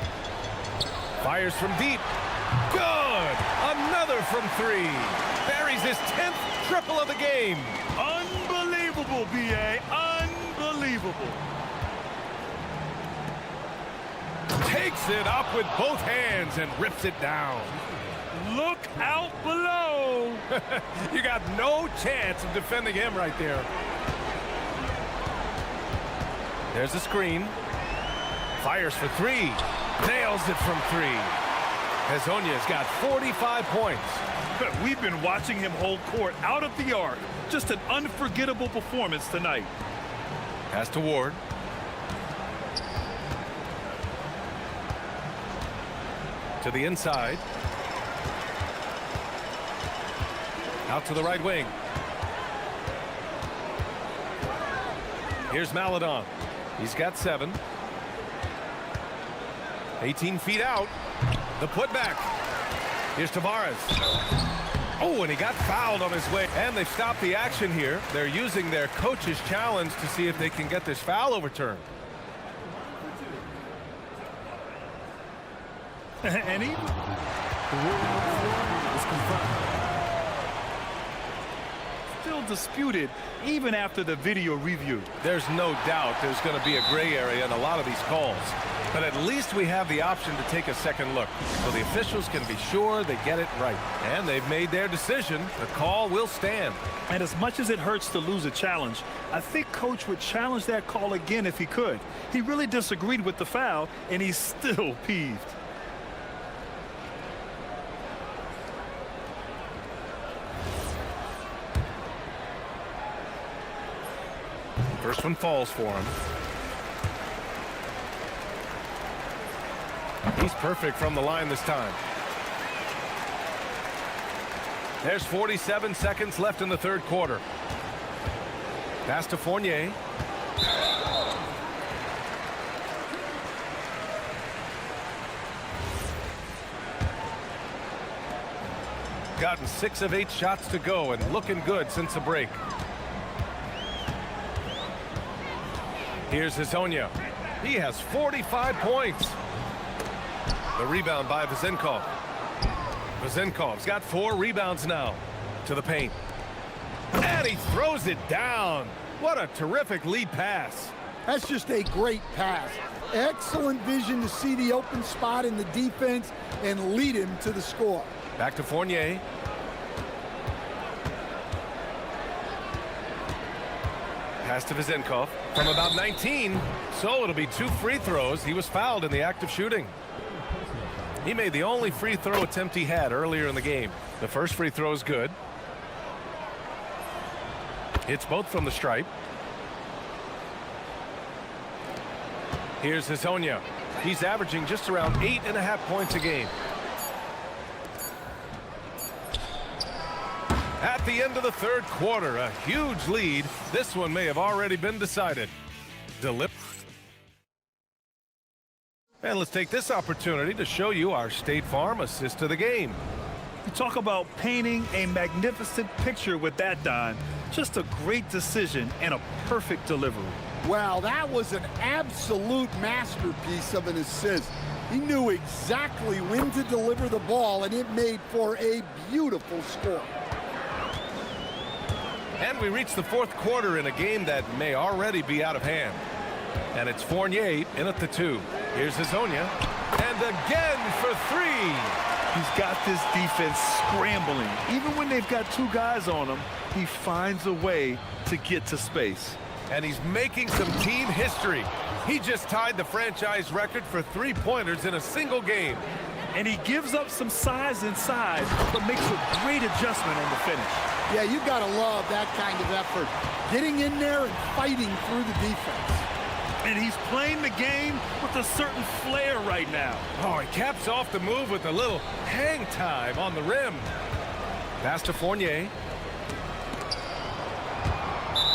Fires from deep. Good! Another from 3. Buries his 10th triple of the game. Unbelievable, B.A. Unbelievable. Takes it up with both hands and rips it down. Look out below. You got no chance of defending him right there. There's a screen. Fires for 3. Nails it from 3. Hezonja's got 45 points. We've been watching him hold court out of the arc. Just an unforgettable performance tonight. Pass to Ward. To the inside. Out to the right wing. Here's Maledon. He's got 7. 18 feet out. The putback. Here's Tavares. Oh, and he got fouled on his way. And they stopped the action here. They're using their coach's challenge to see if they can get this foul overturned. And he... Still disputed even after the video review. There's no doubt there's going to be a gray area in a lot of these calls. But at least we have the option to take a second look, so the officials can be sure they get it right. And they've made their decision. The call will stand. And as much as it hurts to lose a challenge, I think Coach would challenge that call again if he could. He really disagreed with the foul, and he's still peeved. First one falls for him. He's perfect from the line this time. There's 47 seconds left in the third quarter. Pass to Fournier. Gotten 6 of 8 shots to go and looking good since the break. Here's Hezonja. He has 45 points. The rebound by Vezenkov. Vezenkov's got 4 rebounds now. To the paint. And he throws it down. What a terrific lead pass. That's just a great pass. Excellent vision to see the open spot in the defense and lead him to the score. Back to Fournier. Pass to Vizenkov from about 19. So it'll be 2 free throws. He was fouled in the act of shooting. He made the only free throw attempt he had earlier in the game. The first free throw is good. Hits both from the stripe. Here's Hezonja. He's averaging just around 8.5 points a game. At the end of the third quarter, a huge lead. This one may have already been decided. And let's take this opportunity to show you our State Farm assist of the game. You talk about painting a magnificent picture with that, Don. Just a great decision and a perfect delivery. Wow, that was an absolute masterpiece of an assist. He knew exactly when to deliver the ball, and it made for a beautiful score. And we reach the fourth quarter in a game that may already be out of hand. And it's Fournier in at the 2. Here's Hezonja. And again for 3. He's got this defense scrambling. Even when they've got 2 guys on him, he finds a way to get to space. And he's making some team history. He just tied the franchise record for 3-pointers in a single game. And he gives up some size inside, but makes a great adjustment on the finish. Yeah, you got to love that kind of effort. Getting in there and fighting through the defense. And he's playing the game with a certain flair right now. Oh, he caps off the move with a little hang time on the rim. Pass to Fournier.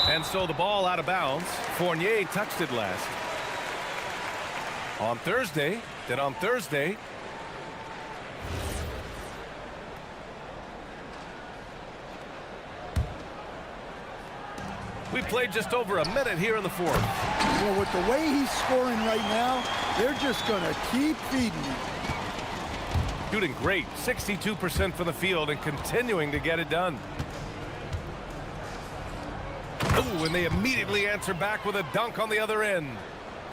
And so the ball out of bounds. Fournier touched it last. On Thursday, we played just over a minute here in the fourth. Well, with the way he's scoring right now, they're just going to keep feeding him. Shooting great, 62% from the field and continuing to get it done. Ooh, and they immediately answer back with a dunk on the other end.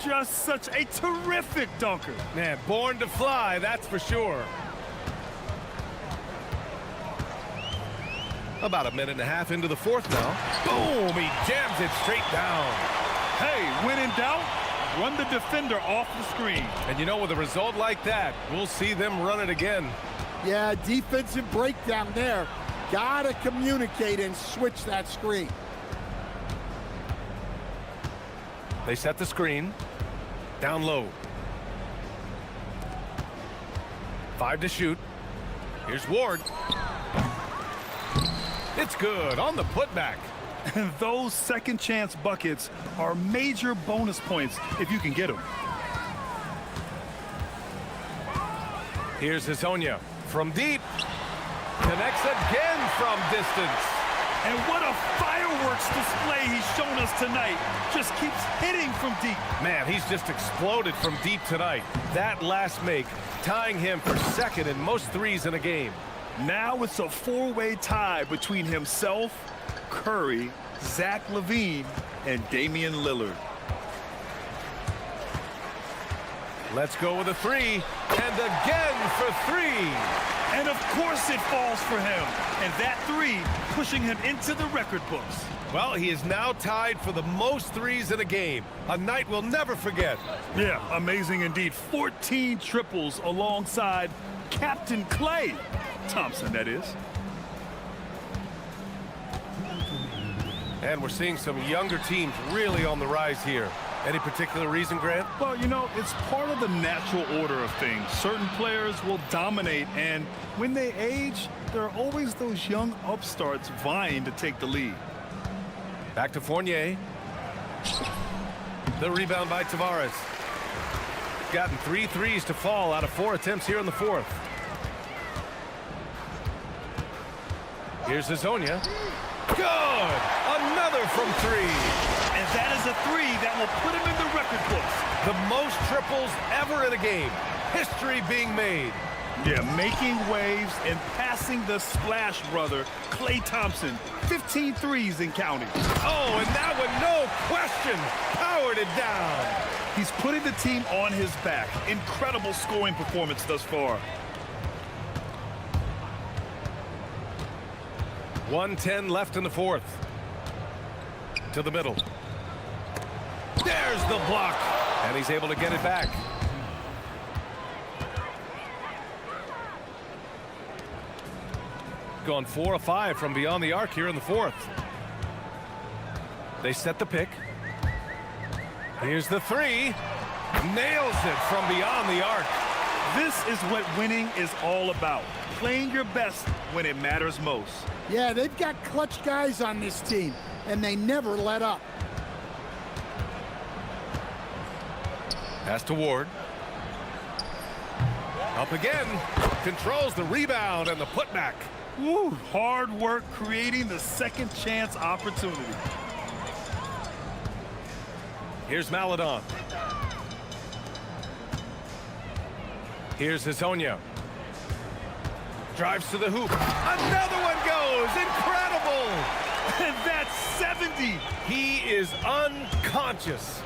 Just such a terrific dunker. Man, born to fly, that's for sure. About a minute and a half into the fourth now. Boom, he jams it straight down. Hey, when in doubt, run the defender off the screen. And you know, with a result like that, we'll see them run it again. Yeah, defensive breakdown there. Gotta communicate and switch that screen. They set the screen. Down low. 5 to shoot. Here's Ward. It's good on the putback. And those second chance buckets are major bonus points if you can get them. Here's Hezonja from deep. Connects again from distance. And what a fireworks display he's shown us tonight. Just keeps hitting from deep. Man, he's just exploded from deep tonight. That last make tying him for second in most threes in a game. Now it's a 4-way tie between himself, Curry, Zach LaVine, and Damian Lillard. Let's go with a 3. And again for 3. And of course it falls for him. And that 3 pushing him into the record books. Well, he is now tied for the most threes in a game. A night we'll never forget. Yeah, amazing indeed. 14 triples alongside Captain Klay Thompson, that is. And we're seeing some younger teams really on the rise here. Any particular reason, Grant? Well, you know, it's part of the natural order of things. Certain players will dominate, and when they age, there are always those young upstarts vying to take the lead. Back to Fournier. The rebound by Tavares. Gotten 3 threes to fall out of 4 attempts here in the fourth. Here's Hezonja. Good! Another from 3. And that is a 3 that will put him in the record books. The most triples ever in a game. History being made. Yeah, making waves and passing the splash brother, Klay Thompson. 15 threes and counting. Oh, and that one, no question, powered it down. He's putting the team on his back. Incredible scoring performance thus far. 1:10 left in the fourth. To the middle. There's the block, and he's able to get it back. Gone 4 of 5 from beyond the arc here in the fourth. They set the pick. Here's the three. Nails it from beyond the arc. This is what winning is all about. Playing your best when it matters most. Yeah, they've got clutch guys on this team, and they never let up. Pass to Ward. Up again. Controls the rebound and the putback. Woo, hard work creating the second chance opportunity. Here's Maladon. Here's Hazonia. Drives to the hoop. Another one goes. Incredible. And that's 70. He is unconscious.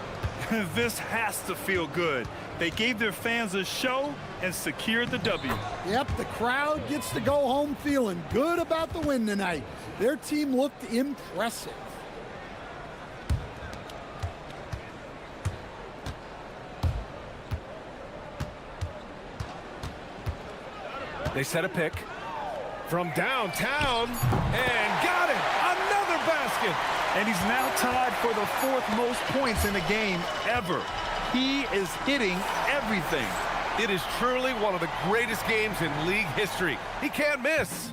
This has to feel good. They gave their fans a show and secured the W. Yep, the crowd gets to go home feeling good about the win tonight. Their team looked impressive. They set a pick from downtown and got it. Another basket. And he's now tied for the fourth most points in the game ever. He is hitting everything. It is truly one of the greatest games in league history. He can't miss.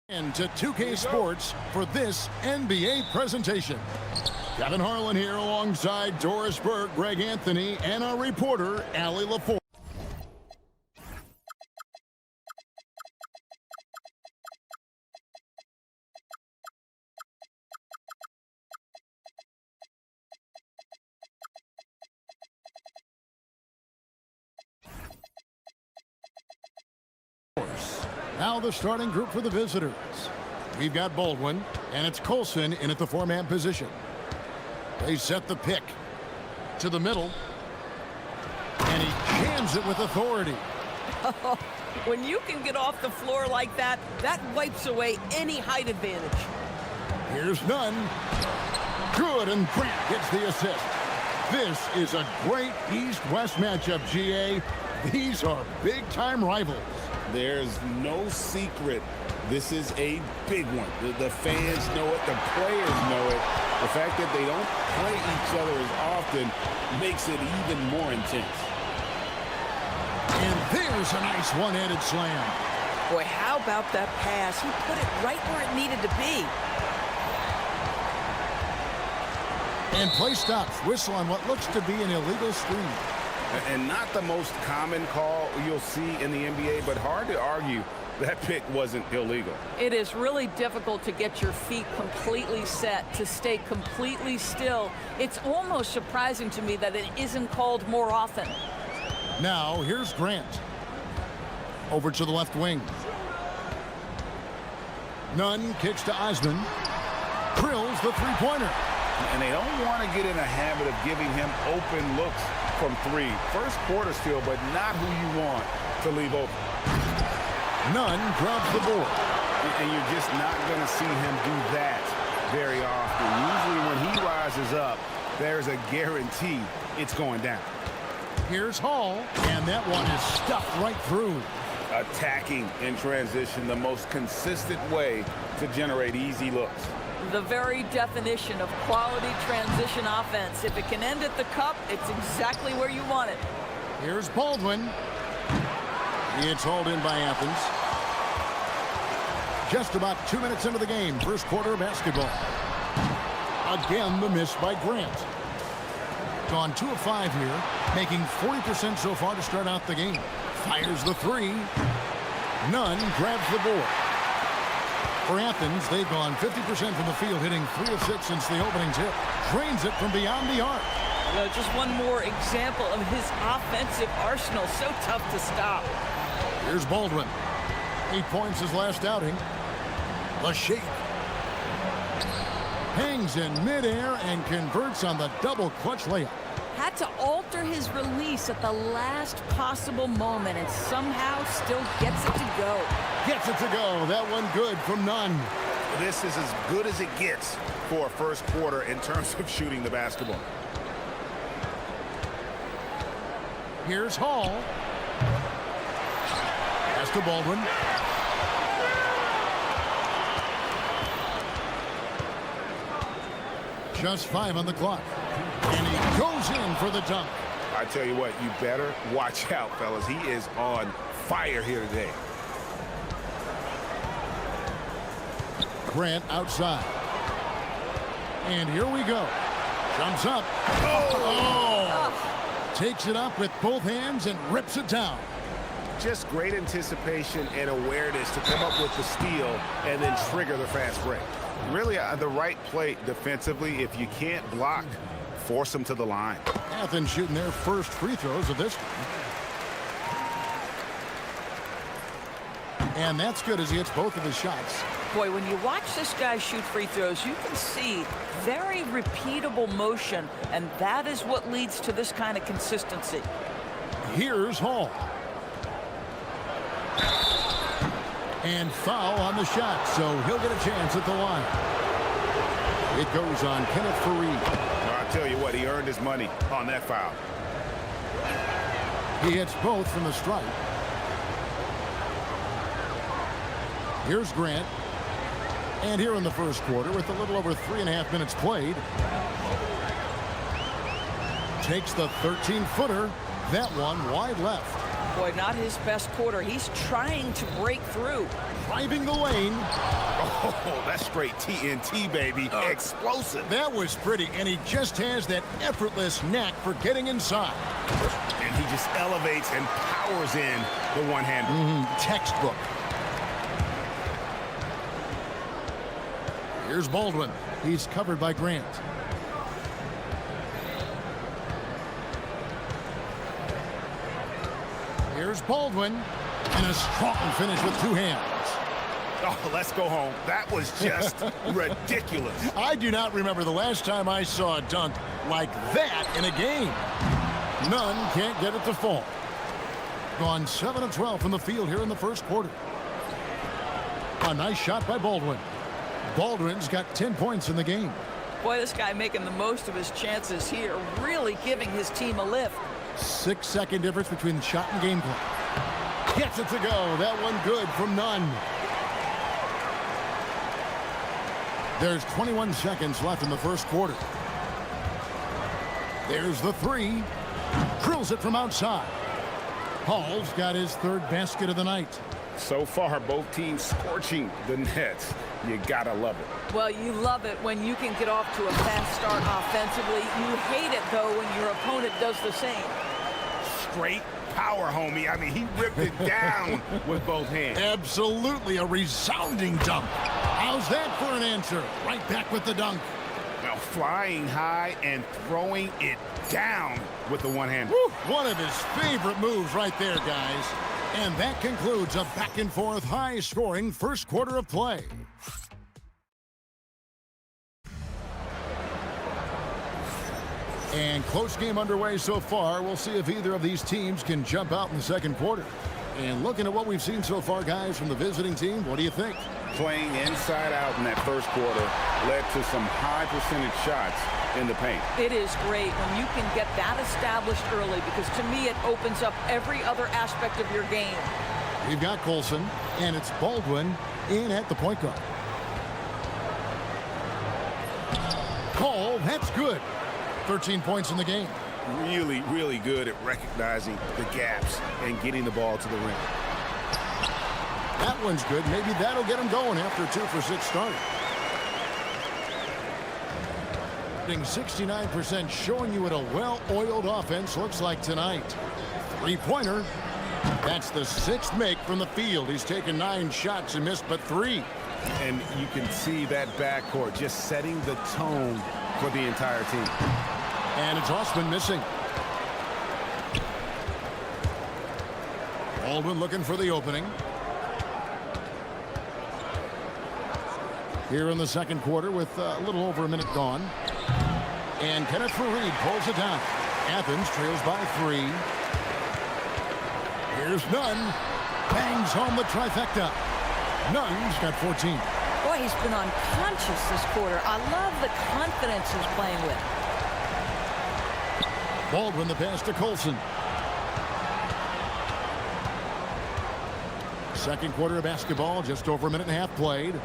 And to 2K Sports for this NBA presentation. Kevin Harlan here alongside Doris Burke, Greg Anthony, and our reporter, Allie LaForge. Now the starting group for the visitors. We've got Baldwin, and it's Colson in at the four-man position. They set the pick to the middle, and he jams it with authority. When you can get off the floor like that, that wipes away any height advantage. Here's Nunn. Good, and Grant gets the assist. This is a great East-West matchup, GA. These are big-time rivals. There's no secret. This is a big one. The fans know it. The players know it. The fact that they don't play each other as often makes it even more intense. And there's a nice one-handed slam. Boy, how about that pass? He put it right where it needed to be. And play stops. Whistle on what looks to be an illegal screen. And not the most common call you'll see in the NBA, but hard to argue that pick wasn't illegal. It is really difficult to get your feet completely set, to stay completely still. It's almost surprising to me that it isn't called more often. Now, here's Grant. Over to the left wing. Nunn kicks to Osman. Drills the three-pointer. And they don't want to get in a habit of giving him open looks from three. First quarter still, but not who you want to leave open. Nunn grabs the board. And you're just not going to see him do that very often. Usually when he rises up, there's a guarantee it's going down. Here's Hall, and that one is stuffed right through. Attacking in transition, the most consistent way to generate easy looks. The very definition of quality transition offense. If it can end at the cup, it's exactly where you want it. Here's Baldwin. It's hauled in by Athens. Just about 2 minutes into the game, first quarter of basketball. Again, the miss by Grant. Gone 2 of 5 here, making 40% so far to start out the game. Fires the three. Nunn grabs the board. For Athens, they've gone 50% from the field, hitting 3 of 6 since the opening tip. Drains it from beyond the arc. Just one more example of his offensive arsenal. So tough to stop. Here's Baldwin. 8 points his last outing. The shake. Hangs in midair and converts on the double clutch layup. Had to alter his release at the last possible moment and somehow still gets it to go. Gets it to go. That one good from Nunn. This is as good as it gets for a first quarter in terms of shooting the basketball. Here's Hall. Pass to Baldwin. Just 5 on the clock. And he goes in for the dunk. I tell you what, you better watch out, fellas. He is on fire here today. Grant outside. And here we go. Jumps up. Oh! Takes it up with both hands and rips it down. Just great anticipation and awareness to come up with the steal and then trigger the fast break. Really the right play defensively. If you can't block, force them to the line. Athens shooting their first free throws of this one. And that's good as he hits both of his shots. Boy, when you watch this guy shoot free throws, you can see very repeatable motion, and that is what leads to this kind of consistency. Here's Hall. And foul on the shot, so he'll get a chance at the line. It goes on Kenneth Fareed. Well, I'll tell you what, he earned his money on that foul. He hits both from the stripe. Here's Grant. And here in the first quarter, with a little over 3.5 minutes played, takes the 13-footer. That one wide left. Boy, not his best quarter. He's trying to break through. Driving the lane. Oh, that's straight TNT, baby. Explosive. That was pretty, and he just has that effortless knack for getting inside. And he just elevates and powers in the one-hander. Textbook. Here's Baldwin. He's covered by Grant. Here's Baldwin, and a strong finish with two hands. Oh, let's go home. That was just ridiculous. I do not remember the last time I saw a dunk like that in a game. None can't get it to fall. Gone 7 of 12 from the field here in the first quarter. A nice shot by Baldwin. Baldwin's got 10 points in the game. Boy, this guy making the most of his chances here, really giving his team a lift. 6-second difference between shot and game clock. Gets it to go. That one good from Nunn. There's 21 seconds left in the first quarter. There's the three. Drills it from outside. Hall's got his third basket of the night. So far, both teams scorching the nets. You gotta love it. Well, you love it when you can get off to a fast start offensively. You hate it, though, when your opponent does the same. Straight power, homie. I mean, he ripped it down with both hands. Absolutely a resounding dunk. How's that for an answer? Right back with the dunk. Now flying high and throwing it down with the one-hand. One of his favorite moves right there, guys. And that concludes a back-and-forth, high-scoring first quarter of play. And close game underway so far. We'll see if either of these teams can jump out in the second quarter. And looking at what we've seen so far, guys, from the visiting team, what do you think? Playing inside out in that first quarter led to some high percentage shots in the paint. It is great when you can get that established early, because to me it opens up every other aspect of your game. We've got Colson, and it's Baldwin in at the point guard. Cole, that's good. 13 points in the game. Really, really good at recognizing the gaps and getting the ball to the rim. That one's good. Maybe that'll get him going after a 2 for 6 start. 69%, showing you what a well-oiled offense looks like tonight. Three-pointer. That's the 6th make from the field. He's taken 9 shots and missed but 3. And you can see that backcourt just setting the tone for the entire team. And it's Osman missing. Baldwin looking for the opening. Here in the second quarter with a little over a minute gone. And Kenneth Fareed pulls it down. Athens trails by 3. Here's Nunn. Bangs home the trifecta. Nunn's got 14. Boy, he's been unconscious this quarter. I love the confidence he's playing with. Baldwin the pass to Colson. Second quarter of basketball, just over a minute and a half played.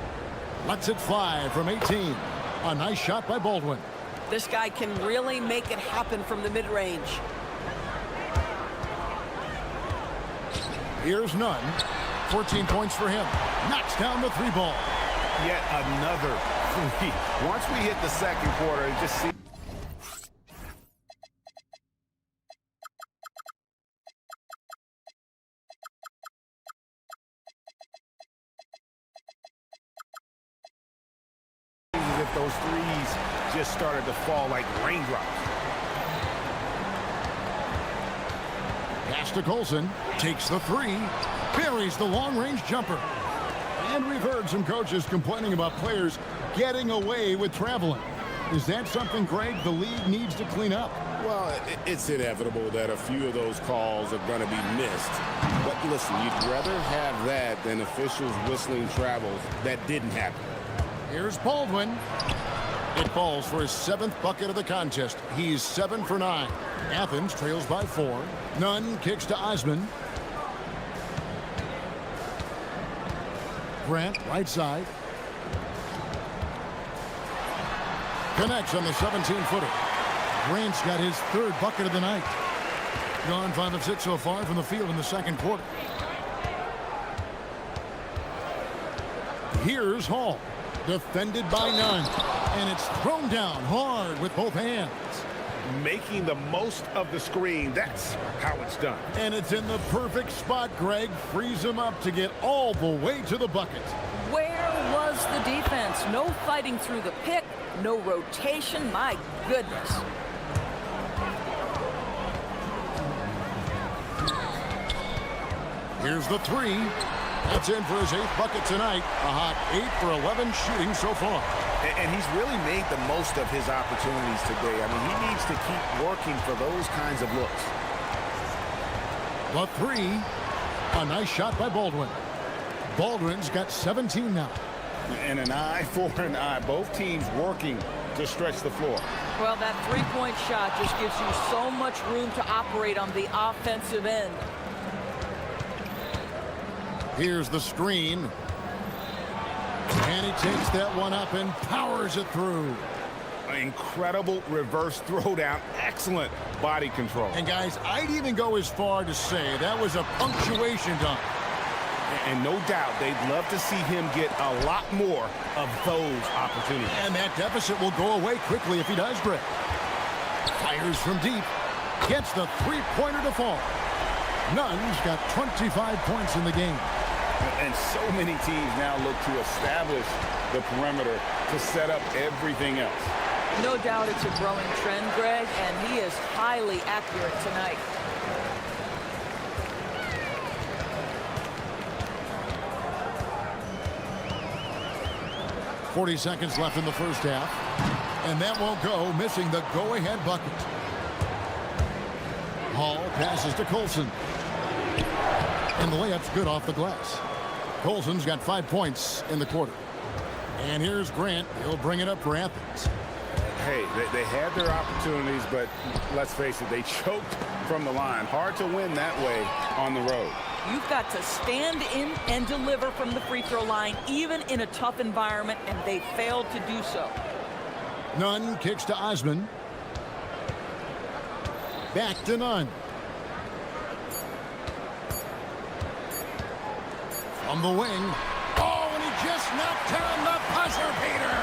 Lets it fly from 18. A nice shot by Baldwin. This guy can really make it happen from the mid-range. Here's Nunn. 14 points for him. Knocks down the 3 ball. Yet another 3. Once we hit the second quarter, it just seems as if those threes just started to fall like raindrops. Pass to Colson. Takes the 3. Buries the long-range jumper. And we've heard some coaches complaining about players getting away with traveling. Is that something, Greg, the league needs to clean up? Well, it's inevitable that a few of those calls are going to be missed. But listen, you'd rather have that than officials whistling travels that didn't happen. Here's Baldwin. It falls for his 7th bucket of the contest. He's 7 for 9. Athens trails by 4. Nunn kicks to Osman. Grant, right side. Connects on the 17-footer. Grant's got his 3rd bucket of the night. Gone 5 of 6 so far from the field in the second quarter. Here's Hall. Defended by none. And it's thrown down hard with both hands. Making the most of the screen. That's how it's done. And it's in the perfect spot, Greg. Frees him up to get all the way to the bucket. Where was the defense? No fighting through the pick, no rotation. My goodness. Here's the three. That's in for his 8th bucket tonight. A hot 8 for 11 shooting so far. And he's really made the most of his opportunities today. I mean, he needs to keep working for those kinds of looks. The three. A nice shot by Baldwin. Baldwin's got 17 now. And an eye for an eye. Both teams working to stretch the floor. Well, that three-point shot just gives you so much room to operate on the offensive end. Here's the screen. And he takes that one up and powers it through. An incredible reverse throwdown. Excellent body control. And guys, I'd even go as far to say that was a punctuation dunk. And no doubt they'd love to see him get a lot more of those opportunities. And that deficit will go away quickly if he does, Greg. Fires from deep. Gets the three-pointer to fall. Nunn's got 25 points in the game. And so many teams now look to establish the perimeter to set up everything else. No doubt it's a growing trend, Greg, and he is highly accurate tonight. .40 seconds left in the first half. And that won't go, missing the go-ahead bucket. Hall passes to Colson. And the layup's good off the glass. Colson's got 5 points in the quarter. And here's Grant. He'll bring it up for Athens. Hey, they had their opportunities, but let's face it, they choked from the line. Hard to win that way on the road. You've got to stand in and deliver from the free throw line, even in a tough environment, and they failed to do so. Nunn kicks to Osman. Back to Nunn. From the wing. Oh, and he just knocked down the buzzer beater.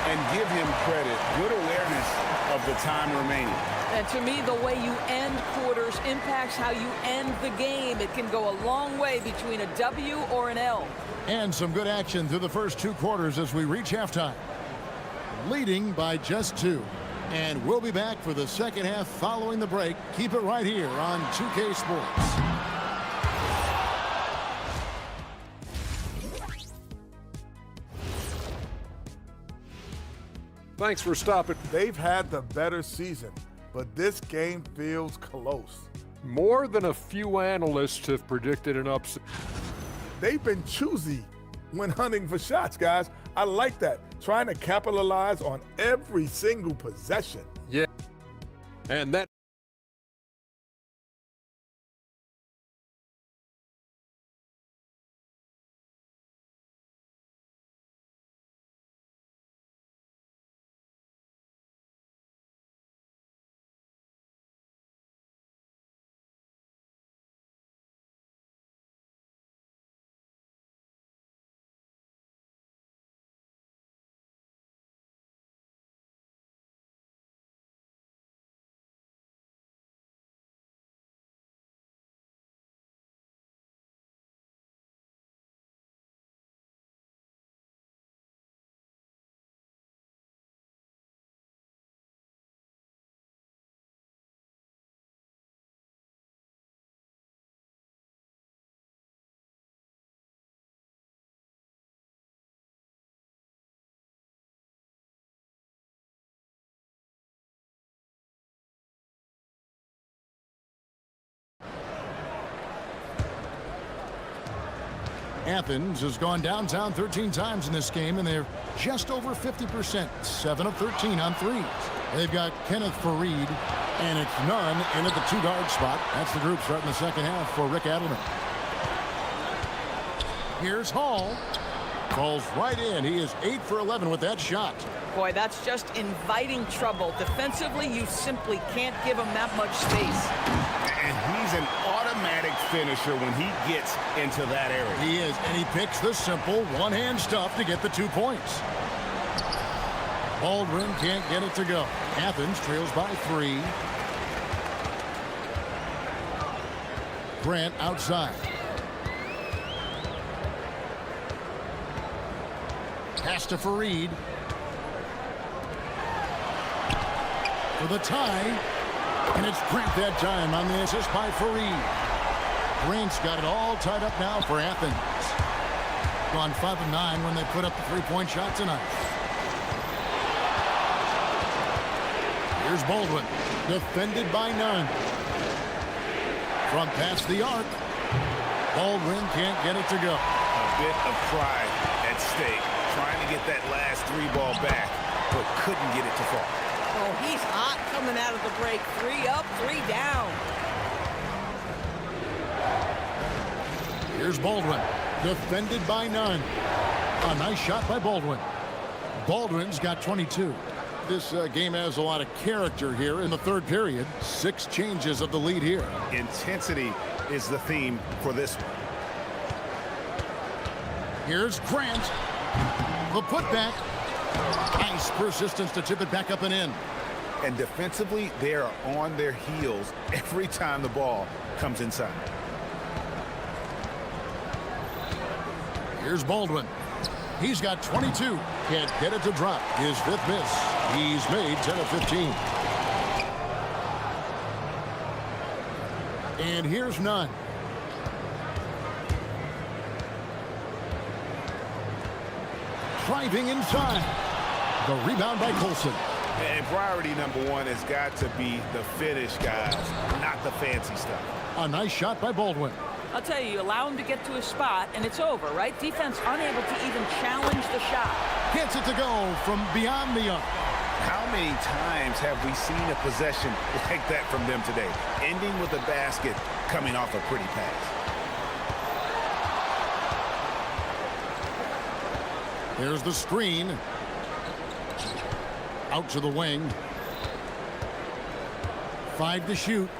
And give him credit. Good awareness of the time remaining. And to me, the way you end quarters impacts how you end the game. It can go a long way between a W or an L. And some good action through the first 2 quarters as we reach halftime. Leading by just 2. And we'll be back for the second half following the break. Keep it right here on 2K Sports. Thanks for stopping. They've had the better season, but this game feels close. More than a few analysts have predicted an upset. They've been choosy when hunting for shots, guys. I like that. Trying to capitalize on every single possession. Yeah. And that Athens has gone downtown 13 times in this game, and they're just over 50%, 7 of 13 on threes. They've got Kenneth Fareed, and it's Nunn in at the 2-guard spot. That's the group starting the second half for Rick Adelman. Here's Hall. Falls right in. He is 8 for 11 with that shot. Boy, that's just inviting trouble. Defensively, you simply can't give him that much space. And finisher when he gets into that area. He is, and he picks the simple one-hand stuff to get the 2 points. Baldwin can't get it to go. Athens trails by 3. Grant outside. Pass to Fareed. For the tie. And it's Grant that time on the assist by Fareed. Grant's got it all tied up now for Athens. Gone 5 of 9 when they put up the 3-point shot tonight. Here's Baldwin, defended by none. From past the arc, Baldwin can't get it to go. A bit of pride at stake, trying to get that last 3 ball back, but couldn't get it to fall. Oh, he's hot coming out of the break. 3 up, 3 down. Here's Baldwin, defended by none. A nice shot by Baldwin. Baldwin's got 22. This game has a lot of character here in the third period. 6 changes of the lead here. Intensity is the theme for this one. Here's Grant. The putback. Nice persistence to tip it back up and in. And defensively, they are on their heels every time the ball comes inside. Here's Baldwin. He's got 22. Can't get it to drop. His 5th miss. He's made 10 of 15. And here's none. Driving inside. The rebound by Colson. And priority number 1 has got to be the finish, guys, not the fancy stuff. A nice shot by Baldwin. I'll tell you, you allow him to get to his spot, and it's over, right? Defense unable to even challenge the shot. Gets it to go from beyond the arc. How many times have we seen a possession like that from them today? Ending with a basket, coming off a pretty pass. There's the screen. Out to the wing. 5 to shoot.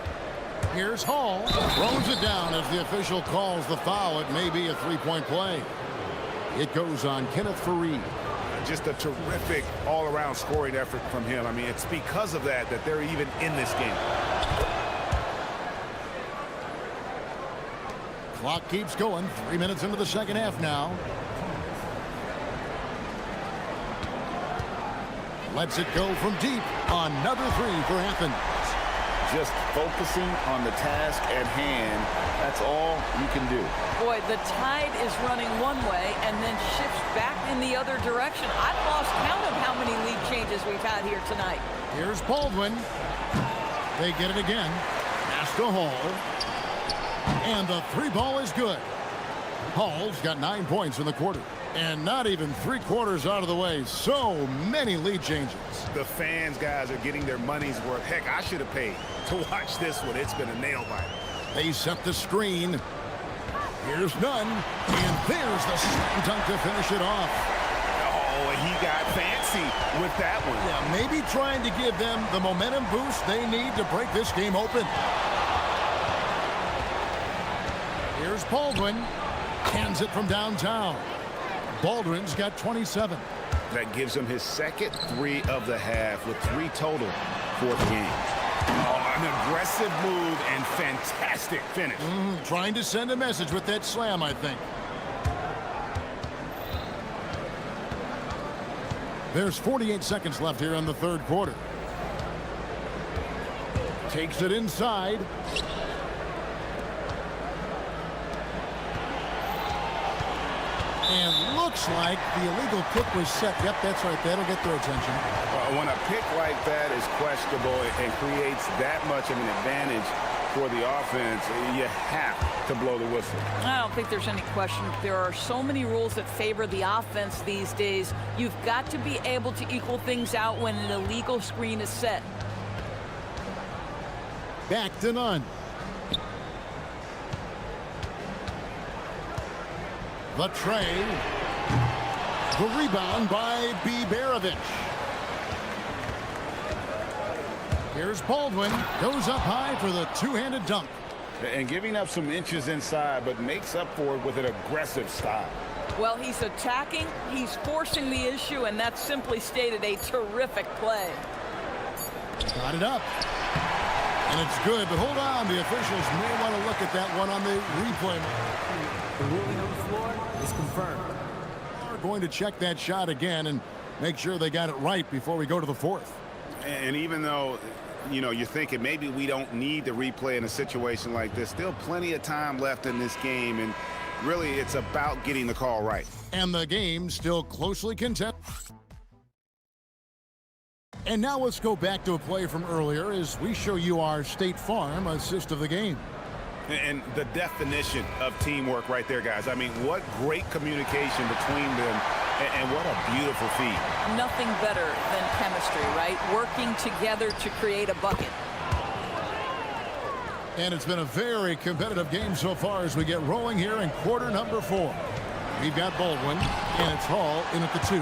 Here's Hall. Throws it down as the official calls the foul. It may be a 3-point play. It goes on Kenneth Fareed. Just a terrific all-around scoring effort from him. I mean, it's because of that they're even in this game. Clock keeps going. 3 minutes into the second half now. Lets it go from deep. Another 3 for Athens. Just focusing on the task at hand, that's all you can do. Boy, the tide is running one way and then shifts back in the other direction. I've lost count of how many lead changes we've had here tonight. Here's Baldwin. They get it again. Pass to Hall. And the 3 ball is good. Hall's got 9 points in the quarter. And not even 3/4 out of the way. So many lead changes. The fans, guys, are getting their money's worth. Heck, I should have paid to watch this one. It's been a nail biter. They set the screen. Here's none. And there's the slam dunk to finish it off. Oh, he got fancy with that one. Yeah, maybe trying to give them the momentum boost they need to break this game open. Here's Baldwin. Hands it from downtown. Baldwin's got 27. That gives him his second 3 of the half with 3 total for the game. Oh, an aggressive move and fantastic finish. Trying to send a message with that slam, I think. There's 48 seconds left here in the third quarter. Takes it inside. And looks like the illegal kick was set. Yep, that's right. That'll get their attention. When a pick like that is questionable and creates that much of an advantage for the offense, you have to blow the whistle. I don't think there's any question. There are so many rules that favor the offense these days. You've got to be able to equal things out when an illegal screen is set. Back to none. The tray. The rebound by Biberovic. Here's Baldwin. Goes up high for the two-handed dunk. And giving up some inches inside, but makes up for it with an aggressive style. Well, he's attacking, he's forcing the issue, and that's simply stated a terrific play. Got it up. And it's good, but hold on. The officials may want to look at that one on the replay. The ruling on the floor is confirmed. We're going to check that shot again and make sure they got it right before we go to the fourth. And even though, you know, you're thinking maybe we don't need the replay in a situation like this, still plenty of time left in this game, and really it's about getting the call right. And the game still closely contested. And now let's go back to a play from earlier as we show you our State Farm assist of the game. And the definition of teamwork right there, guys. I mean, what great communication between them, and what a beautiful feed. Nothing better than chemistry, right? Working together to create a bucket. And it's been a very competitive game so far as we get rolling here in quarter number 4. We've got Baldwin, and it's Hall in at the 2.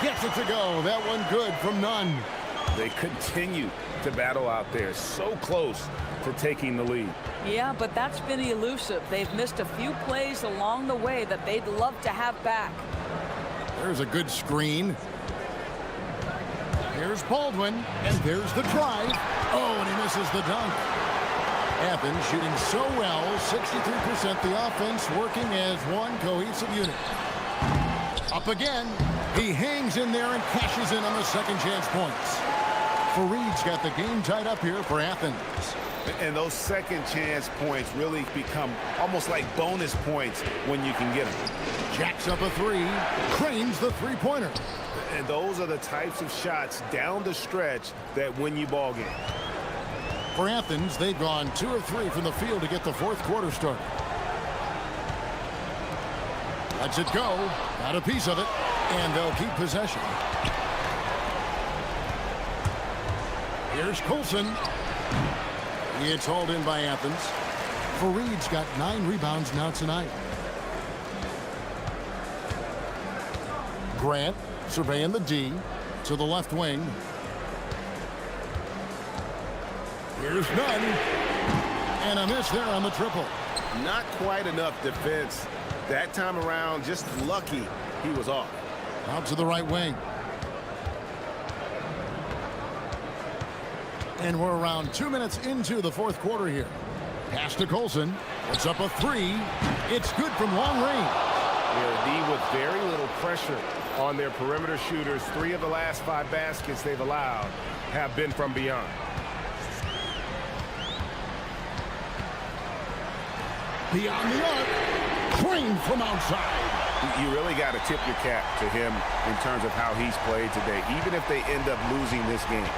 Gets it to go. That one good from Nunn. They continue to battle out there, so close to taking the lead. Yeah, but that's been elusive. They've missed a few plays along the way that they'd love to have back. There's a good screen. Here's Baldwin, and there's the drive. Oh, and he misses the dunk. Athens shooting so well, 63%. The offense working as one cohesive unit. Up again. He hangs in there and cashes in on the second chance points. Fareed's got the game tied up here for Athens. And those second chance points really become almost like bonus points when you can get them. Jacks up a 3, cranes the three-pointer. And those are the types of shots down the stretch that win you ball games. For Athens, they've gone 2 of 3 from the field to get the fourth quarter started. Lets it go, got a piece of it, and they'll keep possession. Here's Colson. It's hauled in by Athens. Fareed's got 9 rebounds now tonight. Grant surveying the D to the left wing. Here's Nunn. And a miss there on the triple. Not quite enough defense that time around. Just lucky he was off. Out to the right wing. And we're around 2 minutes into the fourth quarter here. Pass to Colson. It's up a 3. It's good from long range. D with very little pressure on their perimeter shooters. 3 of the last 5 baskets they've allowed have been from beyond. Beyond the arc. Train from outside. You really got to tip your cap to him in terms of how he's played today, even if they end up losing this game.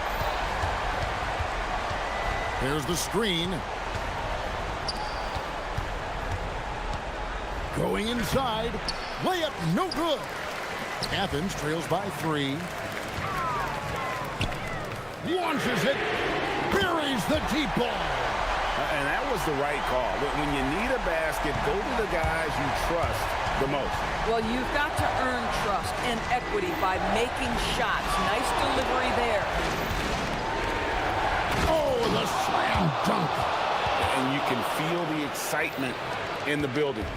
There's the screen. Going inside. Layup no good. Athens trails by 3. Launches it. Buries the deep ball. And that was the right call. When you need a basket, go to the guys you trust the most. Well, you've got to earn trust and equity by making shots. Nice delivery there. Oh, the slam dunk. And you can feel the excitement in the building.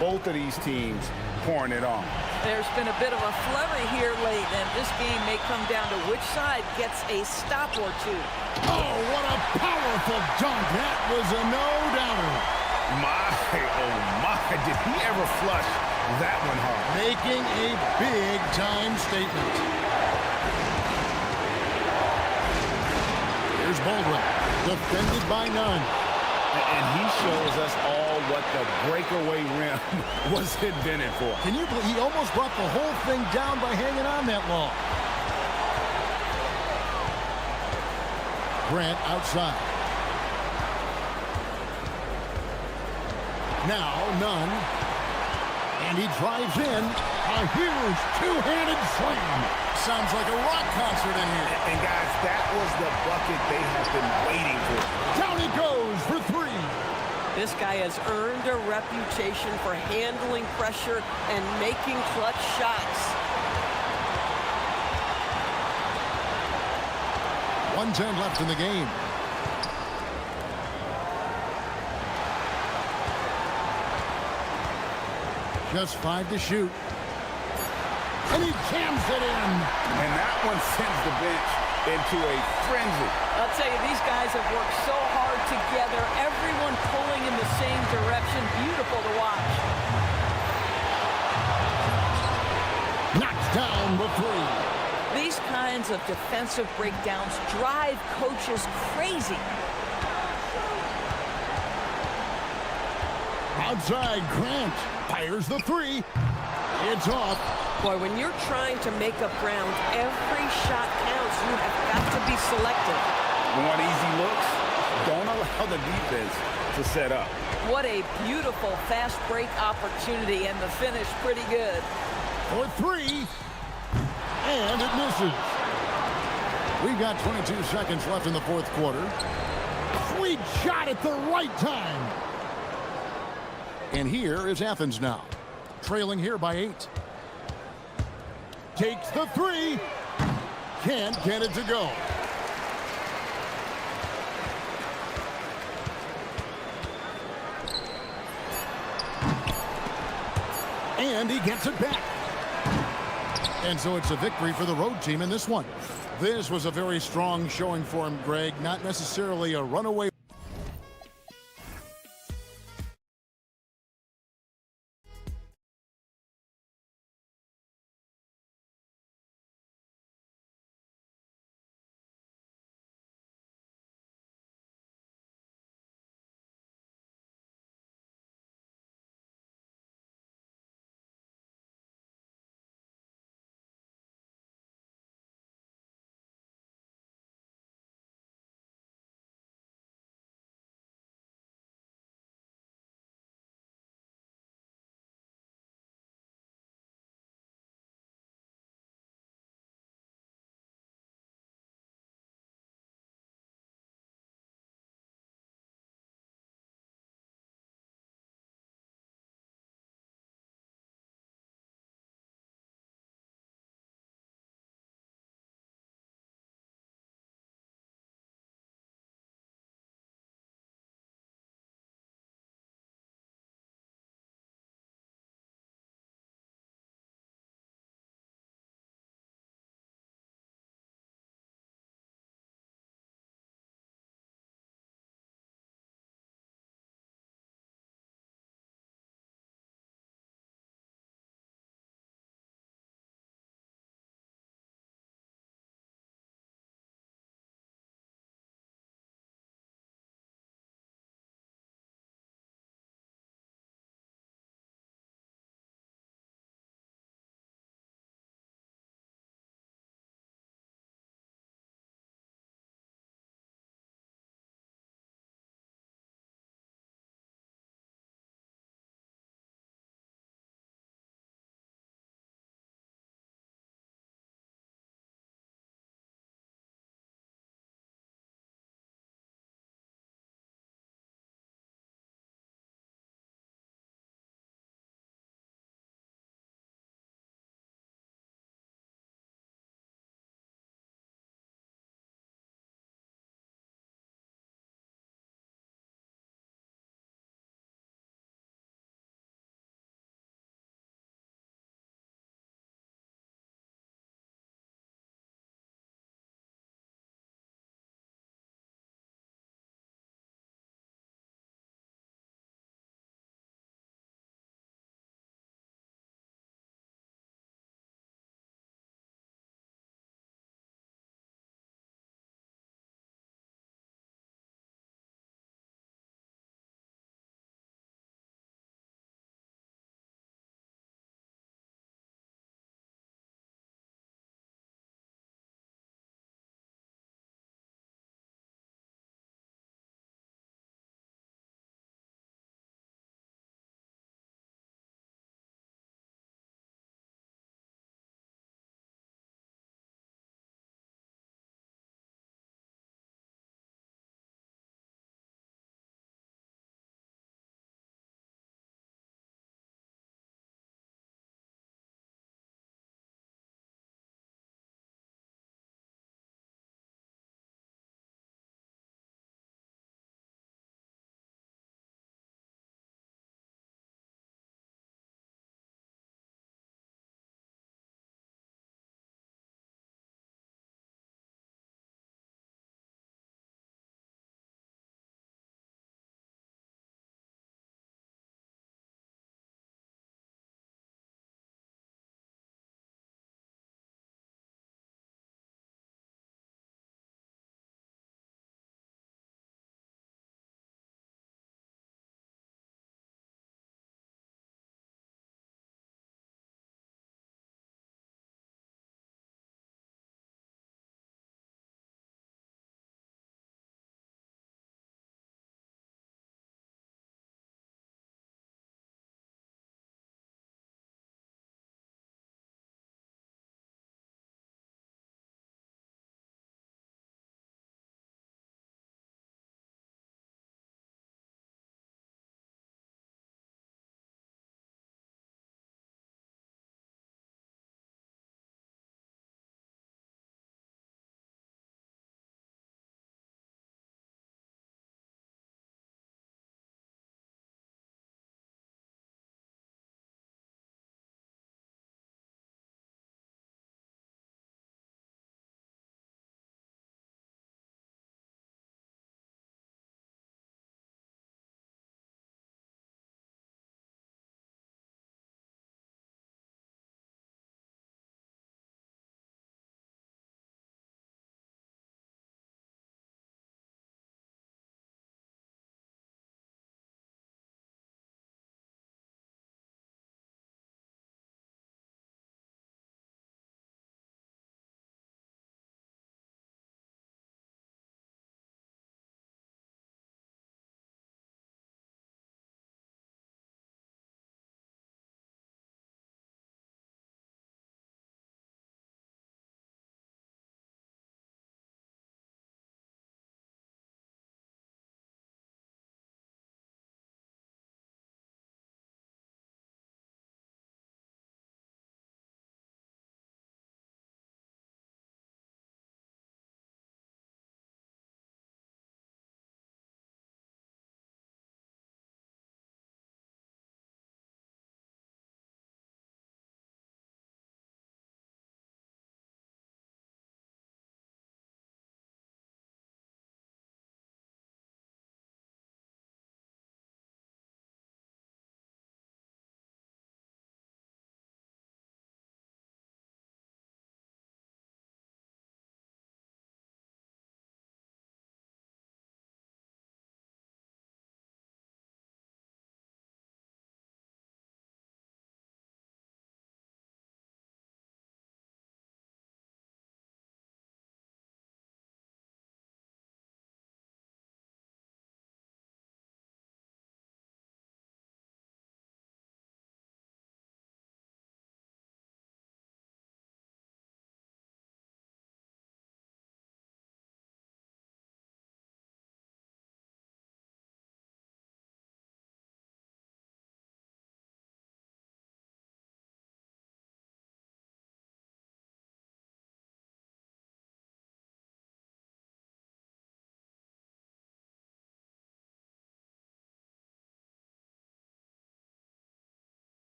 Both of these teams pouring it on. There's been a bit of a flurry here late, and this game may come down to which side gets a stop or 2. Oh, what a powerful dunk. That was a no-doubter. Oh my, did he ever flush that one hard? Making a big-time statement. Here's Baldwin, defended by Nunn. And he shows us all what the breakaway rim was invented for. Can you believe he almost brought the whole thing down by hanging on that long? Grant outside. Now Nunn. And he drives in. A huge two-handed slam. Sounds like a rock concert in here. And guys, that was the bucket they have been waiting for. Down he goes for 3. This guy has earned a reputation for handling pressure and making clutch shots. 1:10 left in the game. Just 5 to shoot. And he jams it in. And that one sends the bench into a frenzy. I'll tell you, these guys have worked so hard together. Everyone pulling in the same direction. Beautiful to watch. Knocks down the 3. These kinds of defensive breakdowns drive coaches crazy. Outside, Grant fires the 3. It's off. Boy, when you're trying to make up ground, every shot counts. You have got to be selective. Want easy looks? Don't allow the defense to set up. What a beautiful fast break opportunity, and the finish pretty good. For 3. And it misses. We've got 22 seconds left in the fourth quarter. Sweet shot at the right time. And here is Athens now, trailing here by 8. Takes the 3. Can't get it to go. And he gets it back. And so it's a victory for the road team in this one. This was a very strong showing for him, Greg. Not necessarily a runaway.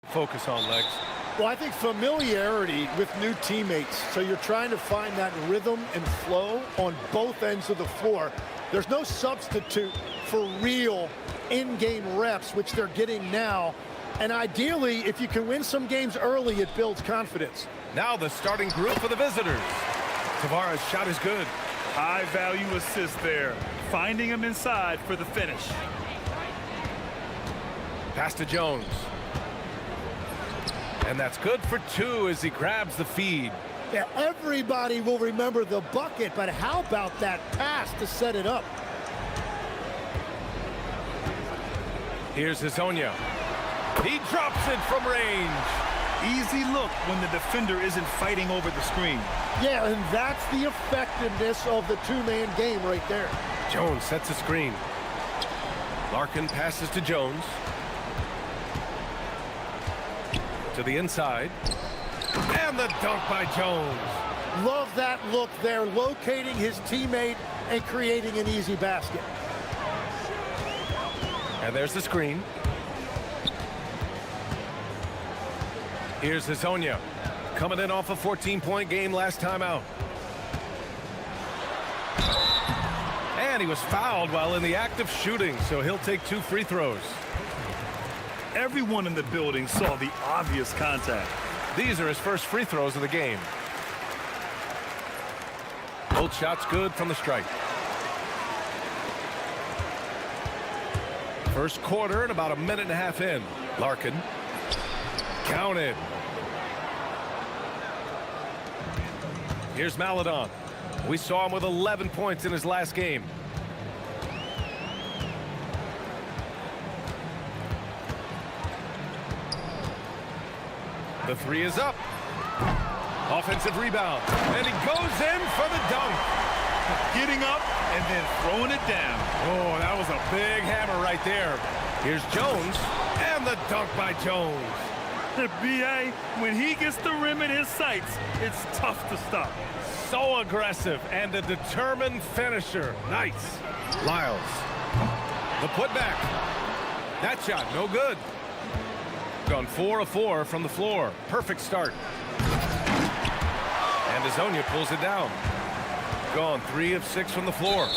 Focus on legs. Well, I think familiarity with new teammates. So you're trying to find that rhythm and flow on both ends of the floor. There's no substitute for real in-game reps, which they're getting now. And ideally, if you can win some games early, it builds confidence. Now the starting group for the visitors. Tavares' shot is good. High value assist there. Finding him inside for the finish. Pass to Jones. And that's good for two as he grabs the feed. Yeah, everybody will remember the bucket, but how about that pass to set it up? Here's Hazonia. He drops it from range. Easy look when the defender isn't fighting over the screen. Yeah, and that's the effectiveness of the two-man game right there. Jones sets a screen. Larkin passes to Jones. To the inside. And the dunk by Jones. Love that look there, locating his teammate and creating an easy basket. And there's the screen. Here's Hazonia, coming in off a 14-point game last time out. And he was fouled while in the act of shooting, so he'll take 2 free throws. Everyone in the building saw the obvious contact. These are his first free throws of the game. Both shots good from the stripe. First quarter and about a minute and a half in. Larkin. Counted. Here's Maladon. We saw him with 11 points in his last game. The three is up. Offensive rebound. And he goes in for the dunk. Getting up and then throwing it down. Oh, that was a big hammer right there. Here's Jones. And the dunk by Jones. The BA, when he gets the rim in his sights, it's tough to stop. So aggressive and a determined finisher. Nice. Lyles. The putback. That shot, no good. Gone 4 of 4 from the floor. Perfect start. And Hazonia pulls it down. Gone 3 of 6 from the floor.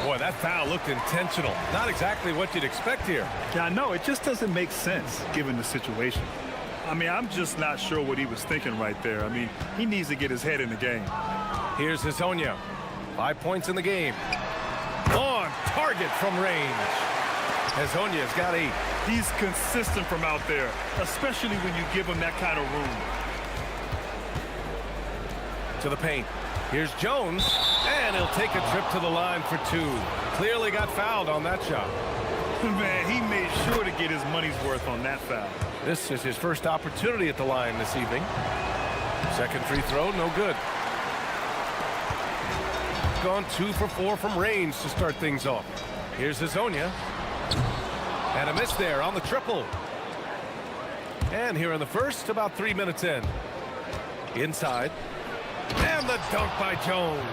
Boy, that foul looked intentional. Not exactly what you'd expect here. Yeah, I know. It just doesn't make sense given the situation. I mean, I'm just not sure what he was thinking right there. I mean, he needs to get his head in the game. Here's Hazonia. 5 points in the game. On target from range. Hazonia's got 8. He's consistent from out there, especially when you give him that kind of room. To the paint. Here's Jones, and he'll take a trip to the line for 2. Clearly got fouled on that shot. Man, he made sure to get his money's worth on that foul. This is his first opportunity at the line this evening. Second free throw, no good. Gone 2 for 4 from range to start things off. Here's Hazonia. And a miss there on the triple. And here in the first, about 3 minutes in. Inside. And the dunk by Jones.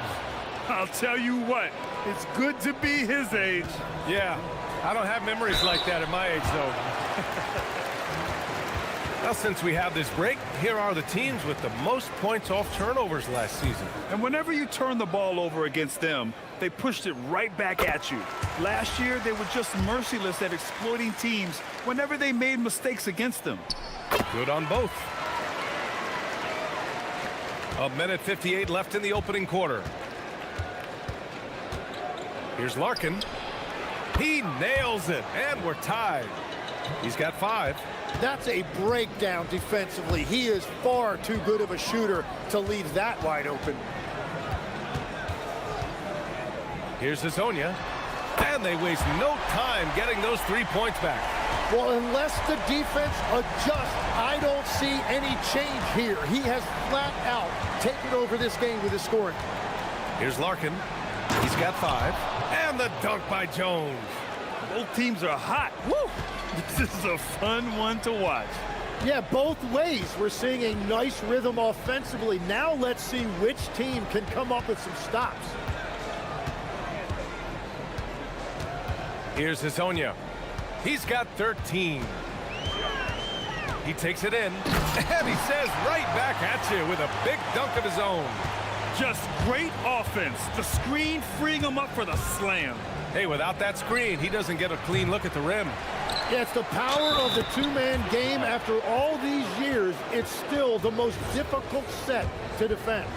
I'll tell you what, it's good to be his age. Yeah, I don't have memories like that at my age, though. Well, since we have this break, here are the teams with the most points off turnovers last season. And whenever you turn the ball over against them, they pushed it right back at you. Last year, they were just merciless at exploiting teams whenever they made mistakes against them. Good on both. A minute 58 left in the opening quarter. Here's Larkin. He nails it, and we're tied. He's got 5. That's a breakdown defensively. He is far too good of a shooter to leave that wide open. Here's Hazonia. And they waste no time getting those 3 points back. Well, unless the defense adjusts, I don't see any change here. He has flat out taken over this game with his scoring. Here's Larkin. He's got 5. And the dunk by Jones. Both teams are hot. Woo! This is a fun one to watch. Yeah, both ways. We're seeing a nice rhythm offensively. Now let's see which team can come up with some stops. Here's Hazonia. He's got 13. He takes it in, and he says right back at you with a big dunk of his own. Just great offense. The screen freeing him up for the slam. Hey, without that screen, he doesn't get a clean look at the rim. Yeah, it's the power of the two-man game. After all these years, it's still the most difficult set to defend.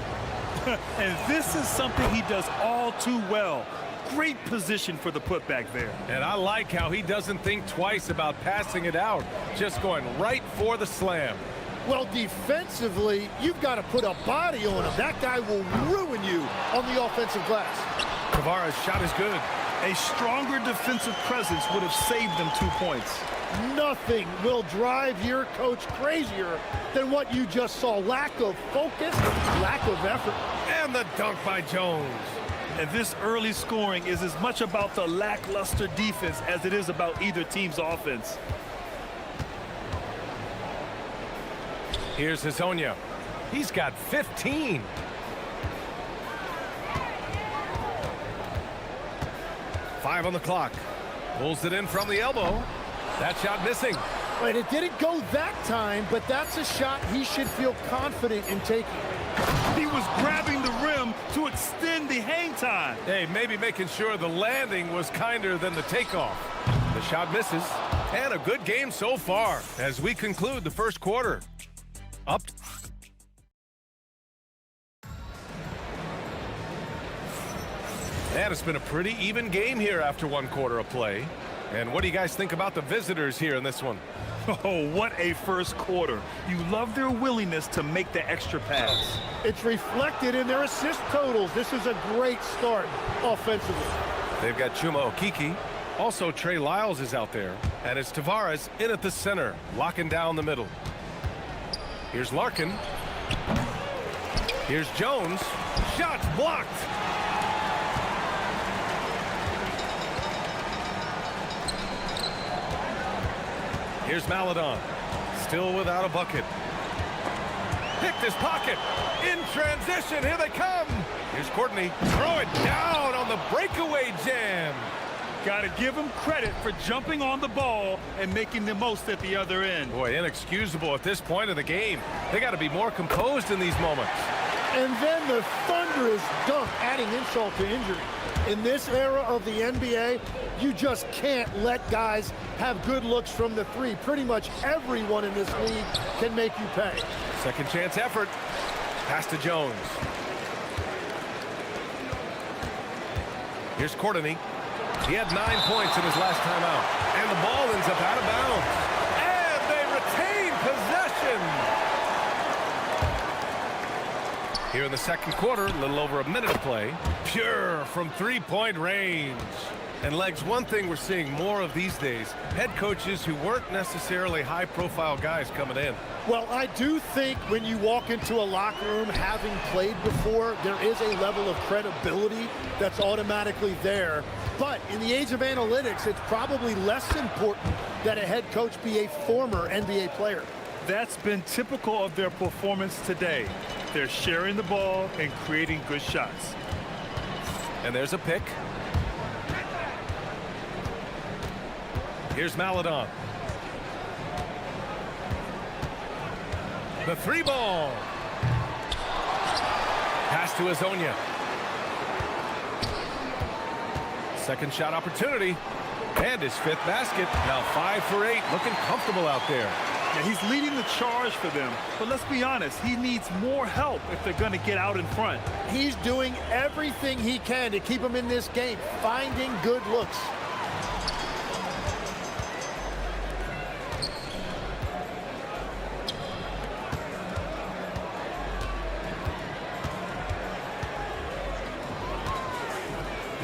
And this is something he does all too well. Great position for the putback there. And I like how he doesn't think twice about passing it out, just going right for the slam. Well, defensively, you've got to put a body on him. That guy will ruin you on the offensive glass. Tavares' shot is good. A stronger defensive presence would have saved them 2 points. Nothing will drive your coach crazier than what you just saw. Lack of focus, lack of effort. And the dunk by Jones. And this early scoring is as much about the lackluster defense as it is about either team's offense. Here's Hazonia. He's got 15. Five on the clock. Pulls it in from the elbow. That shot missing. Right, it didn't go that time, but that's a shot he should feel confident in taking. He was grabbing the rim to extend the hang time. Hey, maybe making sure the landing was kinder than the takeoff. The shot misses. And a good game so far as we conclude the first quarter. Up. And it's been a pretty even game here after one quarter of play. And what do you guys think about the visitors here in this one? Oh, what a first quarter. You love their willingness to make the extra pass. It's reflected in their assist totals. This is a great start offensively. They've got Chuma Okeke. Also, Trey Lyles is out there. And it's Tavares in at the center, locking down the middle. Here's Larkin. Here's Jones. Shots blocked. Here's Maladon. Still without a bucket. Picked his pocket. In transition. Here they come. Here's Courtney. Throw it down on the breakaway jam. Got to give him credit for jumping on the ball and making the most at the other end. Boy, inexcusable at this point of the game. They got to be more composed in these moments. And then the thunderous dunk, adding insult to injury. In this era of the NBA, you just can't let guys have good looks from the three. Pretty much everyone in this league can make you pay. Second chance effort. Pass to Jones. Here's Courtney. He had 9 points in his last time out. And the ball ends up out of bounds. And they retain possession. Here in the second quarter, a little over a minute of play. Pure from three-point range. And Legs, one thing we're seeing more of these days, head coaches who weren't necessarily high-profile guys coming in. Well, I do think when you walk into a locker room having played before, there is a level of credibility that's automatically there. But in the age of analytics, it's probably less important that a head coach be a former NBA player. That's been typical of their performance today. They're sharing the ball and creating good shots. And there's a pick. Here's Maladon. The three ball. Pass to Hazonia. Second shot opportunity. And his fifth basket. Now 5 for 8. Looking comfortable out there. Yeah, he's leading the charge for them. But let's be honest, he needs more help if they're going to get out in front. He's doing everything he can to keep him in this game, finding good looks.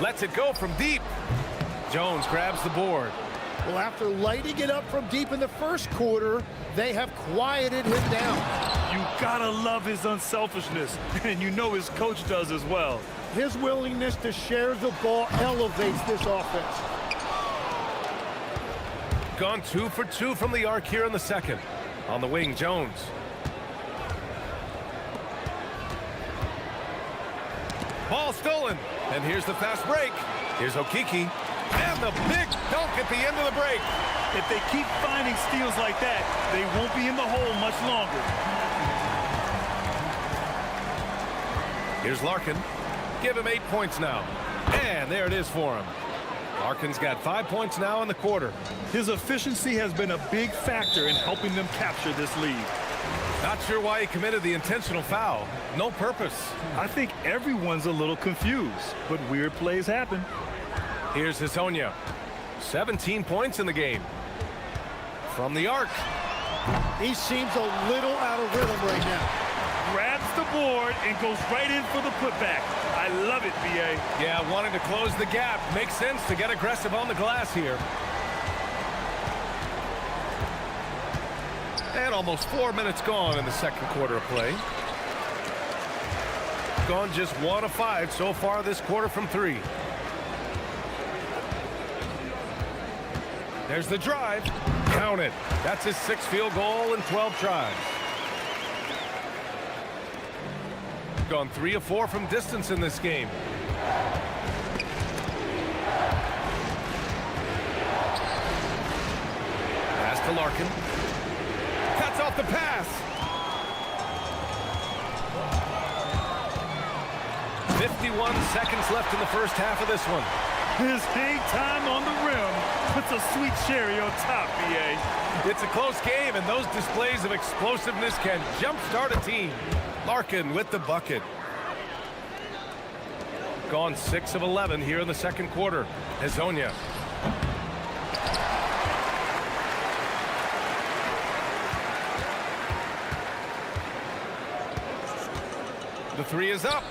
Lets it go from deep. Jones grabs the board. Well, after lighting it up from deep in the first quarter, they have quieted him down. You gotta love his unselfishness, and you know his coach does as well. His willingness to share the ball elevates this offense. Gone 2 for 2 from the arc here in the second. On the wing, Jones. Ball stolen. And here's the fast break. Here's Okeke. And the big dunk at the end of the break. If they keep finding steals like that, they won't be in the hole much longer. Here's Larkin. Give him 8 points now. And there it is for him. Larkin's got 5 points now in the quarter. His efficiency has been a big factor in helping them capture this lead. Not sure why he committed the intentional foul. No purpose. I think everyone's a little confused, but weird plays happen. Here's Hezonja. 17 points in the game. From the arc. He seems a little out of rhythm right now. Grabs the board and goes right in for the putback. I love it, B.A. Yeah, wanting to close the gap. Makes sense to get aggressive on the glass here. And almost 4 minutes gone in the second quarter of play. Gone just 1 of 5 so far this quarter from 3. There's the drive. Count it. That's his 6th field goal in 12 tries. Gone 3 of 4 from distance in this game. Pass to Larkin. Cuts off the pass. 51 seconds left in the first half of this one. His hang time on the rim puts a sweet cherry on top, B.A. It's a close game, and those displays of explosiveness can jumpstart a team. Larkin with the bucket. Gone 6 of 11 here in the second quarter. Hezonja. The 3 is up.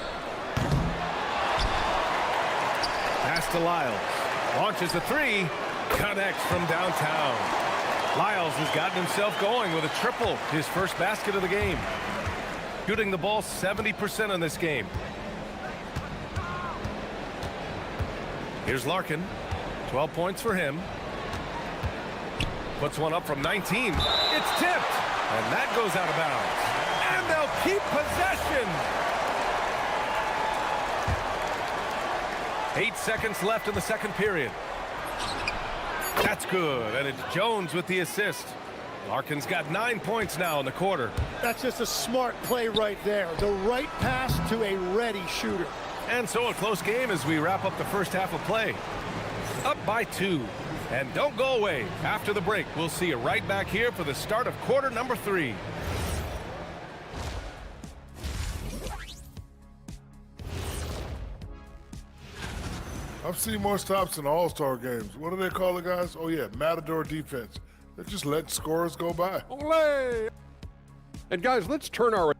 Pass to Lyles. Launches the 3. Connects from downtown. Lyles has gotten himself going with a triple. His first basket of the game. Shooting the ball 70% in this game. Here's Larkin. 12 points for him. Puts one up from 19. It's tipped. And that goes out of bounds. And they'll keep possession. 8 seconds left in the second period. That's good. And it's Jones with the assist. Larkin's got 9 points now in the quarter. That's just a smart play right there. The right pass to a ready shooter. And so a close game as we wrap up the first half of play. Up by 2. And don't go away. After the break, we'll see you right back here for the start of quarter number 3. I've seen more stops in all-star games. What do they call it, guys? Oh, yeah, Matador defense. They're just letting scores go by. Olé! And guys, let's turn our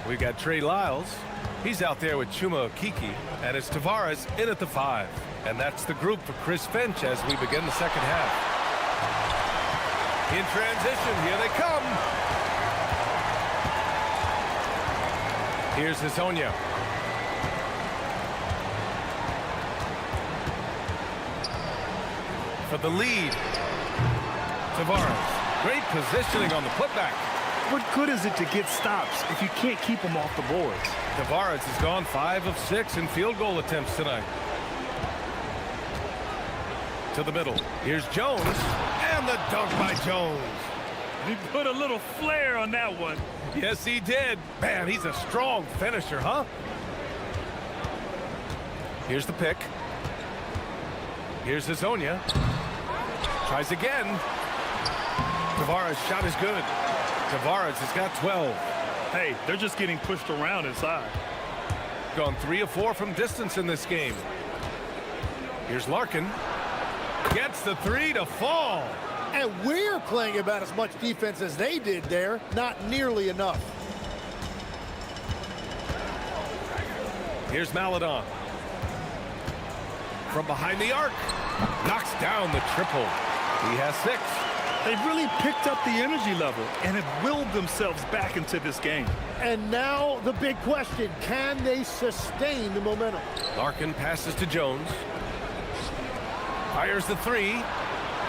We got Trey Lyles. He's out there with Chuma Okeke. And it's Tavares in at the 5. And that's the group for Chris Finch as we begin the second half. In transition, here they come. Here's Hezonja. For the lead. Tavares. Great positioning on the putback. What good is it to get stops if you can't keep them off the boards? Tavares has gone 5 of 6 in field goal attempts tonight. To the middle. Here's Jones. And the dunk by Jones. He put a little flair on that one. Yes, he did. Man, he's a strong finisher, huh? Here's the pick. Here's Hazonia. Tries again. Tavares' shot is good. Tavares has got 12. Hey, they're just getting pushed around inside. Gone 3 of 4 from distance in this game. Here's Larkin. Gets the 3 to fall. And we're playing about as much defense as they did there. Not nearly enough. Here's Maladon. From behind the arc. Knocks down the triple. He has 6. They've really picked up the energy level and have willed themselves back into this game. And now the big question, can they sustain the momentum? Larkin passes to Jones. Fires the 3.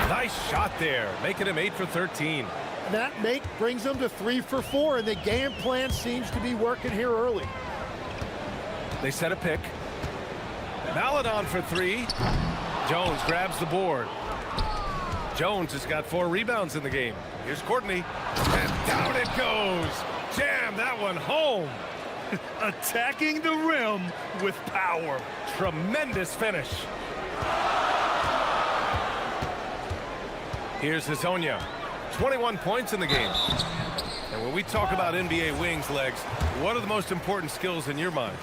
Nice shot there, making him 8 for 13. And that make brings them to 3 for 4, and the game plan seems to be working here early. They set a pick. Maladon for 3. Jones grabs the board. Jones has got 4 rebounds in the game. Here's Courtney, and down it goes. Jam that one home. Attacking the rim with power. Tremendous finish. Here's Hazonia. 21 points in the game. And when we talk about NBA wings, Legs, what are the most important skills in your mind?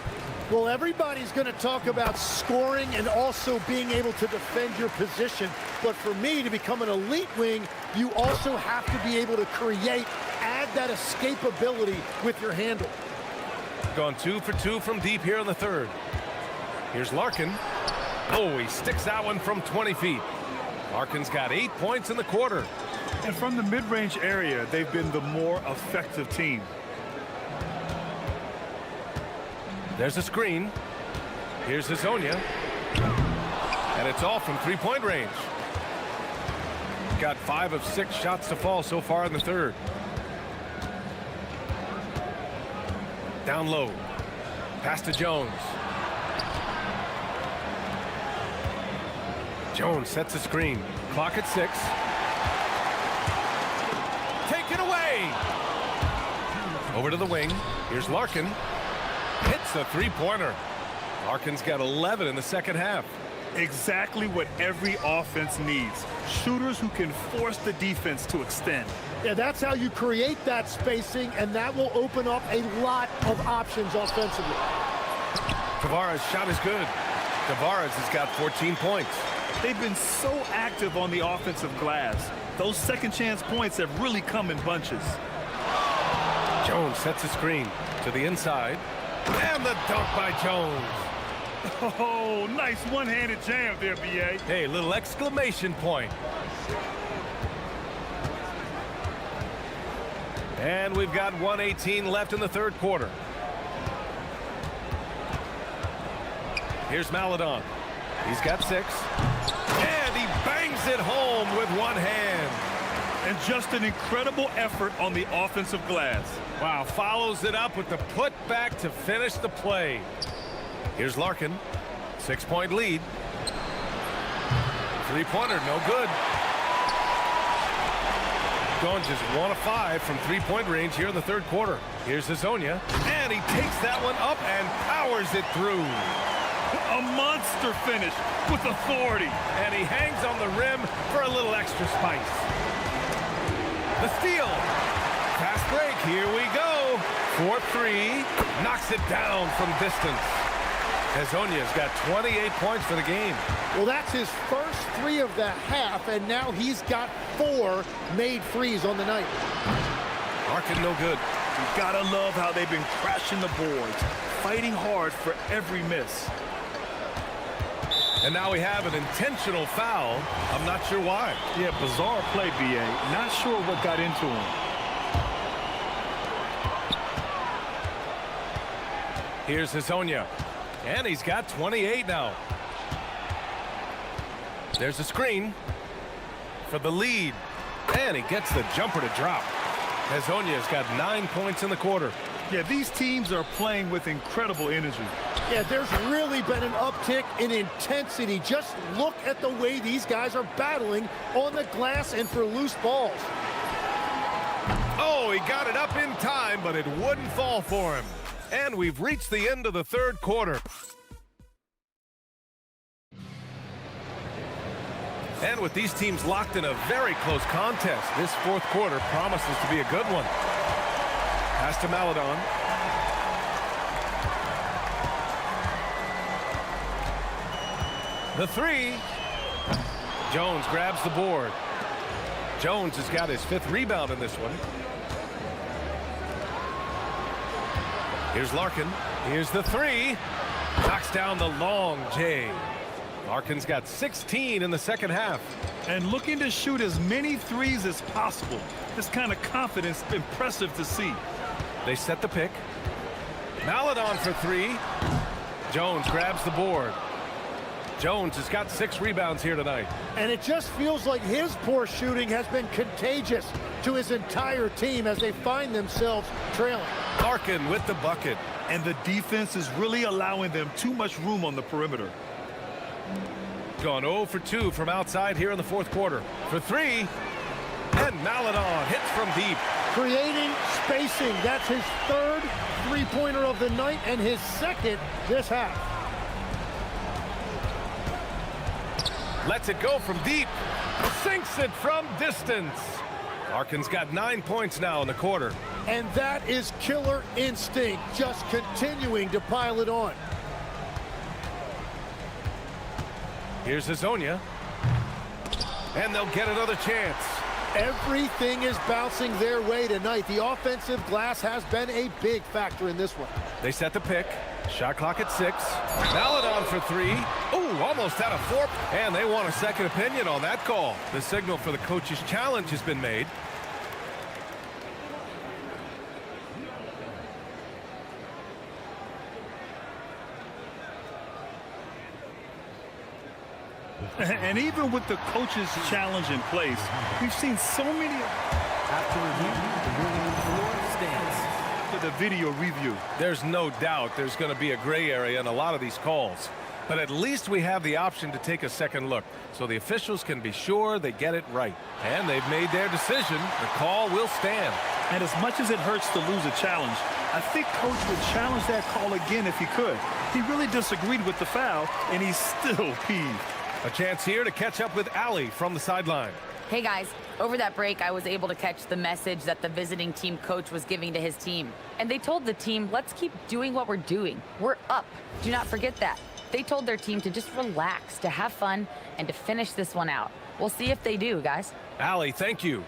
Well, everybody's going to talk about scoring and also being able to defend your position. But for me, to become an elite wing, you also have to be able to create, add that escapability with your handle. Gone 2 for 2 from deep here in the third. Here's Larkin. Oh, he sticks that one from 20 feet. Larkin's got 8 points in the quarter. And from the mid-range area, they've been the more effective team. There's a screen. Here's Hazonia. And it's all from 3-point range. Got 5 of 6 shots to fall so far in the third. Down low. Pass to Jones. Jones sets a screen. Clock at 6. Taken away. Over to the wing. Here's Larkin. Hits a 3-pointer. Larkin's got 11 in the second half. Exactly what every offense needs. Shooters who can force the defense to extend. Yeah, that's how you create that spacing, and that will open up a lot of options offensively. Tavares' shot is good. Tavares has got 14 points. They've been so active on the offensive glass. Those second chance points have really come in bunches. Jones sets a screen to the inside. And the dunk by Jones. Oh, nice one-handed jam there, B.A. Hey, little exclamation point. And we've got 1:18 left in the third quarter. Here's Maladon. He's got 6. And he bangs it home with one hand. And just an incredible effort on the offensive glass. Wow, follows it up with the putback to finish the play. Here's Larkin. 6-point lead. 3-pointer, no good. Going just 1 of 5 from 3-point range here in the third quarter. Here's Hazonia. And he takes that one up and powers it through. A monster finish with authority. And he hangs on the rim for a little extra spice. The steal. Fast break. Here we go. 4-3. Knocks it down from distance. Hazonia's got 28 points for the game. Well, that's his first 3 of the half, and now he's got 4 made threes on the night. Larkin no good. You've got to love how they've been crashing the boards, fighting hard for every miss. And now we have an intentional foul. I'm not sure why. Yeah, bizarre play, B.A. Not sure what got into him. Here's Hazonia. And he's got 28 now. There's a screen for the lead. And he gets the jumper to drop. Hazonia's got 9 points in the quarter. Yeah, these teams are playing with incredible energy. Yeah, there's really been an uptick in intensity. Just look at the way these guys are battling on the glass and for loose balls. Oh, he got it up in time, but it wouldn't fall for him. And we've reached the end of the third quarter. And with these teams locked in a very close contest, this fourth quarter promises to be a good one. Pass to Maladon. The three. Jones grabs the board. Jones has got his 5th rebound in this one. Here's Larkin. Here's the three. Knocks down the long J. Larkin's got 16 in the second half. And looking to shoot as many threes as possible. This kind of confidence, impressive to see. They set the pick. Maladon for three. Jones grabs the board. Jones has got 6 rebounds here tonight. And it just feels like his poor shooting has been contagious to his entire team as they find themselves trailing. Larkin with the bucket. And the defense is really allowing them too much room on the perimeter. Gone 0 for 2 from outside here in the fourth quarter. For three. And Maladon hits from deep. Creating spacing. That's his 3rd three-pointer of the night and his 2nd this half. Lets it go from deep. Sinks it from distance. Larkin's got 9 points now in the quarter. And that is killer instinct, just continuing to pile it on. Here's Hazonia. And they'll get another chance. Everything is bouncing their way tonight. The offensive glass has been a big factor in this one. They set the pick. Shot clock at 6. Maladon for three. Ooh, almost out of 4. And they want a second opinion on that call. The signal for the coach's challenge has been made. And even with the coach's challenge in place, we've seen so many. After review, the ruling on the floor stands. To the video review. There's no doubt there's going to be a gray area in a lot of these calls. But at least we have the option to take a second look, so the officials can be sure they get it right. And they've made their decision. The call will stand. And as much as it hurts to lose a challenge, I think Coach would challenge that call again if he could. He really disagreed with the foul, and he's still peeved. A chance here to catch up with Allie from the sideline. Hey guys, over that break I was able to catch the message that the visiting team coach was giving to his team. And they told the team, let's keep doing what we're doing. We're up. Do not forget that. They told their team to just relax, to have fun, and to finish this one out. We'll see if they do, guys. Allie, thank you.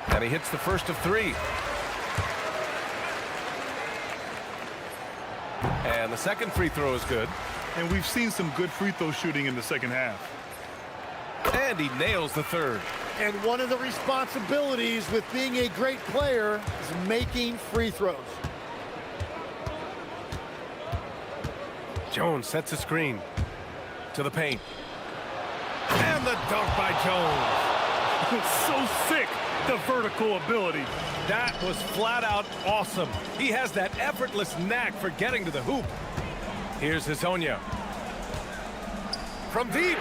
And he hits the first of 3. And the second free throw is good. And we've seen some good free throw shooting in the second half. And he nails the third. And one of the responsibilities with being a great player is making free throws. Jones sets a screen to the paint. And the dunk by Jones. So sick, the vertical ability. That was flat out awesome. He has that effortless knack for getting to the hoop. Here's Hazonia. From deep.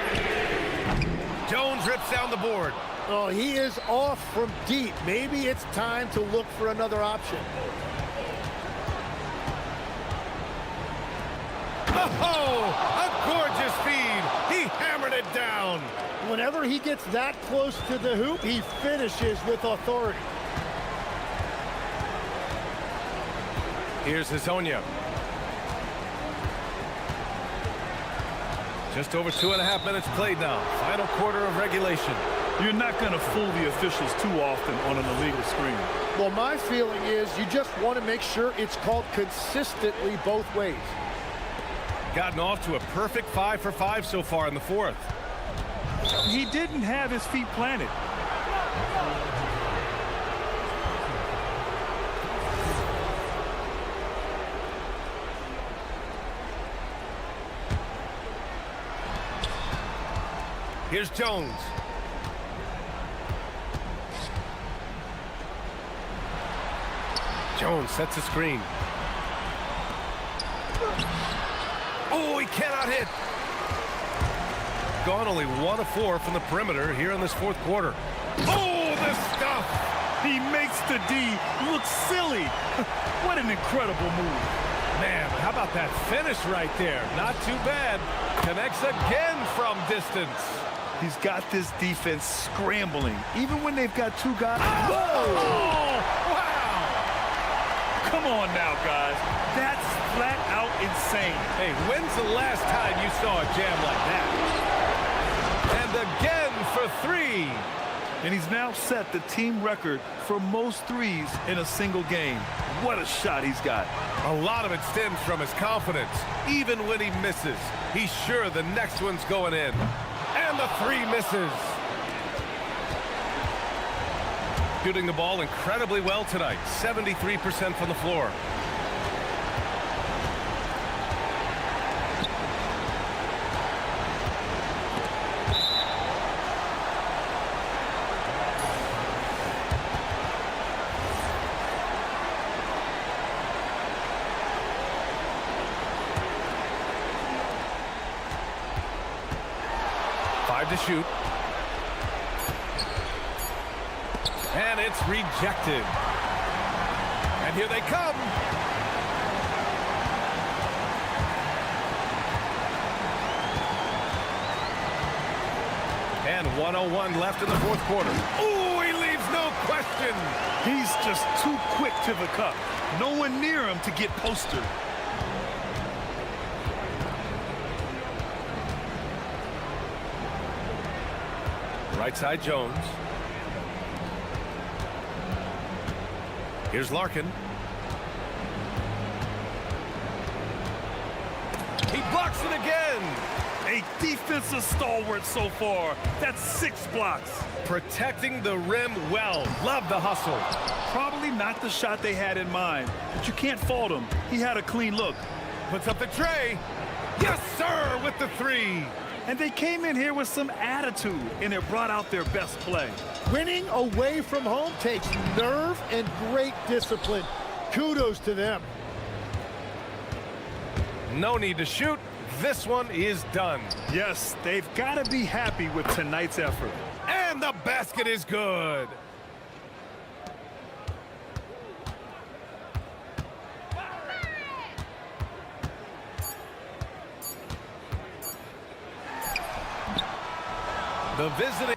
Jones rips down the board. Oh, he is off from deep. Maybe it's time to look for another option. Oh, a gorgeous feed. He hammered it down. Whenever he gets that close to the hoop, he finishes with authority. Here's Hazonia. Just over 2.5 minutes played now. Final quarter of regulation. You're not going to fool the officials too often on an illegal screen. Well, my feeling is you just want to make sure it's called consistently both ways. Gotten off to a perfect 5 for 5 so far in the fourth. He didn't have his feet planted. Here's Jones. Jones sets a screen. Oh, he cannot hit. Gone only 1 of 4 from the perimeter here in this fourth quarter. Oh, the stuff! He makes the D look silly. What an incredible move. Man, how about that finish right there? Not too bad. Connects again from distance. He's got this defense scrambling, even when they've got two guys. Oh, wow! Come on now, guys. That's flat out insane. Hey, when's the last time you saw a jam like that? And again for three. And he's now set the team record for most threes in a single game. What a shot he's got. A lot of it stems from his confidence. Even when he misses, he's sure the next one's going in. And the three misses. Shooting the ball incredibly well tonight. 73% from the floor. To shoot. And it's rejected. And here they come. And 1:01 left in the fourth quarter. Ooh, he leaves no question. He's just too quick to the cup. No one near him to get postered. Right side Jones. Here's Larkin. He blocks it again. A defensive stalwart so far. That's 6 blocks. Protecting the rim well. Love the hustle. Probably not the shot they had in mind, but you can't fault him. He had a clean look. Puts up the tray. Yes, sir, with the three. And they came in here with some attitude, and it brought out their best play. Winning away from home takes nerve and great discipline. Kudos to them. No need to shoot. This one is done. Yes, they've got to be happy with tonight's effort. And the basket is good. The visiting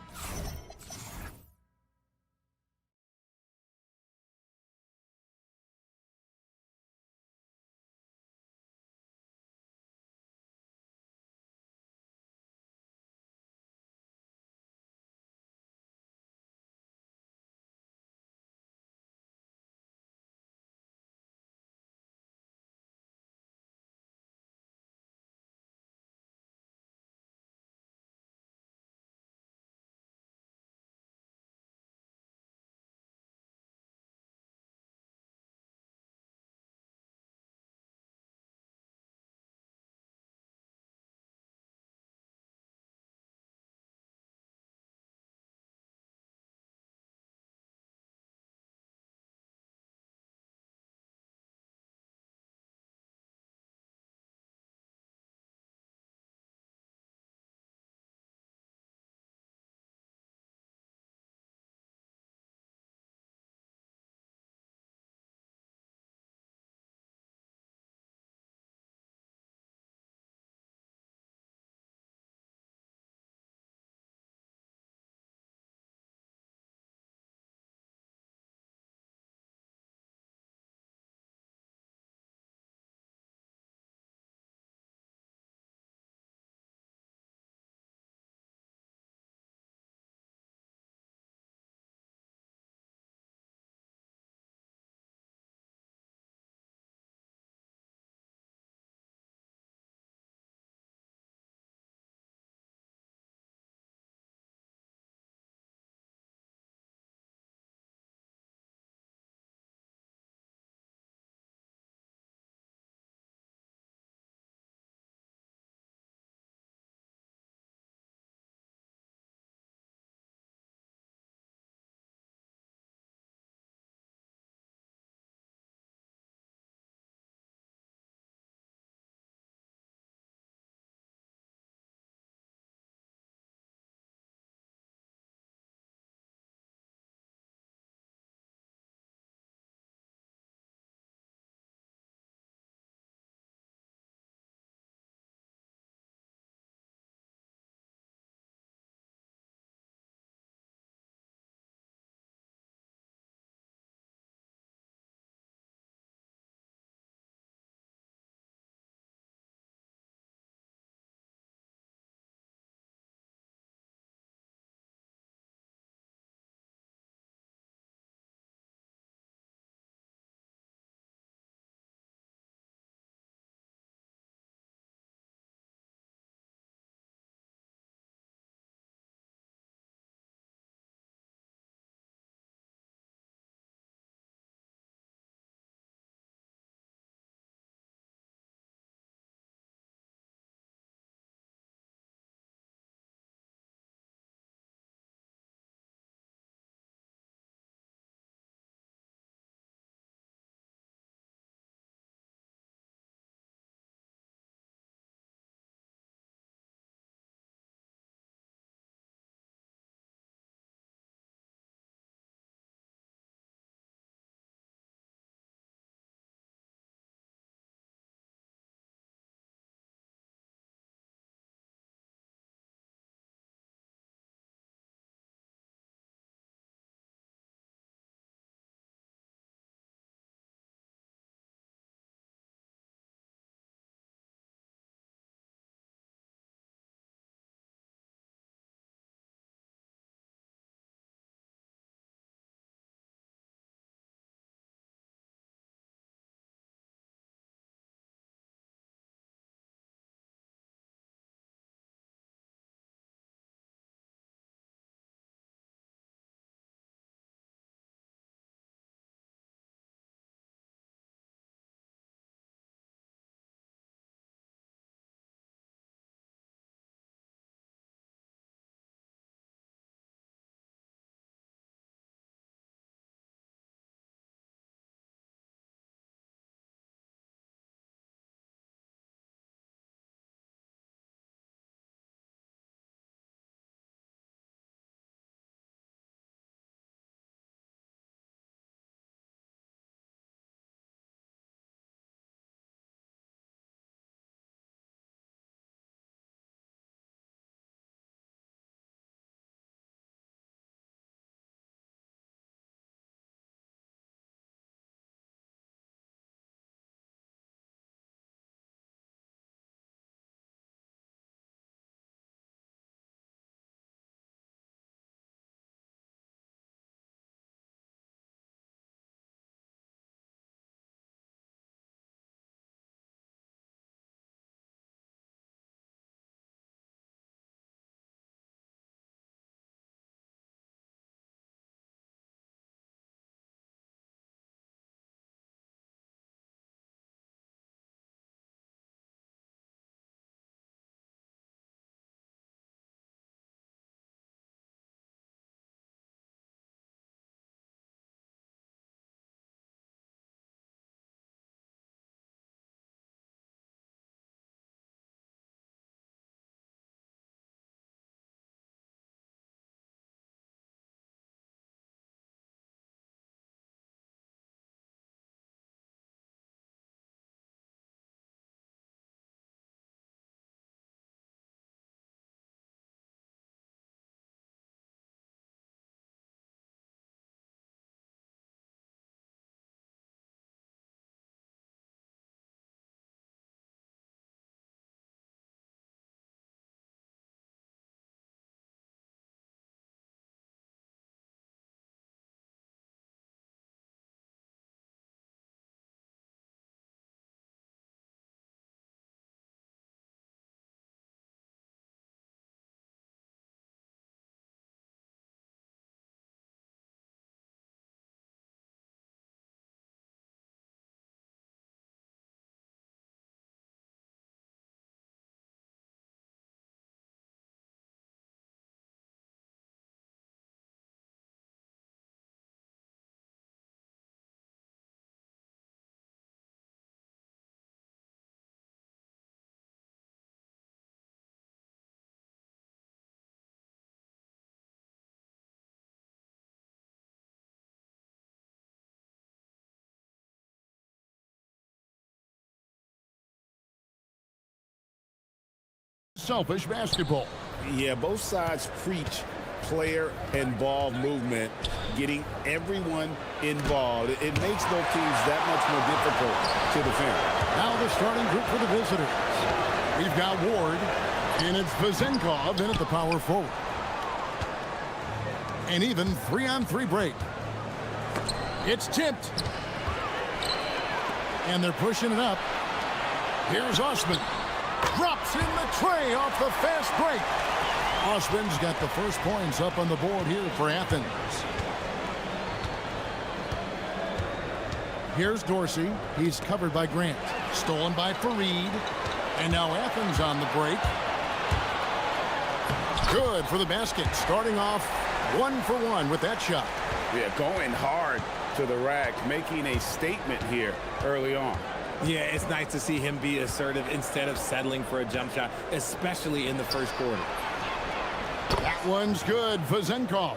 selfish basketball. Yeah, both sides preach player and ball movement, getting everyone involved. It makes both teams that much more difficult to defend. Now the starting group for the visitors. We've got Ward, and it's Vezenkov in at the power forward. An even 3-on-3 break. It's tipped. And they're pushing it up. Here's Osman. Drops in the tray off the fast break. Osman's got the first points up on the board here for Athens. Here's Dorsey. He's covered by Grant. Stolen by Fareed. And now Athens on the break. Good for the basket. Starting off 1 for 1 with that shot. Yeah, going hard to the rack, making a statement here early on. Yeah, it's nice to see him be assertive instead of settling for a jump shot, especially in the first quarter. That one's good. Vezenkov.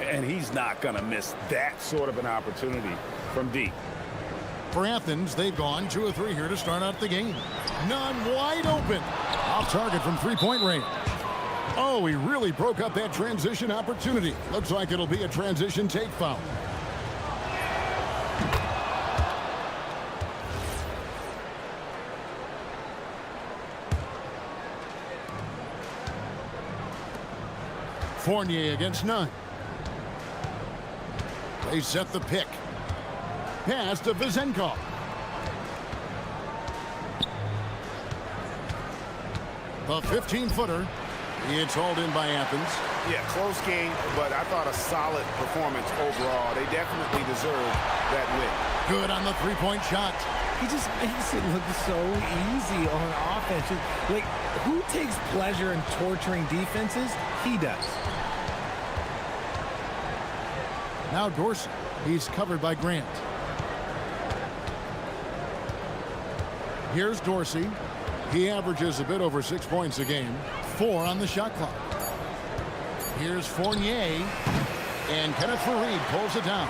And he's not going to miss that sort of an opportunity from deep. For Athens, they've gone 2 of 3 here to start out the game. None wide open. Off target from three-point range. Oh, he really broke up that transition opportunity. Looks like it'll be a transition take foul. Fournier against Nunn. They set the pick. Pass to Vezenkov. The 15-footer. It's hauled in by Athens. Yeah, close game, but I thought a solid performance overall. They definitely deserve that win. Good on the three-point shot. He just makes it look so easy on offense. Like, who takes pleasure in torturing defenses? He does. Now Dorsey. He's covered by Grant. Here's Dorsey. He averages a bit over 6 points a game. 4 on the shot clock. Here's Fournier. And Kenneth Fareed pulls it down.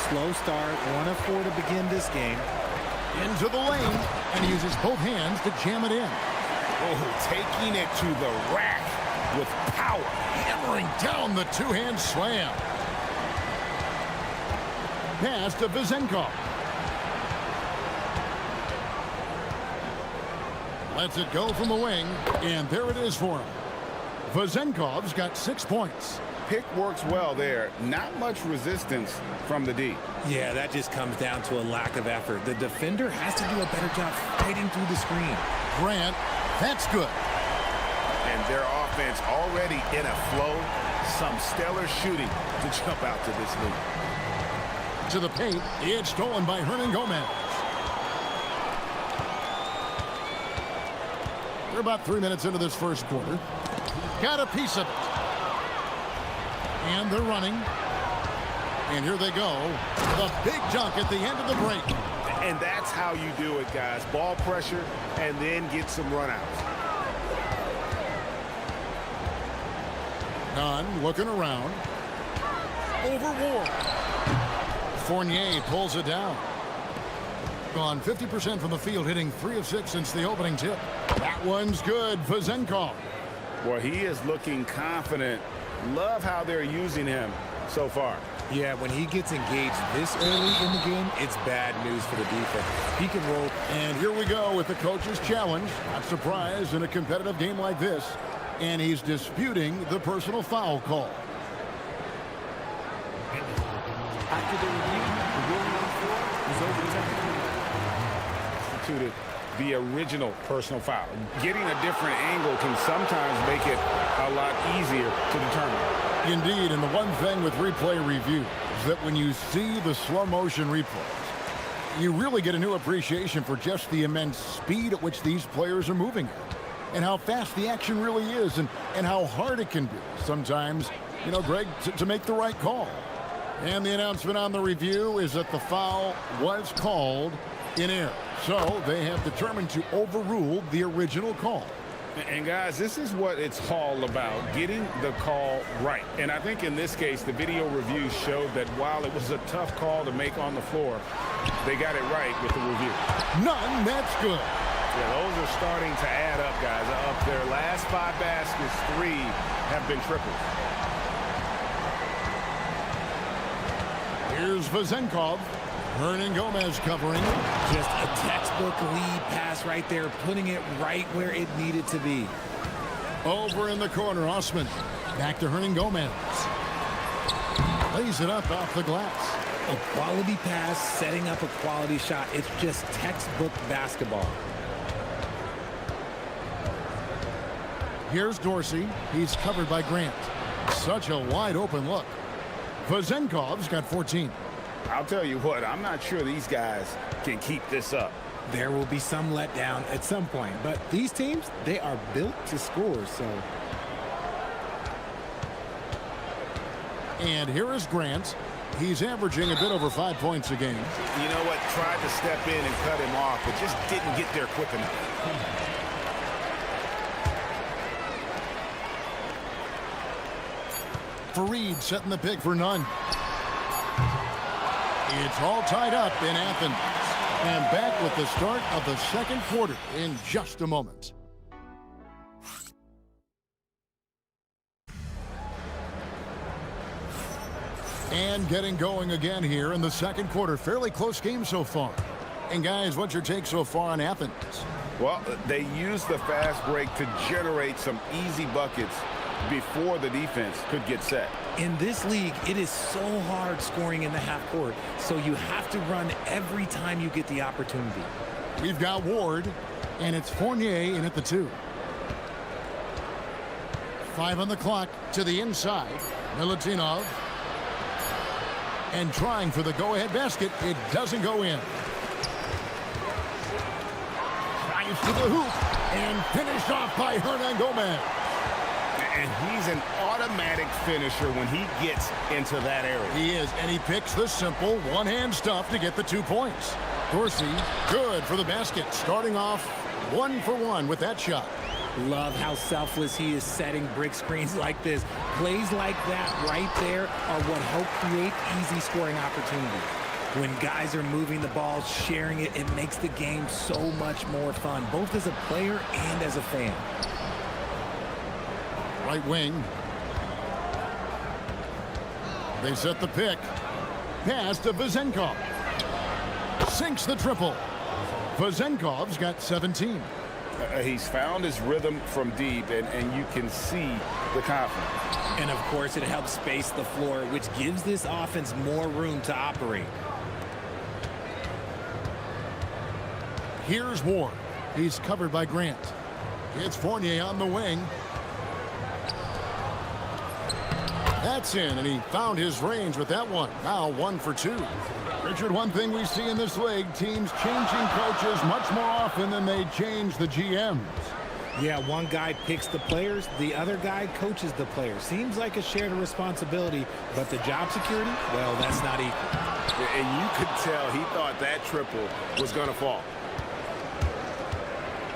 Slow start. 1 of 4 to begin this game. Into the lane. And he uses both hands to jam it in. Oh, taking it to the rack with power. Hammering down the two-hand slam. Pass to Vezenkov. Lets it go from the wing, and there it is for him. Vezenkov's got 6 points. Pick works well there. Not much resistance from the D. Yeah, that just comes down to a lack of effort. The defender has to do a better job fighting through the screen. Grant, that's good. And their offense already in a flow. Some stellar shooting to jump out to this lead. To the paint, it's stolen by Hernan Gomez. We're about 3 minutes into this first quarter. Got a piece of it. And they're running. And here they go. The big dunk at the end of the break. And that's how you do it, guys. Ball pressure and then get some runouts. Nunn looking around. Over Ward. Fournier pulls it down. Gone 50% from the field, hitting 3 of 6 since the opening tip. That one's good. Vezenkov. Well, he is looking confident. Love how they're using him so far. Yeah, when he gets engaged this early in the game, it's bad news for the defense. He can roll. And here we go with the coach's challenge. Not surprised in a competitive game like this. And he's disputing the personal foul call. After the review, the ruling on the floor is overturned. Instituted the original personal foul. Getting a different angle can sometimes make it a lot easier to determine. Indeed, and the one thing with replay review is that when you see the slow motion replays, you really get a new appreciation for just the immense speed at which these players are moving and how fast the action really is and how hard it can be sometimes, you know, Greg, to make the right call. And the announcement on the review is that the foul was called in error. So they have determined to overrule the original call. And guys, this is what it's all about, getting the call right. And I think in this case, the video review showed that while it was a tough call to make on the floor, they got it right with the review. None, that's good. Yeah, those are starting to add up, guys. Of their last 5 baskets, 3 have been triples. Here's Vezenkov. Hernan Gomez covering. Just a textbook lead pass right there, putting it right where it needed to be. Over in the corner, Osman. Back to Hernan Gomez. Lays it up off the glass. A quality pass, setting up a quality shot. It's just textbook basketball. Here's Dorsey. He's covered by Grant. Such a wide open look. Vezenkov's got 14. I'll tell you what, I'm not sure these guys can keep this up. There will be some letdown at some point, but these teams, they are built to score, so. And here is Grant. He's averaging a bit over 5 points a game. You know what? Tried to step in and cut him off, but just didn't get there quick enough. Fareed setting the pick for none. It's all tied up in Athens. And back with the start of the second quarter in just a moment. And getting going again here in the second quarter. Fairly close game so far. And guys, what's your take so far on Athens? Well, they used the fast break to generate some easy buckets before the defense could get set. In this league, it is so hard scoring in the half court, so you have to run every time you get the opportunity. We've got Ward, and it's Fournier in at the 2. 5 on the clock to the inside. Milutinov. And trying for the go-ahead basket. It doesn't go in. Drives to the hoop and finished off by Hernan Gomez. And he's an automatic finisher when he gets into that area. He is, and he picks the simple one-hand stuff to get the 2 points. Dorsey, good for the basket. Starting off 1 for 1 with that shot. Love how selfless he is setting brick screens like this. Plays like that right there are what help create easy scoring opportunities. When guys are moving the ball, sharing it, it makes the game so much more fun, both as a player and as a fan. Right wing. They set the pick. Pass to Vezenkov. Sinks the triple. Vezenkov's got 17. He's found his rhythm from deep, and you can see the confidence. And, of course, it helps space the floor, which gives this offense more room to operate. Here's Ward. He's covered by Grant. It's Fournier on the wing. That's in, and he found his range with that one. Now 1 for 2. Richard, one thing we see in this league, teams changing coaches much more often than they change the GMs. Yeah, one guy picks the players, the other guy coaches the players. Seems like a shared responsibility, but the job security, well, that's not equal. And you could tell he thought that triple was going to fall.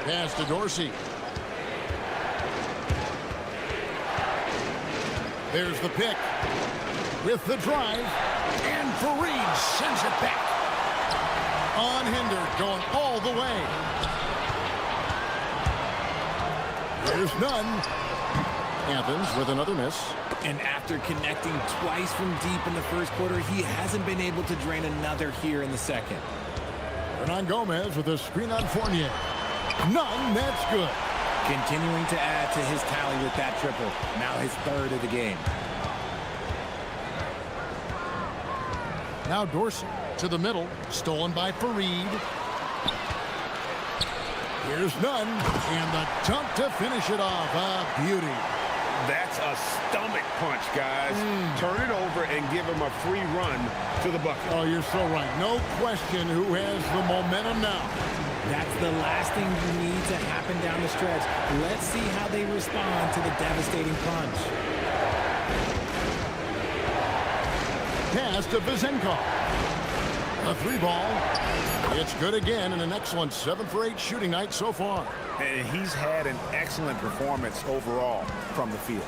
Pass to Dorsey. There's the pick. With the drive. And Fareed sends it back. Unhindered, going all the way. There's none. Athens with another miss. And after connecting twice from deep in the first quarter, he hasn't been able to drain another here in the second. Hernan Gomez with a screen on Fournier. None, that's good. Continuing to add to his tally with that triple. Now his 3rd of the game. Now Dorsey to the middle. Stolen by Fareed. Here's none. And the dunk to finish it off. A beauty. That's a stomach punch, guys. Turn it over and give him a free run to the bucket. Oh, you're so right. No question who has the momentum now. That's the last thing you need to happen down the stretch. Let's see how they respond to the devastating punch. Pass to Vezenkov. A 3-ball. It's good again, and an excellent 7 for 8 shooting night so far. And he's had an excellent performance overall from the field.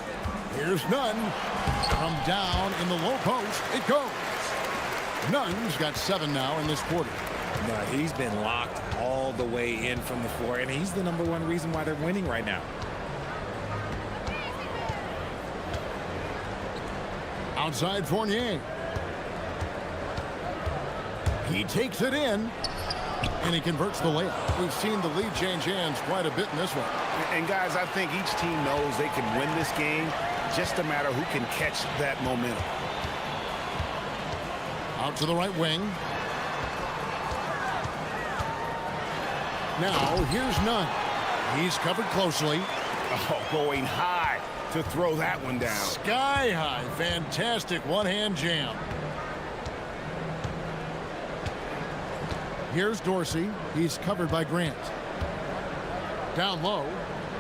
Here's Nunn. From down in the low post, it goes. Nunn's got 7 now in this quarter. No, he's been locked all the way in from the floor, and he's the #1 reason why they're winning right now. Outside Fournier. He takes it in, and he converts the layup. We've seen the lead change hands quite a bit in this one. And guys, I think each team knows they can win this game, just a matter who can catch that momentum. Out to the right wing. Now, here's Nunn. He's covered closely. Oh, going high to throw that one down. Sky high. Fantastic one-hand jam. Here's Dorsey. He's covered by Grant. Down low.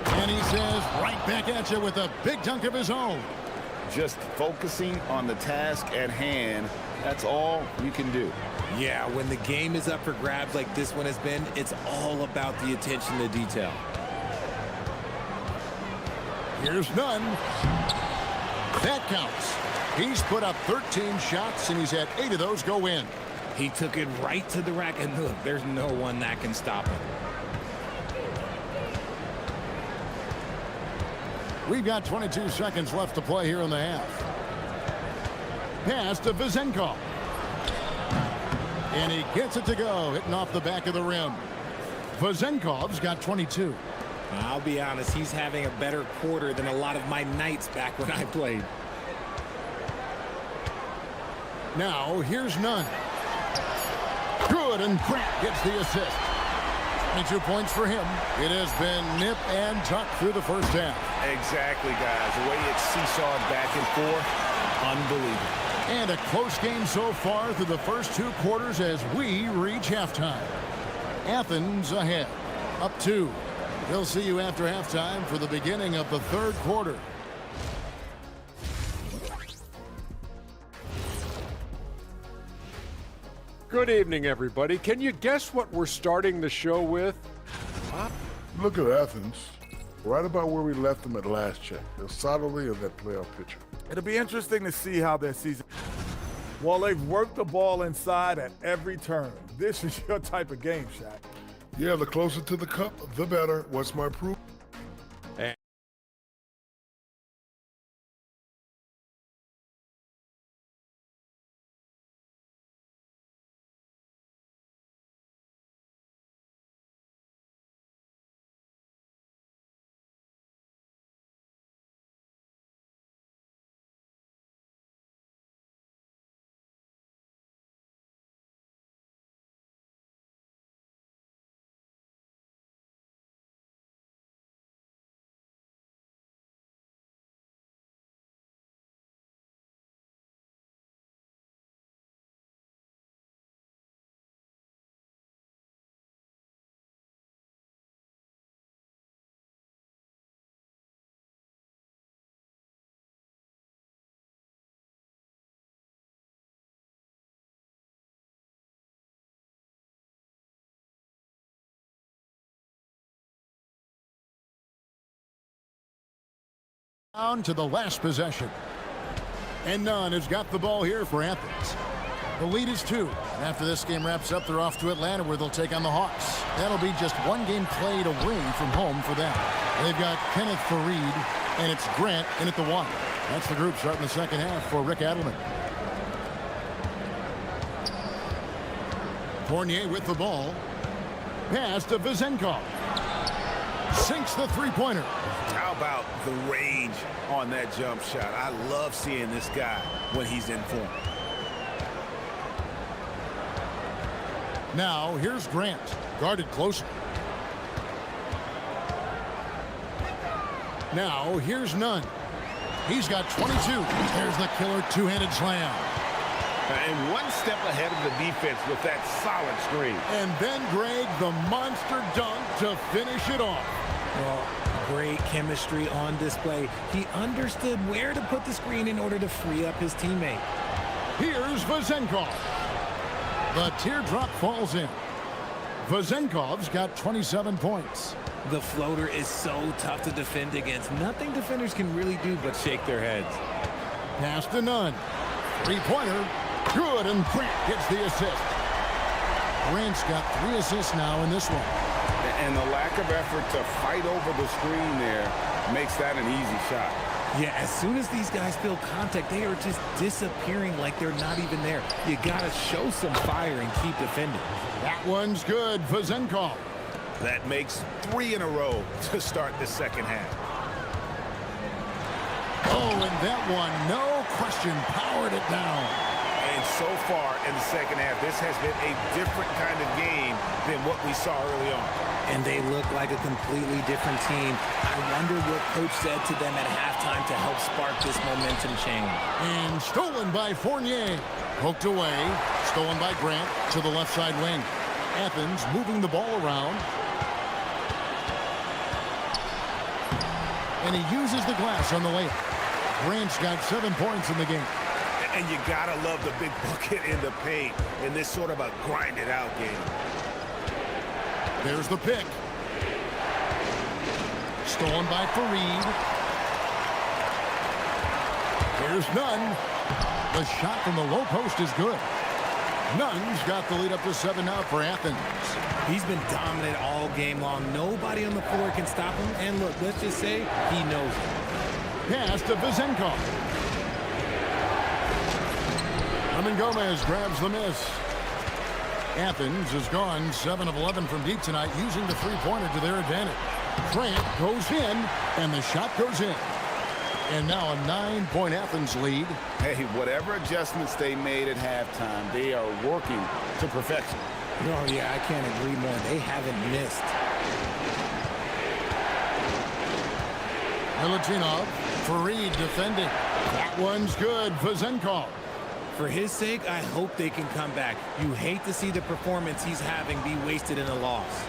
And he says right back at you with a big dunk of his own. Just focusing on the task at hand. That's all you can do. Yeah, when the game is up for grabs like this one has been, it's all about the attention to detail. Here's Nunn. That counts. He's put up 13 shots, and he's had 8 of those go in. He took it right to the rack, and look, there's no one that can stop him. We've got 22 seconds left to play here in the half. Pass to Vezenkov. And he gets it to go, hitting off the back of the rim. Vezenkov's got 22. I'll be honest, he's having a better quarter than a lot of my nights back when I played. Now, here's Nunn. Good, and Grant gets the assist. 22 points for him. It has been nip and tuck through the first half. Exactly, guys. The way it's seesawed back and forth, unbelievable. And a close game so far through the first 2 quarters as we reach halftime. Athens ahead, up 2. We'll see you after halftime for the beginning of the 3rd quarter. Good evening, everybody. Can you guess what we're starting the show with? Look at Athens. Right about where we left them at last check. They're solidly in that playoff picture. It'll be interesting to see how their season. Well, they've worked the ball inside at every turn. This is your type of game, Shaq. Yeah, the closer to the cup, the better. What's my proof? Down to the last possession. And Nunn has got the ball here for Athens. The lead is 2. After this game wraps up, they're off to Atlanta where they'll take on the Hawks. That'll be just 1 game played away from home for them. They've got Kenneth Fareed, and it's Grant in at the 1. That's the group starting the second half for Rick Adelman. Fournier with the ball. Pass to Vezenkov. Sinks the three-pointer. How about the range on that jump shot? I love seeing this guy when he's in form. Now, here's Grant, guarded closer. Now, here's Nunn. He's got 22. There's the killer two-handed slam. And 1 step ahead of the defense with that solid screen. And then Greg, the monster dunk to finish it off. Well, great chemistry on display. He understood where to put the screen in order to free up his teammate. Here's Vezenkov. The teardrop falls in. Vezenkov's got 27 points. The floater is so tough to defend against. Nothing defenders can really do but shake their heads. Pass to Nunn. Three-pointer. Good, and Grant gets the assist. Grant's got 3 assists now in this one. And the lack of effort to fight over the screen there makes that an easy shot. Yeah, as soon as these guys feel contact, they are just disappearing like they're not even there. You got to show some fire and keep defending. That one's good. Vezenkov. That makes 3 in a row to start the second half. Oh, and that one, no question, powered it down. And so far in the second half, this has been a different kind of game than what we saw early on. And they look like a completely different team. I wonder what coach said to them at halftime to help spark this momentum change. And stolen by Fournier. Poked away. Stolen by Grant to the left side wing. Athens moving the ball around. And he uses the glass on the layup. Grant's got 7 points in the game. And you gotta love the big bucket in the paint in this sort of a grinded out game. There's the pick. Stolen by Fareed. There's Nunn. The shot from the low post is good. Nunn's got the lead up to 7 now for Athens. He's been dominant all game long. Nobody on the floor can stop him. And look, let's just say he knows it. Pass to Vezenkov. Gomez grabs the miss. Athens has gone 7 of 11 from deep tonight, using the three-pointer to their advantage. Grant goes in, and the shot goes in. And now a 9-point Athens lead. Hey, whatever adjustments they made at halftime, they are working to perfection. Oh, yeah, I can't agree more. They haven't missed. Milutinov, Fareed defending. That one's good. Vezenkov. For his sake, I hope they can come back. You hate to see the performance he's having be wasted in a loss.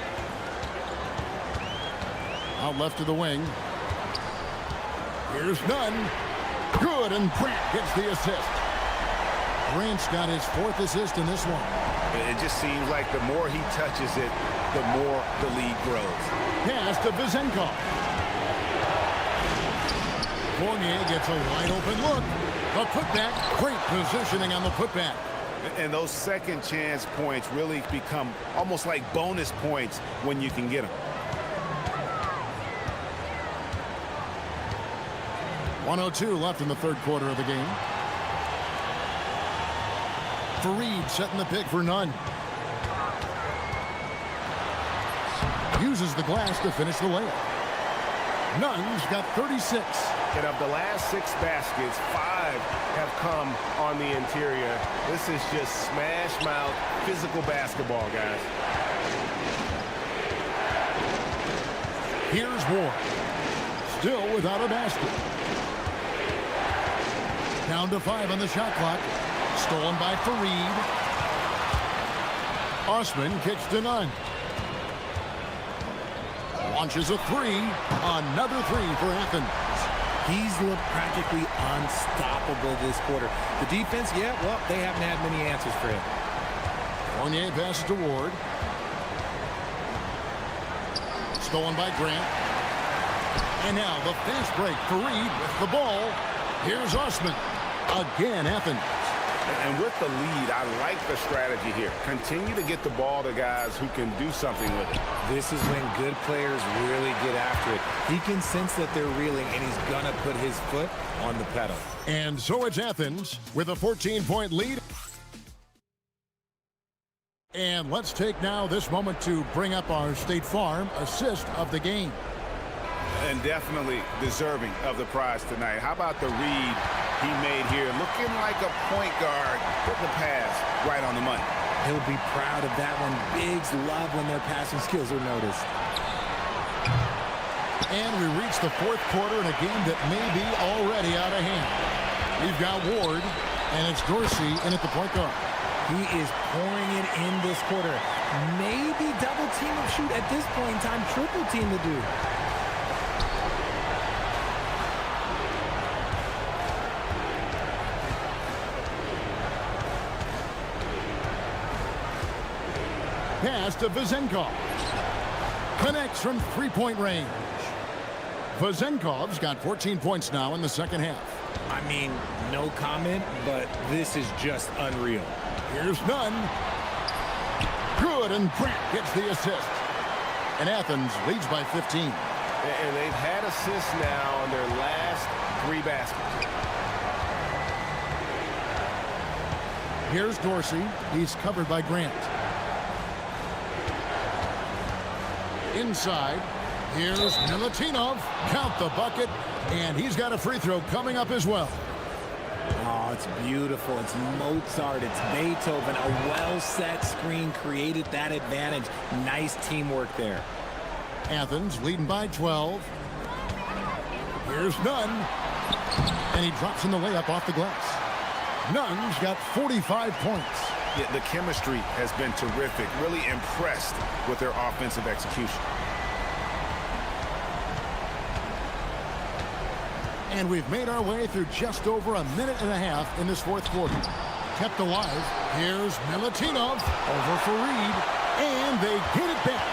Out left to the wing. Here's Nunn. Good, and Grant gets the assist. Grant's got his 4th assist in this one. It just seems like the more he touches it, the more the lead grows. Pass to Vezenkov. Fournier gets a wide open look. The putback, great positioning on the putback. And those second chance points really become almost like bonus points when you can get them. 1:02 left in the third quarter of the game. Fareed setting the pick for Nunn. Uses the glass to finish the layup. Nunn's got 36. And of the last 6 baskets, 5 have come on the interior. This is just smash mouth physical basketball, guys. Here's Ward. Still without a basket. Down to 5 on the shot clock. Stolen by Fareed. Osman kicks to Nunn. Launches a 3. Another 3 for Athens. He's looked practically unstoppable this quarter. The defense, yeah, well, they haven't had many answers for him. Fournier passes to Ward. Stolen by Grant. And now the fast break. Fareed with the ball. Here's Osman. Again, Athens. And with the lead, I like the strategy here. Continue to get the ball to guys who can do something with it. This is when good players really get after it. He can sense that they're reeling, and he's going to put his foot on the pedal. And so it's Athens with a 14-point lead. And let's take now this moment to bring up our State Farm assist of the game. And definitely deserving of the prize tonight. How about the read he made here? Looking like a point guard. Putting the pass right on the money. He'll be proud of that one. Bigs love when their passing skills are noticed. And we reach the 4th quarter in a game that may be already out of hand. We've got Ward, and it's Dorsey in at the point guard. He is pouring it in this quarter. Maybe double team or shoot at this point in time. Triple team to do. Pass to Vezenkov. Connects from 3-point range. Vezenkov's got 14 points now in the second half. I mean, no comment, but this is just unreal. Here's Nunn. Good. Good, and Grant gets the assist. And Athens leads by 15. And they've had assists now on their last 3 baskets. Here's Dorsey. He's covered by Grant. Inside. Here's Milutinov. Count the bucket. And he's got a free throw coming up as well. Oh, it's beautiful. It's Mozart. It's Beethoven. A well-set screen created that advantage. Nice teamwork there. Athens leading by 12. Here's Nunn. And he drops in the layup off the glass. Nunn's got 45 points. Yeah, the chemistry has been terrific. Really impressed with their offensive execution. And we've made our way through just over a minute and a half in this fourth quarter. Kept alive. Here's Milutinov over for Reed. And they get it back.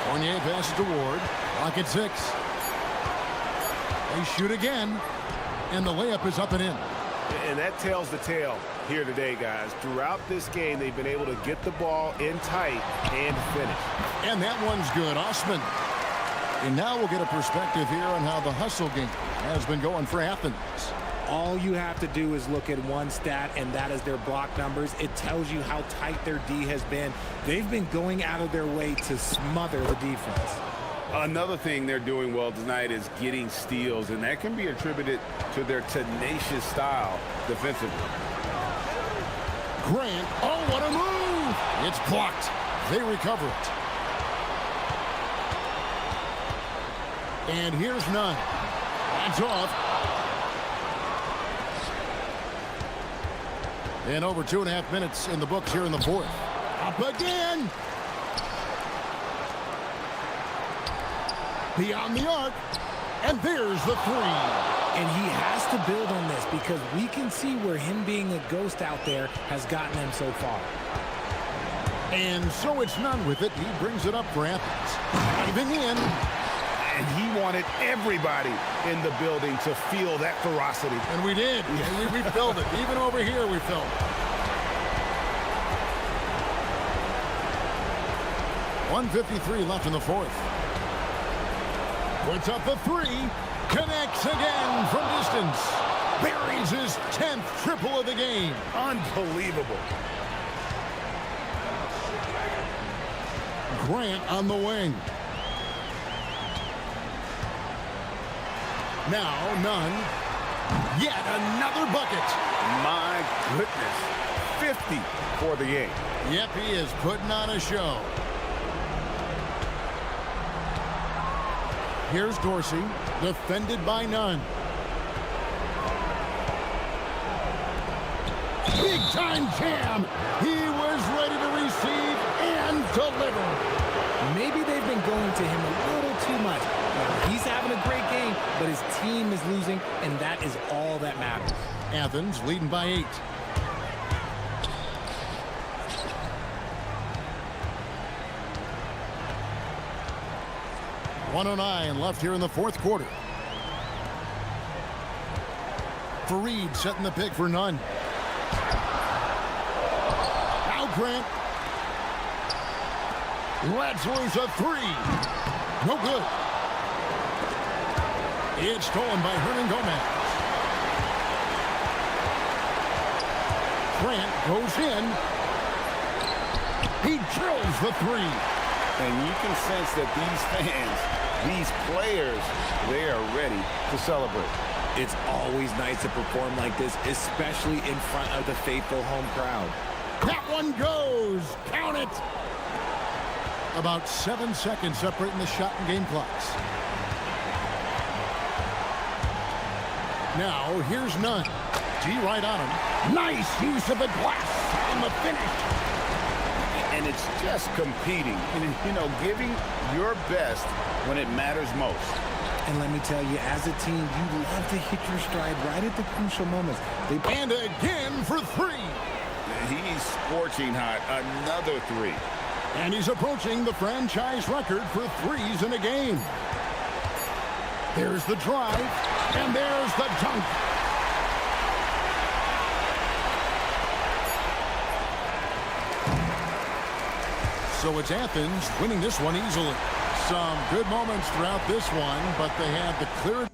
Fournier passes to Ward. Clock at 6. They shoot again. And the layup is up and in. And that tells the tale here today, guys. Throughout this game, they've been able to get the ball in tight and finish. And that one's good. Osman. And now we'll get a perspective here on how the hustle game has been going for Athens. All you have to do is look at one stat, and that is their block numbers. It tells you how tight their D has been. They've been going out of their way to smother the defense. Another thing they're doing well tonight is getting steals, and that can be attributed to their tenacious style defensively. Grant, oh, what a move! It's blocked. They recover it. And here's Nunn. That's off. And over 2.5 minutes in the books here in the fourth. Up again. Beyond the arc. And there's the 3. And he has to build on this because we can see where him being a ghost out there has gotten them so far. And so it's Nunn with it. He brings it up for Athens. Diving in. And he wanted everybody in the building to feel that ferocity. And we did. We felt it. Even over here, we felt it. 1:53 left in the fourth. Puts up a 3. Connects again from distance. Buries his 10th triple of the game. Unbelievable. Grant on the wing. Now, Nunn. Yet another bucket. My goodness. 50 for the game. Yep, he is putting on a show. Here's Dorsey, defended by Nunn. Big-time jam. He was ready to receive and deliver. Maybe they've been going to him a little too much. He's having a great game, but his team is losing, and that is all that matters. Athens leading by 8. .109 left here in the fourth quarter. Fareed setting the pick for Nunn. Now Grant. Lets loose a 3. No good. It's stolen by Hernan Gomez. Grant goes in. He drills the 3. And you can sense that these fans, these players, they are ready to celebrate. It's always nice to perform like this, especially in front of the faithful home crowd. That one goes. Count it. About 7 seconds separating the shot and game clocks. Now, here's Nunn. G right on him. Nice use of the glass on the finish. And it's just competing and, you know, giving your best when it matters most. And let me tell you, as a team, you love to hit your stride right at the crucial moments. And again for 3. He's scorching hot. Another 3. And he's approaching the franchise record for 3s in a game. There's the drive, and there's the dunk. So it's Athens winning this one easily. Some good moments throughout this one, but they had the clear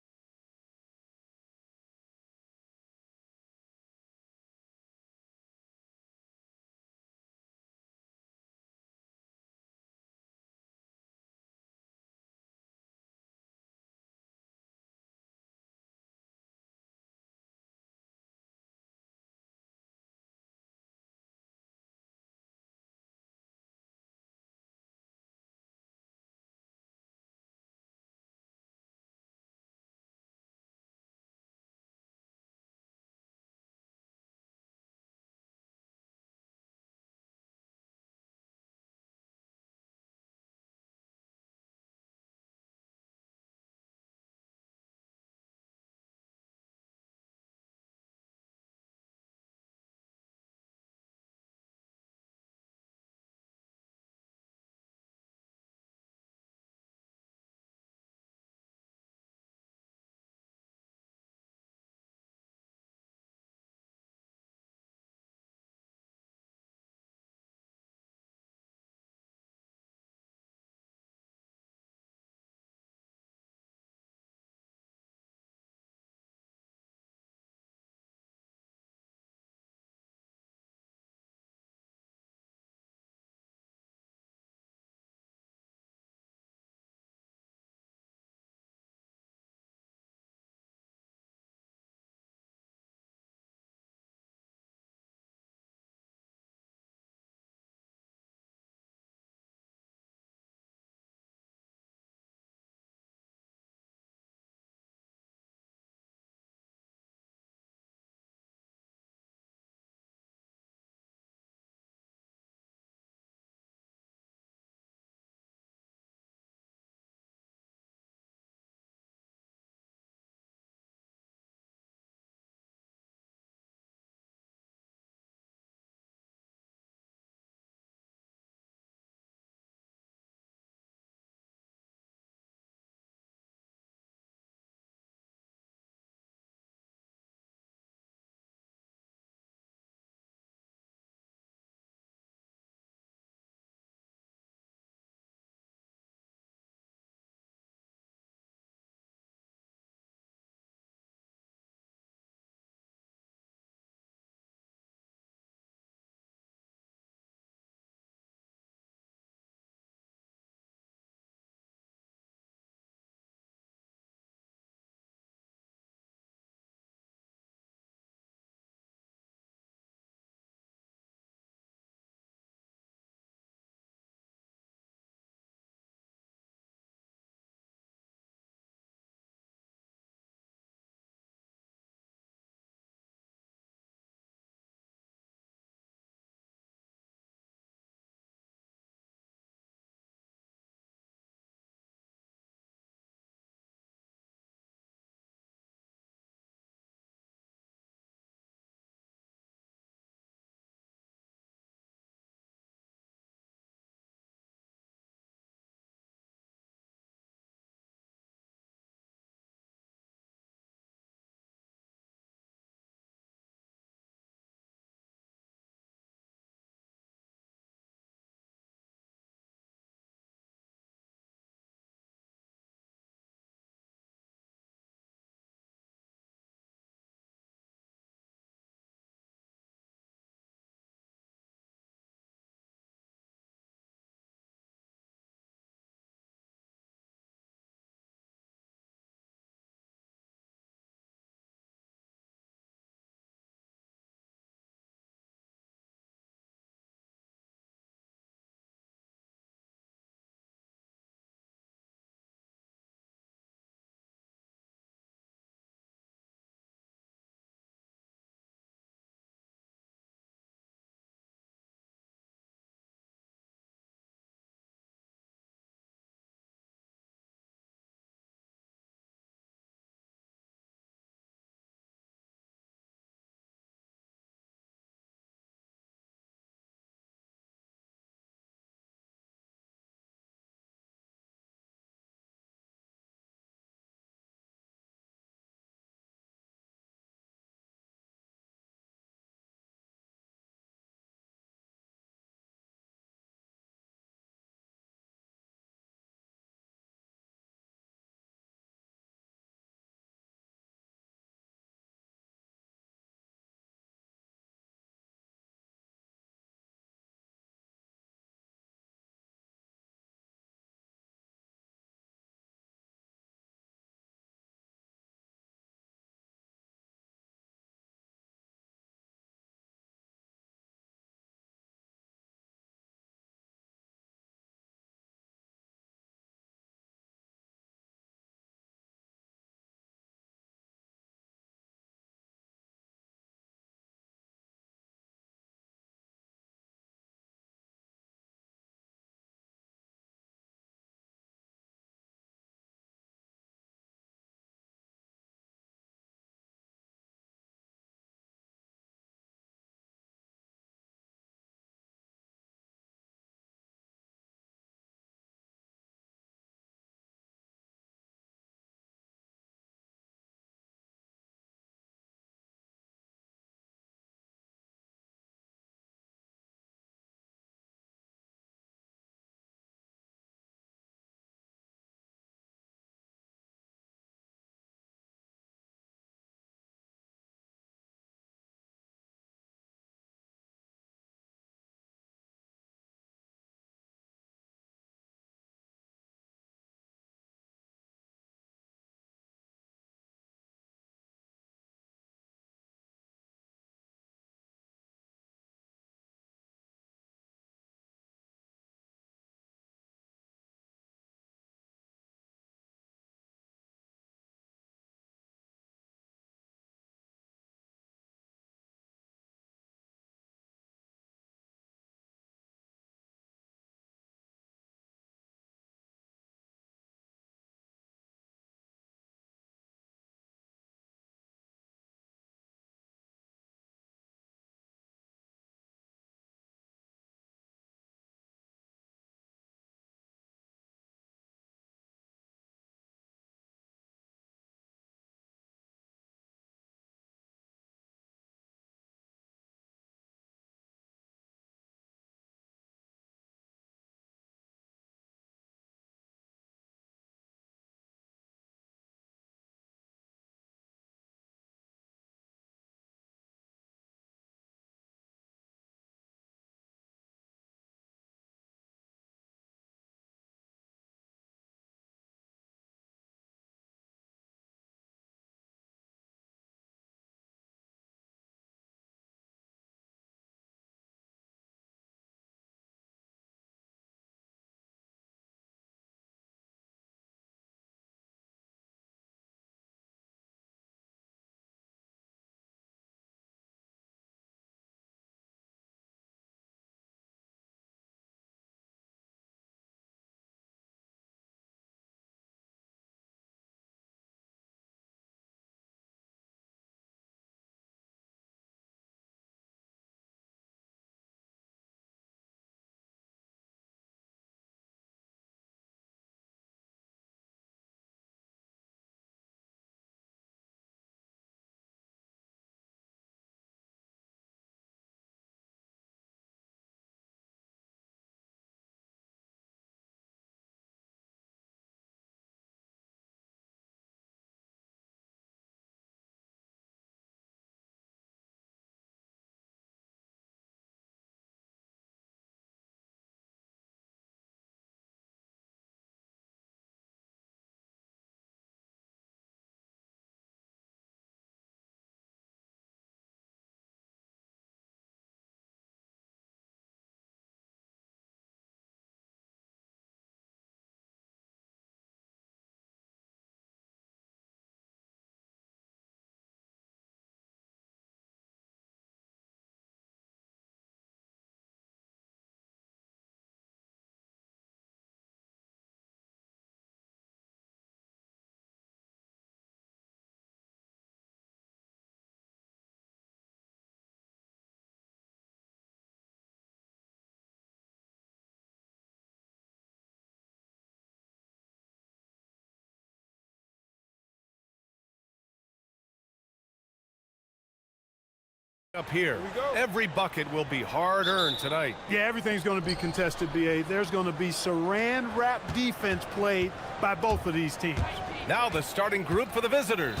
Up here, every bucket will be hard-earned tonight. Yeah, everything's going to be contested, B.A. There's going to be saran wrap defense played by both of these teams. Now the starting group for the visitors.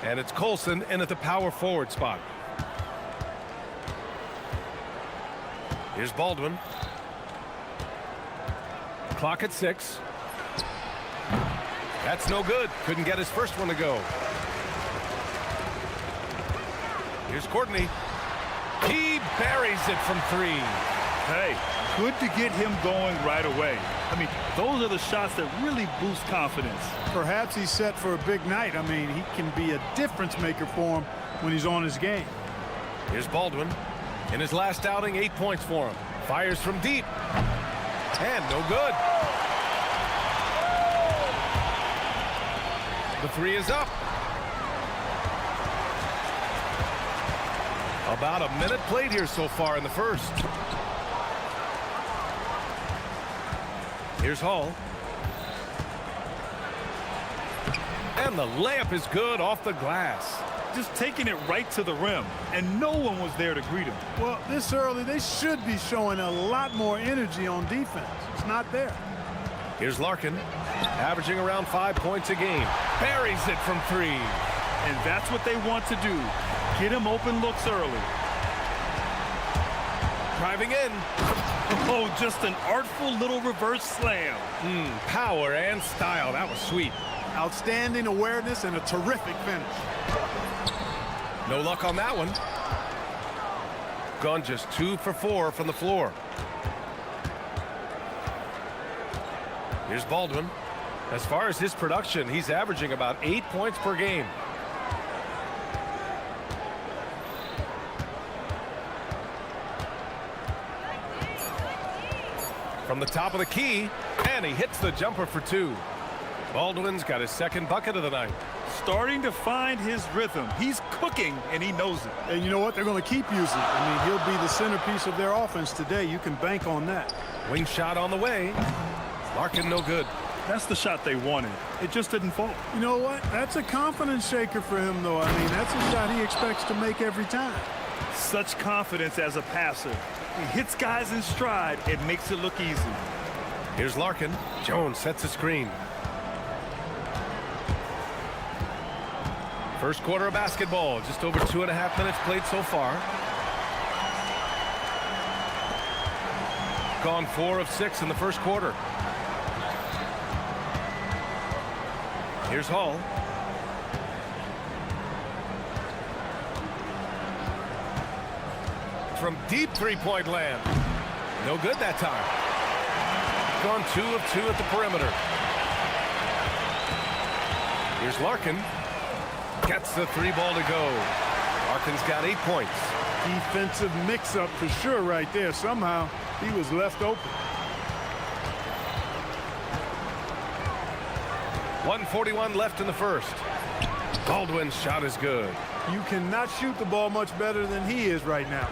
And it's Colson in at the power forward spot. Here's Baldwin. Clock at 6. That's no good. Couldn't get his first one to go. Here's Courtney. He buries it from 3. Hey, good to get him going right away. I mean, those are the shots that really boost confidence. Perhaps he's set for a big night. I mean, he can be a difference maker for him when he's on his game. Here's Baldwin. In his last outing, 8 points for him. Fires from deep. And no good. The 3 is up. About a minute played here so far in the first. Here's Hall. And the layup is good off the glass. Just taking it right to the rim, and no one was there to greet him. Well, this early, they should be showing a lot more energy on defense. It's not there. Here's Larkin, averaging around 5 points a game. Buries it from 3. And that's what they want to do. Get him open looks early. Driving in. Oh, just an artful little reverse slam. Power and style. That was sweet. Outstanding awareness and a terrific finish. No luck on that one. Gone just 2 for 4 from the floor. Here's Baldwin. As far as his production, he's averaging about 8 points per game. From the top of the key, and he hits the jumper for 2. Baldwin's got his second bucket of the night. Starting to find his rhythm. He's cooking, and he knows it. And you know what? They're going to keep using it. I mean, he'll be the centerpiece of their offense today. You can bank on that. Wing shot on the way. Larkin no good. That's the shot they wanted. It just didn't fall. You know what? That's a confidence shaker for him, though. I mean, that's a shot he expects to make every time. Such confidence as a passer. He hits guys in stride. It makes it look easy. Here's Larkin. Jones sets a screen. First quarter of basketball. Just over 2.5 minutes played so far. Gone 4 of 6 in the first quarter. Here's Hall. From deep three-point land. No good that time. Gone 2 of 2 at the perimeter. Here's Larkin. Gets the 3 ball to go. Larkin's got 8 points. Defensive mix-up for sure right there. Somehow he was left open. 1:41 left in the first. Baldwin's shot is good. You cannot shoot the ball much better than he is right now.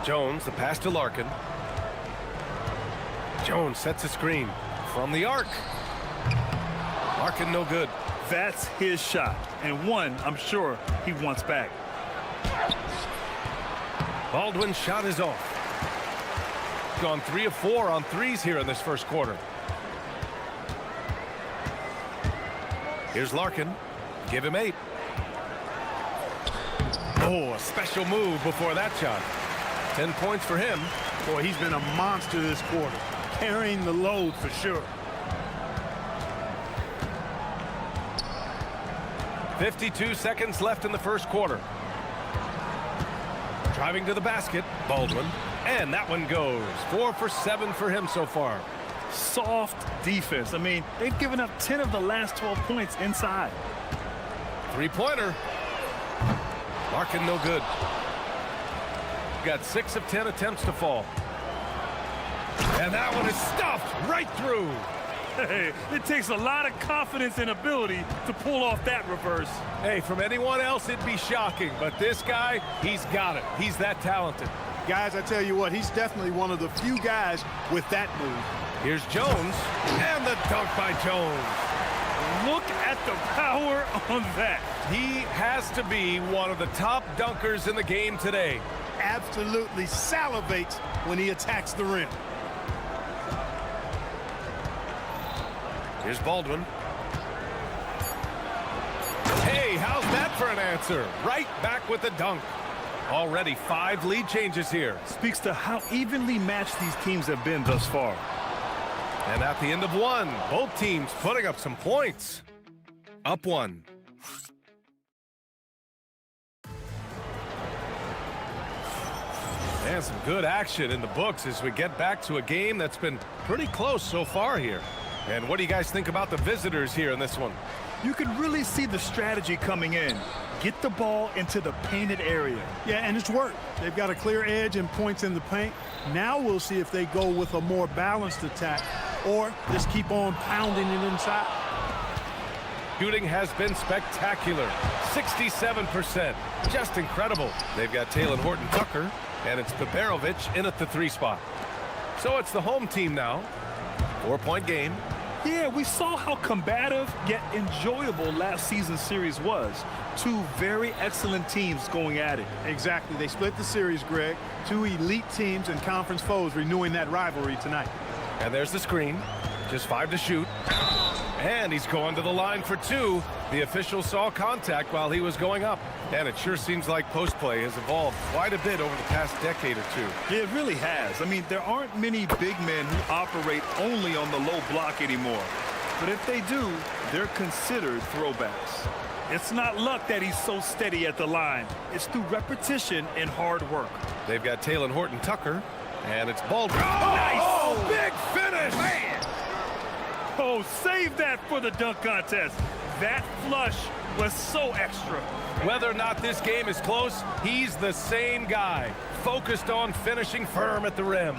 Jones, the pass to Larkin. Jones sets a screen from the arc. Larkin no good. That's his shot, and one I'm sure he wants back. Baldwin's shot is off. Gone 3 of 4 on threes here in this first quarter. Here's Larkin. Give him 8. Oh, a special move before that shot. 10 points for him. Boy, he's been a monster this quarter. Carrying the load for sure. 52 seconds left in the first quarter. Driving to the basket, Baldwin. And that one goes. 4 for 7 for him so far. Soft defense. I mean, they've given up 10 of the last 12 points inside. 3-pointer. Larkin no good. Got 6 of 10 attempts to fall. And that one is stuffed right through. Hey, it takes a lot of confidence and ability to pull off that reverse. Hey, from anyone else, it'd be shocking. But this guy, he's got it. He's that talented. Guys, I tell you what, he's definitely one of the few guys with that move. Here's Jones, and the dunk by Jones. Look at the power on that. He has to be one of the top dunkers in the game today. Absolutely salivates when he attacks the rim. Here's Baldwin. Hey, how's that for an answer? Right back with the dunk. Already 5 lead changes here. Speaks to how evenly matched these teams have been thus far. And at the end of 1, both teams putting up some points. Up 1. And some good action in the books as we get back to a game that's been pretty close so far here. And what do you guys think about the visitors here in this one? You can really see the strategy coming in. Get the ball into the painted area. Yeah, and it's worked. They've got a clear edge and points in the paint. Now we'll see if they go with a more balanced attack or just keep on pounding it inside. Shooting has been spectacular. 67%. Just incredible. They've got Taylor Horton-Tucker, and it's Babarovic in at the 3 spot. So it's the home team now. 4-point game. Yeah, we saw how combative yet enjoyable last season's series was. 2 very excellent teams going at it. Exactly. They split the series, Greg. 2 elite teams and conference foes renewing that rivalry tonight. And there's the screen. Just 5 to shoot. And he's going to the line for 2. The official saw contact while he was going up. And it sure seems like post play has evolved quite a bit over the past decade or 2. Yeah, it really has. I mean, there aren't many big men who operate only on the low block anymore. But if they do, they're considered throwbacks. It's not luck that he's so steady at the line. It's through repetition and hard work. They've got Taylor Horton-Tucker, and it's Baldwin. Oh, nice! Oh, big finish! Man! Oh, save that for the dunk contest. That flush was so extra. Whether or not this game is close, he's the same guy, focused on finishing firm at the rim.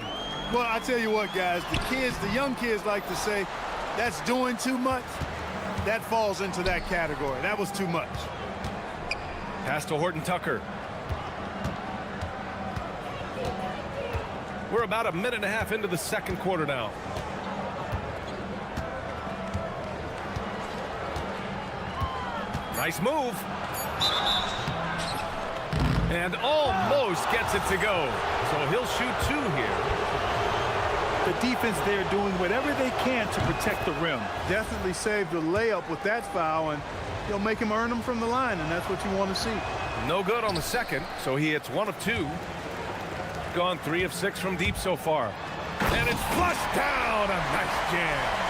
Well, I tell you what, guys, the young kids like to say, that's doing too much. That falls into that category. That was too much. Pass to Horton-Tucker. We're about a minute and a half into the second quarter now. Nice move. And almost gets it to go. So he'll shoot 2 here. The defense there doing whatever they can to protect the rim. Definitely saved the layup with that foul, and he'll make him earn them from the line, and that's what you want to see. No good on the second, so he hits 1 of 2. Gone 3 of 6 from deep so far. And it's flushed down. A nice jam.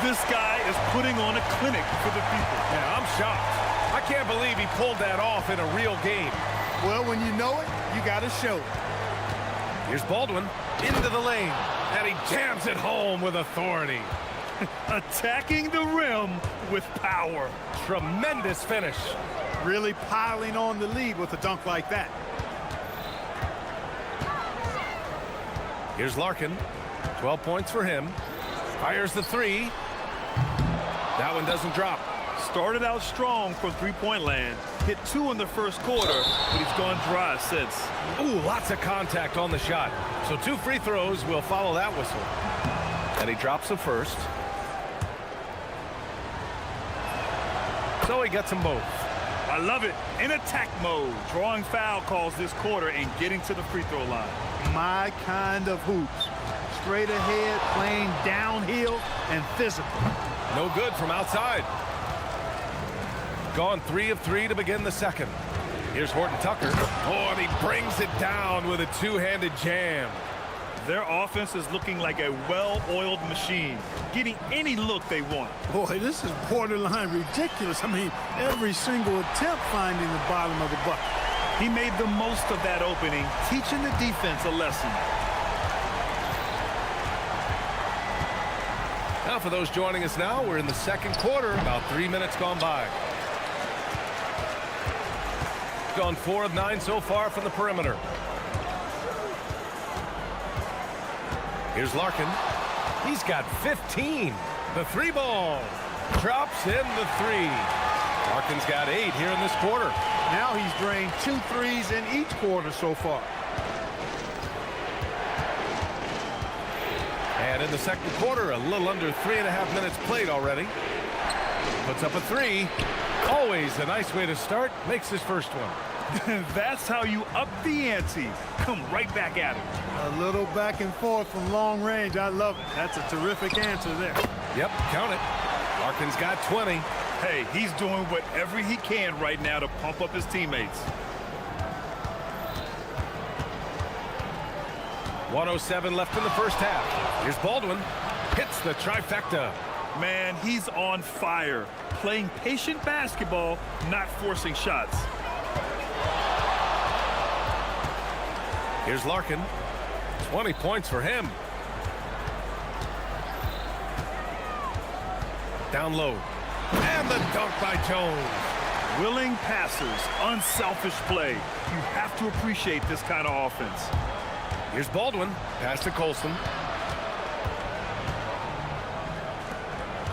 This guy is putting on a clinic for the people. Yeah, I'm shocked. I can't believe he pulled that off in a real game. Well, when you know it, you got to show it. Here's Baldwin into the lane, and he jams it home with authority. Attacking the rim with power. Tremendous finish. Really piling on the lead with a dunk like that. Here's Larkin. 12 points for him. Fires the 3. That one doesn't drop. Started out strong from three-point land. Hit 2 in the first quarter, but he's gone dry since. Ooh, lots of contact on the shot. So 2 free throws will follow that whistle. And he drops the first. So he gets them both. I love it. In attack mode. Drawing foul calls this quarter and getting to the free throw line. My kind of hoops. Straight ahead, playing downhill, and physical. No good from outside. Gone 3 of 3 to begin the second. Here's Horton-Tucker. Oh, and he brings it down with a 2-handed jam. Their offense is looking like a well-oiled machine, getting any look they want. Boy, this is borderline ridiculous. I mean, every single attempt finding the bottom of the bucket. He made the most of that opening, teaching the defense a lesson. Now, for those joining us now, we're in the second quarter, about 3 minutes gone by. Gone 4 of 9 so far from the perimeter. Here's Larkin. He's got 15. The 3 ball. Drops in the 3. Larkin's got 8 here in this quarter. Now he's drained 2 threes in each quarter so far. And in the second quarter. A little under 3.5 minutes played already. Puts up a three. Always a nice way to start. Makes his first one. That's how you up the ante. Come right back at him. A little back and forth from long range. I love it. That's a terrific answer there. Yep, count it. Larkin's got 20. Hey, he's doing whatever he can right now to pump up his teammates. 1:07 left in the first half. Here's Baldwin. Hits the trifecta. Man, he's on fire. Playing patient basketball, not forcing shots. Here's Larkin. 20 points for him. Down low. And the dunk by Jones. Willing passers, unselfish play. You have to appreciate this kind of offense. Here's Baldwin. Pass to Colson.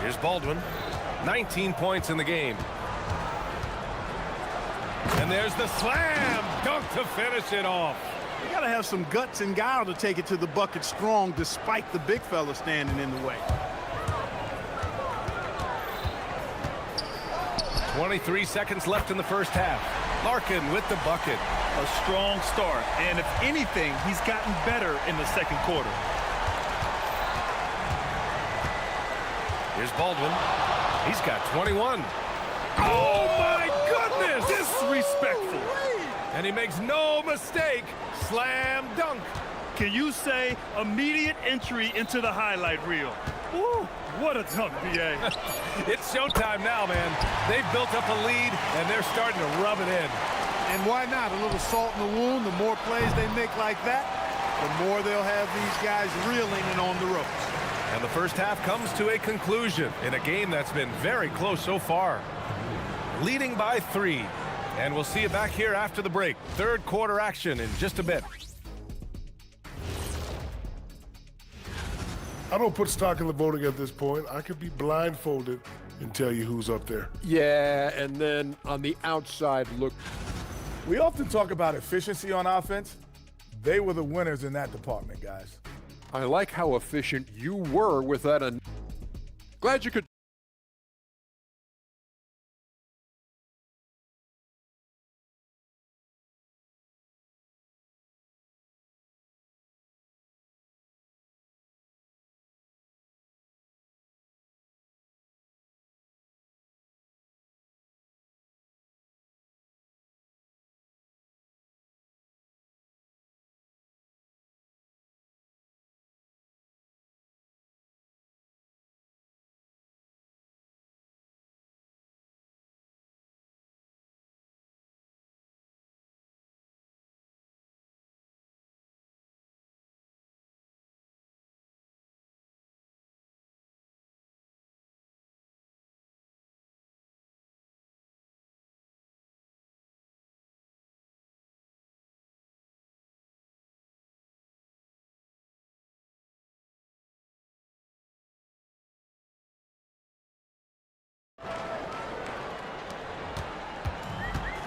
Here's Baldwin. 19 points in the game. And there's the slam dunk to finish it off. You got to have some guts and guile to take it to the bucket strong despite the big fella standing in the way. 23 seconds left in the first half. Larkin with the bucket. A strong start, and if anything, he's gotten better in the second quarter. Here's Baldwin. He's got 21. Oh, my goodness! Disrespectful. And he makes no mistake. Slam dunk. Can you say immediate entry into the highlight reel? Woo, what a dunk, B.A. It's showtime now, man. They've built up a lead, and they're starting to rub it in. And why not? A little salt in the wound. The more plays they make like that, the more they'll have these guys reeling and on the ropes. And the first half comes to a conclusion in a game that's been very close so far. Leading by 3. And we'll see you back here after the break. Third quarter action in just a bit. I don't put stock in the voting at this point. I could be blindfolded and tell you who's up there. Yeah, and then on the outside look. We often talk about efficiency on offense. They were the winners in that department, guys. I like how efficient you were with that. Glad you could.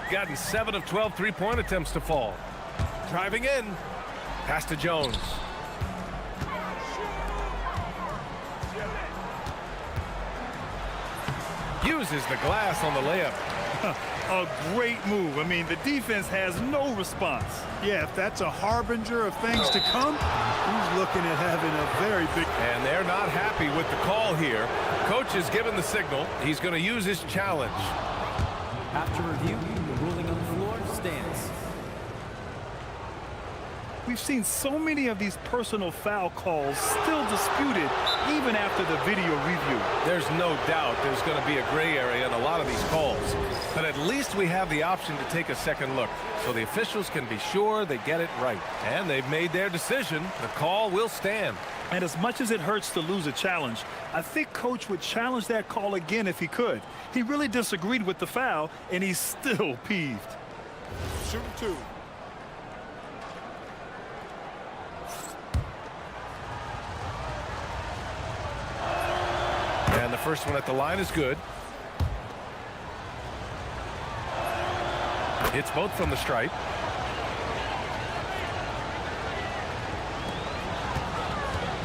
Gotten 7 of 12 three-point attempts to fall. Driving in. Pass to Jones. Uses the glass on the layup. A great move. I mean, the defense has no response. Yeah, if that's a harbinger of things to come, he's looking at having a very big... And they're not happy with the call here. Coach has given the signal. He's going to use his challenge. After review, the ruling on the floor stands. We've seen so many of these personal foul calls still disputed even after the video review. There's no doubt there's going to be a gray area in a lot of these calls. But at least we have the option to take a second look so the officials can be sure they get it right. And they've made their decision. The call will stand. And as much as it hurts to lose a challenge, I think Coach would challenge that call again if he could. He really disagreed with the foul, and he's still peeved. Shooting 2. And the first one at the line is good. Hits both from the stripe.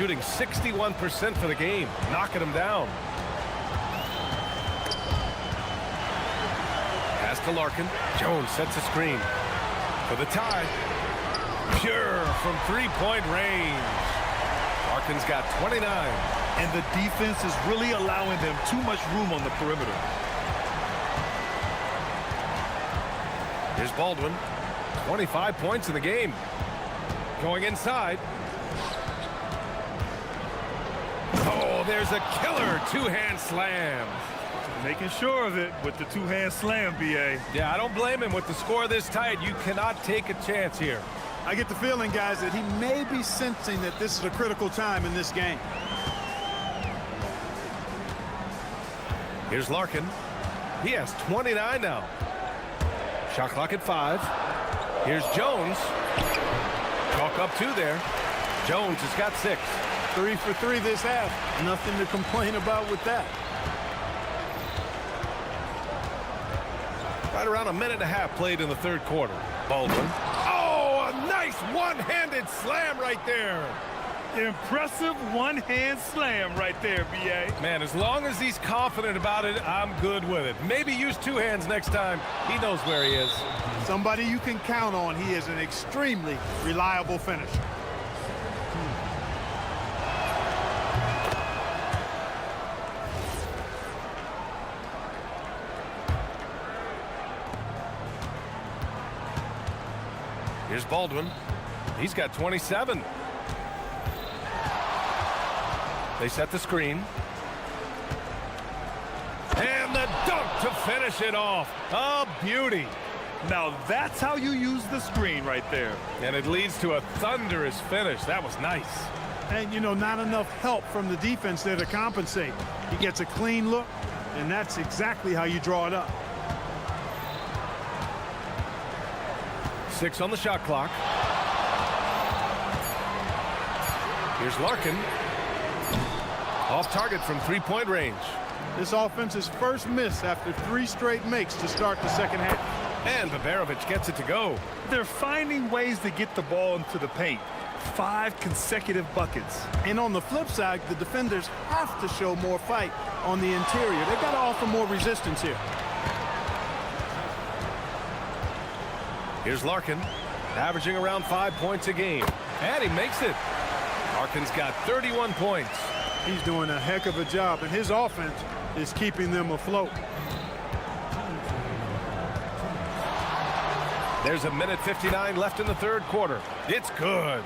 shooting 61% for the game, knocking him down. Pass to Larkin. Jones sets a screen for the tie. Pure from three-point range. Larkin's got 29. And the defense is really allowing them too much room on the perimeter. Here's Baldwin. 25 points in the game. Going inside. Oh, there's a killer two-hand slam. Making sure of it with the two-hand slam, B.A. Yeah, I don't blame him. With the score this tight, you cannot take a chance here. I get the feeling, guys, that he may be sensing that this is a critical time in this game. Here's Larkin. He has 29 now. Shot clock at 5. Here's Jones. Chalk up 2 there. Jones has got 6. 3 for 3 this half. Nothing to complain about with that. Right around a minute and a half played in the third quarter. Baldwin. Oh, a nice one-handed slam right there. Impressive one-hand slam right there, B.A. Man, as long as he's confident about it, I'm good with it. Maybe use 2 hands next time. He knows where he is. Somebody you can count on. He is an extremely reliable finisher. Here's Baldwin. He's got 27. They set the screen. And the dunk to finish it off. A beauty. Now that's how you use the screen right there. And it leads to a thunderous finish. That was nice. And, you know, not enough help from the defense there to compensate. He gets a clean look, and that's exactly how you draw it up. 6 on the shot clock. Here's Larkin. Off target from three-point range. This offense's first miss after 3 straight makes to start the second half. And Babarovic gets it to go. They're finding ways to get the ball into the paint. 5 consecutive buckets. And on the flip side, the defenders have to show more fight on the interior. They've got to offer more resistance here. Here's Larkin, averaging around 5 points a game. And he makes it. Larkin's got 31 points. He's doing a heck of a job, and his offense is keeping them afloat. There's a minute 59 left in the third quarter. It's good.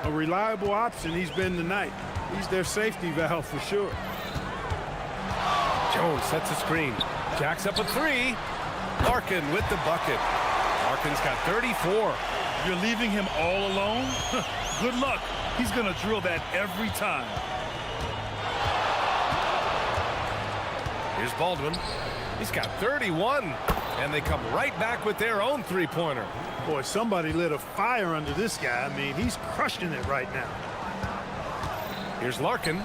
A reliable option he's been tonight. He's their safety valve for sure. Jones sets a screen. Jacks up a 3. Larkin with the bucket. Larkin's got 34. You're leaving him all alone? Good luck. He's going to drill that every time. Here's Baldwin. He's got 31. And they come right back with their own three-pointer. Boy, somebody lit a fire under this guy. I mean, he's crushing it right now. Here's Larkin.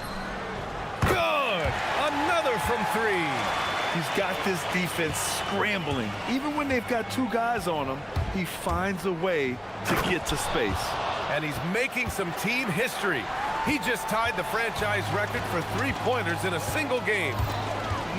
Good! Another from 3. He's got this defense scrambling. Even when they've got 2 guys on him, he finds a way to get to space. And he's making some team history. He just tied the franchise record for three-pointers in a single game.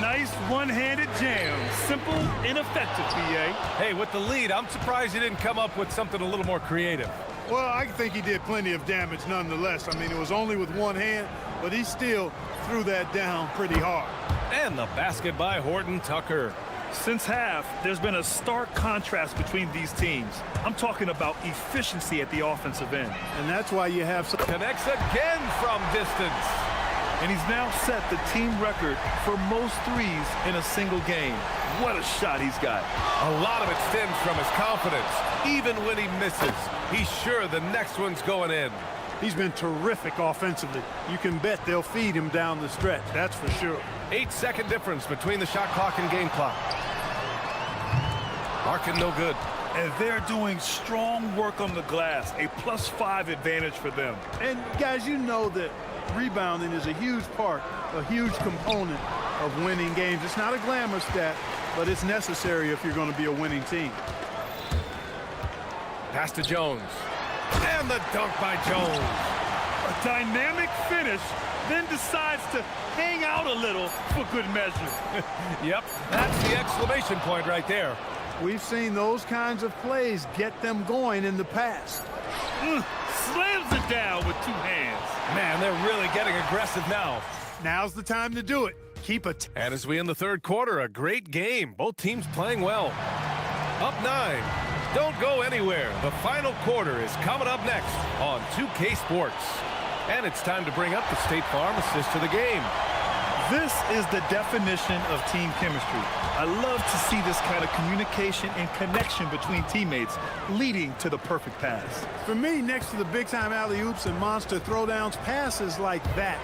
Nice one-handed jam. Simple and effective, B.A. Hey, with the lead, I'm surprised he didn't come up with something a little more creative. Well, I think he did plenty of damage nonetheless. I mean, it was only with one hand, but he still threw that down pretty hard. And the basket by Horton Tucker. Since half, there's been a stark contrast between these teams. I'm talking about efficiency at the offensive end. And that's why you have some... Connects again from distance. And he's now set the team record for most threes in a single game. What a shot he's got. A lot of it stems from his confidence. Even when he misses, he's sure the next one's going in. He's been terrific offensively. You can bet they'll feed him down the stretch, that's for sure. 8-second difference between the shot clock and game clock. Larkin no good. And they're doing strong work on the glass. A +5 advantage for them. And guys, you know that rebounding is a huge part, a huge component of winning games. It's not a glamour stat, but it's necessary if you're going to be a winning team. Pass to Jones. And the dunk by Jones. A A dynamic finish, then decides to hang out a little for good measure. Yep, that's the exclamation point right there. We've seen those kinds of plays get them going in the past. Slams it down with two hands. Man, they're really getting aggressive now. Now's the time to do it. Keep it. And as we end the third quarter, a great game. Both teams playing well. Up 9. Don't go anywhere. The final quarter is coming up next on 2K Sports. And it's time to bring up the State Farm assist to the game. This is the definition of team chemistry. I love to see this kind of communication and connection between teammates leading to the perfect pass. For me, next to the big-time alley-oops and monster throwdowns, passes like that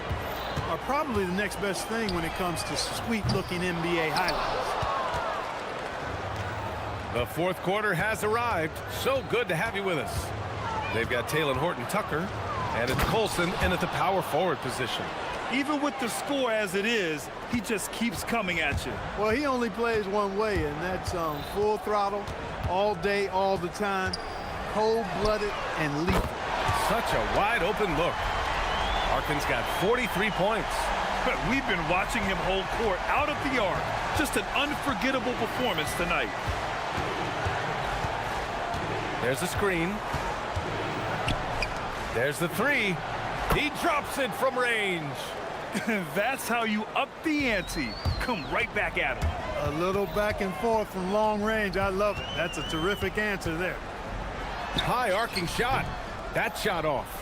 are probably the next best thing when it comes to sweet-looking NBA highlights. The fourth quarter has arrived. So good to have you with us. They've got Taylor Horton-Tucker, and it's Colson in at the power forward position. Even with the score as it is, he just keeps coming at you. Well, he only plays one way, and that's full throttle, all day, all the time, cold-blooded and lethal. Such a wide-open look. Harkin's got 43 points. We've been watching him hold court out of the arc. Just an unforgettable performance tonight. There's a screen. There's the three. He drops it from range. That's how you up the ante. Come right back at him. A little back and forth from long range. I love it. That's a terrific answer there. High arcing shot. That shot off.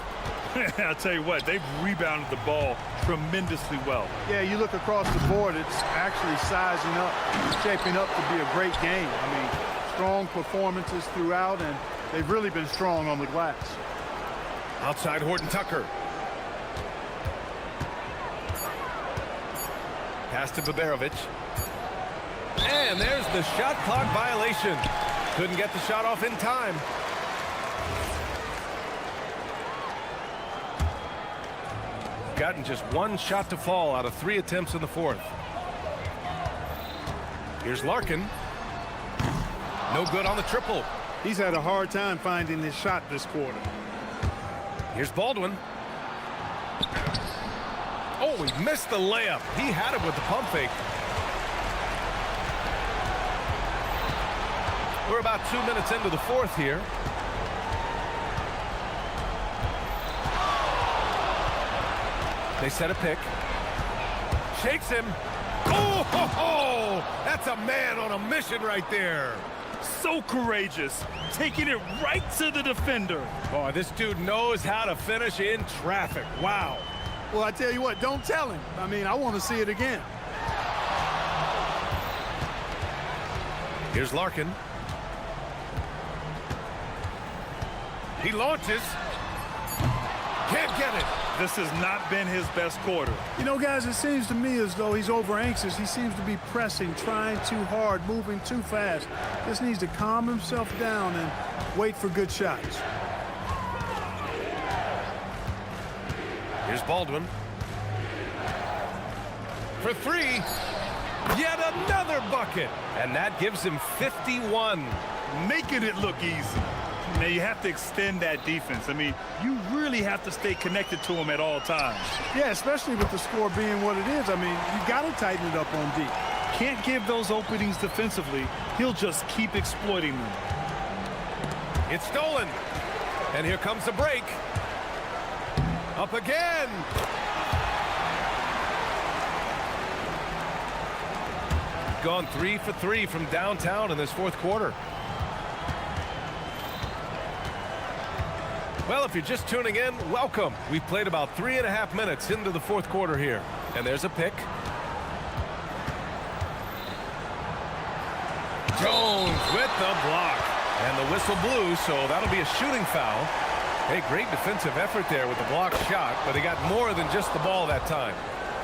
I'll tell you what, they've rebounded the ball tremendously well. Yeah, you look across the board, it's actually sizing up, shaping up to be a great game. I mean, strong performances throughout, and they've really been strong on the glass. Outside Horton-Tucker. Pass to Baberovic. And there's the shot clock violation. Couldn't get the shot off in time. Gotten just one shot to fall out of 3 attempts in the fourth. Here's Larkin. No good on the triple. He's had a hard time finding his shot this quarter. Here's Baldwin. Oh, he missed the layup. He had it with the pump fake. We're about 2 minutes into the fourth here. They set a pick. Shakes him. Oh, ho, ho! That's a man on a mission right there. So courageous, taking it right to the defender. Boy, this dude knows how to finish in traffic. Wow. Well, I tell you what, don't tell him. I mean, I want to see it again. Here's Larkin. He launches. Can't get it. This has not been his best quarter. You know, guys, it seems to me as though he's over anxious. He seems to be pressing, trying too hard, moving too fast. Just needs to calm himself down and wait for good shots. Here's Baldwin. For 3. Yet another bucket. And that gives him 51. Making it look easy. Now, you have to extend that defense. I mean, you really have to stay connected to him at all times. Yeah, especially with the score being what it is. I mean, you got to tighten it up on D. Can't give those openings defensively. He'll just keep exploiting them. It's stolen. And here comes the break. Up again. Gone 3 for 3 from downtown in this fourth quarter. Well, if you're just tuning in, welcome. We've played about 3.5 minutes into the fourth quarter here. And there's a pick. Jones with the block. And the whistle blew, so that'll be a shooting foul. Hey, great defensive effort there with the block shot, but he got more than just the ball that time.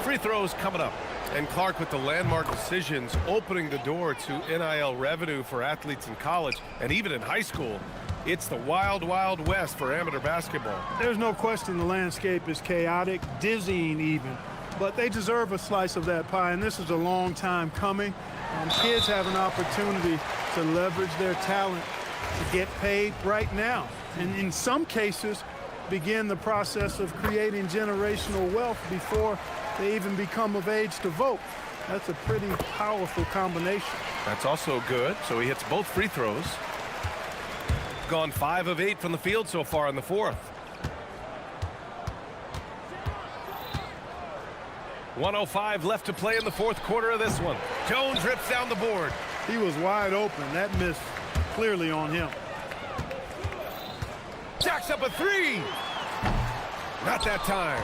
Free throws coming up. And Clark with the landmark decisions opening the door to NIL revenue for athletes in college and even in high school. It's the wild, wild west for amateur basketball. There's no question the landscape is chaotic, dizzying even, but they deserve a slice of that pie, and this is a long time coming. And kids have an opportunity to leverage their talent to get paid right now. And in some cases, begin the process of creating generational wealth before they even become of age to vote. That's a pretty powerful combination. That's also good. So he hits both free throws. Gone 5 of 8 from the field so far in the fourth. 1:05 left to play in the fourth quarter of this one. Jones rips down the board. He was wide open. That miss clearly on him. Jacks up a three. Not that time.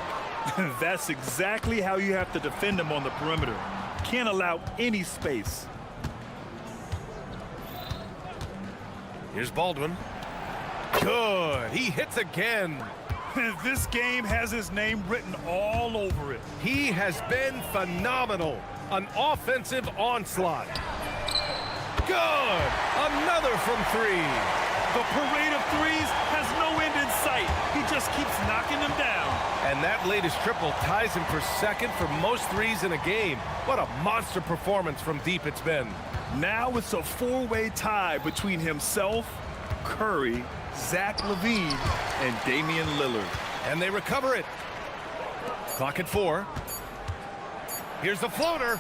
That's exactly how you have to defend him on the perimeter. Can't allow any space. Here's Baldwin. Good. He hits again. This game has his name written all over it. He has been phenomenal. An offensive onslaught. Good. Another from three. The parade of threes has no end in sight. He just keeps knocking them down. And that latest triple ties him for second for most threes in a game. What a monster performance from deep it's been. Now it's a four-way tie between himself, Curry, Zach LaVine, and Damian Lillard. And they recover it. Clock at 4. Here's the floater.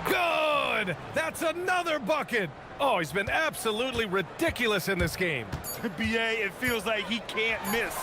Good! That's another bucket. Oh, he's been absolutely ridiculous in this game. BA, it feels like he can't miss.